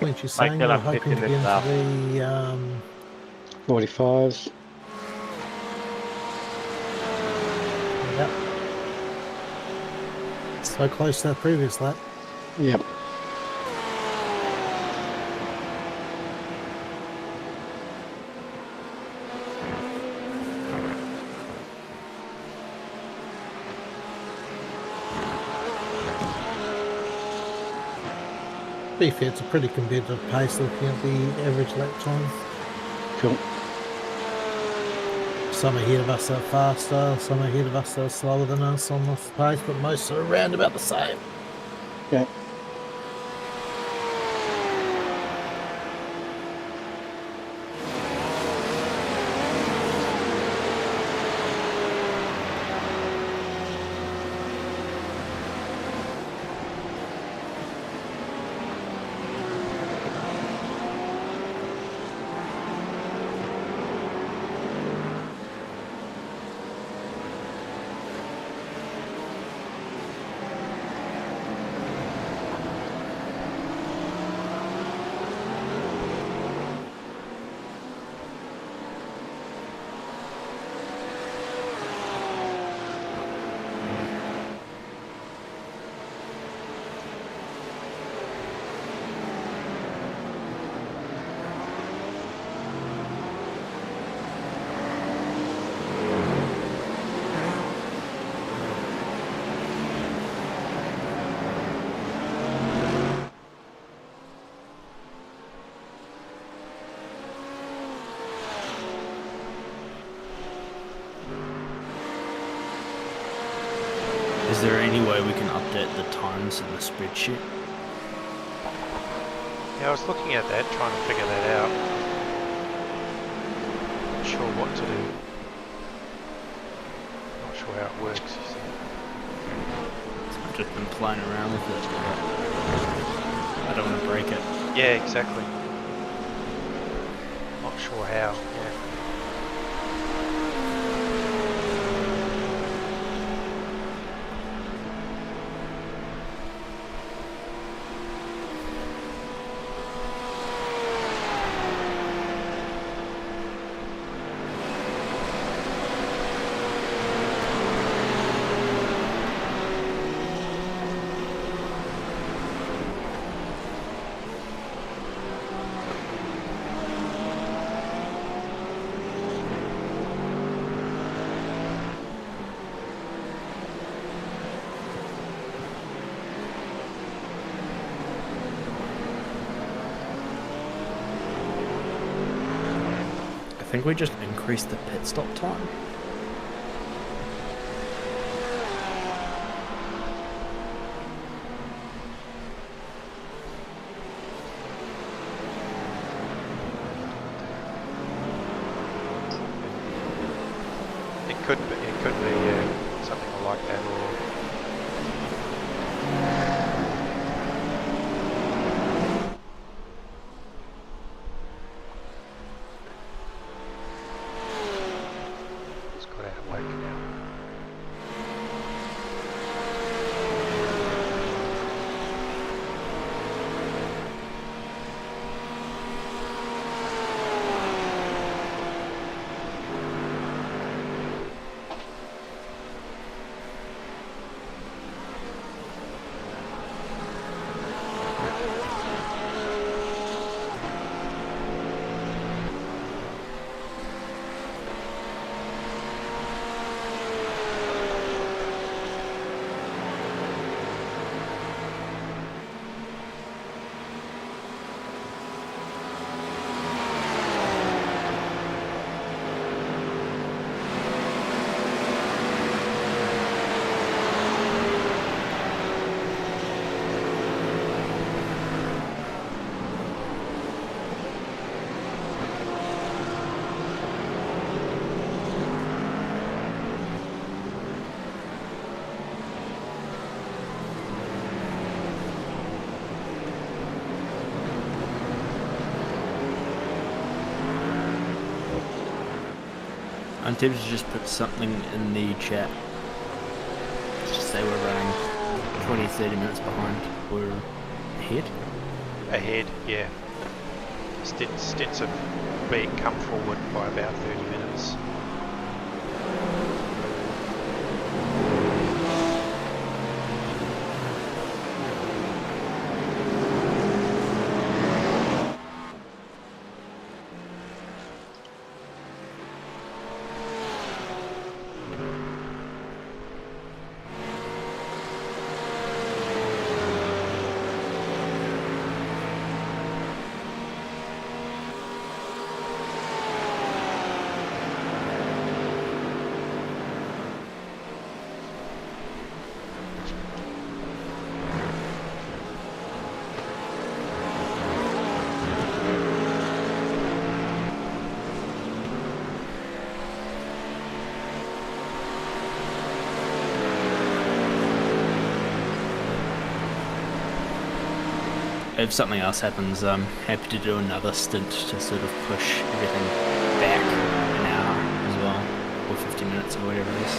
points you're saying they'll you're have hoping to 50 get into stuff. the 45s. Yep. So close to that previous lap. Yep. To be fair, it's a pretty competitive pace looking at the average lap time. Cool. Some ahead of us are faster, some ahead of us are slower than us on this pace, but most are around about the same. Yeah. Is there any way we can update the times in the spreadsheet? Yeah, I was looking at that, trying to figure that out. Not sure what to do. Not sure how it works, you see. I've just been playing around with it, but I don't want to break it. Yeah, exactly. Not sure how, yeah. I think we just increased the pit stop time. It could be something like that, or it's got out of whack now. I'm tempted to just put something in the chat. Just say we're running 20-30 minutes behind. We're ahead. ahead, yeah. Stints have come forward by about 30 minutes. If something else happens, I'm happy to do another stint to sort of push everything back an hour as well, or 50 minutes or whatever it is.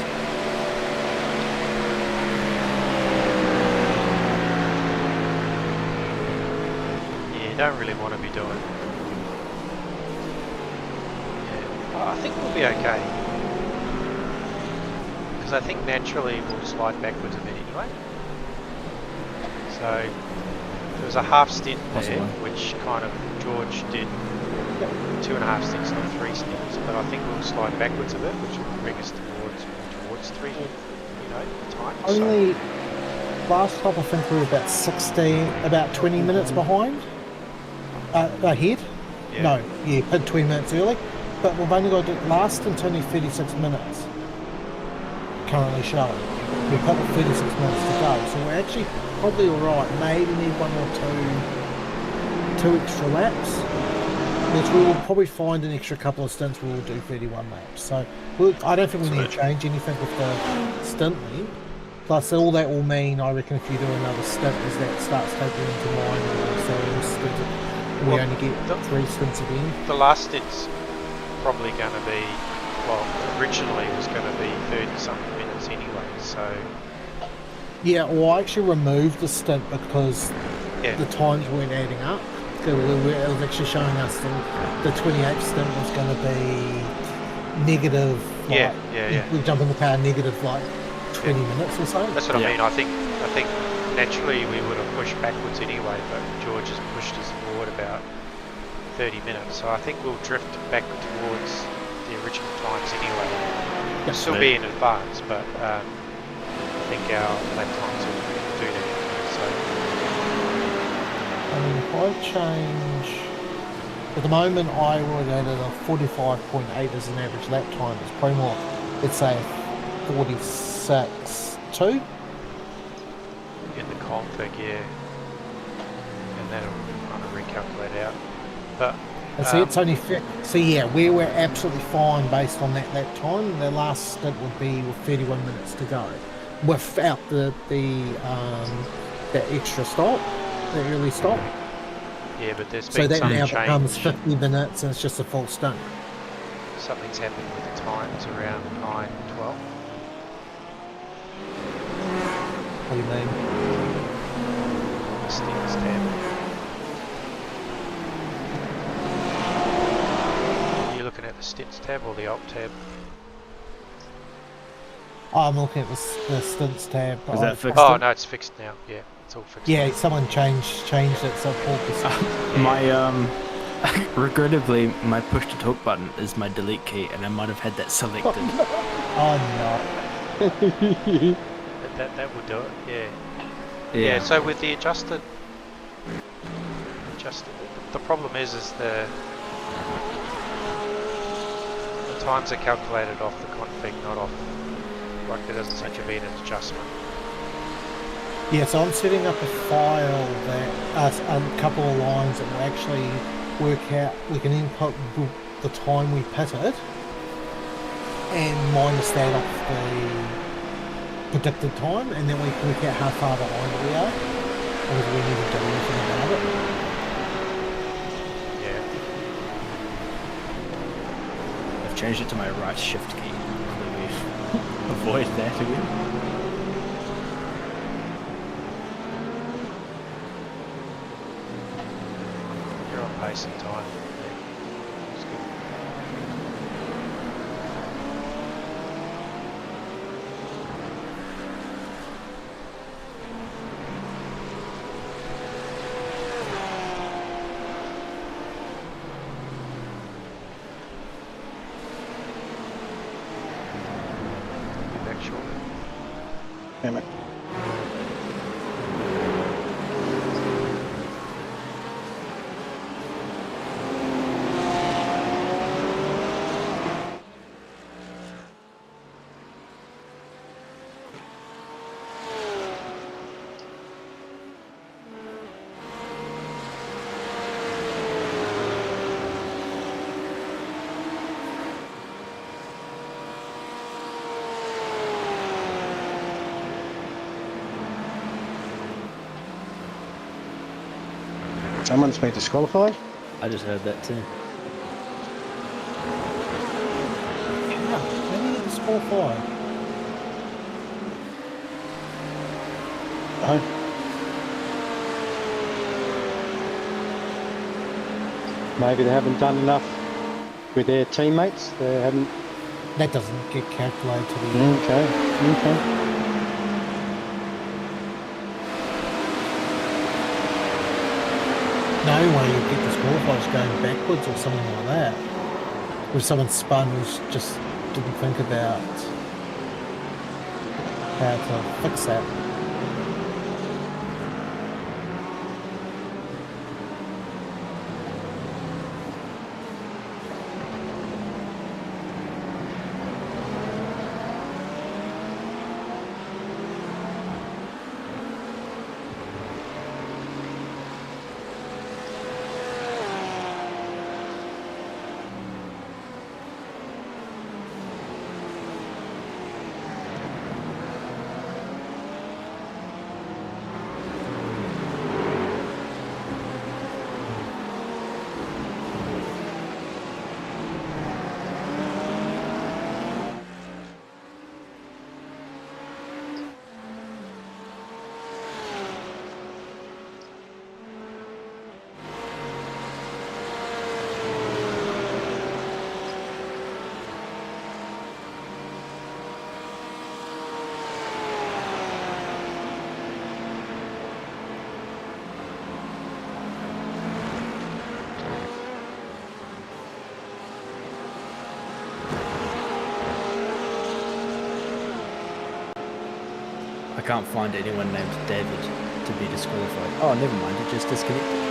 Yeah, you don't really want to be doing. Yeah, I think we'll be okay. Because I think naturally we'll slide backwards a bit anyway. So there was a half stint there, which kind of George did 2.5 stints, not 3 stints. But I think we'll slide backwards a bit, which will bring us towards 3, time. Only last lap I think we were about 20 minutes behind. Ahead. Yeah. No, yeah, 20 minutes early. But we've only got last stint only 36 minutes. Currently showing. We've got 36 minutes to go, so we're actually probably alright. Maybe need one or two extra laps, which we will probably find an extra couple of stints where we'll do 31 laps. So I don't think we need to change anything with the stint lead. Plus all that will mean, I reckon, if you do another stint, is that starts taking into mind we only get 3 stints again. The last stint's probably going to be, well, originally it was going to be 30-something minutes anyway, so... Yeah, well, I actually removed the stint because the times weren't adding up. It was actually showing us the 28th stint was going to be negative. We jump in the car negative like 20 minutes or so. That's what I mean. I think naturally we would have pushed backwards anyway, but George has pushed us forward about 30 minutes. So I think we'll drift back towards the original times anyway. We'll still be in advance, but I think our lap times will do that anyway. So. I mean, if I change... At the moment, I would add a 45.8 as an average lap time. It's probably more, let's say, 46.2. In the config, yeah. And that'll kind of recalculate out. But... And see, it's only... So yeah, we were absolutely fine based on that lap time. The last stint would be with 31 minutes to go. Without the extra stop, the early stop. Yeah, but there's been so that some now change. becomes 50 minutes and it's just a full stint. Something's happened with the times around 9:12. What do you mean? Stints tab. Are you looking at the stints tab or the alt tab? I'm looking at the stints tab. Is that fixed? Oh no, it's fixed now. Yeah, it's all fixed. Yeah, someone changed it so Paul my regrettably, my push to talk button is my delete key, and I might have had that selected. Oh no. that will do it. Yeah. So with the adjusted, the problem is the times are calculated off the config, not off. Like there doesn't seem to be an adjustment. Yeah, so I'm setting up a file that a couple of lines that will actually work out. We can input the time we pitted and minus that off the predicted time, and then we can work out how far behind we are, or whether we need to do anything about it. Yeah. I've changed it to my right shift key. Avoid that again. pace and time. It's good. Be back shortly. Damn it. Someone's been disqualified? I just heard that too. Yeah, maybe it's 4-5. Maybe they haven't done enough with their teammates. They haven't. That doesn't get calculated to the end. Okay. No way you get disqualified going backwards or something like that. Where someone spun who just didn't think about how to fix that. I can't find anyone named David to be disqualified. Oh, never mind, it just disconnected.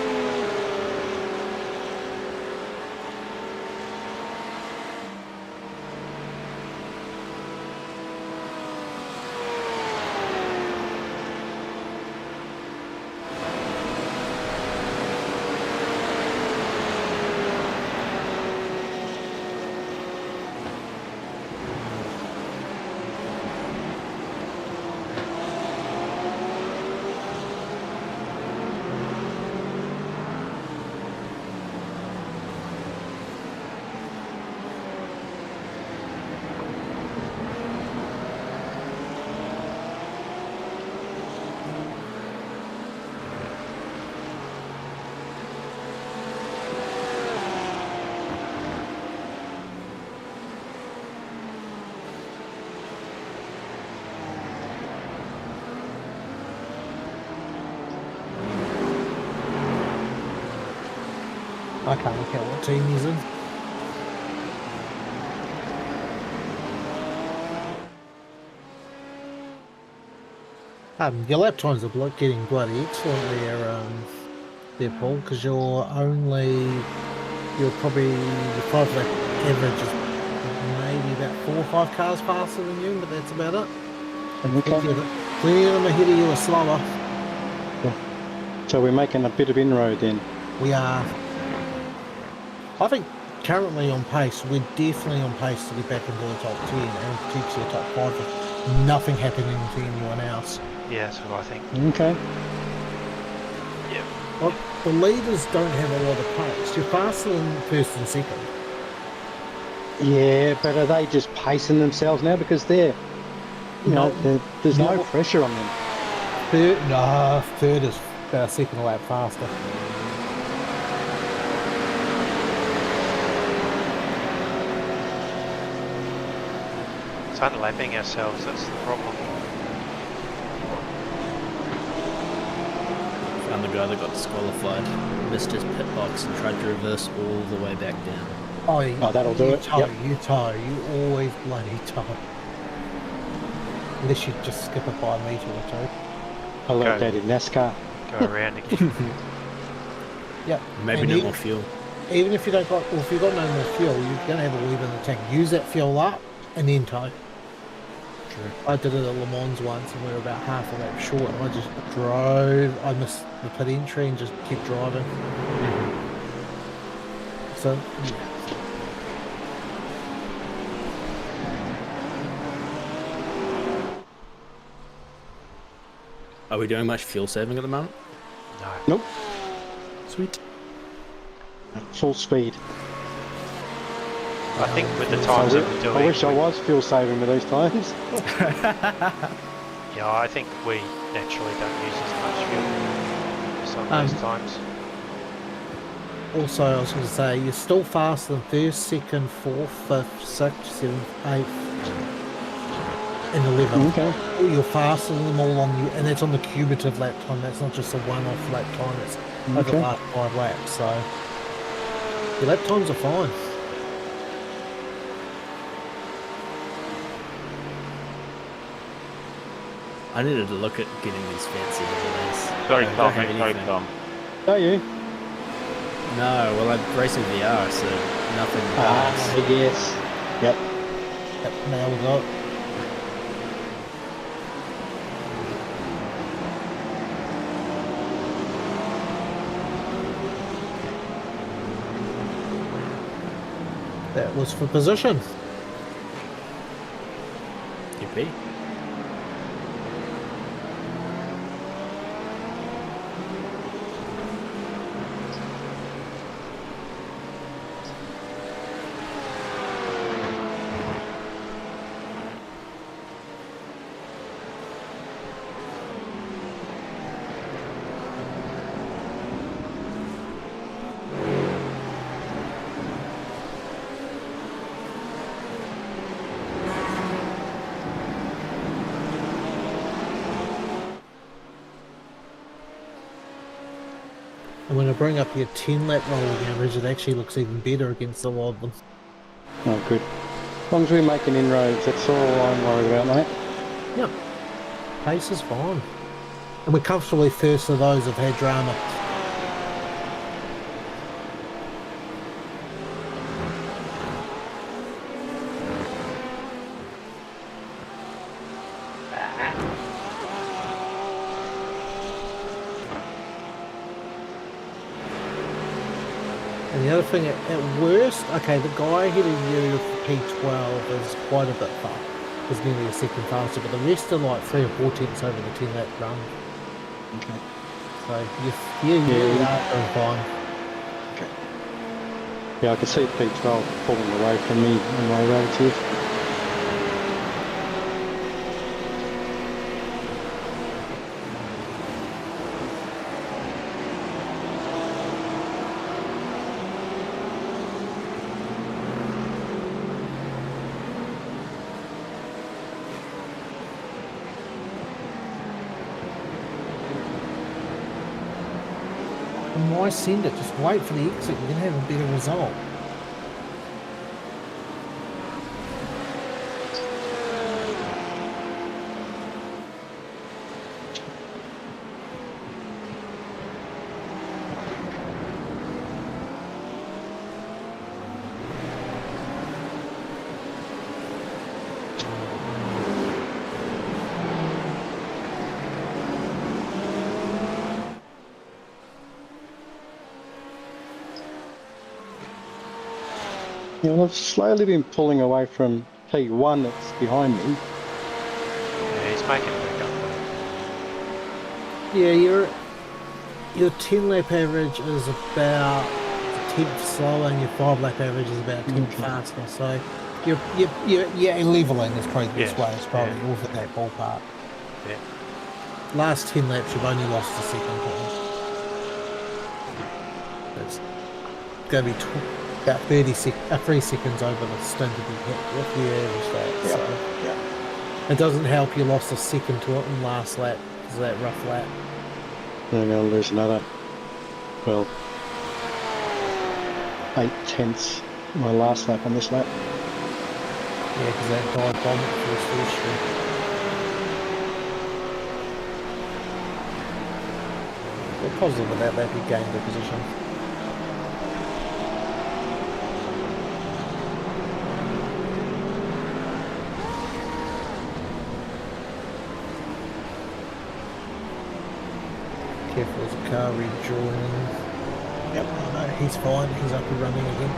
I can't work out what team he's in. Your lap times are getting bloody excellent there, Paul, because you're probably your 5 lap average is maybe about 4 or 5 cars faster than you, but that's about it. Clear them ahead of you are slower. So we're making a bit of inroad then. We are. I think currently on pace, we're definitely on pace to get back into the top 10 and potentially the top 5 with nothing happening to anyone else. Yeah, that's what I think. Okay. Yeah. Well, the leaders don't have a lot of pace. You're faster than first and second. Yeah, but are they just pacing themselves now because there's no pressure on them? Third is second lap faster. unlapping ourselves, that's the problem. Found the guy that got disqualified, missed his pit box and tried to reverse all the way back down. Oh, that'll do it. Yep. You always bloody tow. Unless you just skip it by a metre or two. I learned that in NASCAR. Go around again. Yep. Maybe no more fuel. Even if you don't got, well, if you've got no more fuel, you're going to have a leave in the tank. Use that fuel up and then tow. True. I did it at Le Mans once and we were about half a lap short and I just drove, I missed the pit entry and just kept driving. So, yeah. Are we doing much fuel saving at the moment? No. Nope. Sweet. Full speed. I think with the times that we're doing... I wish I was fuel saving with these times. Yeah, I think we naturally don't use as much fuel as on those times. Also, I was going to say, you're still faster than first, second, fourth, fifth, sixth, seventh, eighth, and 11th. Okay. You're faster than them all on you, and that's on the cumulative lap time. That's not just a one-off lap time. It's over the last 5 laps. So your lap times are fine. I needed to look at getting these fancy overlays. Sorry, I Tom. don't have Sorry, anything. Tom. Are you? No, well, I'm racing VR, so nothing. Yes. Yep. Now we got. That was for position. Yippee. And when I bring up your 10 lap rolling average, it actually looks even better against a lot of them. Oh, good. As long as we're making inroads, that's all I'm worried about, mate. Yep. Pace is fine. And we're comfortably first of those who've had drama. And the other thing, at worst, okay, the guy ahead of you with P12 is quite a bit far. Is nearly a second faster, but the rest are like 3 or 4 tenths over the 10 lap run. Okay. So you are doing fine. Okay. Yeah, I can see P12 pulling away from me and my relative. And why send it? Just wait for the exit. You're going to have a better result. You know, I've slowly been pulling away from P1 that's behind me. Yeah, he's making it back up though. Yeah, your 10 lap average is about a tenth slower, and your 5 lap average is about a tenth faster. So you're leveling is probably the best way. It's probably within that ballpark. Yeah. Last 10 laps, you've only lost a second point. It's going to be about 3 seconds over the stint to be hit with the average lap. Yep. So Yep. it doesn't help you lost a second to it in last lap because of that rough lap. They're going to lose another, well, 8/10 my last lap on this lap. Yeah, because that dive bomb first street. We're positive about that he gained the position. Careful as a car rejoining. Yep, no, he's fine, he's up and running again.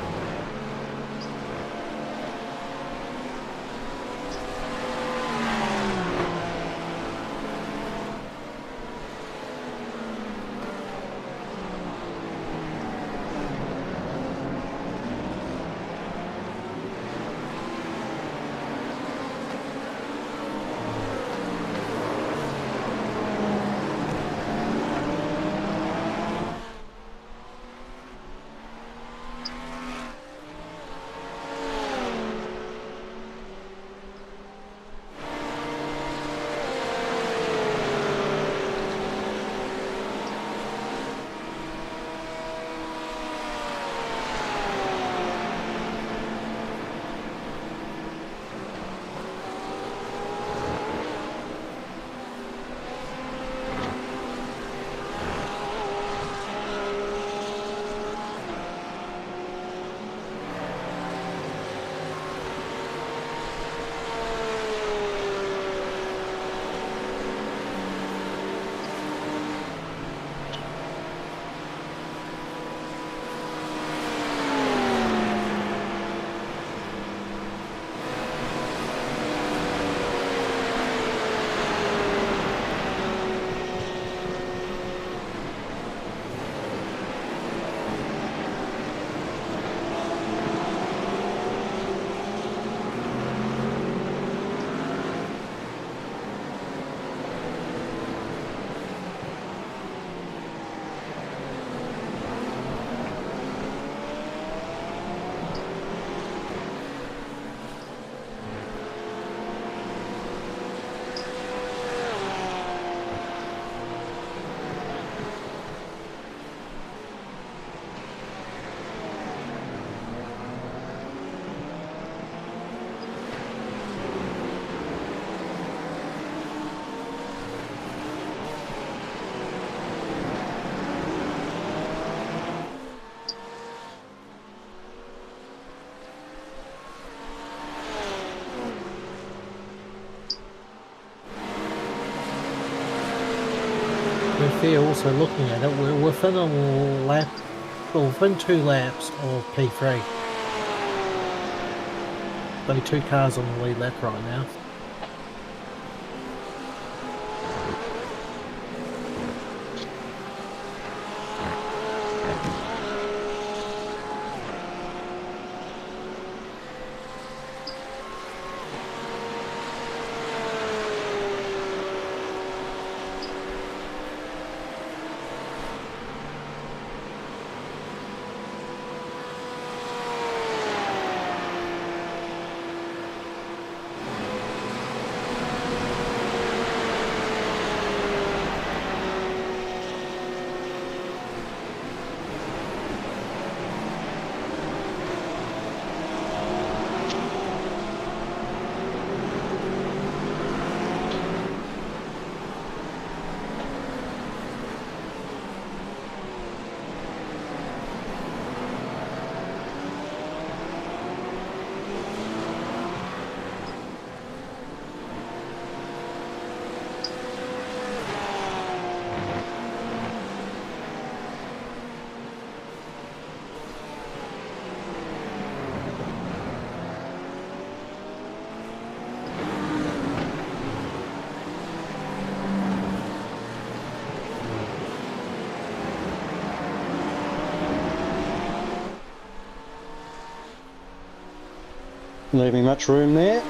If they're also looking at it, we're within a lap, well, within 2 laps of P3. Only 2 cars on the lead lap right now. Leaving much room there.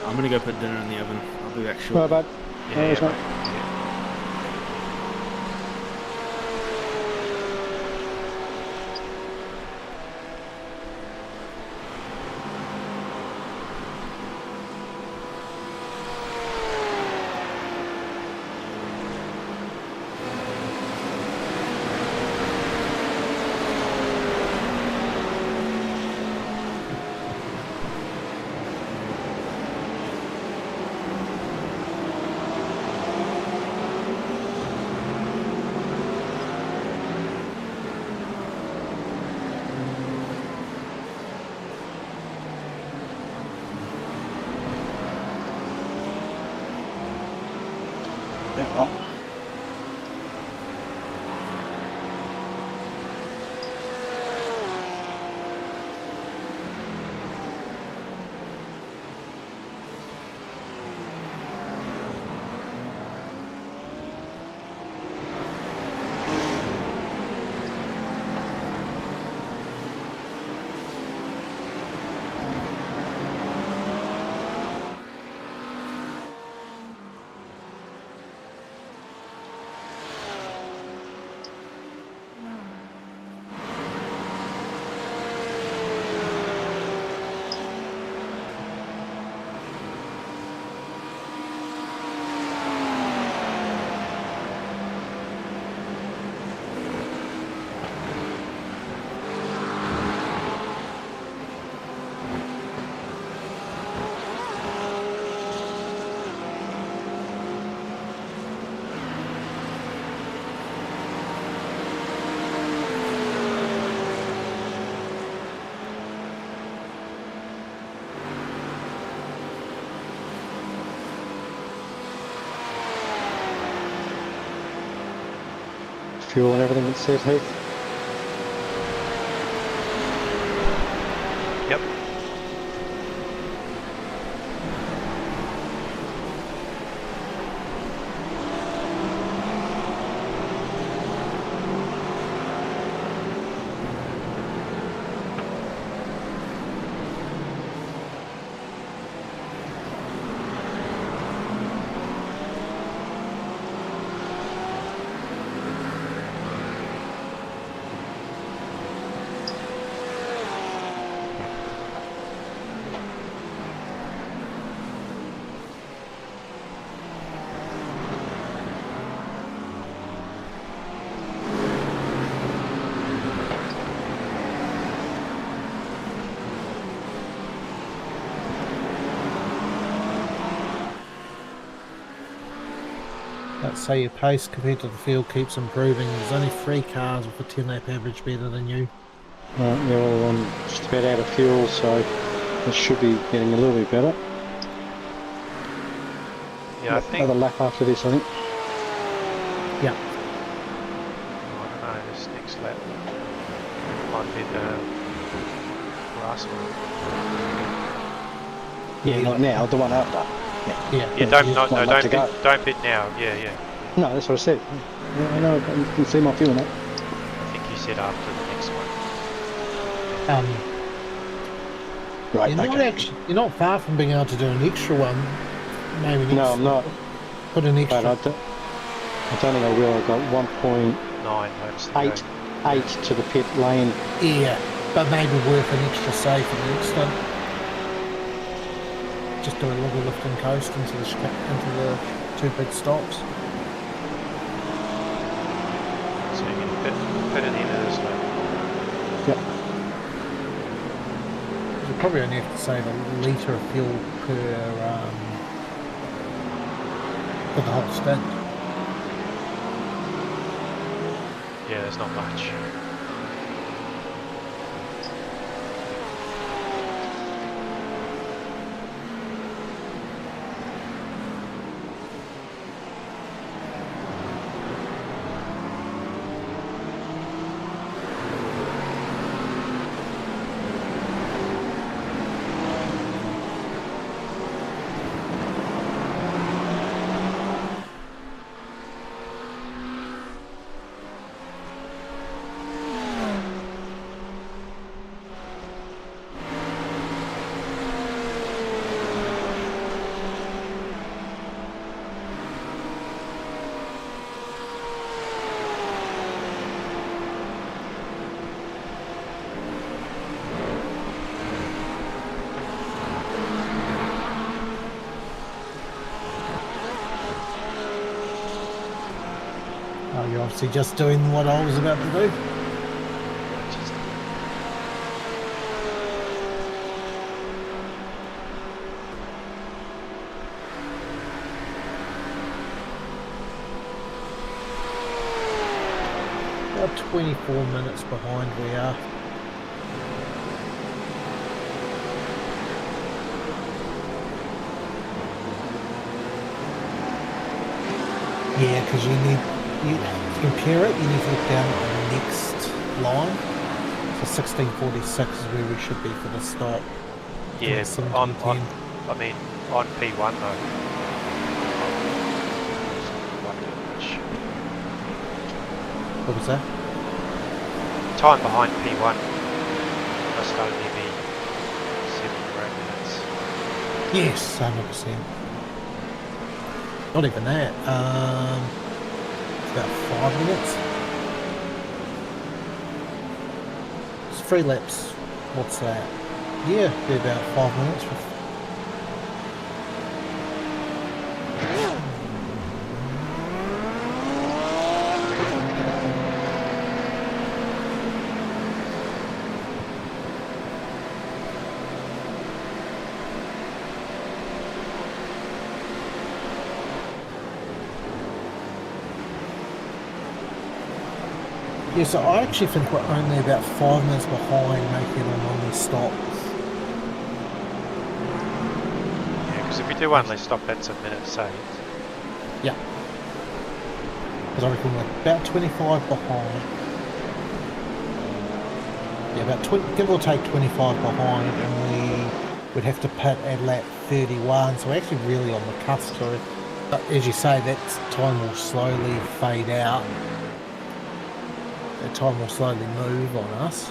I'm gonna go put dinner in the oven. I'll be back shortly. Right, bud. Yeah, It's yeah, not- mate. Fuel and everything that says, Heath? Yep. Let's say your pace compared to the field keeps improving. There's only 3 cars with a 10 lap average better than you. Yeah, well, I'm just about out of fuel, so it should be getting a little bit better. Yeah, I think. Another lap after this, I think. Yeah. I don't know, this next lap might be the last one. Yeah, not now, the one after. Yeah. Yeah, don't bid now. Yeah, yeah. No, that's what I said. Yeah, I know, you can see my fuel now. I think you said after the next one. Right, You're not far from being able to do an extra one. Maybe next. No, I'm not. Put an extra. But I don't think I will. I've got 1.88 to the pit lane. Yeah, but maybe worth an extra save for the next one. Just do a little lift and coast into the 2 pit stops. So you can fit it into this lap. Yep. You probably only have to save a litre of fuel per for the whole stint. Yeah, there's not much. Is he just doing what I was about to do? About 24 minutes behind we are. Yeah, because you need, to compare it, you need to look down at the next line. So 1646 is where we should be for the start. Yeah, on P1 though. What was that? Time behind P1 must only be 7 or 8 minutes. Yes, 100%. Not even that. It's about 5 minutes. It's 3 laps. What's that? Yeah, be about 5 minutes. Yeah, so I actually think we're only about 5 minutes behind making it on the stop. Yeah, because if we do only stop, that's a minute saved. Yeah. Because I reckon we're about 25 behind. Yeah, about 20, give or take 25 behind, and we would have to pit at lap 31, so we're actually really on the cusp. So, but as you say, that time will slowly fade out. That time will slowly move on us.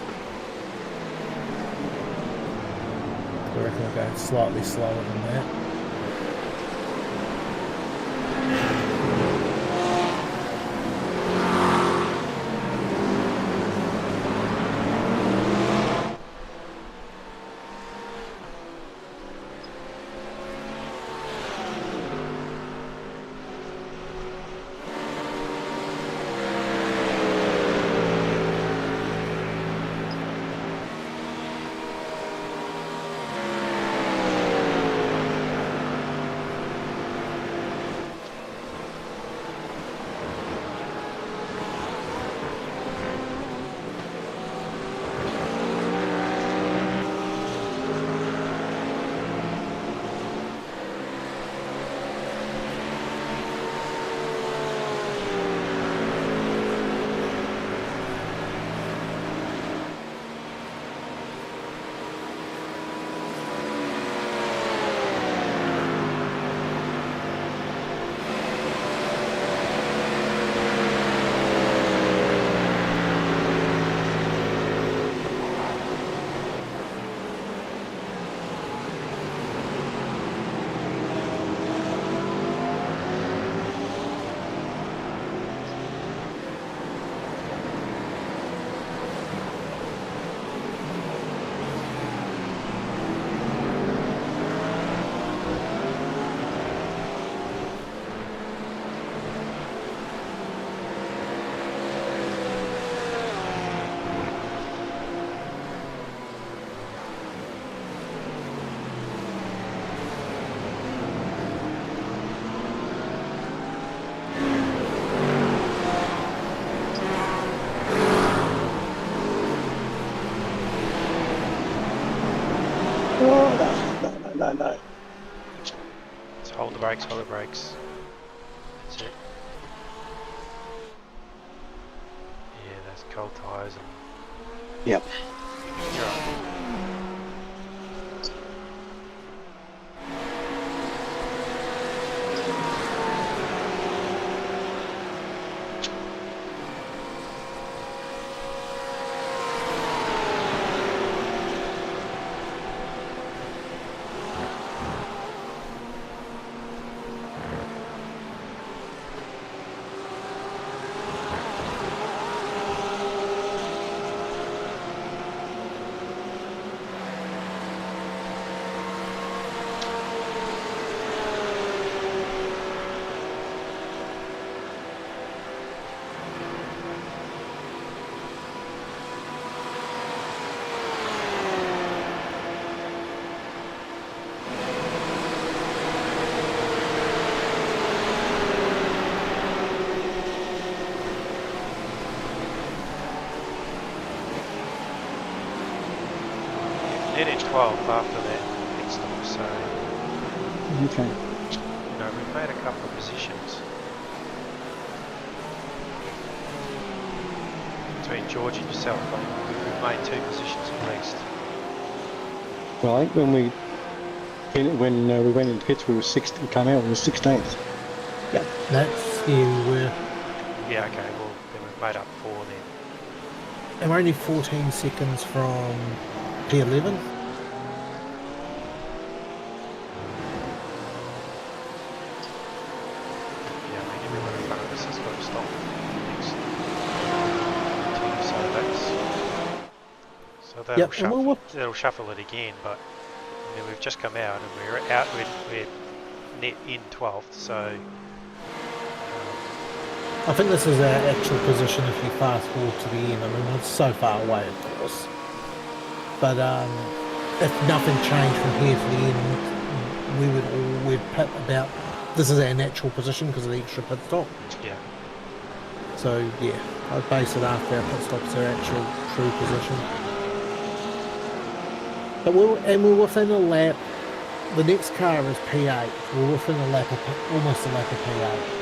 I reckon we're going slightly slower than that. No. Just hold the brakes, hold the brakes. That's it. Yeah, those cold tyres and... Yep. You're right. dead in 12th after that pit stop, so Okay. you know we've made a couple of positions between George and yourself. We've made 2 positions at least. Well, I think when we went into pits, we came out, we were 16th. Yep. That's yeah, we were. Yeah, okay, well then we've made up 4 then. And we're only 14 seconds from P11. Yeah, I mean everyone in front of us has got to stop next 2 so that'll Yep, and that'll shuffle it again, but I mean we've just come out and we're net in 12th, so I think this is our actual position if you fast forward to the end. I mean, it's so far away, of course. But if nothing changed from here to the end, we'd pit about. This is our natural position because of the extra pit stop. yeah. So yeah, I'd base it after our pit stops our actual true position. But we're within a lap. The next car is P8. We're within a lap of almost a lap of P8.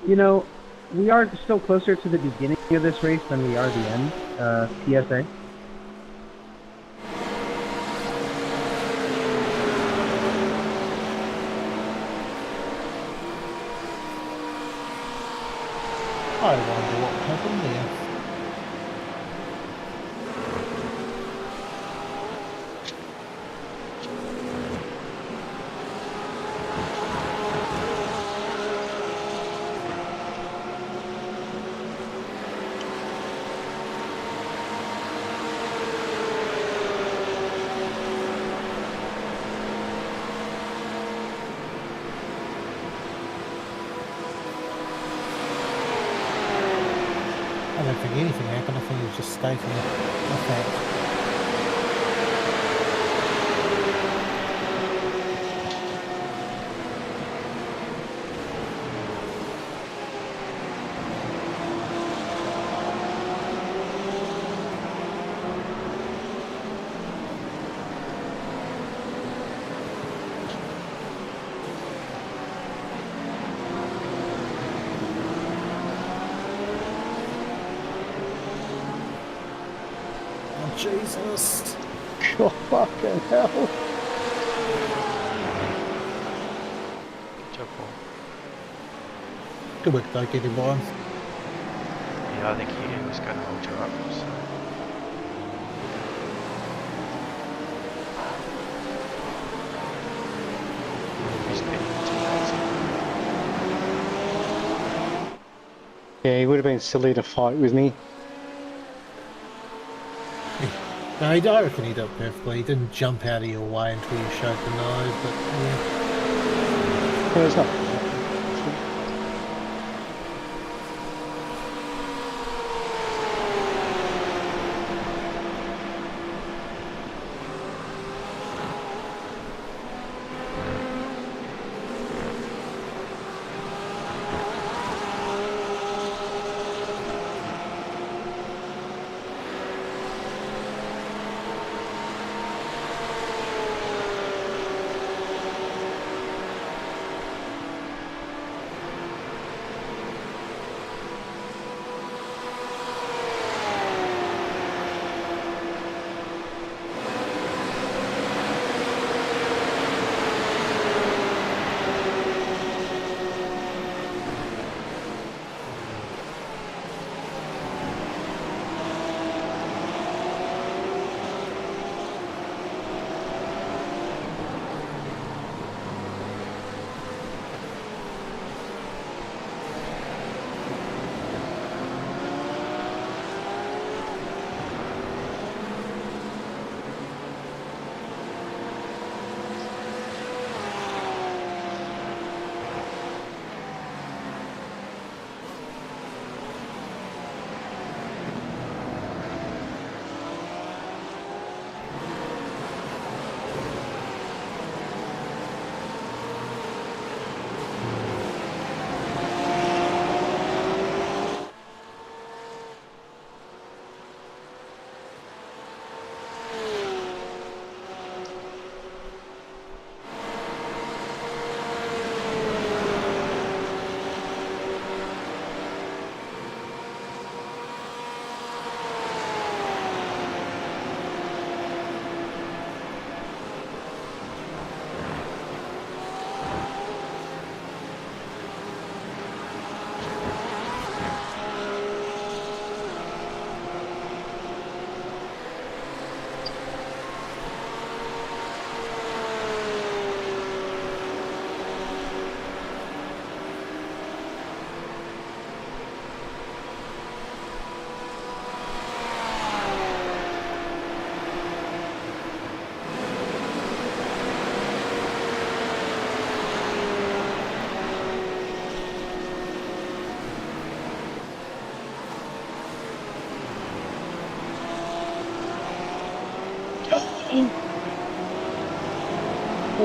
You know, we are still closer to the beginning of this race than we are the end. PSA. I wonder what happened there. I don't think anything happened. I think he was just stating a fact. Jesus. Oh, fucking hell. Good job, Paul. Good work though, getting by him. Yeah, I think he was going to hold you up. So. He's Yeah, he would have been silly to fight with me. No, I reckon he did it perfectly. He didn't jump out of your way until you showed the nose, but yeah. Well, it's not.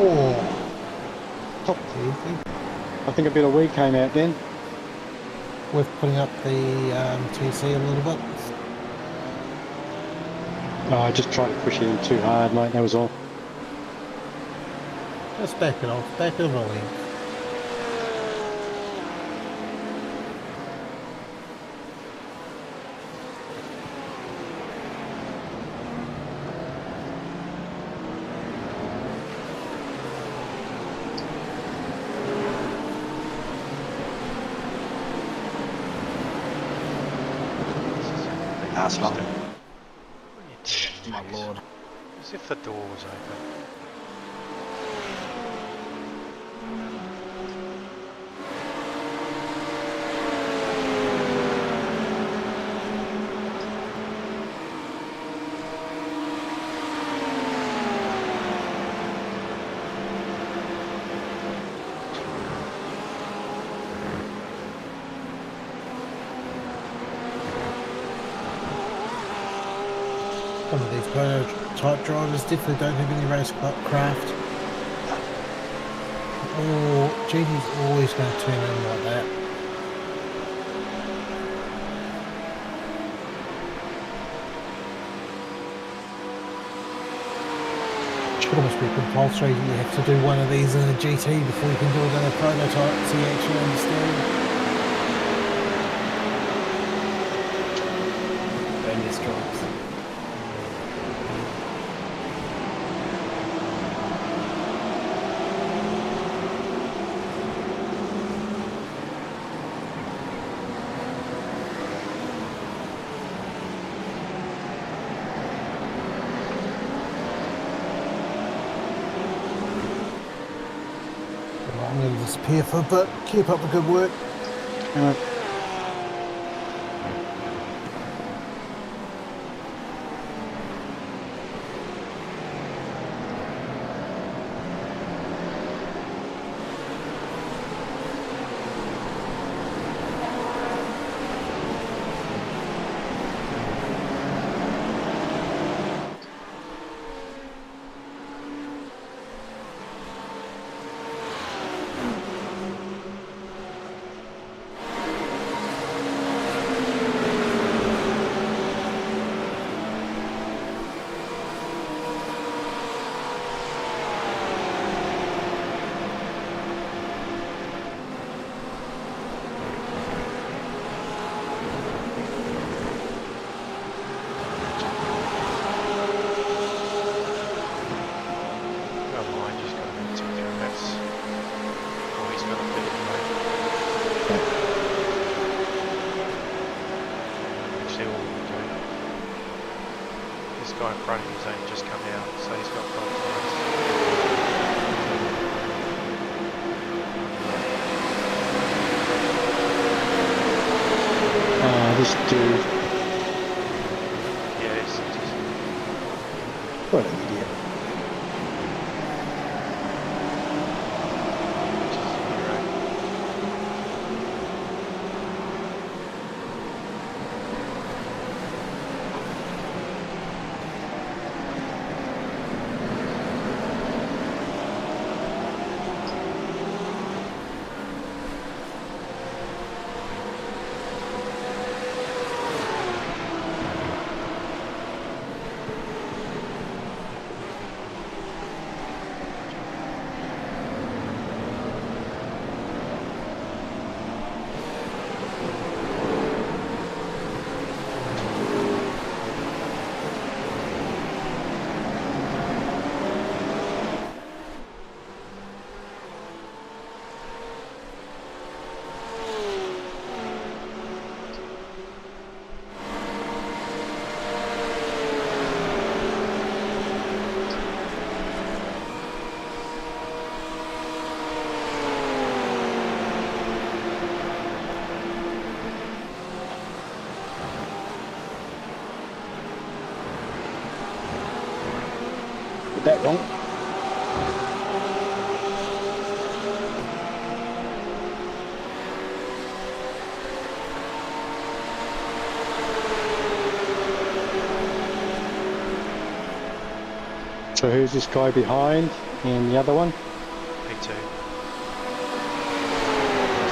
Oh, easy. I think a bit of weed came out then. Worth putting up the TC a little bit. Oh, I just tried to push it in too hard, mate, that was all. Just back it off, back it over a length. Asshole. My lord. As if the door was open. prototype drivers definitely don't have any race craft. Or GT's always going to turn in like that. It should almost be compulsory. You have to do one of these in a GT before you can do it in a prototype, so you actually understand. Bonus drops. I'm going to disappear for a bit. Keep up the good work. Guy in front of him's only just come out, so he's got front tires. This dude. Yeah, he's what an idiot. That wrong. So who's this guy behind and the other one? P2.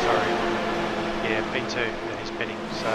Sorry. Yeah, P2, and he's pinning, so...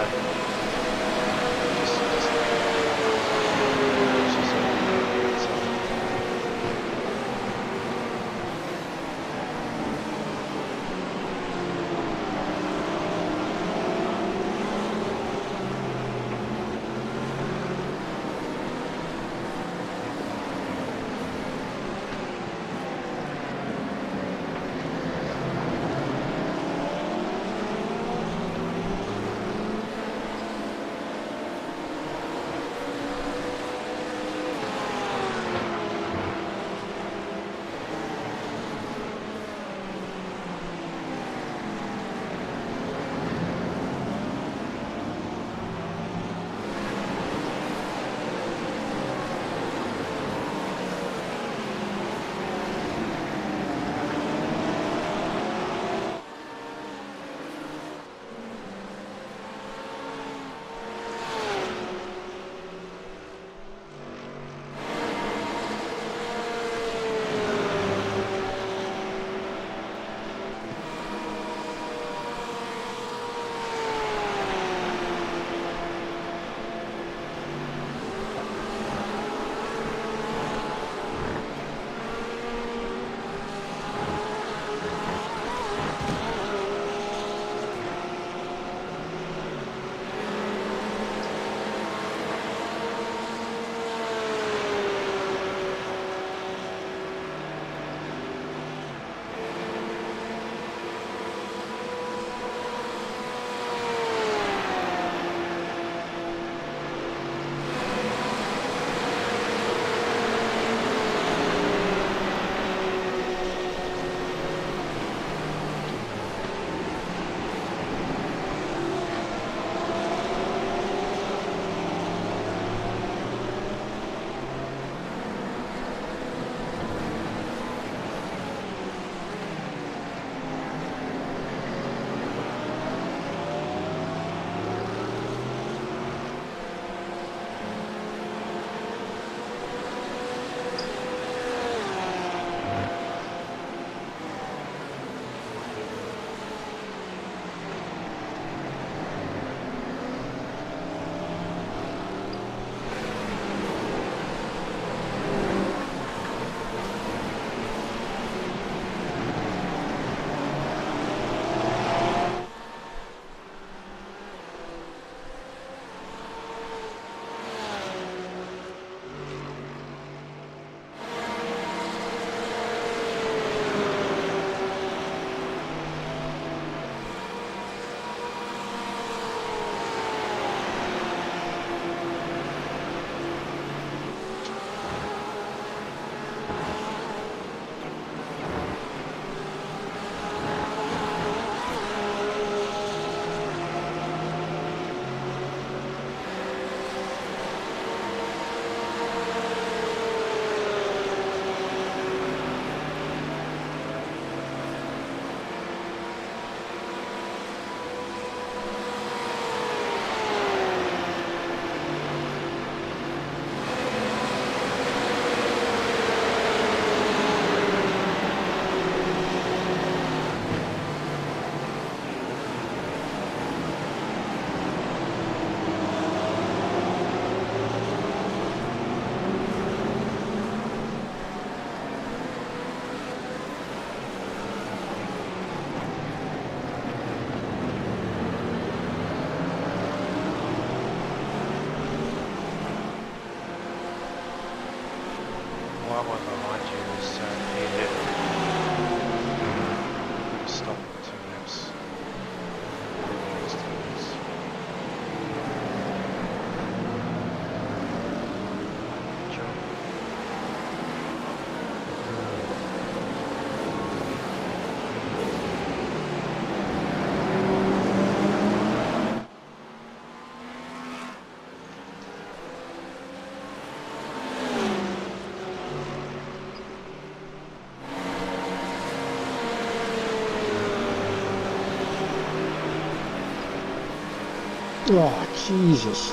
Oh, Jesus.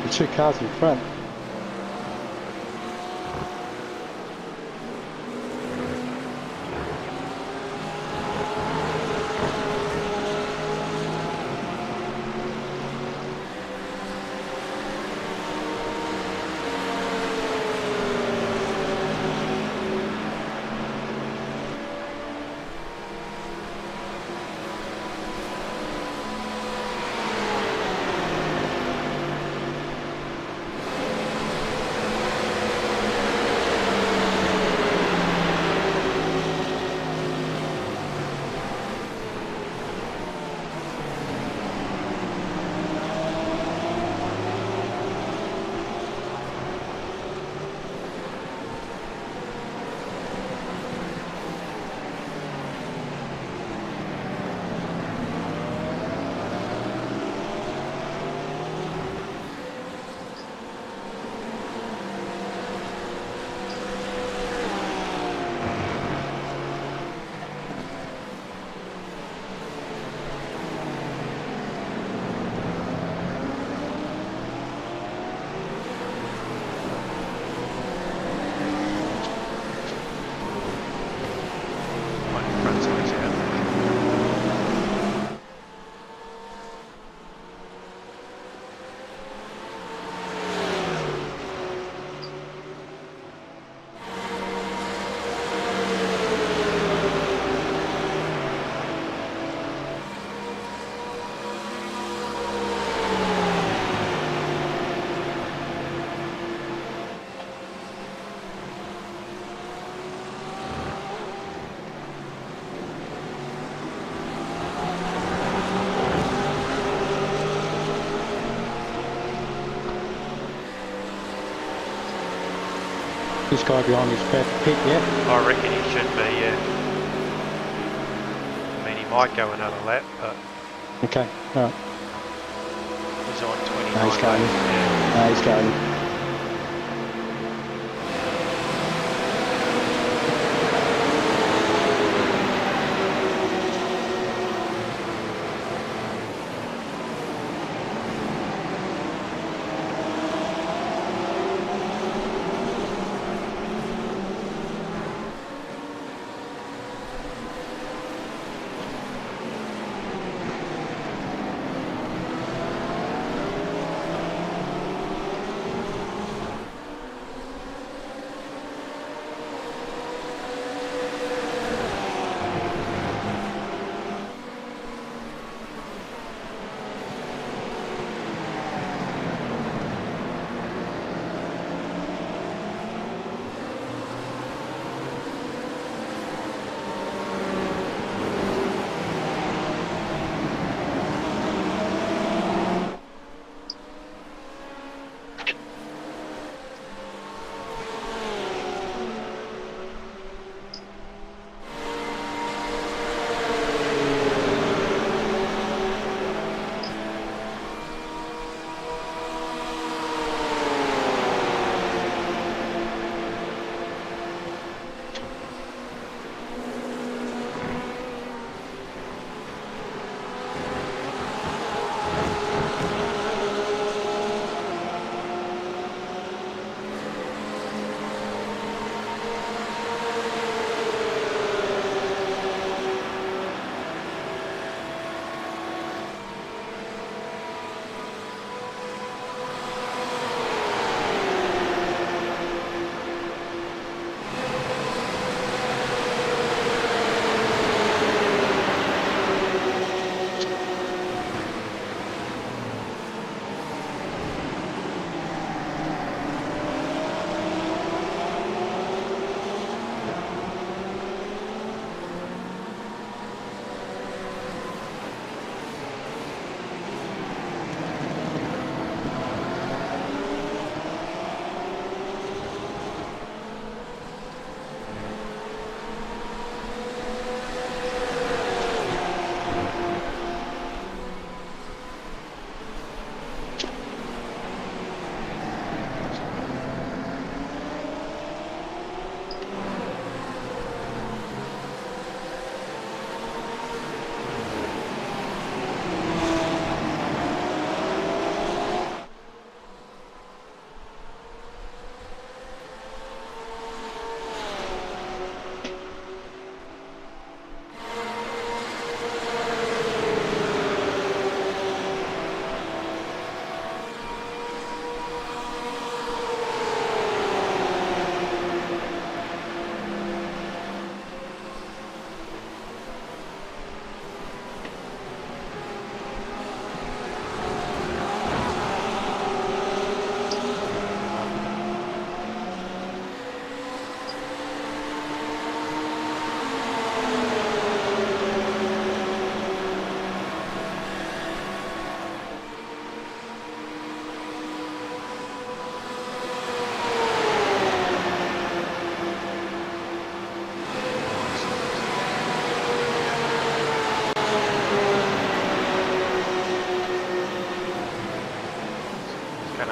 The two cars in front. This guy behind his pit, yeah? I reckon he should be, yeah. I mean, he might go another lap, but Okay, alright. he's on 29 No, he's going. laps. Yeah. No, he's going.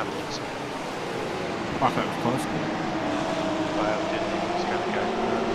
don't think so. I thought it was close. I didn't think it was going to go for it.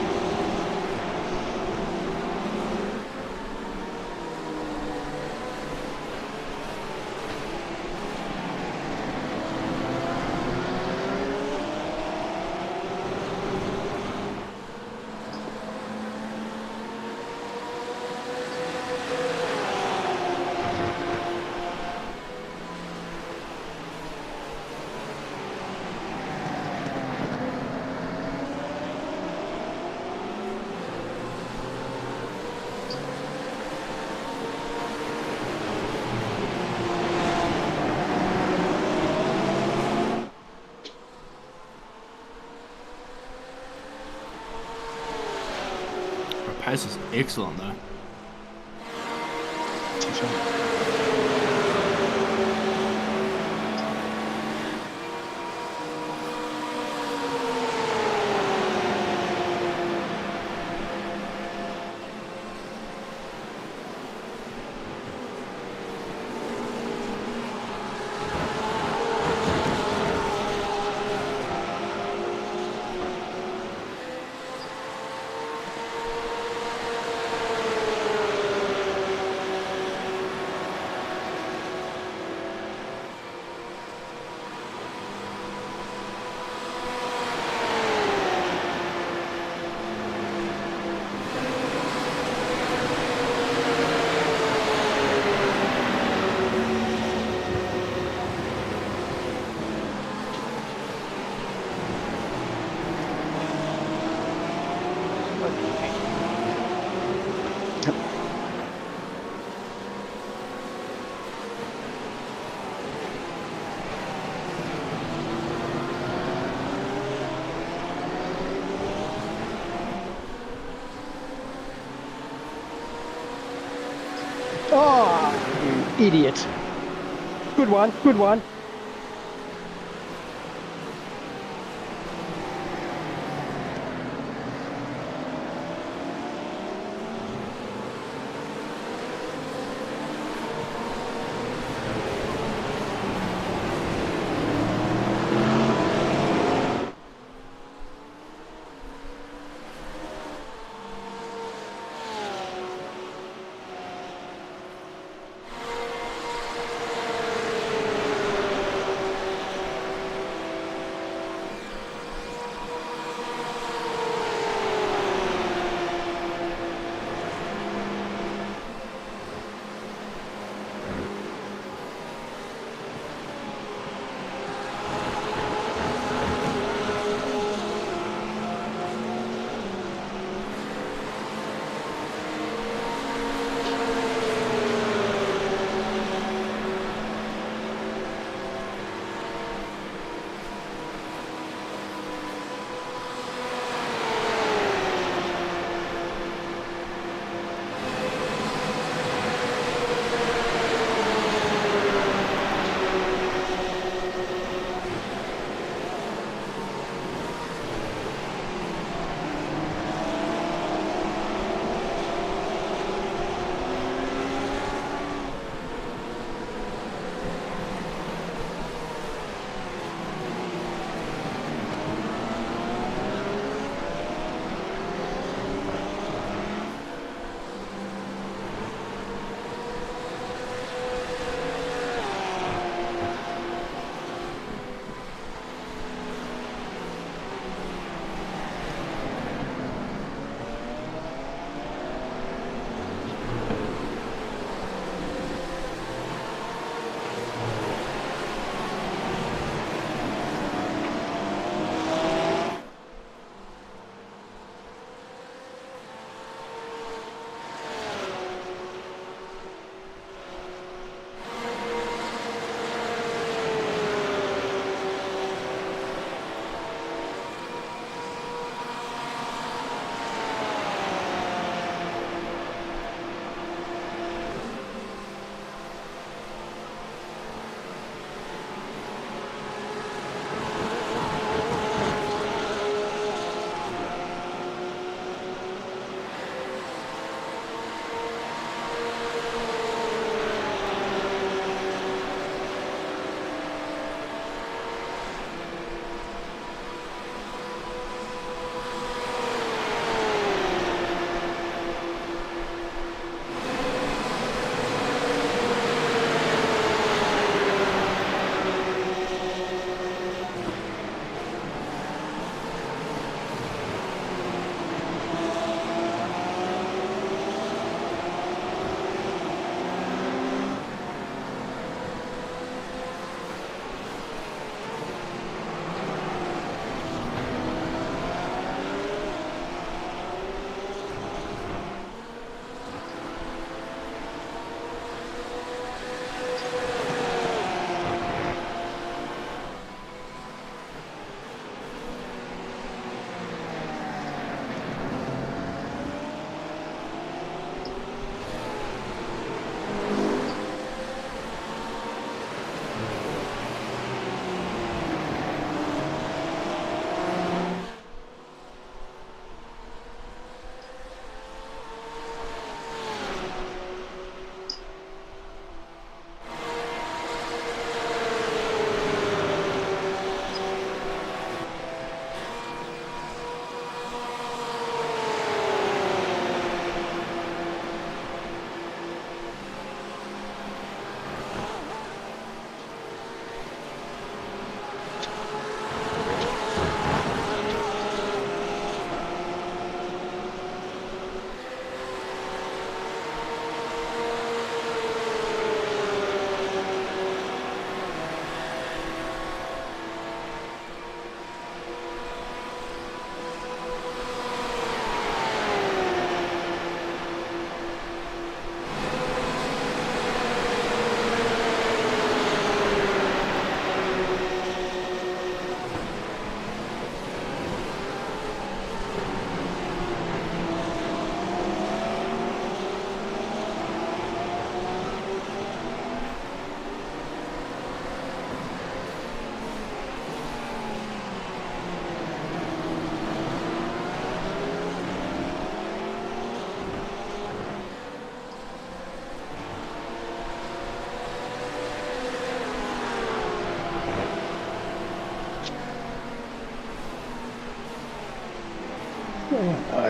Pace is excellent though. Oh, you idiot. Good one, good one.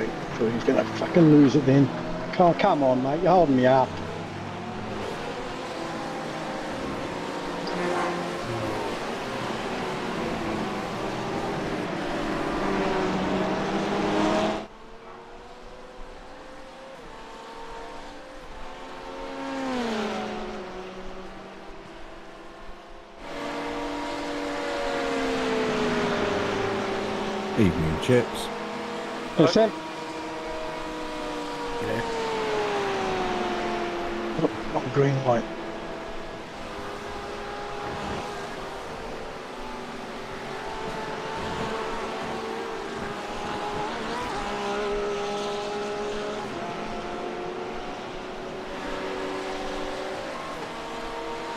thought he was going to fucking lose it then. Come on, mate, you're holding me up. Evening, chaps. Hey, Sam. Not green light.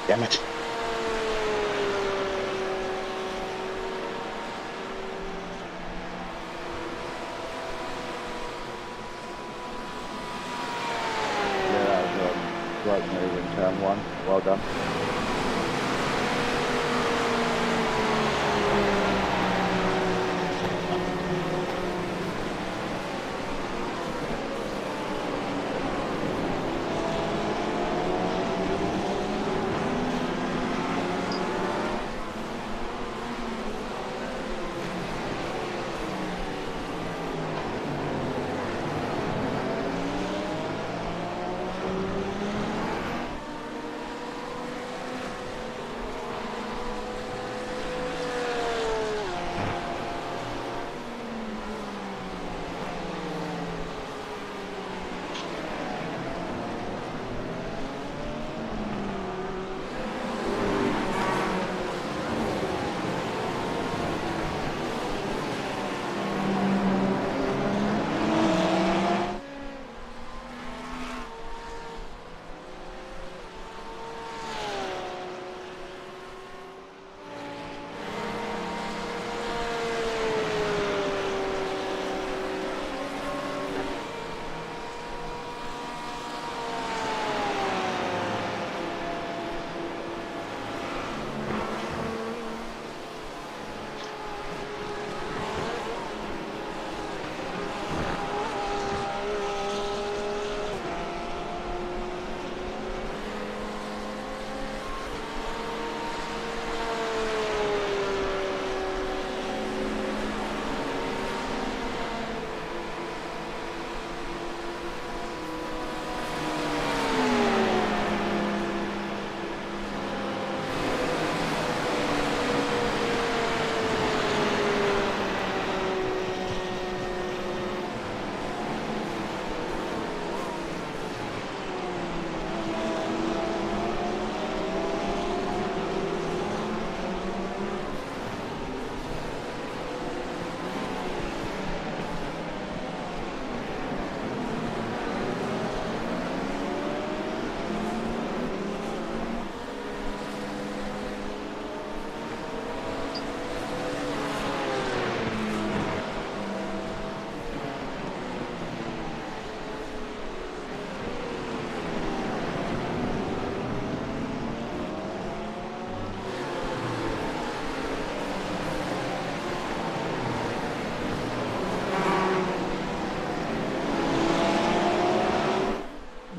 Damn it. Great move in turn one. Well done.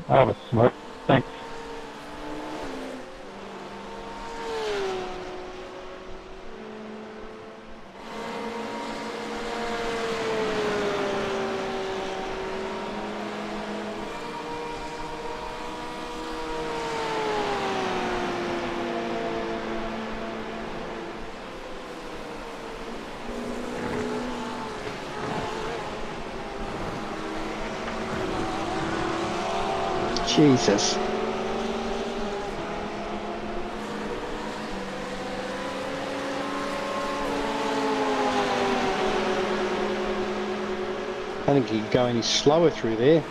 That was smart. Thanks. Jesus. I think he could go any slower through there.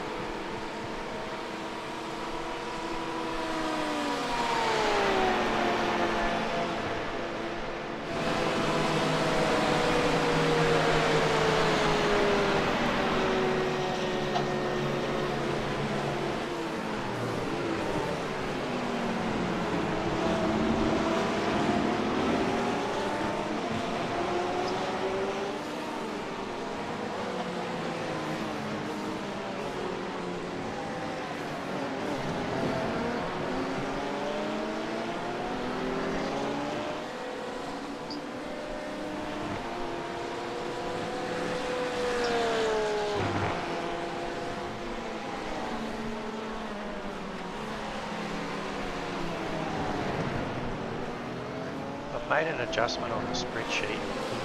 made an adjustment on the spreadsheet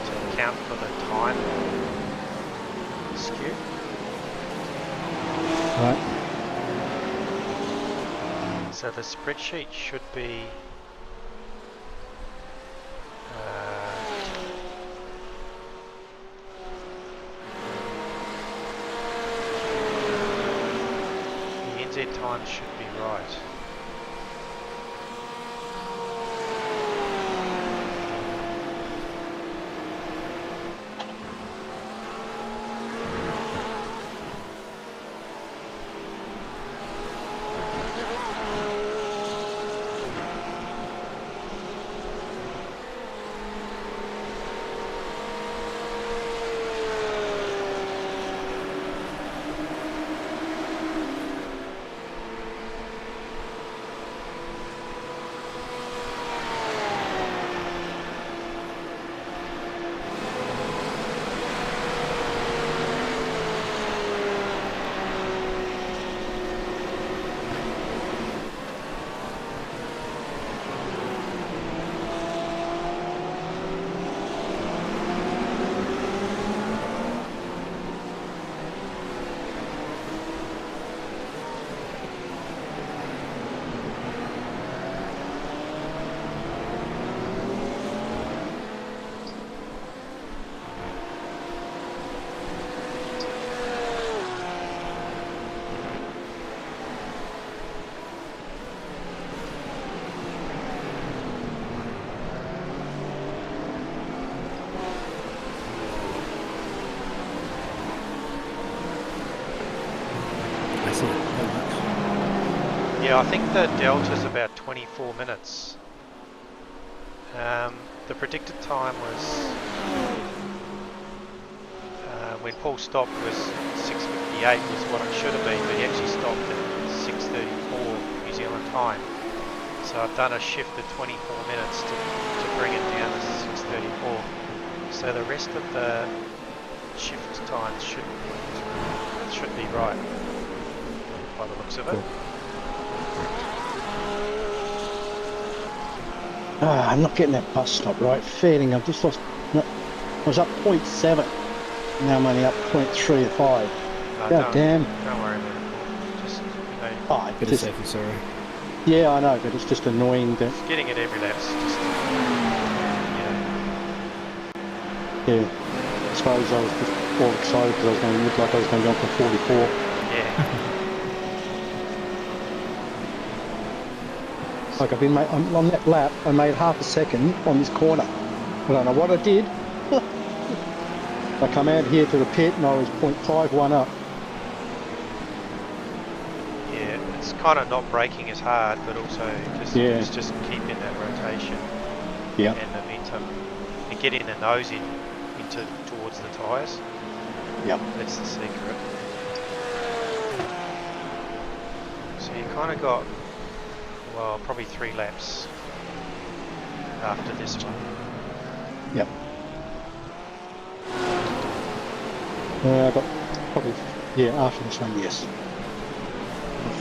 to account for the time skew. Right. So the spreadsheet should be the NZ time should be right. Yeah, I think the delta's about 24 minutes. The predicted time was, when Paul stopped, was 6:58 was what it should have been, but he actually stopped at 6:34 New Zealand time. So I've done a shift of 24 minutes to bring it down to 6:34. So the rest of the shift times should be right, by the looks of it. I'm not getting that bus stop right. Feeling I've just lost. No, I was up 0.7. Now I'm only up 0.35. No, God damn. Don't worry about it. Just, Oh, Bit of safety, sorry. Yeah, I know, but it's just annoying that. getting it every lap's just, Yeah. I suppose I was just all excited because I was going to look like I was going to go up to 44. Yeah. Like I've been on that lap, I made half a second on this corner. I don't know what I did. I come out here to the pit and I was 0.51 up. Yeah, it's kind of not braking as hard, but also it's just keeping that rotation and momentum and getting the nose into towards the tyres. Yep. That's the secret. So you kind of got, well, probably 3 laps after this one. Yep. I got probably, after this one, yes.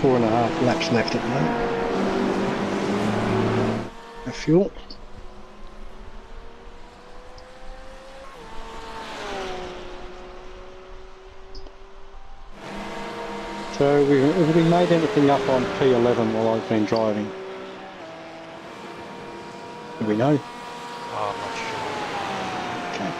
4.5 laps left at the moment. A fuel. So have we made anything up on P11 while I've been driving? Do we know? Oh, I'm not sure. Okay.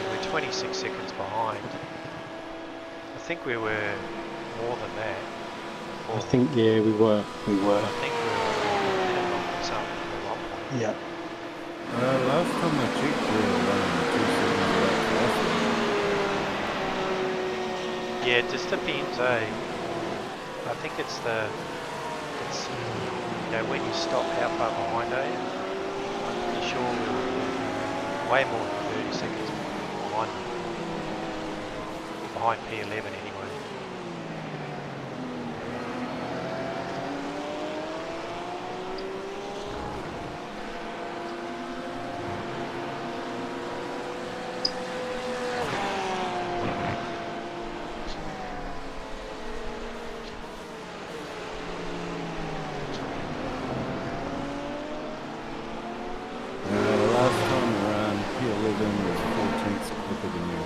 We're 26 seconds behind. I think we were more than that. I think, we were. I think we were minimum or something at one point. Yeah. Last time I checked, we were running 2 seconds back. Yeah, it just depends, eh? I think it's when you stop, how far behind are you? I'm pretty sure we were way more than 30 seconds behind P11 anyway. Hamilton was 4/10 quicker than you.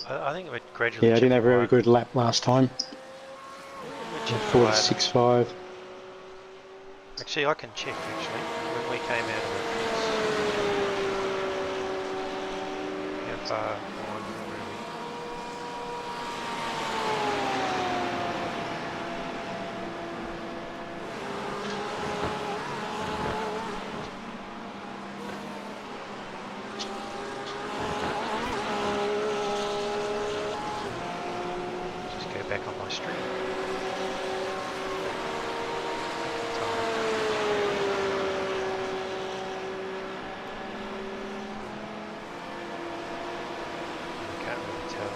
I think it would gradually. Yeah, I didn't have a very good lap last time. Chip 46.5. Actually, I can check. Actually, when we came out of the pits, how far on were we? Just go back on my stream. Can't really tell.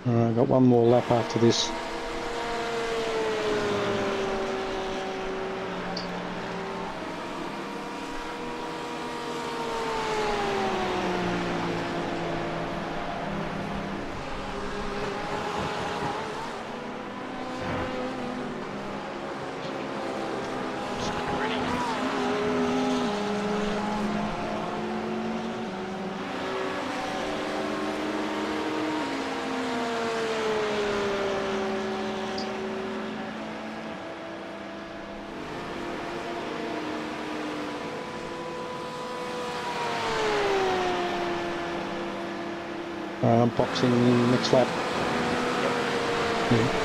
I've got one more lap after this. I'm boxing next lap. Yeah.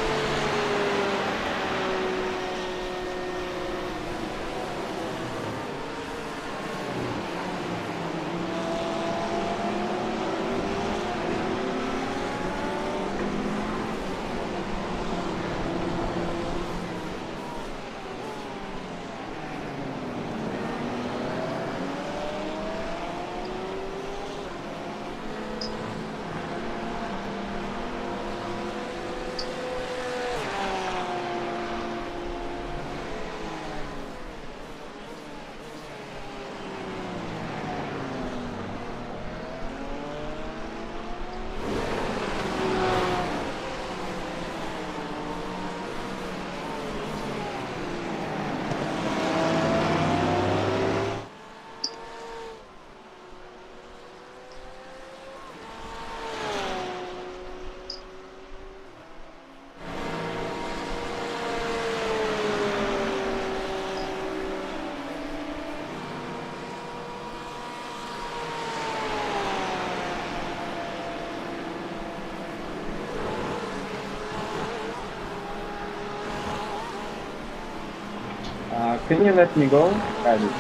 Can you let me go, Elliot?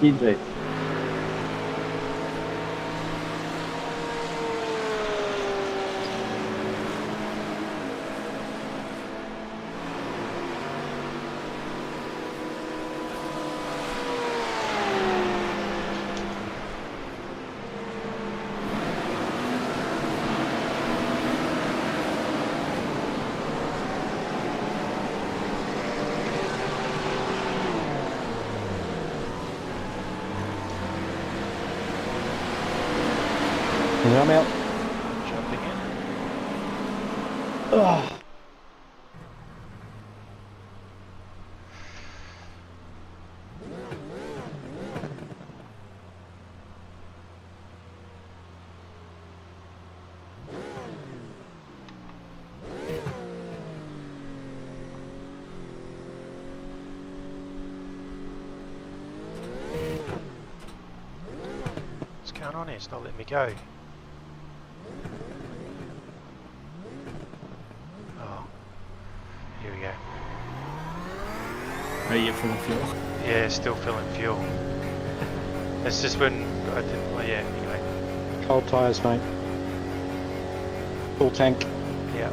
DJ. Yeah, I'm out. Jumping in. Ugh. going on here? It's not letting me go. Oh, here we go. Are you filling fuel? Yeah, still filling fuel. It's just when I didn't. Well, yeah. Anyway. Cold tyres, mate. Full tank. Yeah.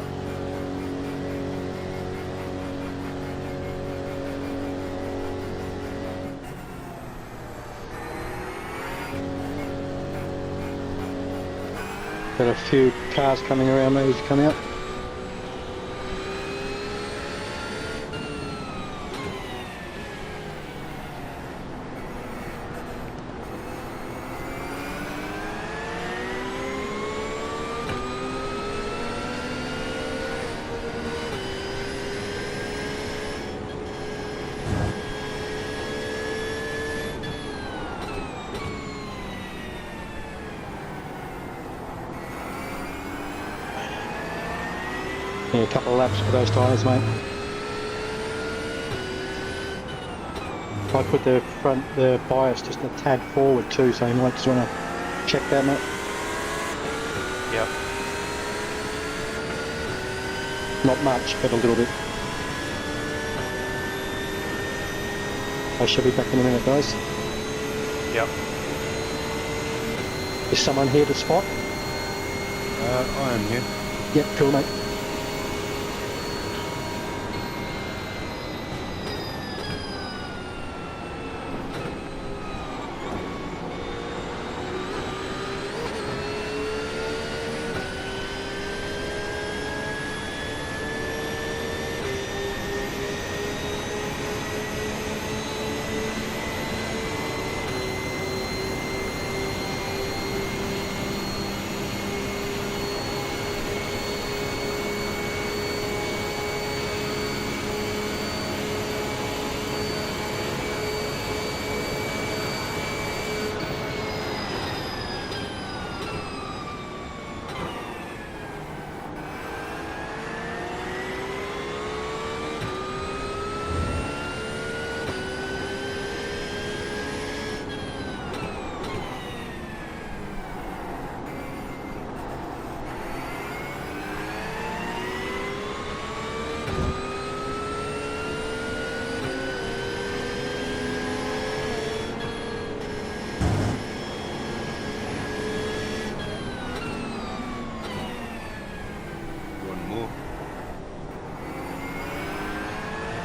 Got a few cars coming around, mate, as you come out. Yeah, a couple of laps for those tyres, mate. I put the bias just a tad forward too, so you might just want to check that, mate. Yep. Not much, but a little bit. I shall be back in a minute, guys. Yep. Is someone here to spot? I am here. Yep, cool, mate.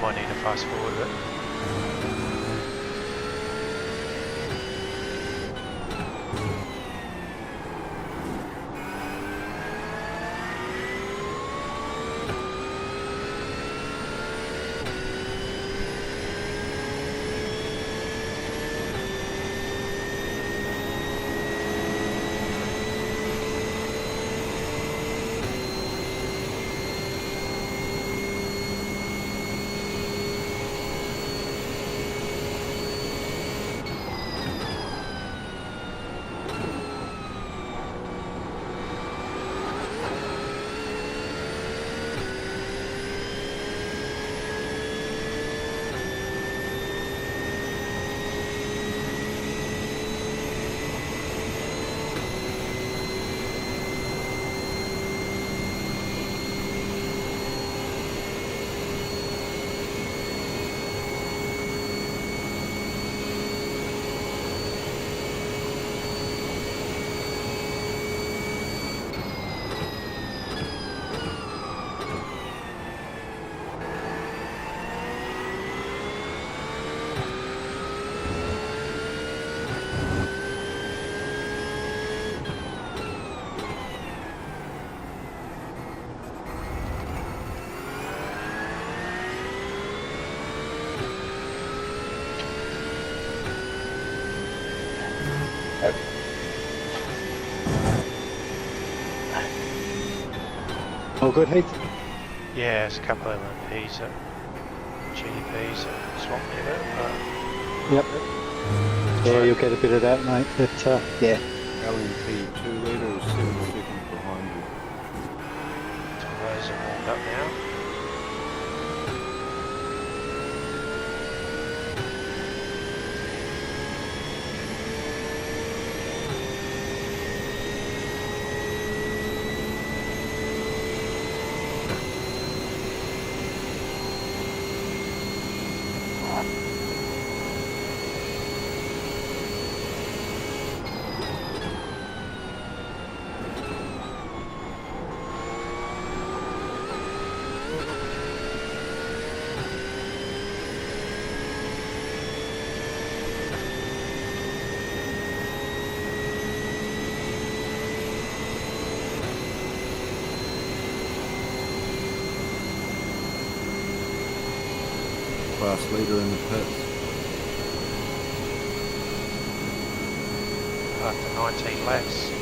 Might need to fast forward a bit. All good, Heath? Yeah, there's a couple of LMPs that GDPs that swamp me a bit, but... Yep. Yeah, you'll get a bit of that, mate. But, yeah. LMP 2 litres, 7 seconds behind you. Tyres are warmed up now. fast leader in the pits. After 19 laps.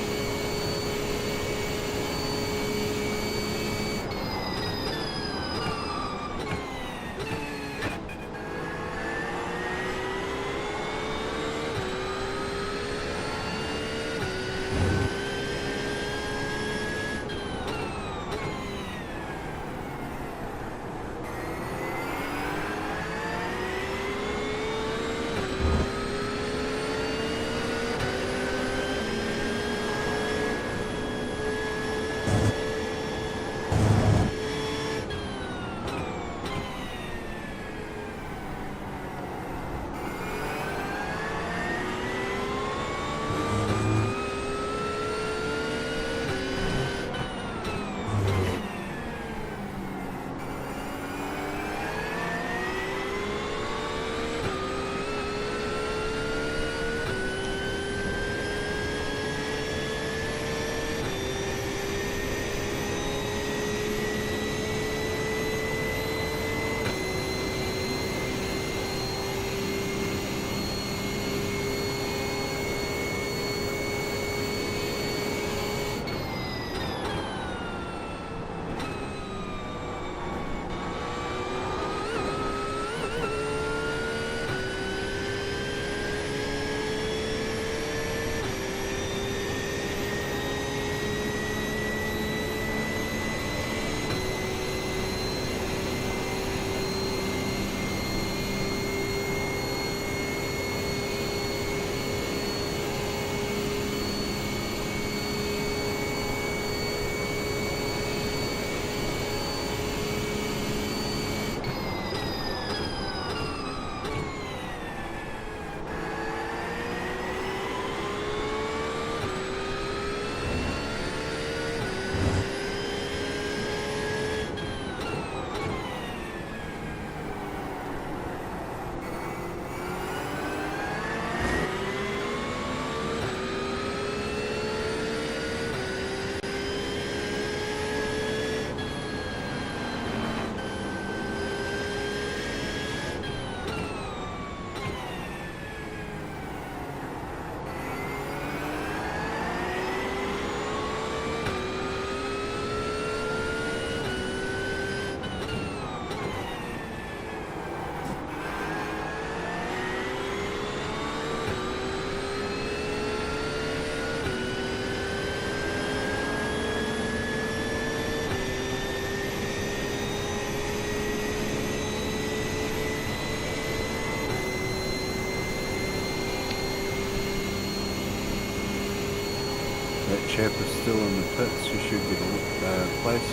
That chap is still in the pits, you should get a place.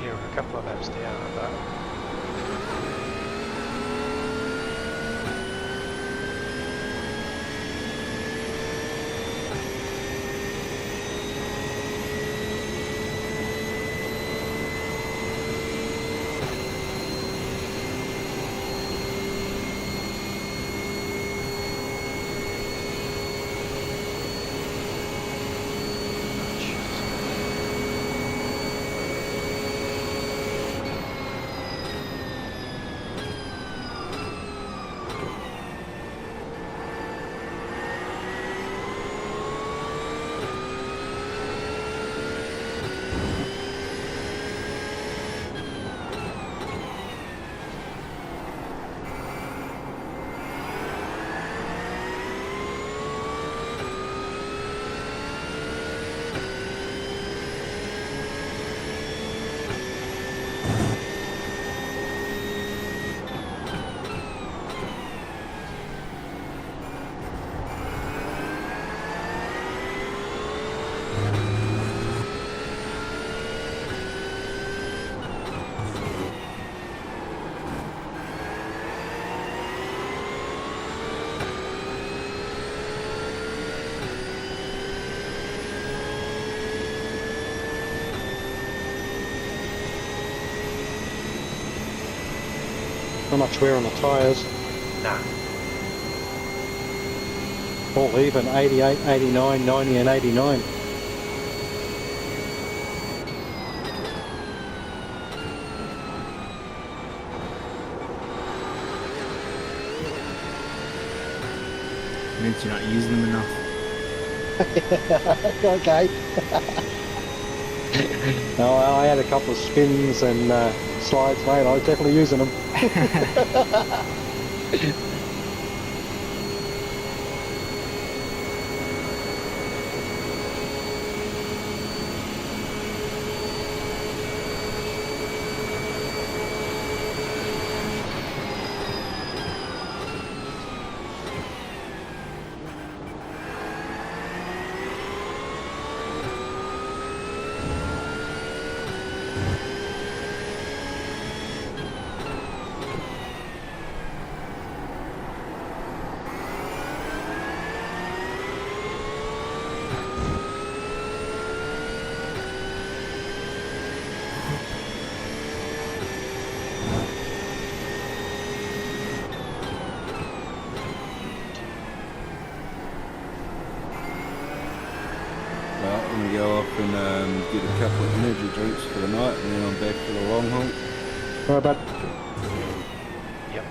Yeah, we're a couple of laps down, but Not much wear on the tyres. nah. All even, 88, 89, 90 and 89. Means you're not using them enough. Okay. No, I had a couple of spins and slides, mate. I was definitely using them. Well, I'm going to go off and get a couple of energy drinks for the night, and then I'm back for the long haul. All right, bud. Yep.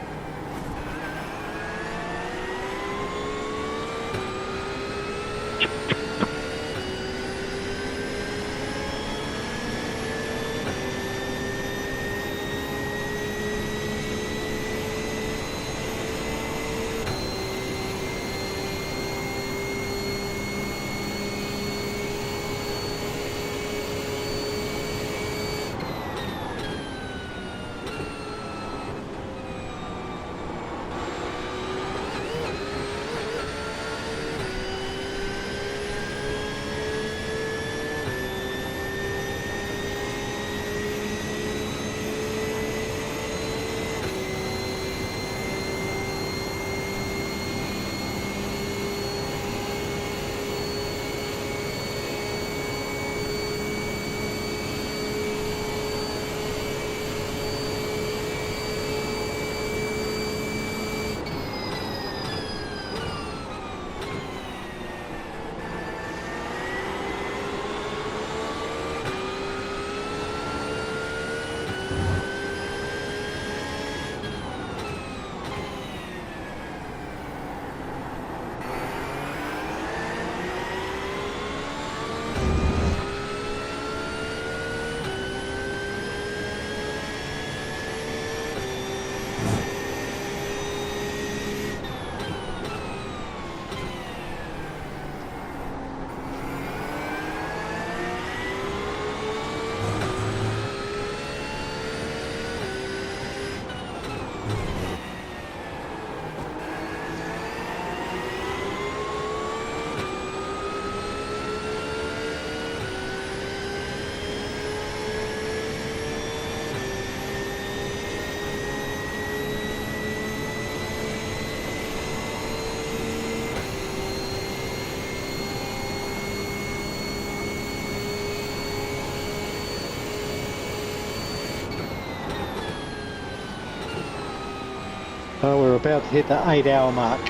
We're about to hit the 8-hour mark.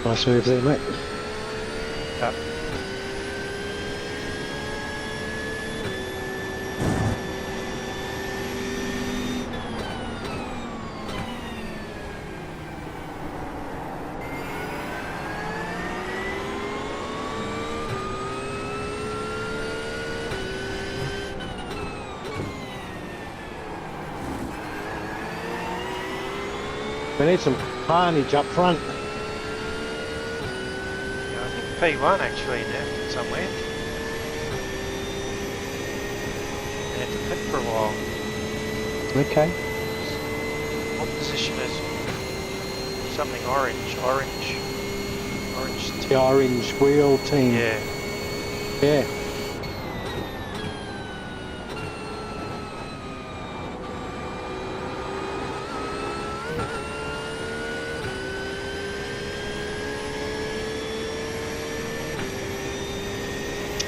Nice move there, mate. We need some carnage up front. Yeah, I think P1 actually now somewhere. They had to pit for a while. Okay. What position is something orange? Orange. The orange wheel team. Yeah. Yeah.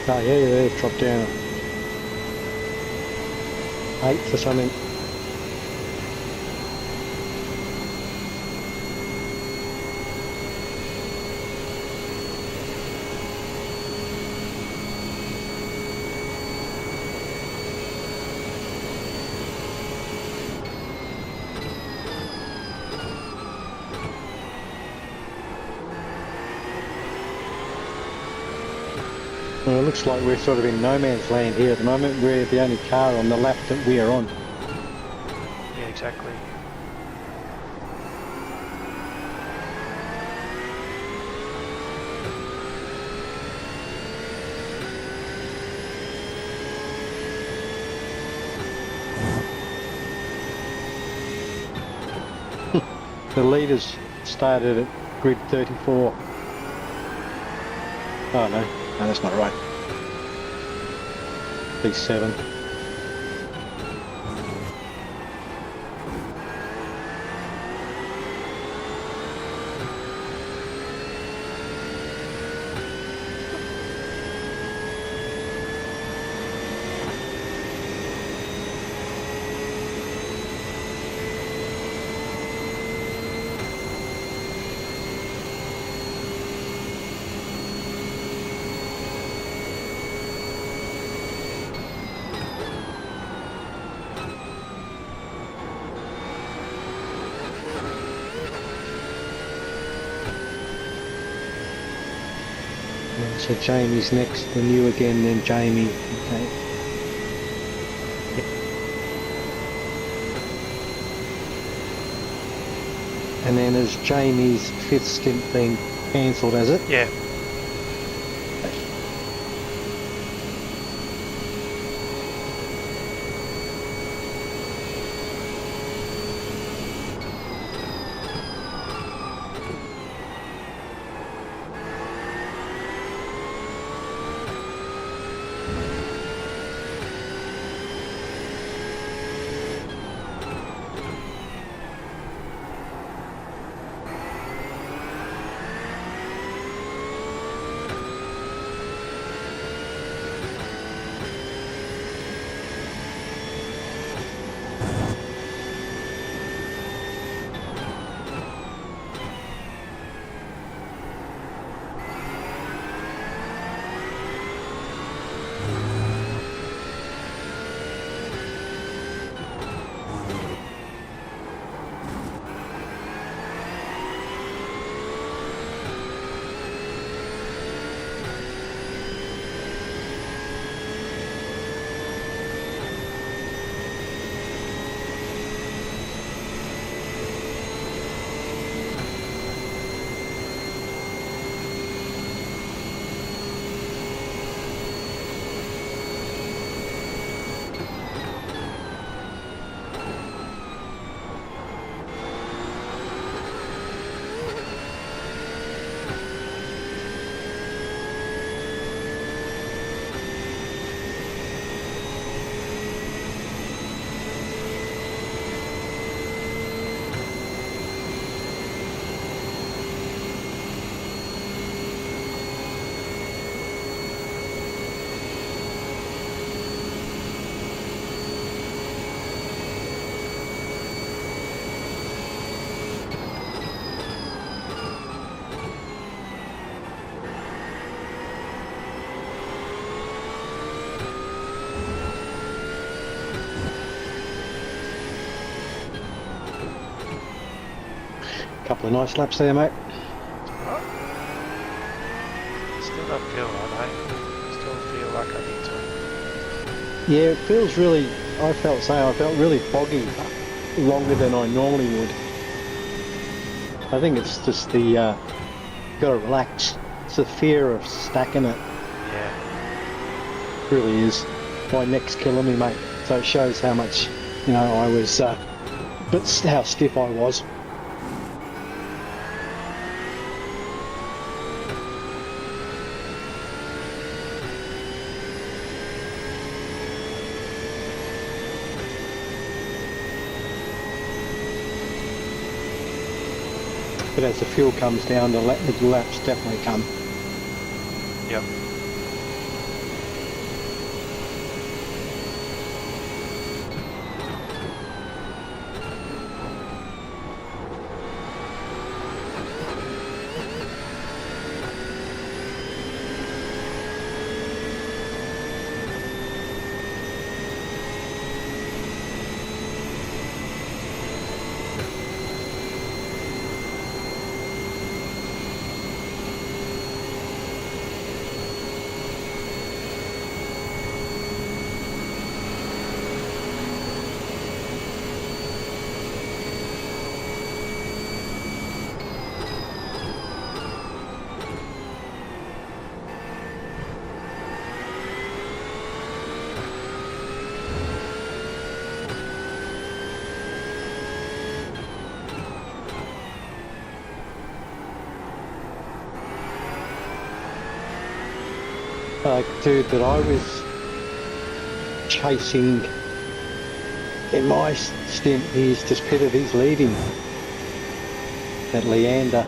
Oh yeah, they've dropped down 8th or something. Well, it looks like we're sort of in no man's land here at the moment. We're the only car on the lap that we're on. Yeah, exactly. The leaders started at grid 34. Oh no, that's not right. P7. So Jamie's next, then you again, then Jamie. Okay. And then has Jamie's 5th stint been cancelled, has it? Yeah. Couple of nice laps there, mate. Still don't feel right, eh? Still feel like I need to. Yeah, it feels really, I felt really foggy, longer than I normally would. I think it's just the, gotta relax. It's the fear of stacking it. Yeah. It really is. My neck's killing me, mate. So it shows how much, you know, I was, but how stiff I was. But as the fuel comes down, the laps definitely come. Yep. Dude that I was chasing in my stint, he's just pitted, he's leading at Leander.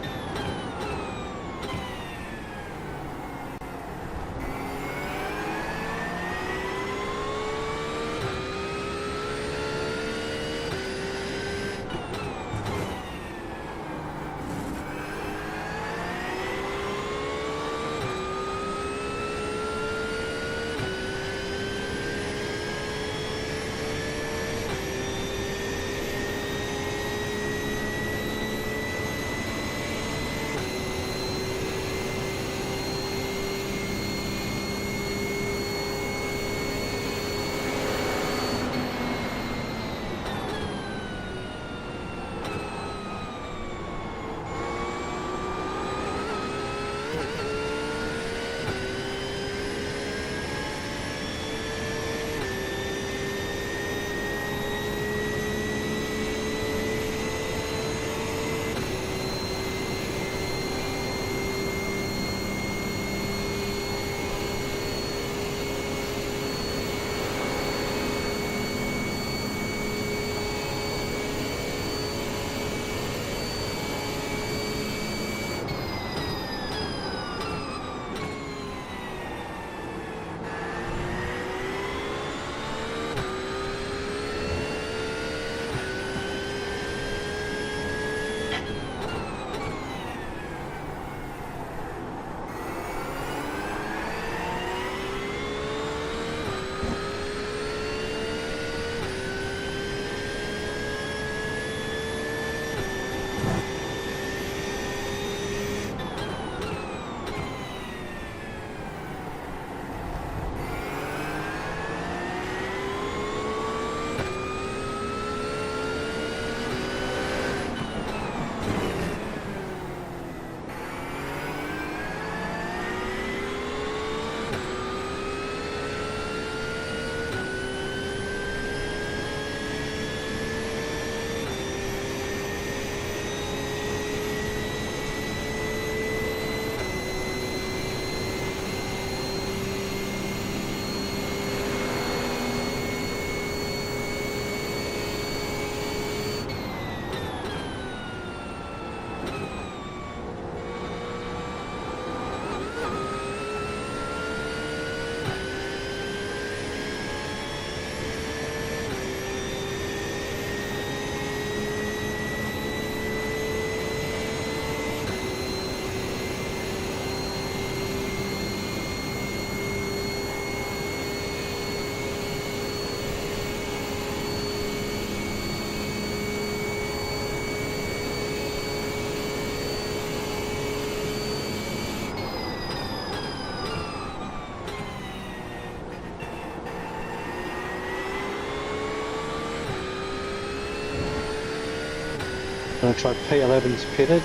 Going to try P11's pitted.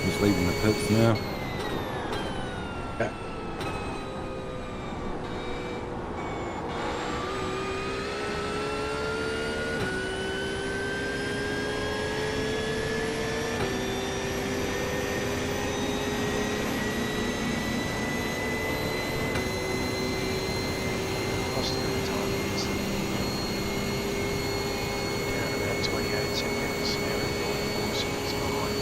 He's leaving the pits now. Lost a bit of time against them. Down about 28 seconds. Now they're 4 seconds behind.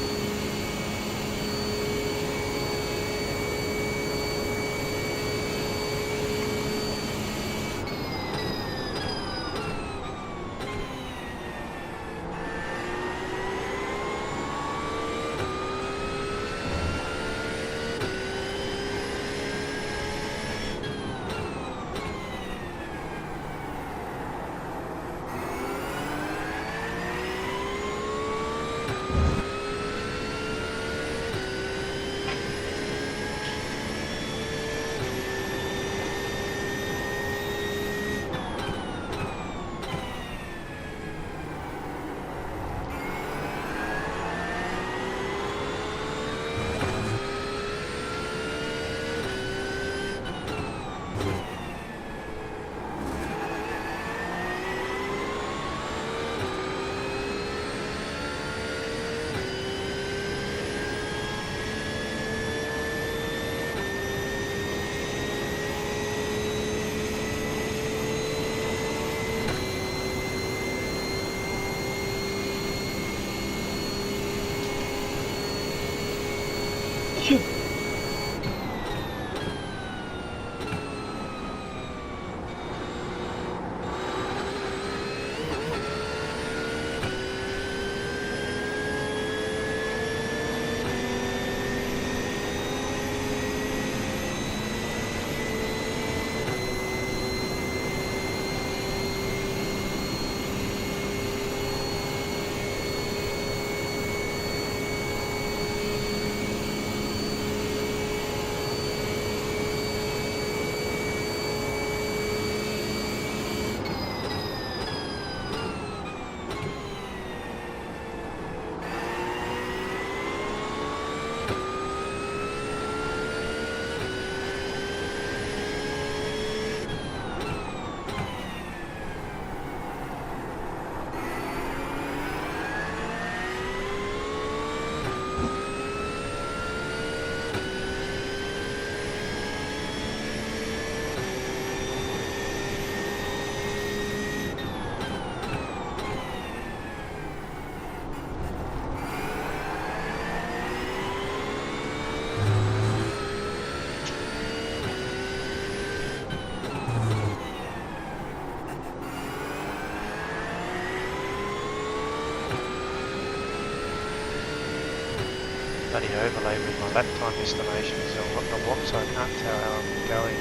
Bloody overlay with my lap time estimations. I've got the watts, so I can't tell how I'm going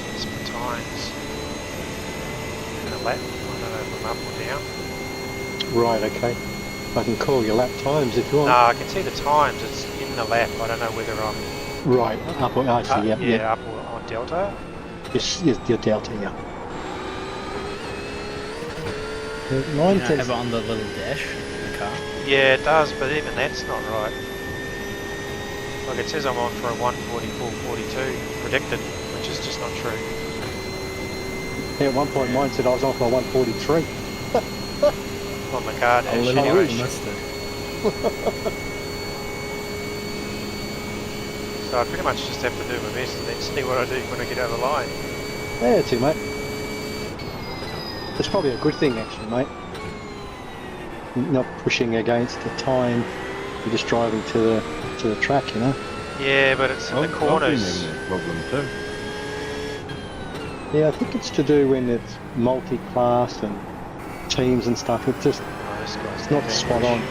against my times in the lap. I don't know if I'm up or down. Right, okay. I can call your lap times if you want. No, I can see the times. It's in the lap. I don't know whether I'm Right, up or I see, yeah. up or on delta. Yes, your delta, yeah. Mine have it on the little dash in the car. Yeah, it does, but even that's not right. Like it says I'm on for a 144.42 predicted, which is just not true. Yeah, at one point mine said I was on for 143. On the card dash I anyway. missed it. So I pretty much just have to do my best and then see what I do when I get over the line. Yeah, too, mate. It's probably a good thing, actually, mate. Not pushing against the time. You're just driving to the track, you know. Yeah, but it's in the corners. I've been having a problem too. Yeah, I think it's to do when it's multi-class and teams and stuff. It just it's not spot on.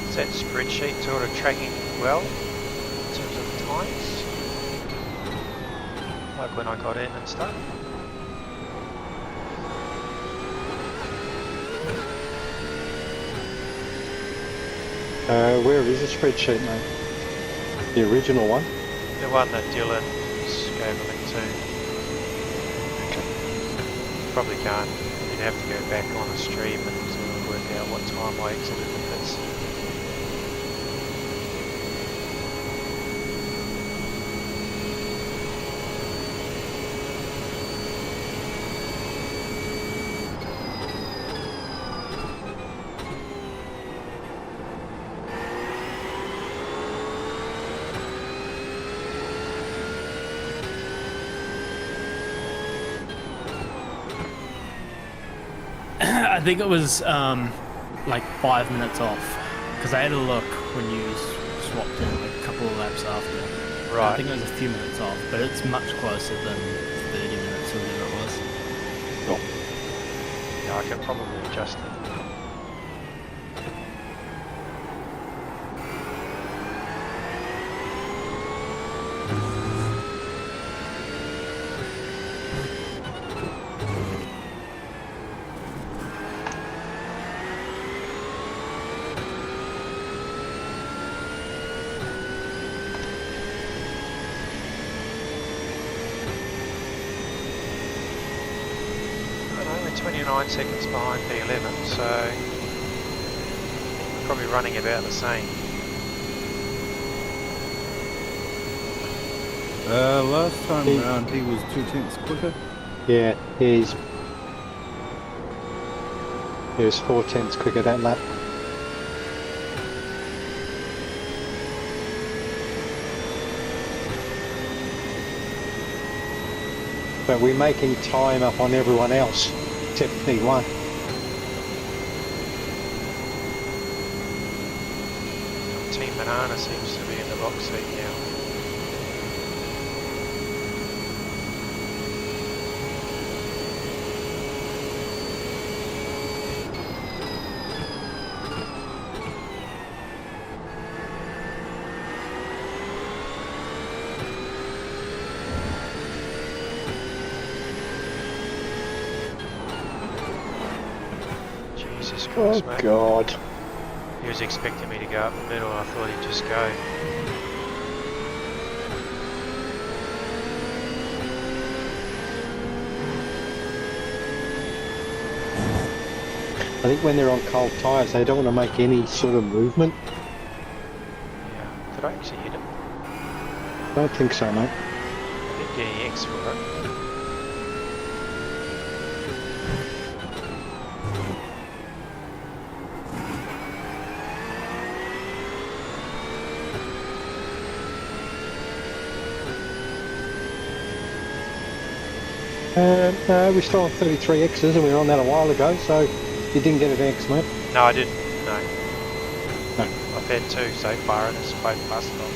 Is that spreadsheet sort of tracking well in terms of the times? Like when I got in and stuff? Where is the spreadsheet, mate? The original one? The one that Dylan gave a link to. Okay. Probably can't. You'd have to go back on a stream and sort of work out what time I exited the pits. I think it was like 5 minutes off, because I had a look when you swapped in like a couple of laps after. Right. I think it was a few minutes off, but it's much closer than 30 minutes or whatever it was. Cool. Yeah, I could probably adjust it. We're 29 seconds behind P11, so probably running about the same. Last time round he was 2/10 quicker. Yeah, he was 4/10 quicker that lap. But we're making time up on everyone else, except P1. Team Banana seems to be in the box seat now. Jesus Christ, Oh mate. God. He was expecting me to go up the middle, I thought he'd just go. I think when they're on cold tyres, they don't want to make any sort of movement. Yeah. Did I actually hit him? I don't think so, mate. I did get an X for it. No, we're still on 33 X's and we were on that a while ago, so you didn't get an X, mate. No, I didn't. No. No. I've had two so far and it's both busted off.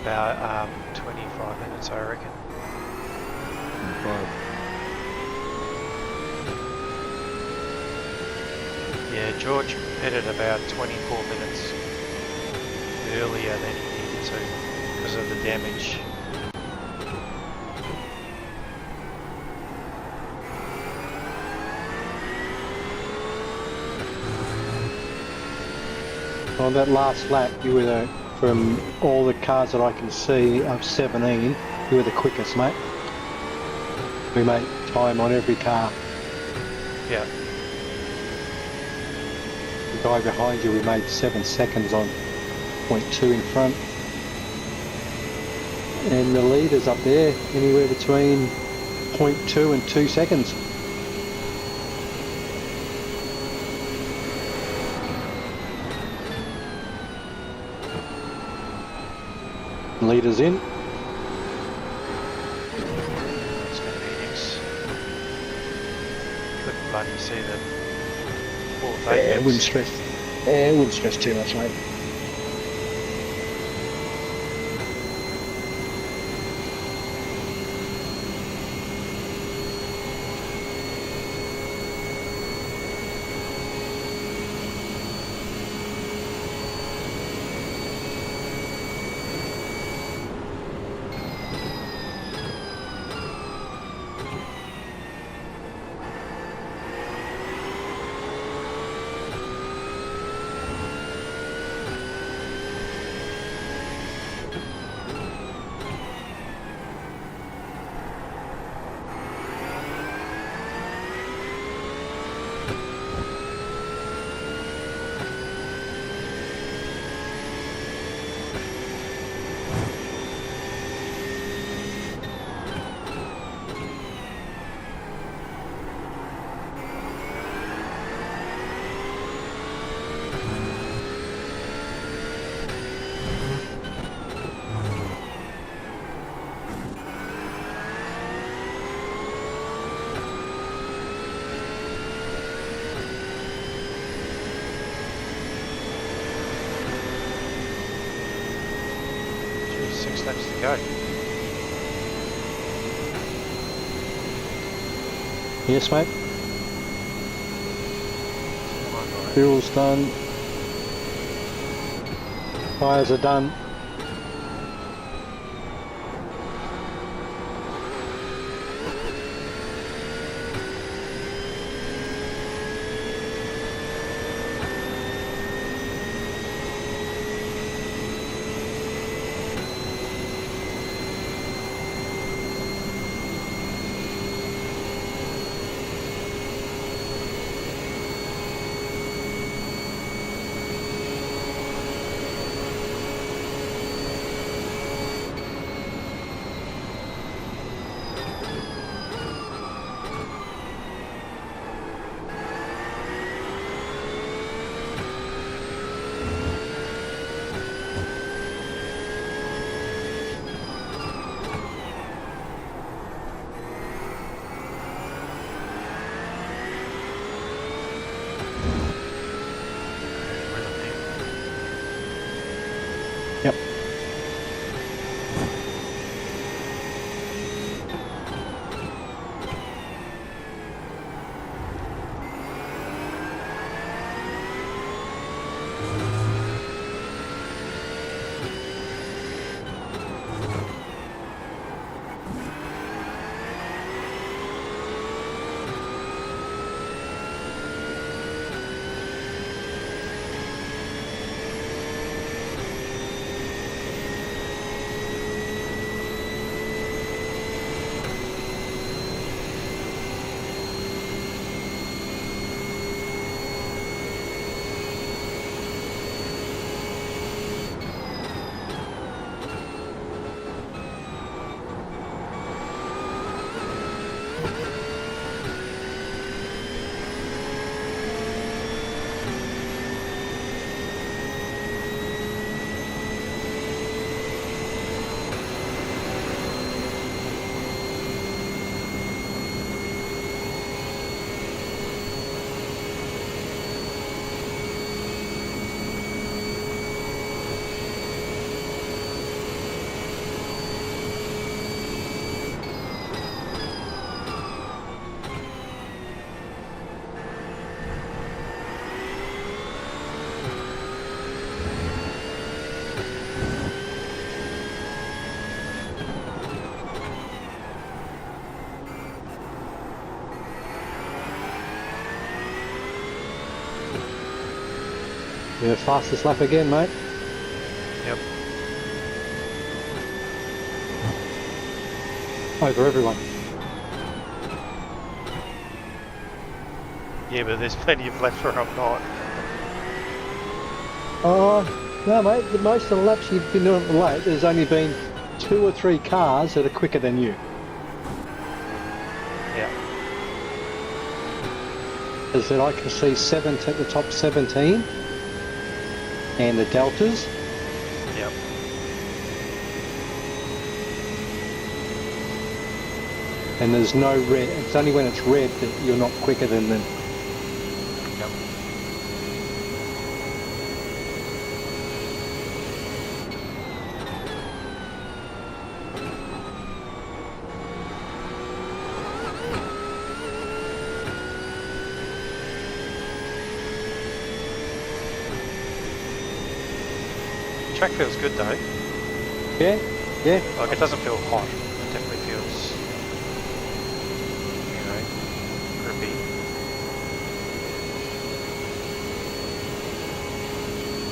About 25 minutes, I reckon. 5. Yeah, George pitted about 24 minutes earlier than he needed to because of the damage. On that last lap, you were the, from all the cars that I can see, of 17, you were the quickest, mate. We made time on every car. Yeah. The guy behind you, we made 7 seconds on 0.2 in front. And the leaders up there, anywhere between 0.2 and 2 seconds. Leaders in. It's going to be next. Couldn't bloody see the fourth Yeah, wouldn't stress too much, mate. Laps to go. Yes, mate. Fuel's done. Tyres are done. Yeah, fastest lap again, mate. Yep. Over everyone. Yeah, but there's plenty of laps where I'm not. Oh, no, mate. Most of the laps you've been doing late, there's only been 2 or 3 cars that are quicker than you. Yeah. As I said, I can see the top 17 and the deltas. Yep. And there's no red. It's only when it's red that you're not quicker than them. Yep. Track feels good though. Yeah, yeah. Like it doesn't feel hot. It definitely feels, you know, grippy.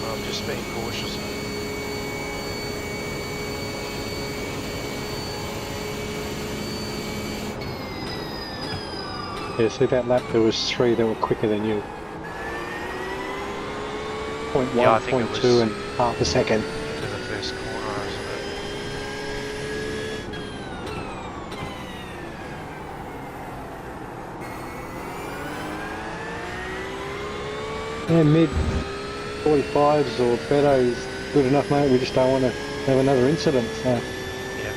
I'm just being cautious. Yeah, see that lap there was 3 that were quicker than you. 0.1, Yeah, I think it 0.2 was and half a second. into the first corner, isn't it? Yeah, mid 45s or better is good enough, mate. We just don't want to have another incident. So. Yeah.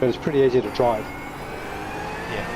But it's pretty easy to drive. Yeah.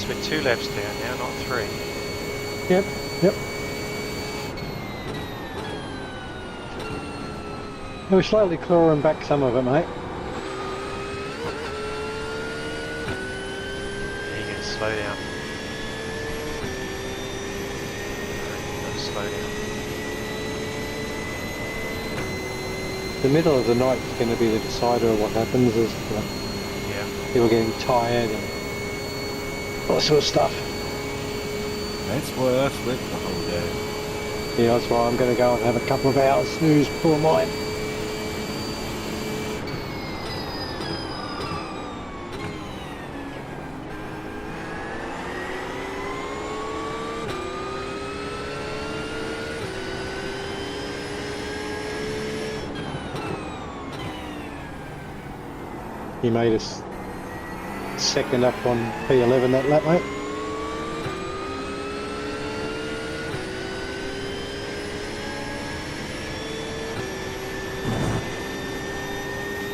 We're 2 laps down now, not 3. Yep, yep. We're slowly clawing back some of it, mate. Yeah, you're going to slow down. You've got to slow down. The middle of the night is going to be the decider of what happens. Is Yeah. people getting tired and all that sort of stuff. That's why I slept the whole day. Yeah, that's why I'm going to go and have a couple of hours snooze before mine. He made us second up on P11 that lap, mate.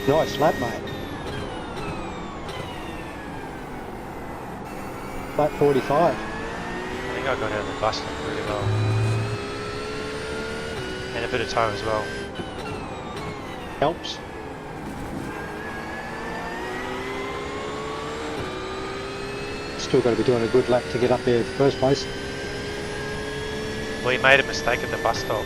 Nice lap, mate. Lap 45. I think I got out of the bus stop really well. And a bit of time as well. Helps. Still got to be doing a good lap to get up there in the first place. Well, he made a mistake at the bus stop.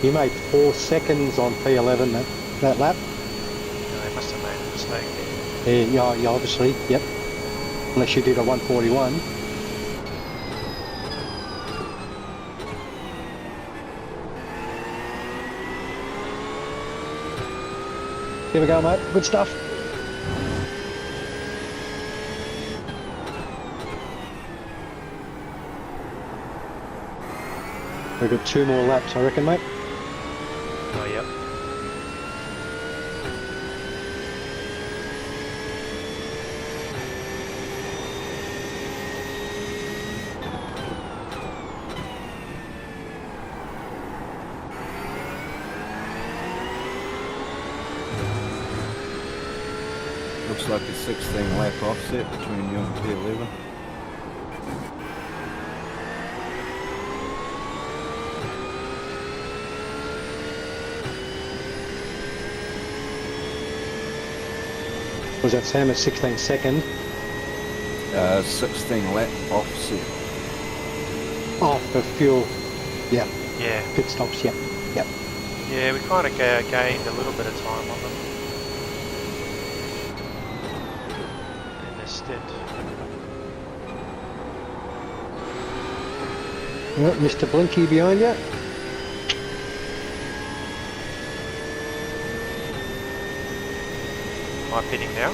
You made 4 seconds on P11 that lap. Yeah, they must have made a mistake Yeah, yeah, obviously, yep. Unless you did a 141. Here we go, mate. Good stuff. We've got 2 more laps, I reckon, mate. Oh, yep. Looks like a 16 lap offset between you and P11. Was that Sam at 16 second? 16 lap offset. Oh, for fuel. Yeah. Yeah. Pit stops, yep. Yep. Yeah, we kind of gained a little bit of time on them. In this stint. Yep, Mr. Blinky behind you. Am I pitting now?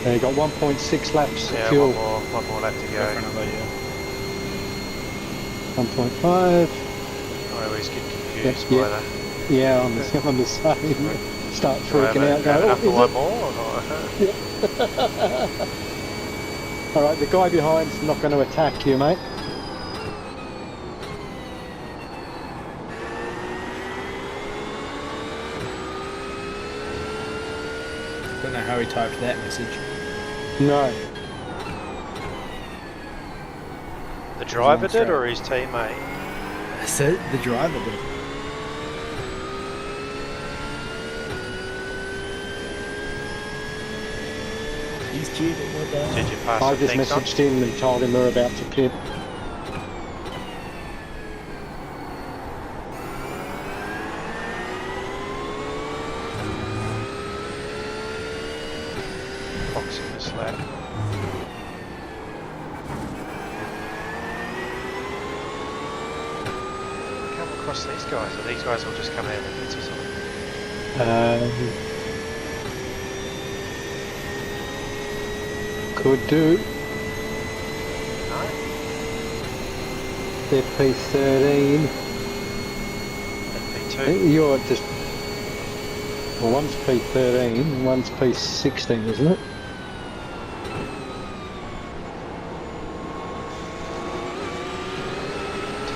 You got 1.6 laps Yeah, of fuel. one more lap to go. 1.5. I always get confused by that. Yeah, I'm the same. Start freaking out. Go, enough for one it? more? Or not? Yeah. All right, the guy behind's not going to attack you, mate. Don't know how he typed that message. No. The driver did, or his teammate? I said the driver did. He's cheating with that. Did you pass I the just things on? messaged him and told him we're about to pit. Fox in this lap. Come across these guys, or these guys will just come out of the pits or something? Could do. No? They're P13. P2. You're just... Well, one's P13 and one's P16, isn't it?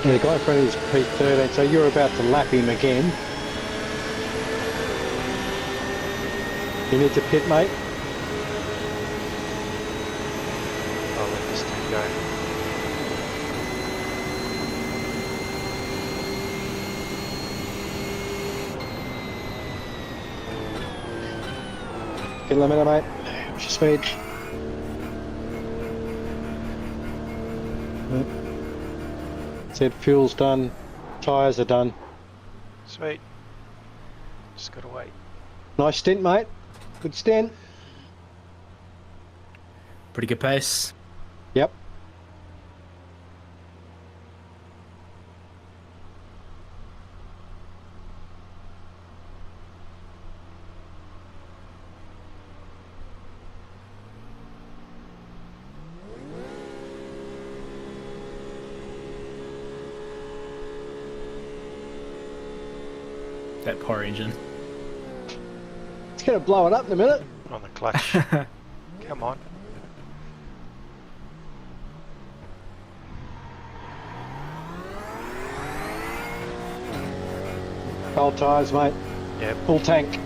Yeah, the guy in front of you is P13, so you're about to lap him again. You need to pit, mate. I'll let this thing go. Pit limiter, mate. What's your speed? Yep. Said fuel's done, tyres are done. Sweet. Just gotta wait. Nice stint, mate. Good stint. Pretty good pace. Yep. That poor engine. It's gonna blow it up in a minute. On the clutch. Come on. Cold tyres, mate. Yep. Full tank.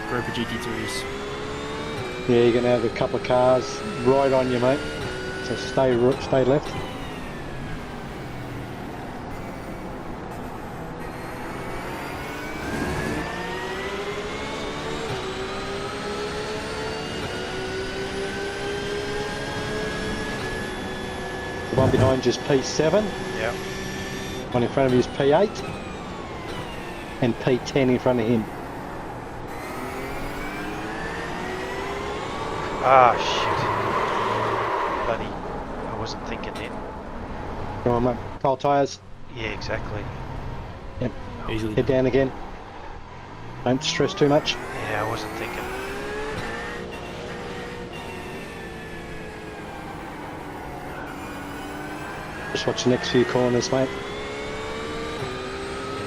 Group of GT3s. Yeah, you're gonna have a couple of cars right on you, mate. So stay left. The one behind you is P7. Yep. One in front of you is P8. and P10 in front of him. Ah, shit. Bloody, I wasn't thinking then. Come on, mate. Cold tyres. Yeah, exactly. Yep. Easily Head down again. Don't stress too much. Yeah, I wasn't thinking. Just watch the next few corners, mate.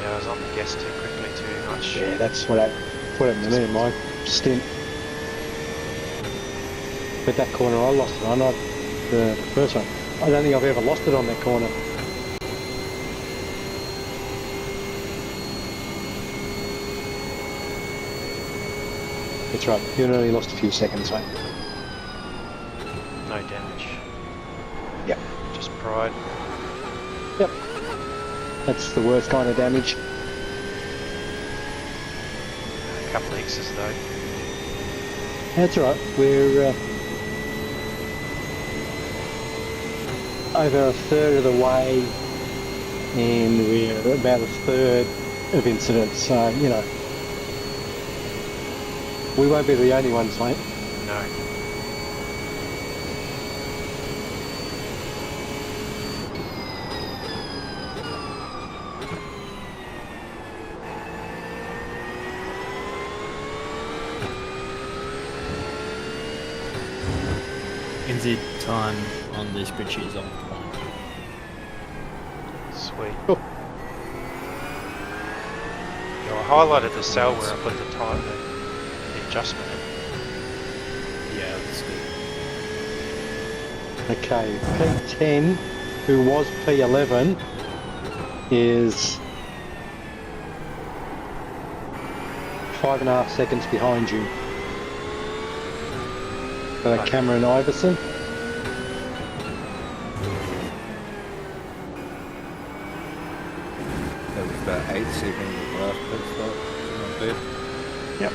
Yeah, I was on the gas too quickly, too much. Yeah, that's what happened to me in my stint. But that corner, I lost it on, not the first one. I don't think I've ever lost it on that corner. That's right, you only lost a few seconds, mate. No damage. Yep. Just pride. Yep. That's the worst kind of damage. A couple of X's though. That's all right. We're over a third of the way, and we're about a third of incidents. So you know, we won't be the only ones, mate. No. NZ time on the spreadsheet is on 1. Sweet. Oh. Yeah, I highlighted the cell where I put the time, the adjustment in. Yeah, that's good. Okay, P10, who was P11, is 5.5 seconds behind you. Cameron Iverson. That was about 8 seconds of the last pit stop. Not bad. Yep.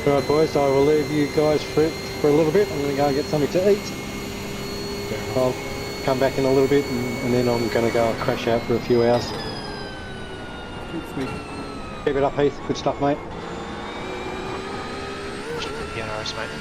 Alright boys, I will leave you guys for a little bit. I'm going to go and get something to eat. I'll come back in a little bit and then I'm going to go and crash out for a few hours. Keep it up, Heath. Good stuff, mate. Yeah, no worries, mate.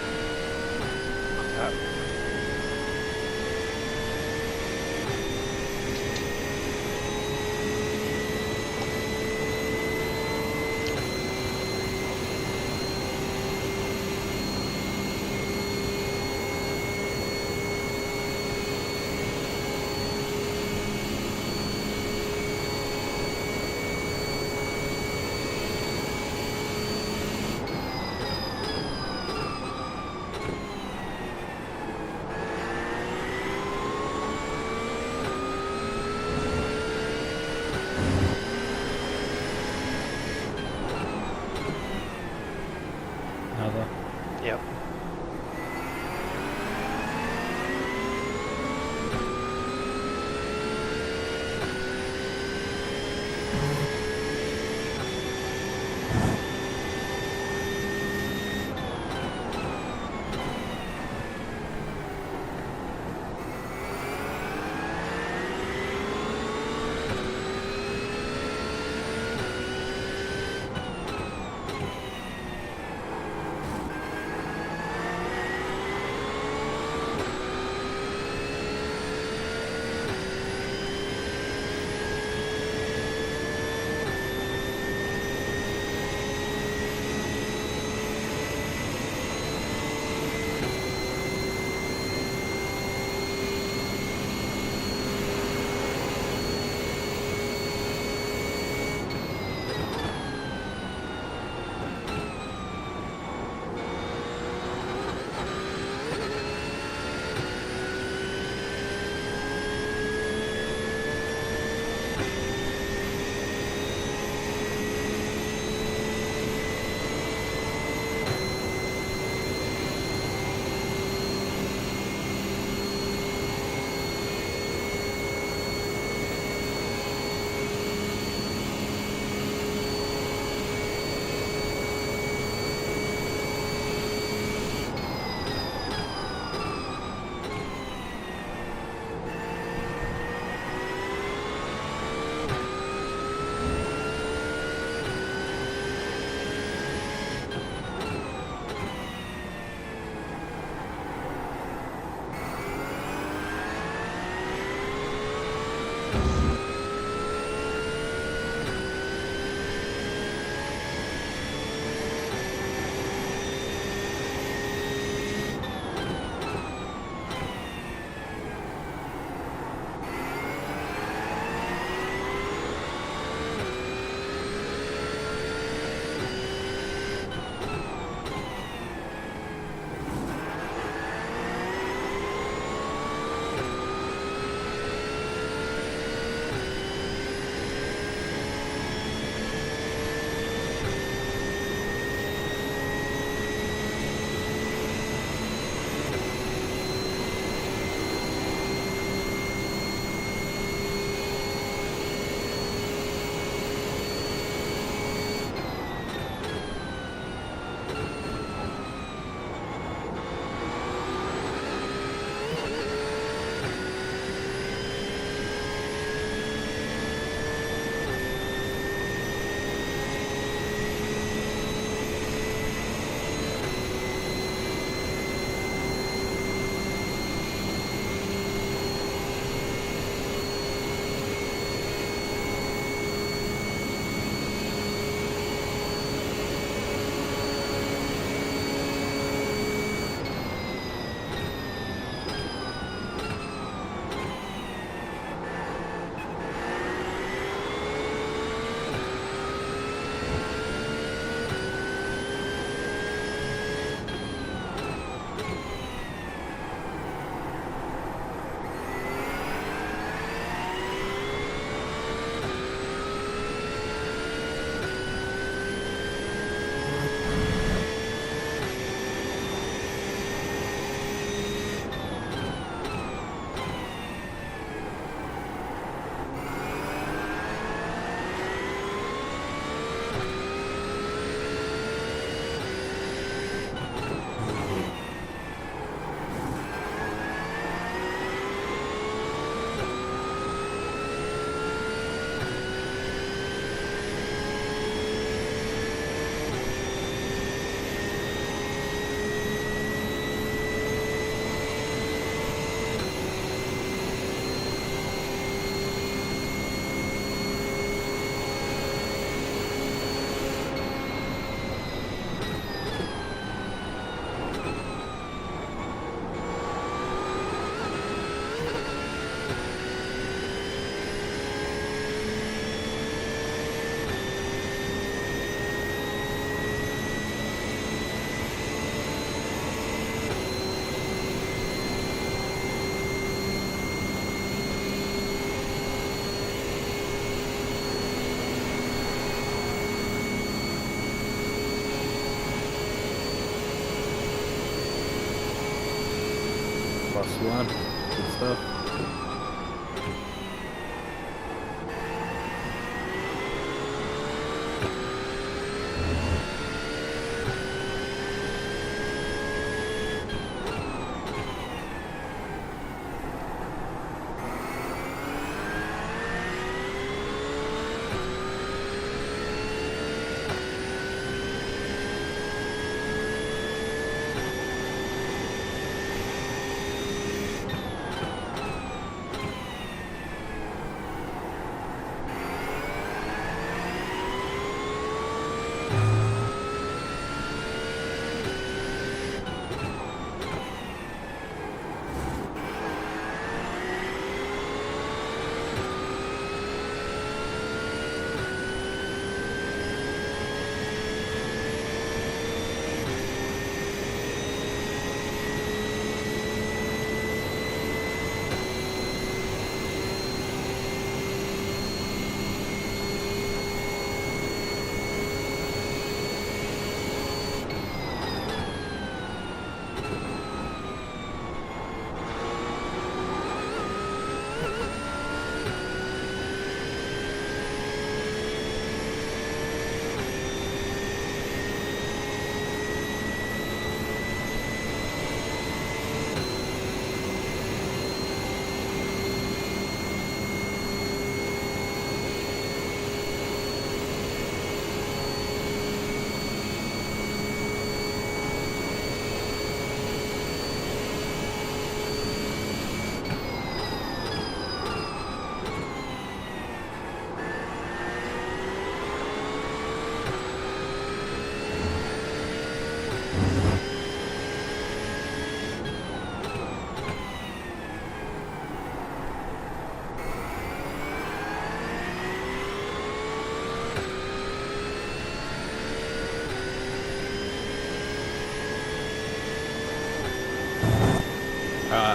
Nice one. Good stuff.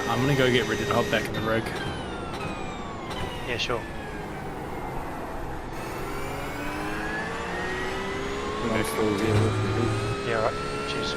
I'm gonna go get ready to hop back in the rig. Yeah, sure. Yeah, right. Cheers.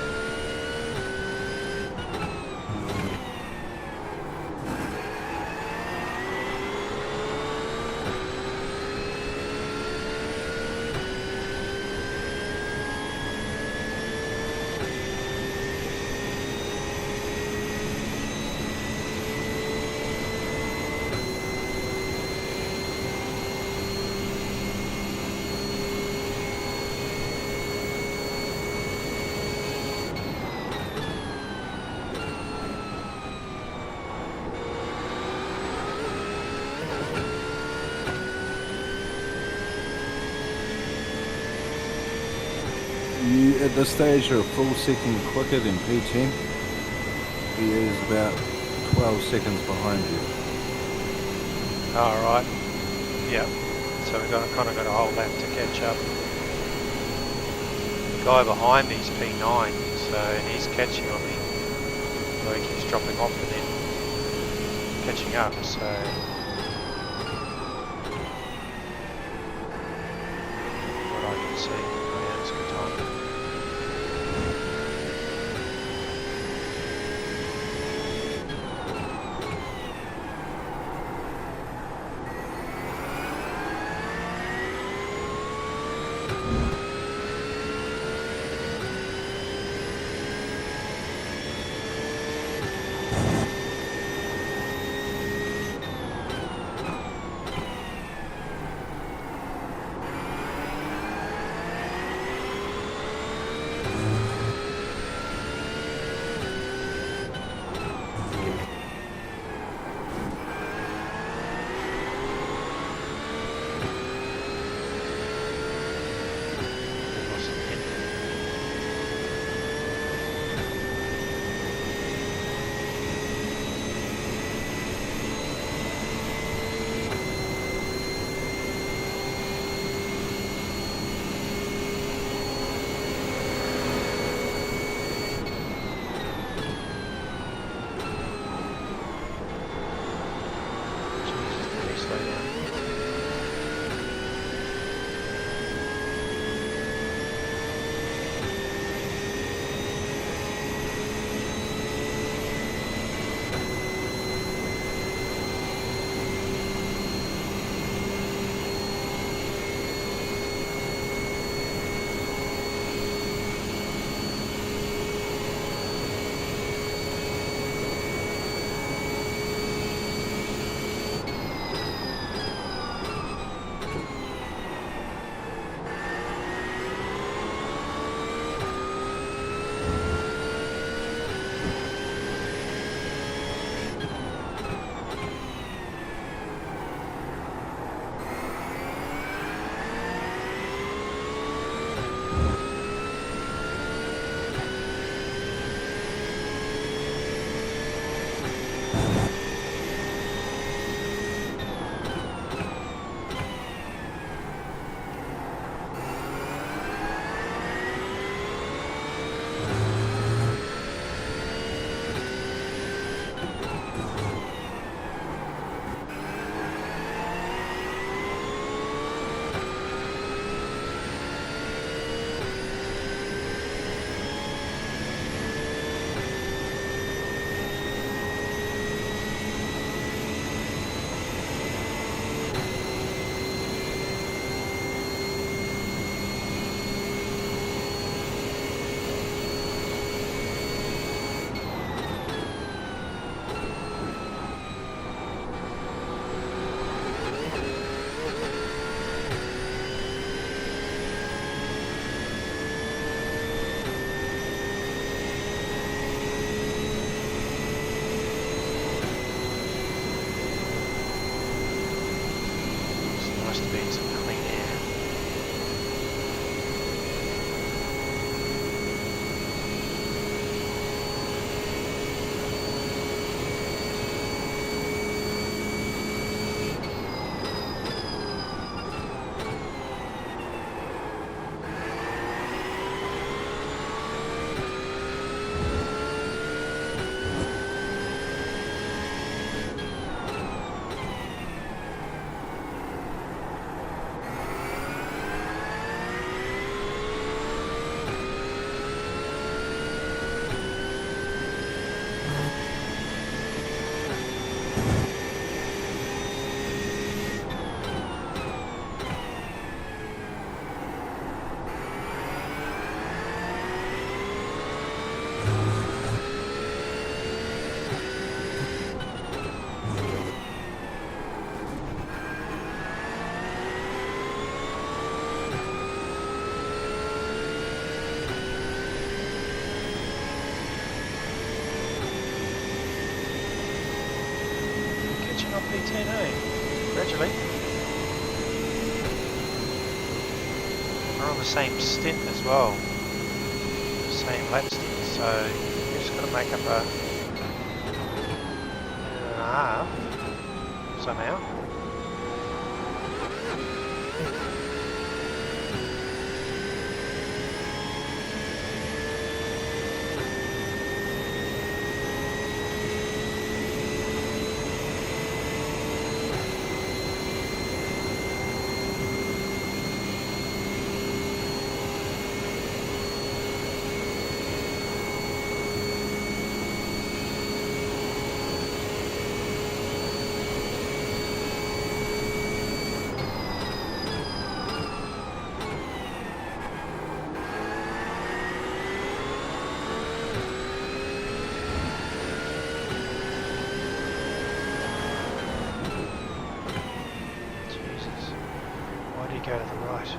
You, at this stage, are a full second quicker than P10. He is about 12 seconds behind you. Alright. Yep. So we've kind of got a whole lap to catch up. The guy behind me is P9, and he's catching on me. So he keeps dropping off and then catching up, so... what I can see. Oh yeah, it's a good time. Must have been some clean air. Gradually. We're on the same stint as well. Same lap stint, so we've just got to make up a minute and a half somehow. Go to the right.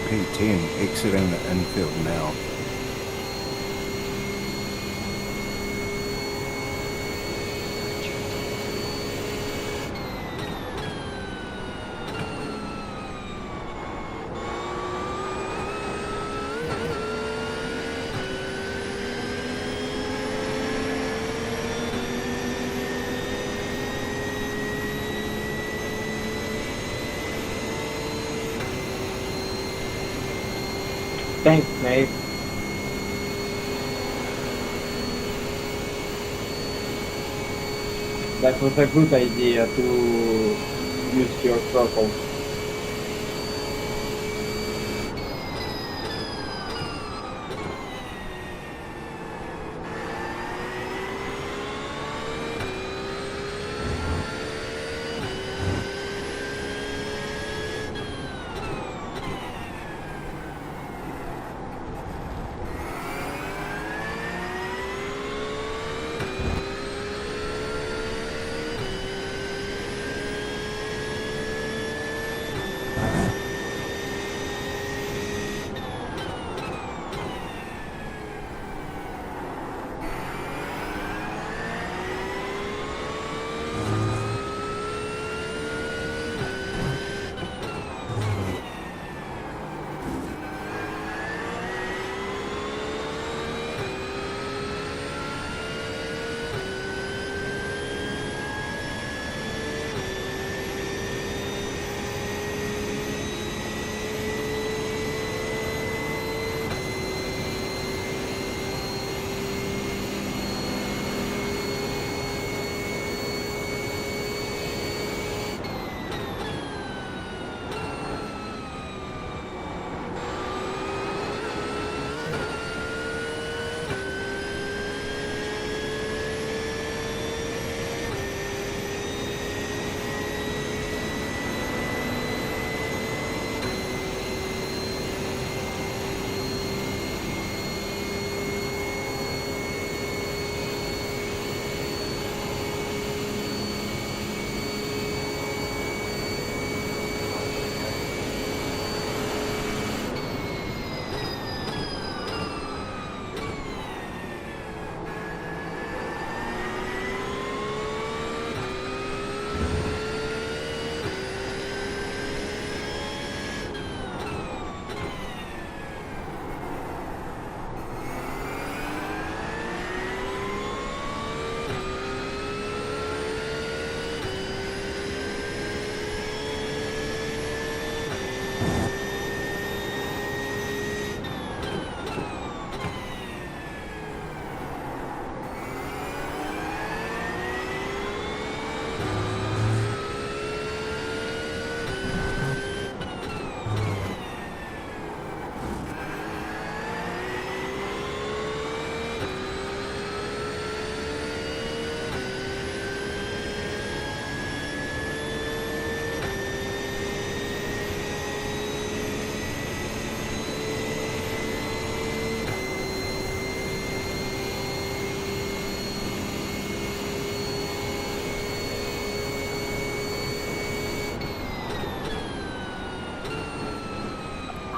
P10 exiting the infield now. Thanks, mate. That was a good idea to use your throttle.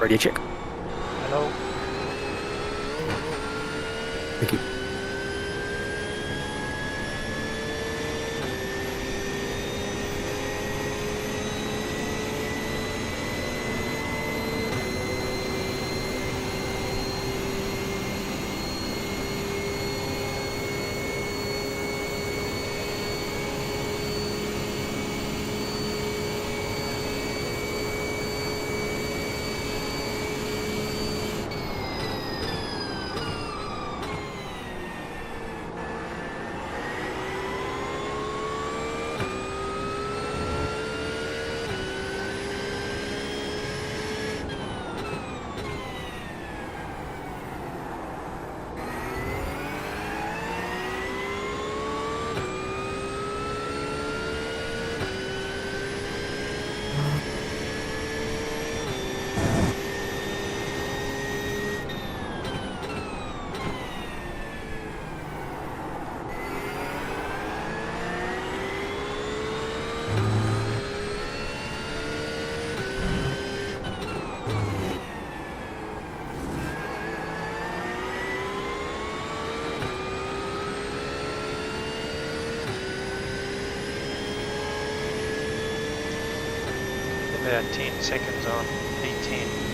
Radio check. Hello. Thank you. About 10 seconds on P10.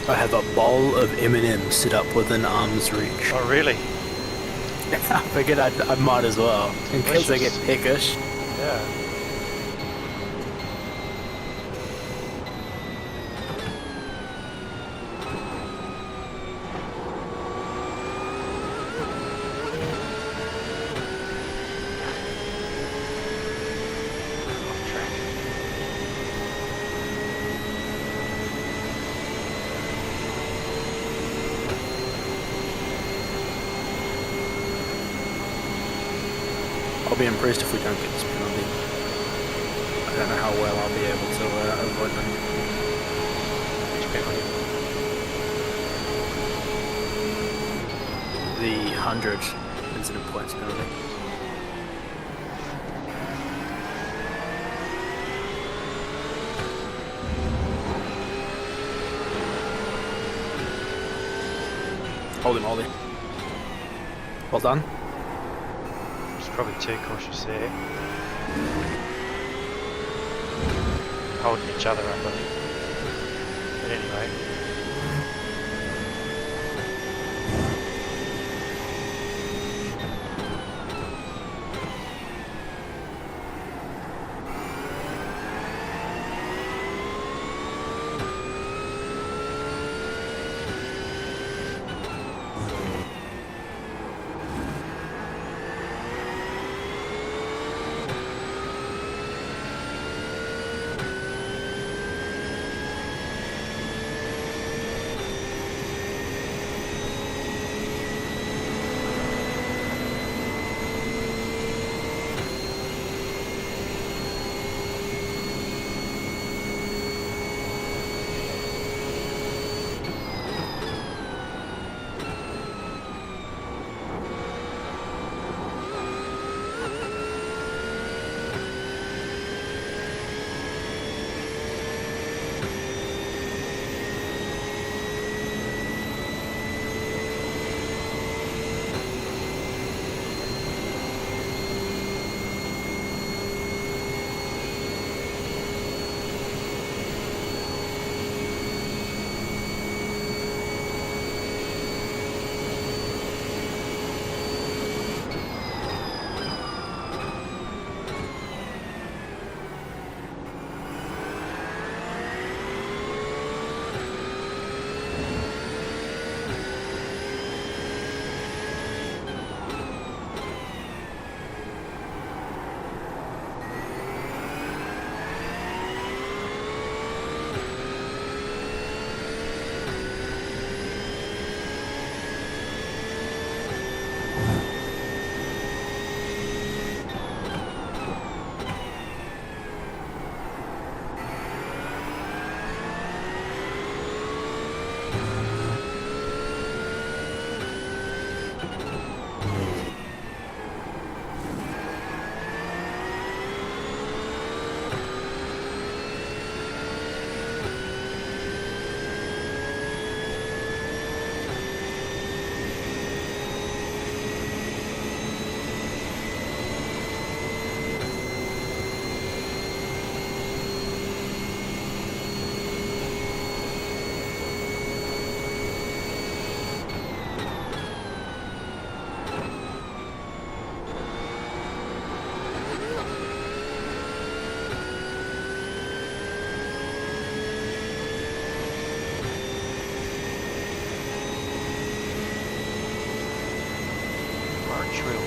I have a bowl of M&M's set up within arm's reach. Oh, really? I figured I might as well, in case I get peckish. Yeah. I'll be impressed if we don't get this penalty. I don't know how well I'll be able to avoid them. Which penalty? The 100 incident points penalty. Hold him, hold him. Well done. Probably too cautious there. Holding each other up, I think. But anyway.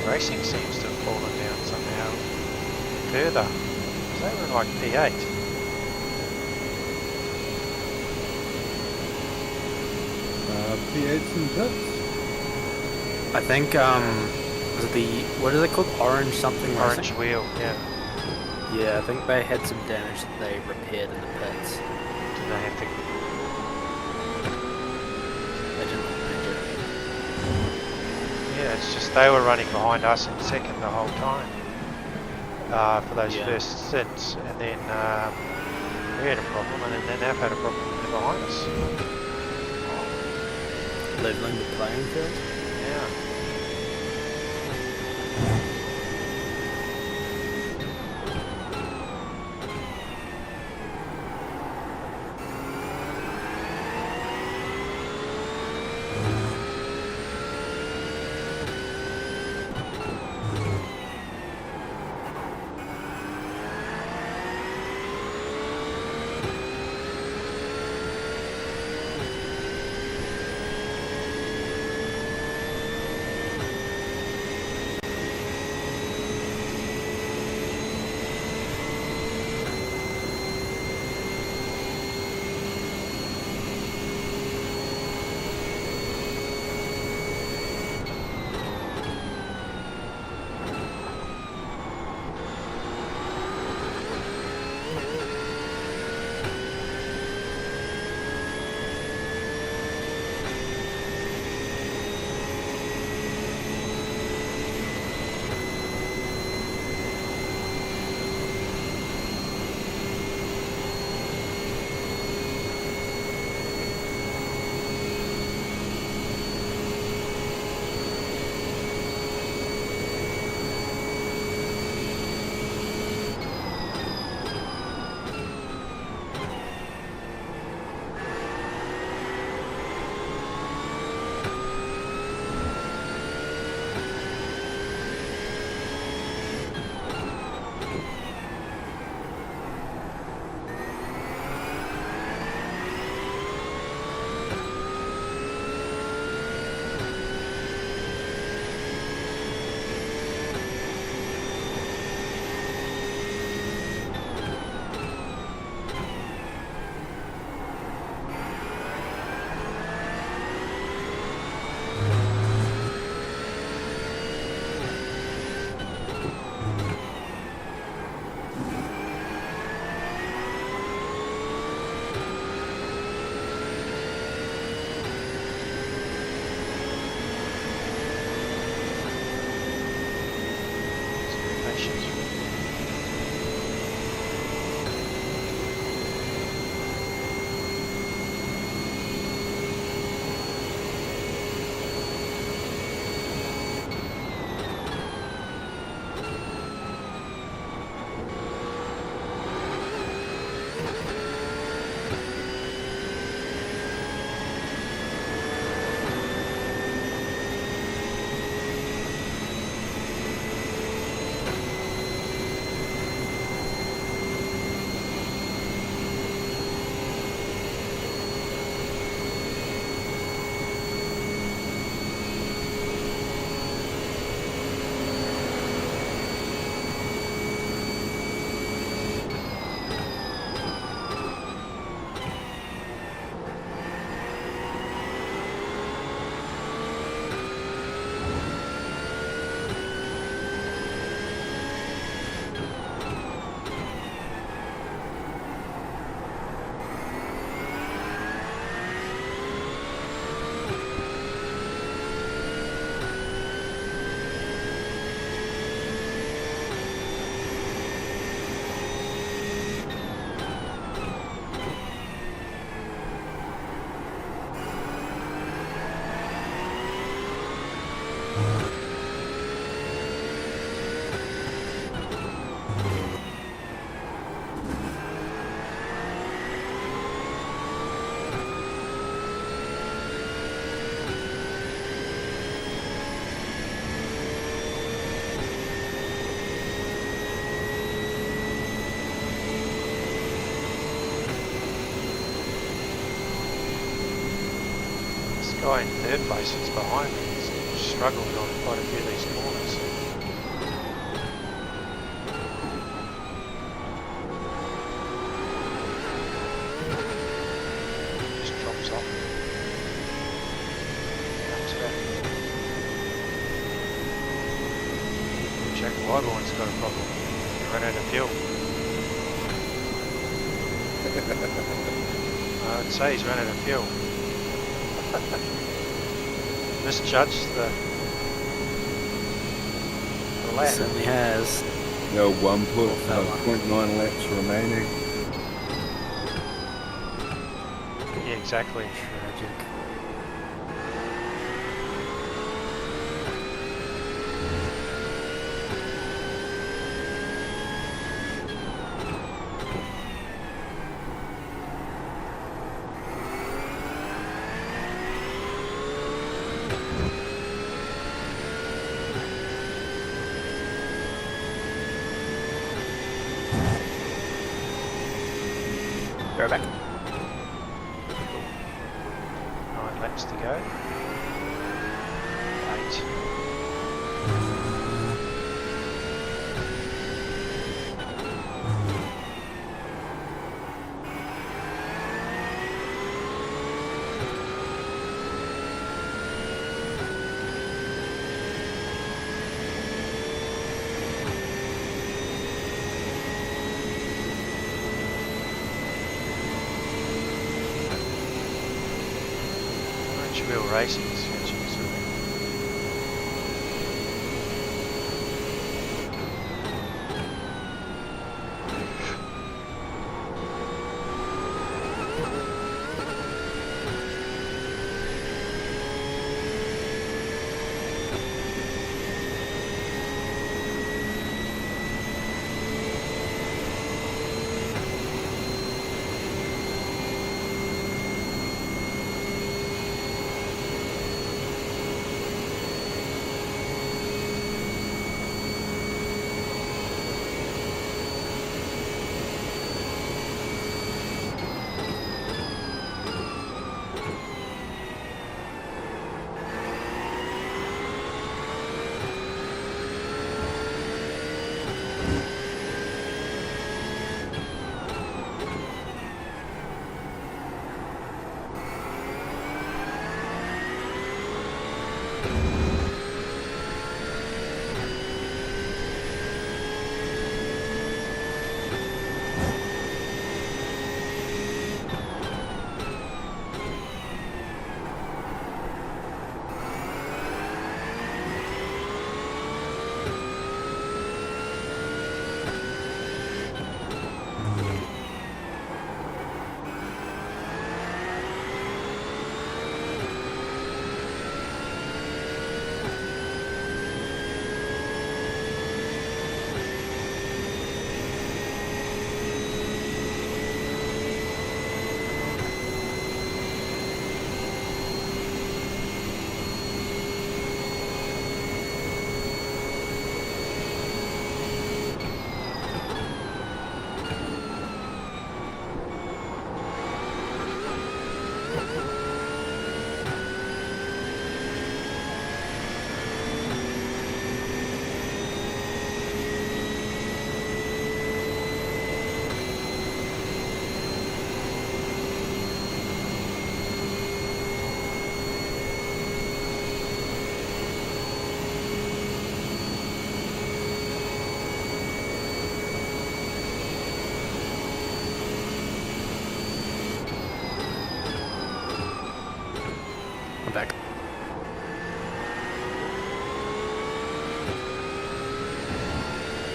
Racing seems to have fallen down somehow further. They were like P8. P8s and pits? I think, was it the, what is it called? Orange something? Orange racing? wheel, yeah. Yeah, I think they had some damage that they repaired in the pits. Did they have to... They didn't major. Yeah, it's just they were running behind us in second the whole time for those first stints, and then we had a problem, and then they've had a problem behind us. Leveling the playing field? Yeah. guy in third place is behind me. He's struggling on quite a few of these corners. Just drops off. Comes back. Jack Wyborn's got a problem. He ran out of fuel. I'd say he's run out of fuel. Misjudged the lap. Certainly has. No, 1.9 laps remaining. Yeah, exactly. Tragic. Go back. 9 laps to go. 8. Real racing is switching through. Back.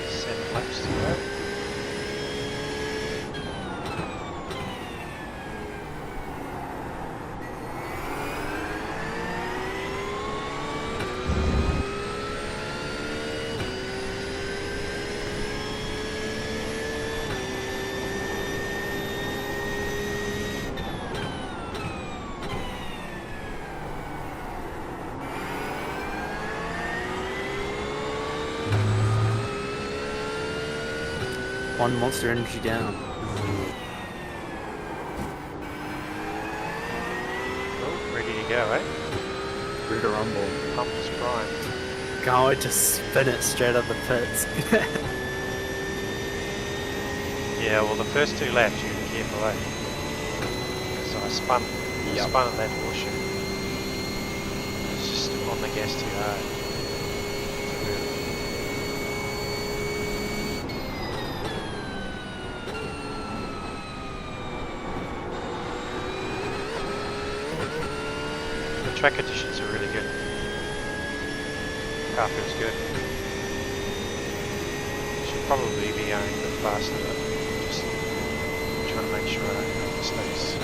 7 laps to go. One Monster Energy down. Ready to you go, eh? Ready to rumble. Pump's prime. Can't wait to spin it straight up the pits. Yeah, well, the first 2 laps you be careful, eh? So I spun at that Porsche. It's just on the gas too hard. The track conditions are really good. Car feels good. Should probably be going a bit faster, but just trying to make sure I don't make mistakes.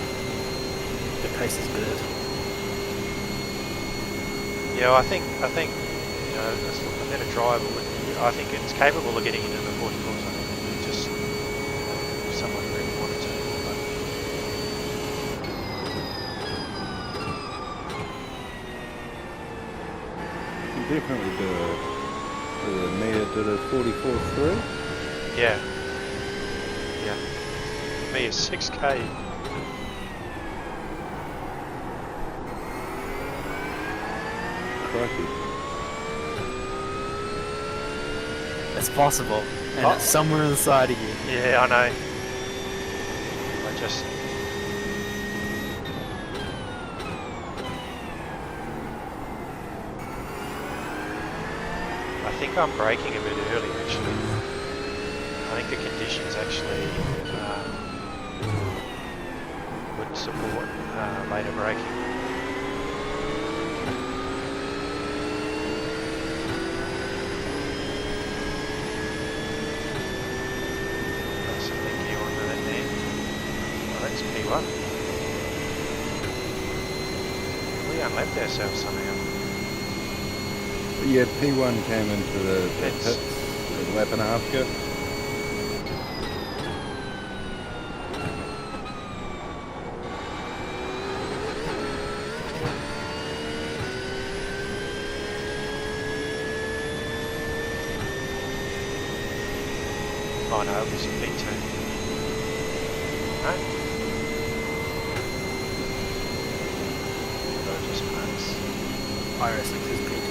The pace is good. Yeah, I think you know, a better driver would. I think it's capable of getting into the 44s. I think just someone really wanted to. But You definitely did a Mia did a 44.3. yeah, me is 6k. Crikey. It's possible, and it's somewhere inside of you. Yeah, I know. I think I'm braking a bit early actually. I think the conditions actually would support later braking. That's something new on that there. Oh, that's P1. We unlapped ourselves somehow. Yeah, P1 came into the Pits. pits a lap and a half ago. Oh no, it was a P2. No? Or just pass. iRacing is P2.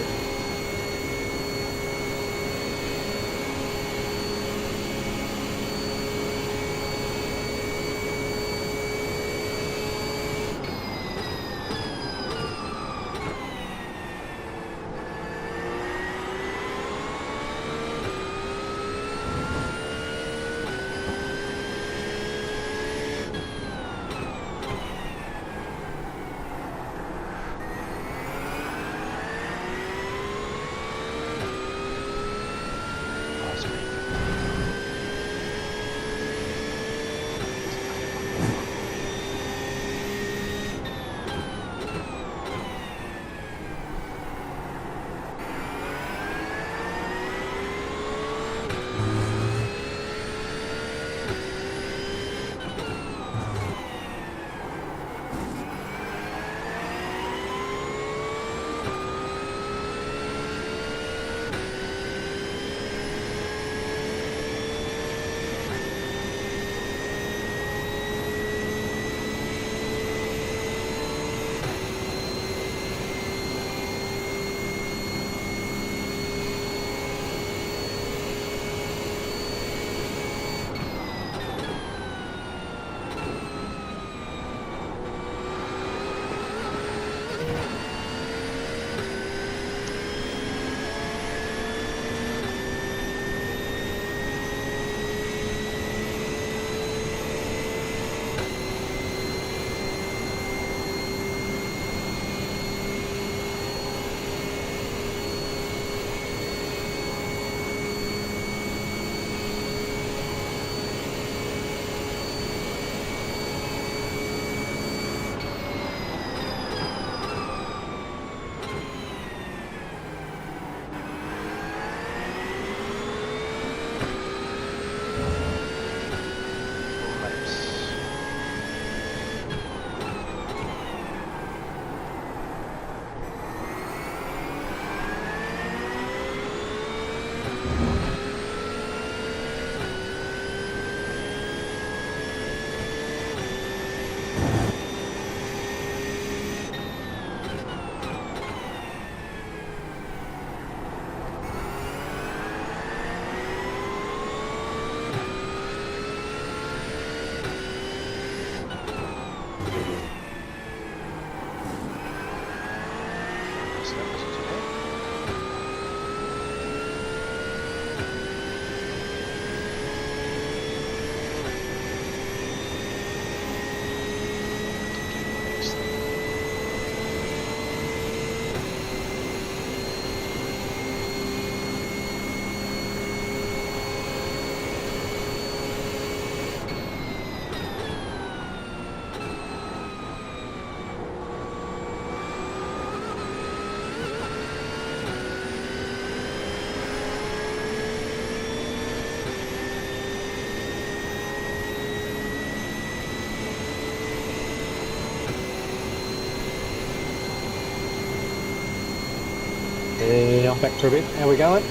jump back for a bit. How we going?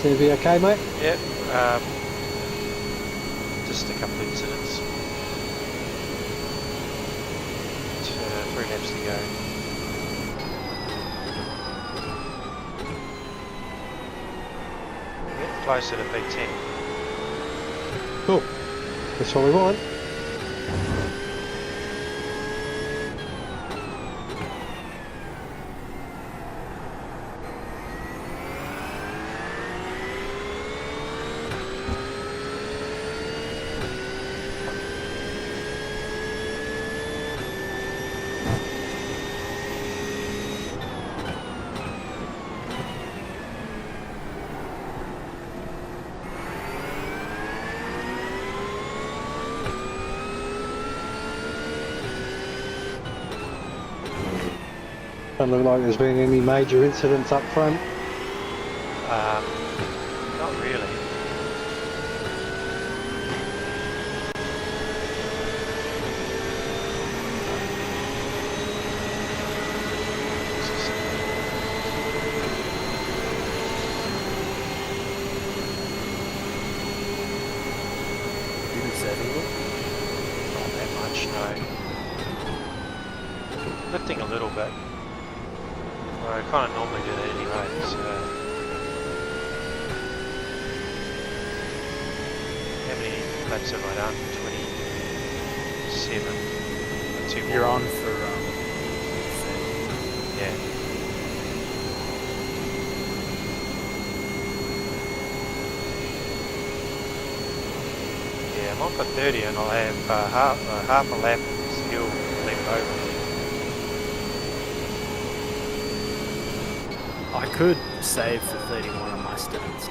Seem to be okay, mate? Yep. Just a couple of incidents. 3 laps to go. Get closer to P10. Cool. That's what we want. Doesn't look like there's been any major incidents up front. Not really. Not that much, no. Lifting a little bit. Well, I kind of normally do that anyway, so... How many laps have I done? 27. 2 more. You're on for Yeah. Yeah, I'm on for 30 and I'll have half a lap still left over. I could save for 31 on my stats.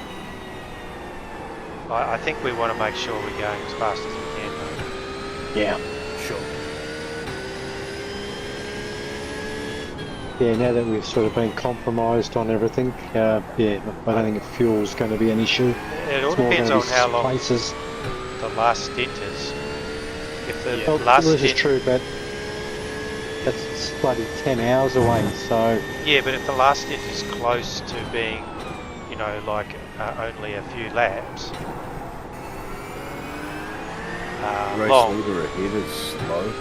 I think we want to make sure we're going as fast as we can, though. Yeah, sure. Yeah, now that we've sort of been compromised on everything, yeah, I don't think fuel's going to be an issue. It all It's more depends gonna on be how long places. the last stint is. If the Well, last this stint... is true, but that's bloody 10 hours away, so... Yeah, but if the last stint is close to being, you know, like only a few laps, Race long. leader ahead is slow.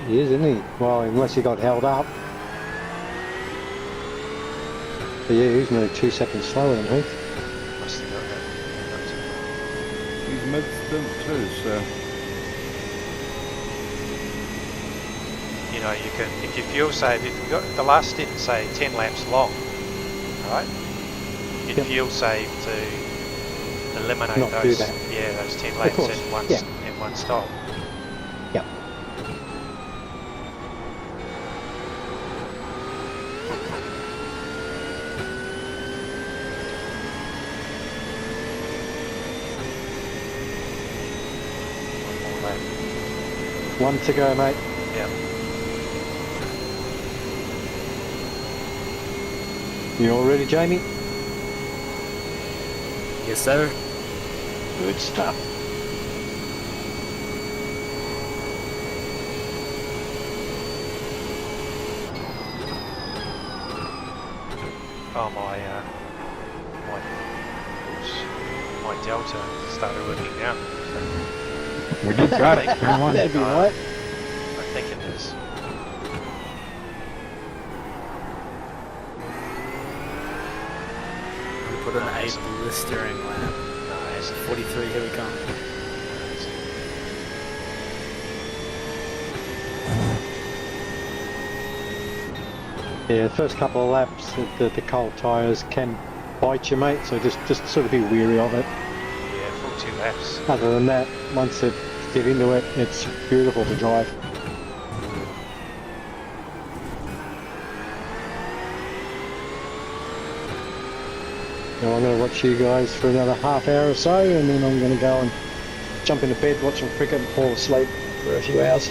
He is, isn't he? Well, unless he got held up. But yeah, he's nearly 2 seconds slower than Heath. Must have got that. He's mid-stint too, so... You know, you can, if you fuel save, if you've got the last stint, say 10 laps long, right? You can fuel save to eliminate Not do those, that. yeah, those 10 laps course, in one, yeah. in one stop. Yep. One more lap. One to go, mate. Yeah. You all ready, Jamie? Yes, sir. Good stuff. Oh, my Delta started working now. We did great. That'd be right. I think it is. Put an 8 blistering lap. Nice. 43, here we come. Yeah, the first couple of laps, the cold tyres can bite you, mate, so just sort of be wary of it. Yeah, full 2 laps. Other than that, once you get into it, it's beautiful to drive. Now I'm going to watch you guys for another half hour or so, and then I'm going to go and jump into bed, watch some cricket and fall asleep for a few hours.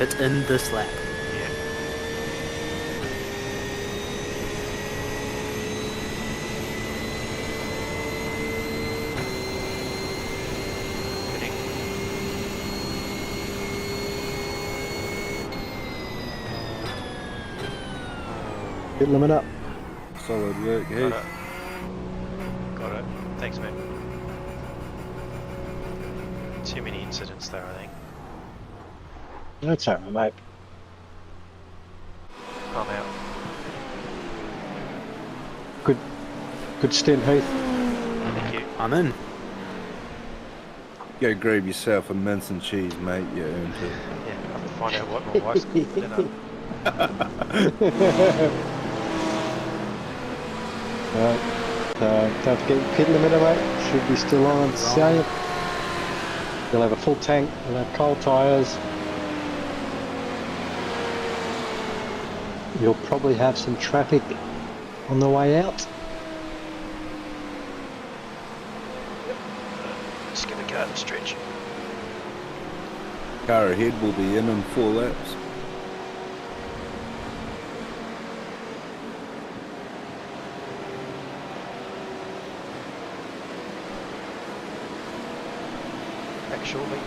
It's in this lap. Yeah. Pit limit up. Solid work, Heath. Got it. Thanks, mate. Too many incidents there, I think. That's alright, mate. I'm out. Good stint, Heath. Thank you. I'm in. Go grab yourself a mince and cheese, mate. You earned it. Yeah, I have to find out what my wife's cooking for dinner. Don't forget your pit limiter, mate. Should be still on sale. You'll have a full tank. You'll have cold tyres. You'll probably have some traffic on the way out. Just gonna go and stretch. Car ahead will be in 4 laps. Back shortly.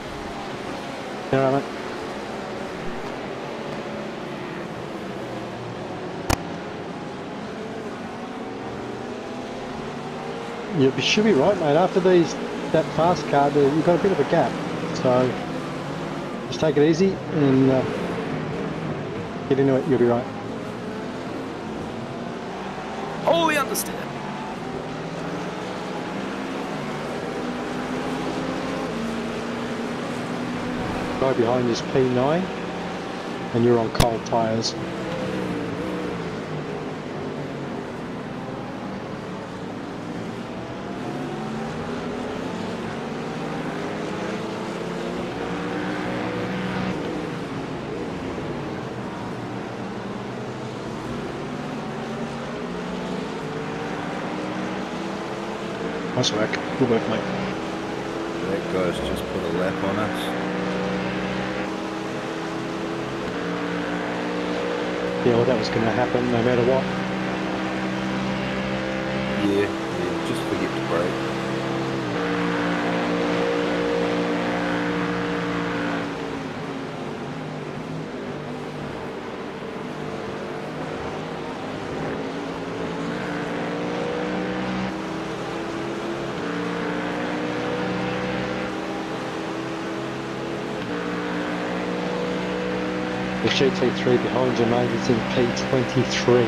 Alright, mate. You should be right, mate. After that fast car, you've got a bit of a gap. So just take it easy and get into it. You'll be right. Wholly understand. Guy behind is P9, and you're on cold tyres. Nice work. Good work, mate. That guy's just put a lap on us. Yeah, well, that was going to happen no matter what. Yeah, just forget to brake. The GT3 behind you, mate, is in P23.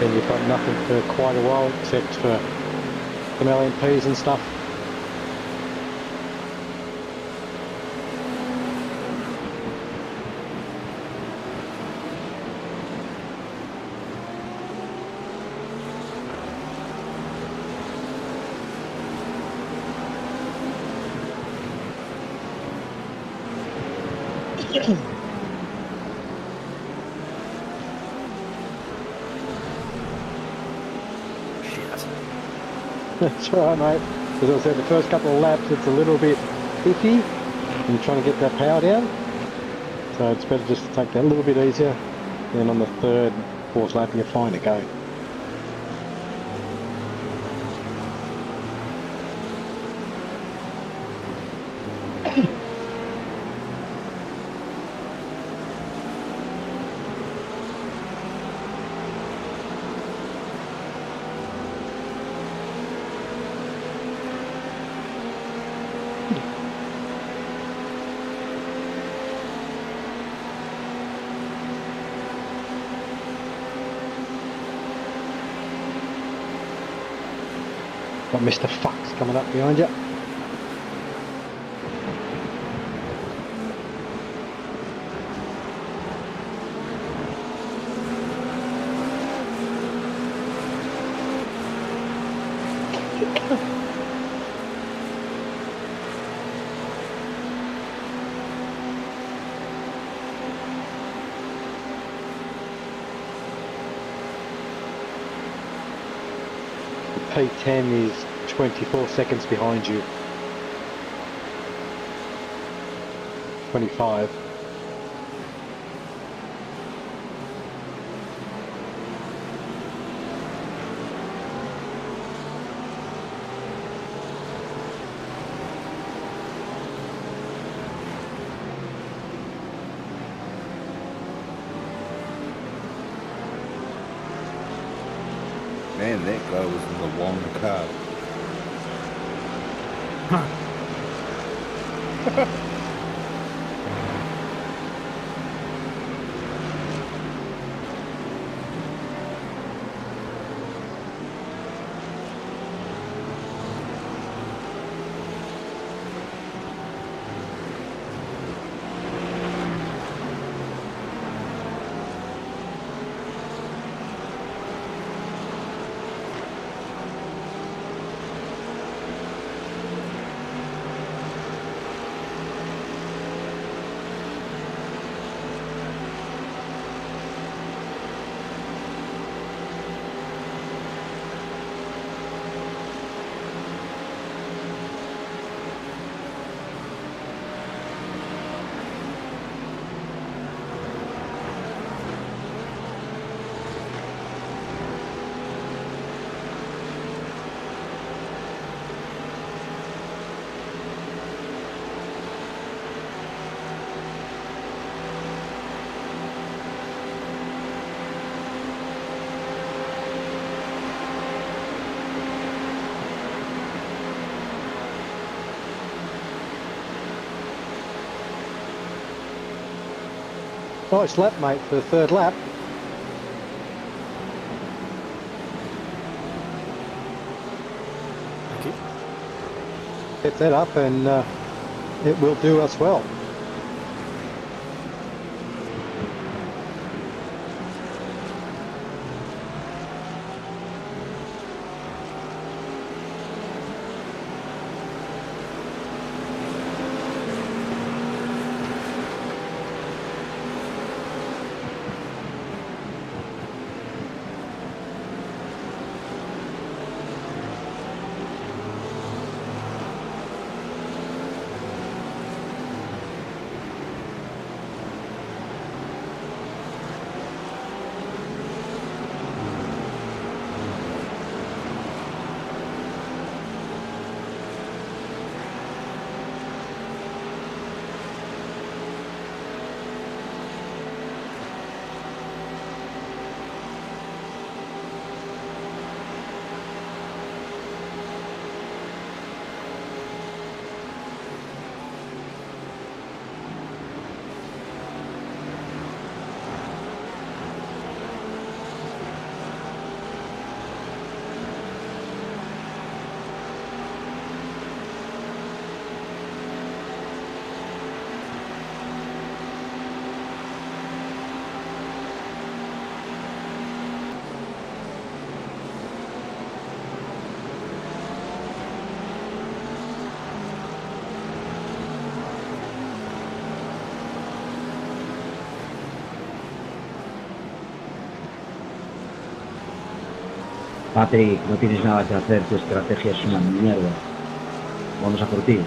And you've got nothing for quite a while except for some LMPs and stuff. That's right, mate. As I said, the first couple of laps it's a little bit iffy and you're trying to get that power down. So it's better just to take that a little bit easier. Then on the third, fourth lap you're fine to go. Got Mr. Fox coming up behind you. P10 is 24 seconds behind you. 25. Man, that guy was in the long car. Nice lap, mate, for the third lap. Thank you. Get that up and it will do us well. Patrick, no tienes nada que hacer, tu estrategia es una mierda. Vamos a por ti.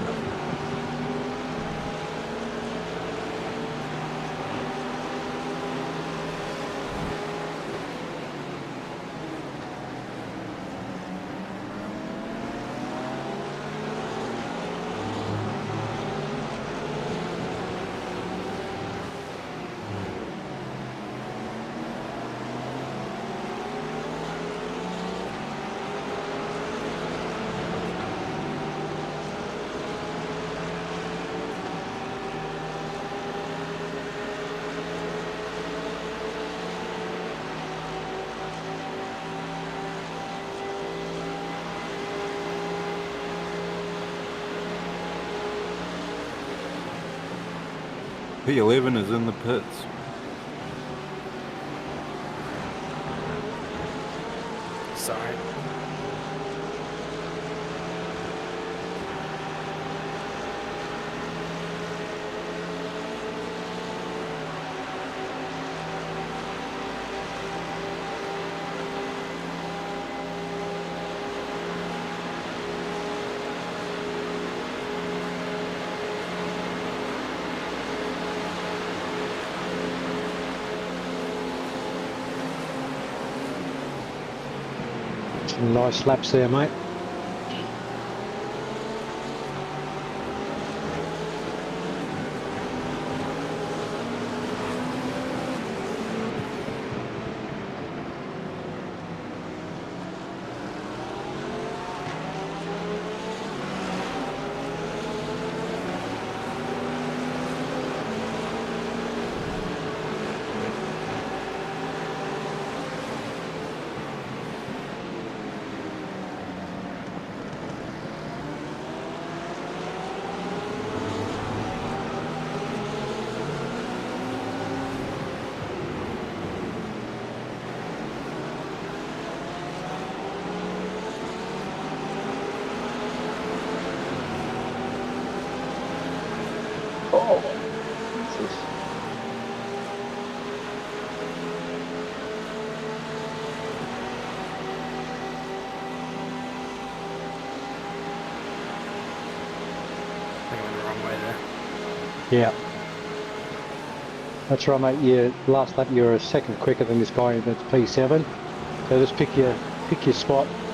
P11 is in the pits. Sorry. Some nice laps there, mate. Oh, Jesus. I think I went the wrong way there. Yeah. That's right, mate. Yeah, last lap you were a second quicker than this guy that's P7. So just pick your spot.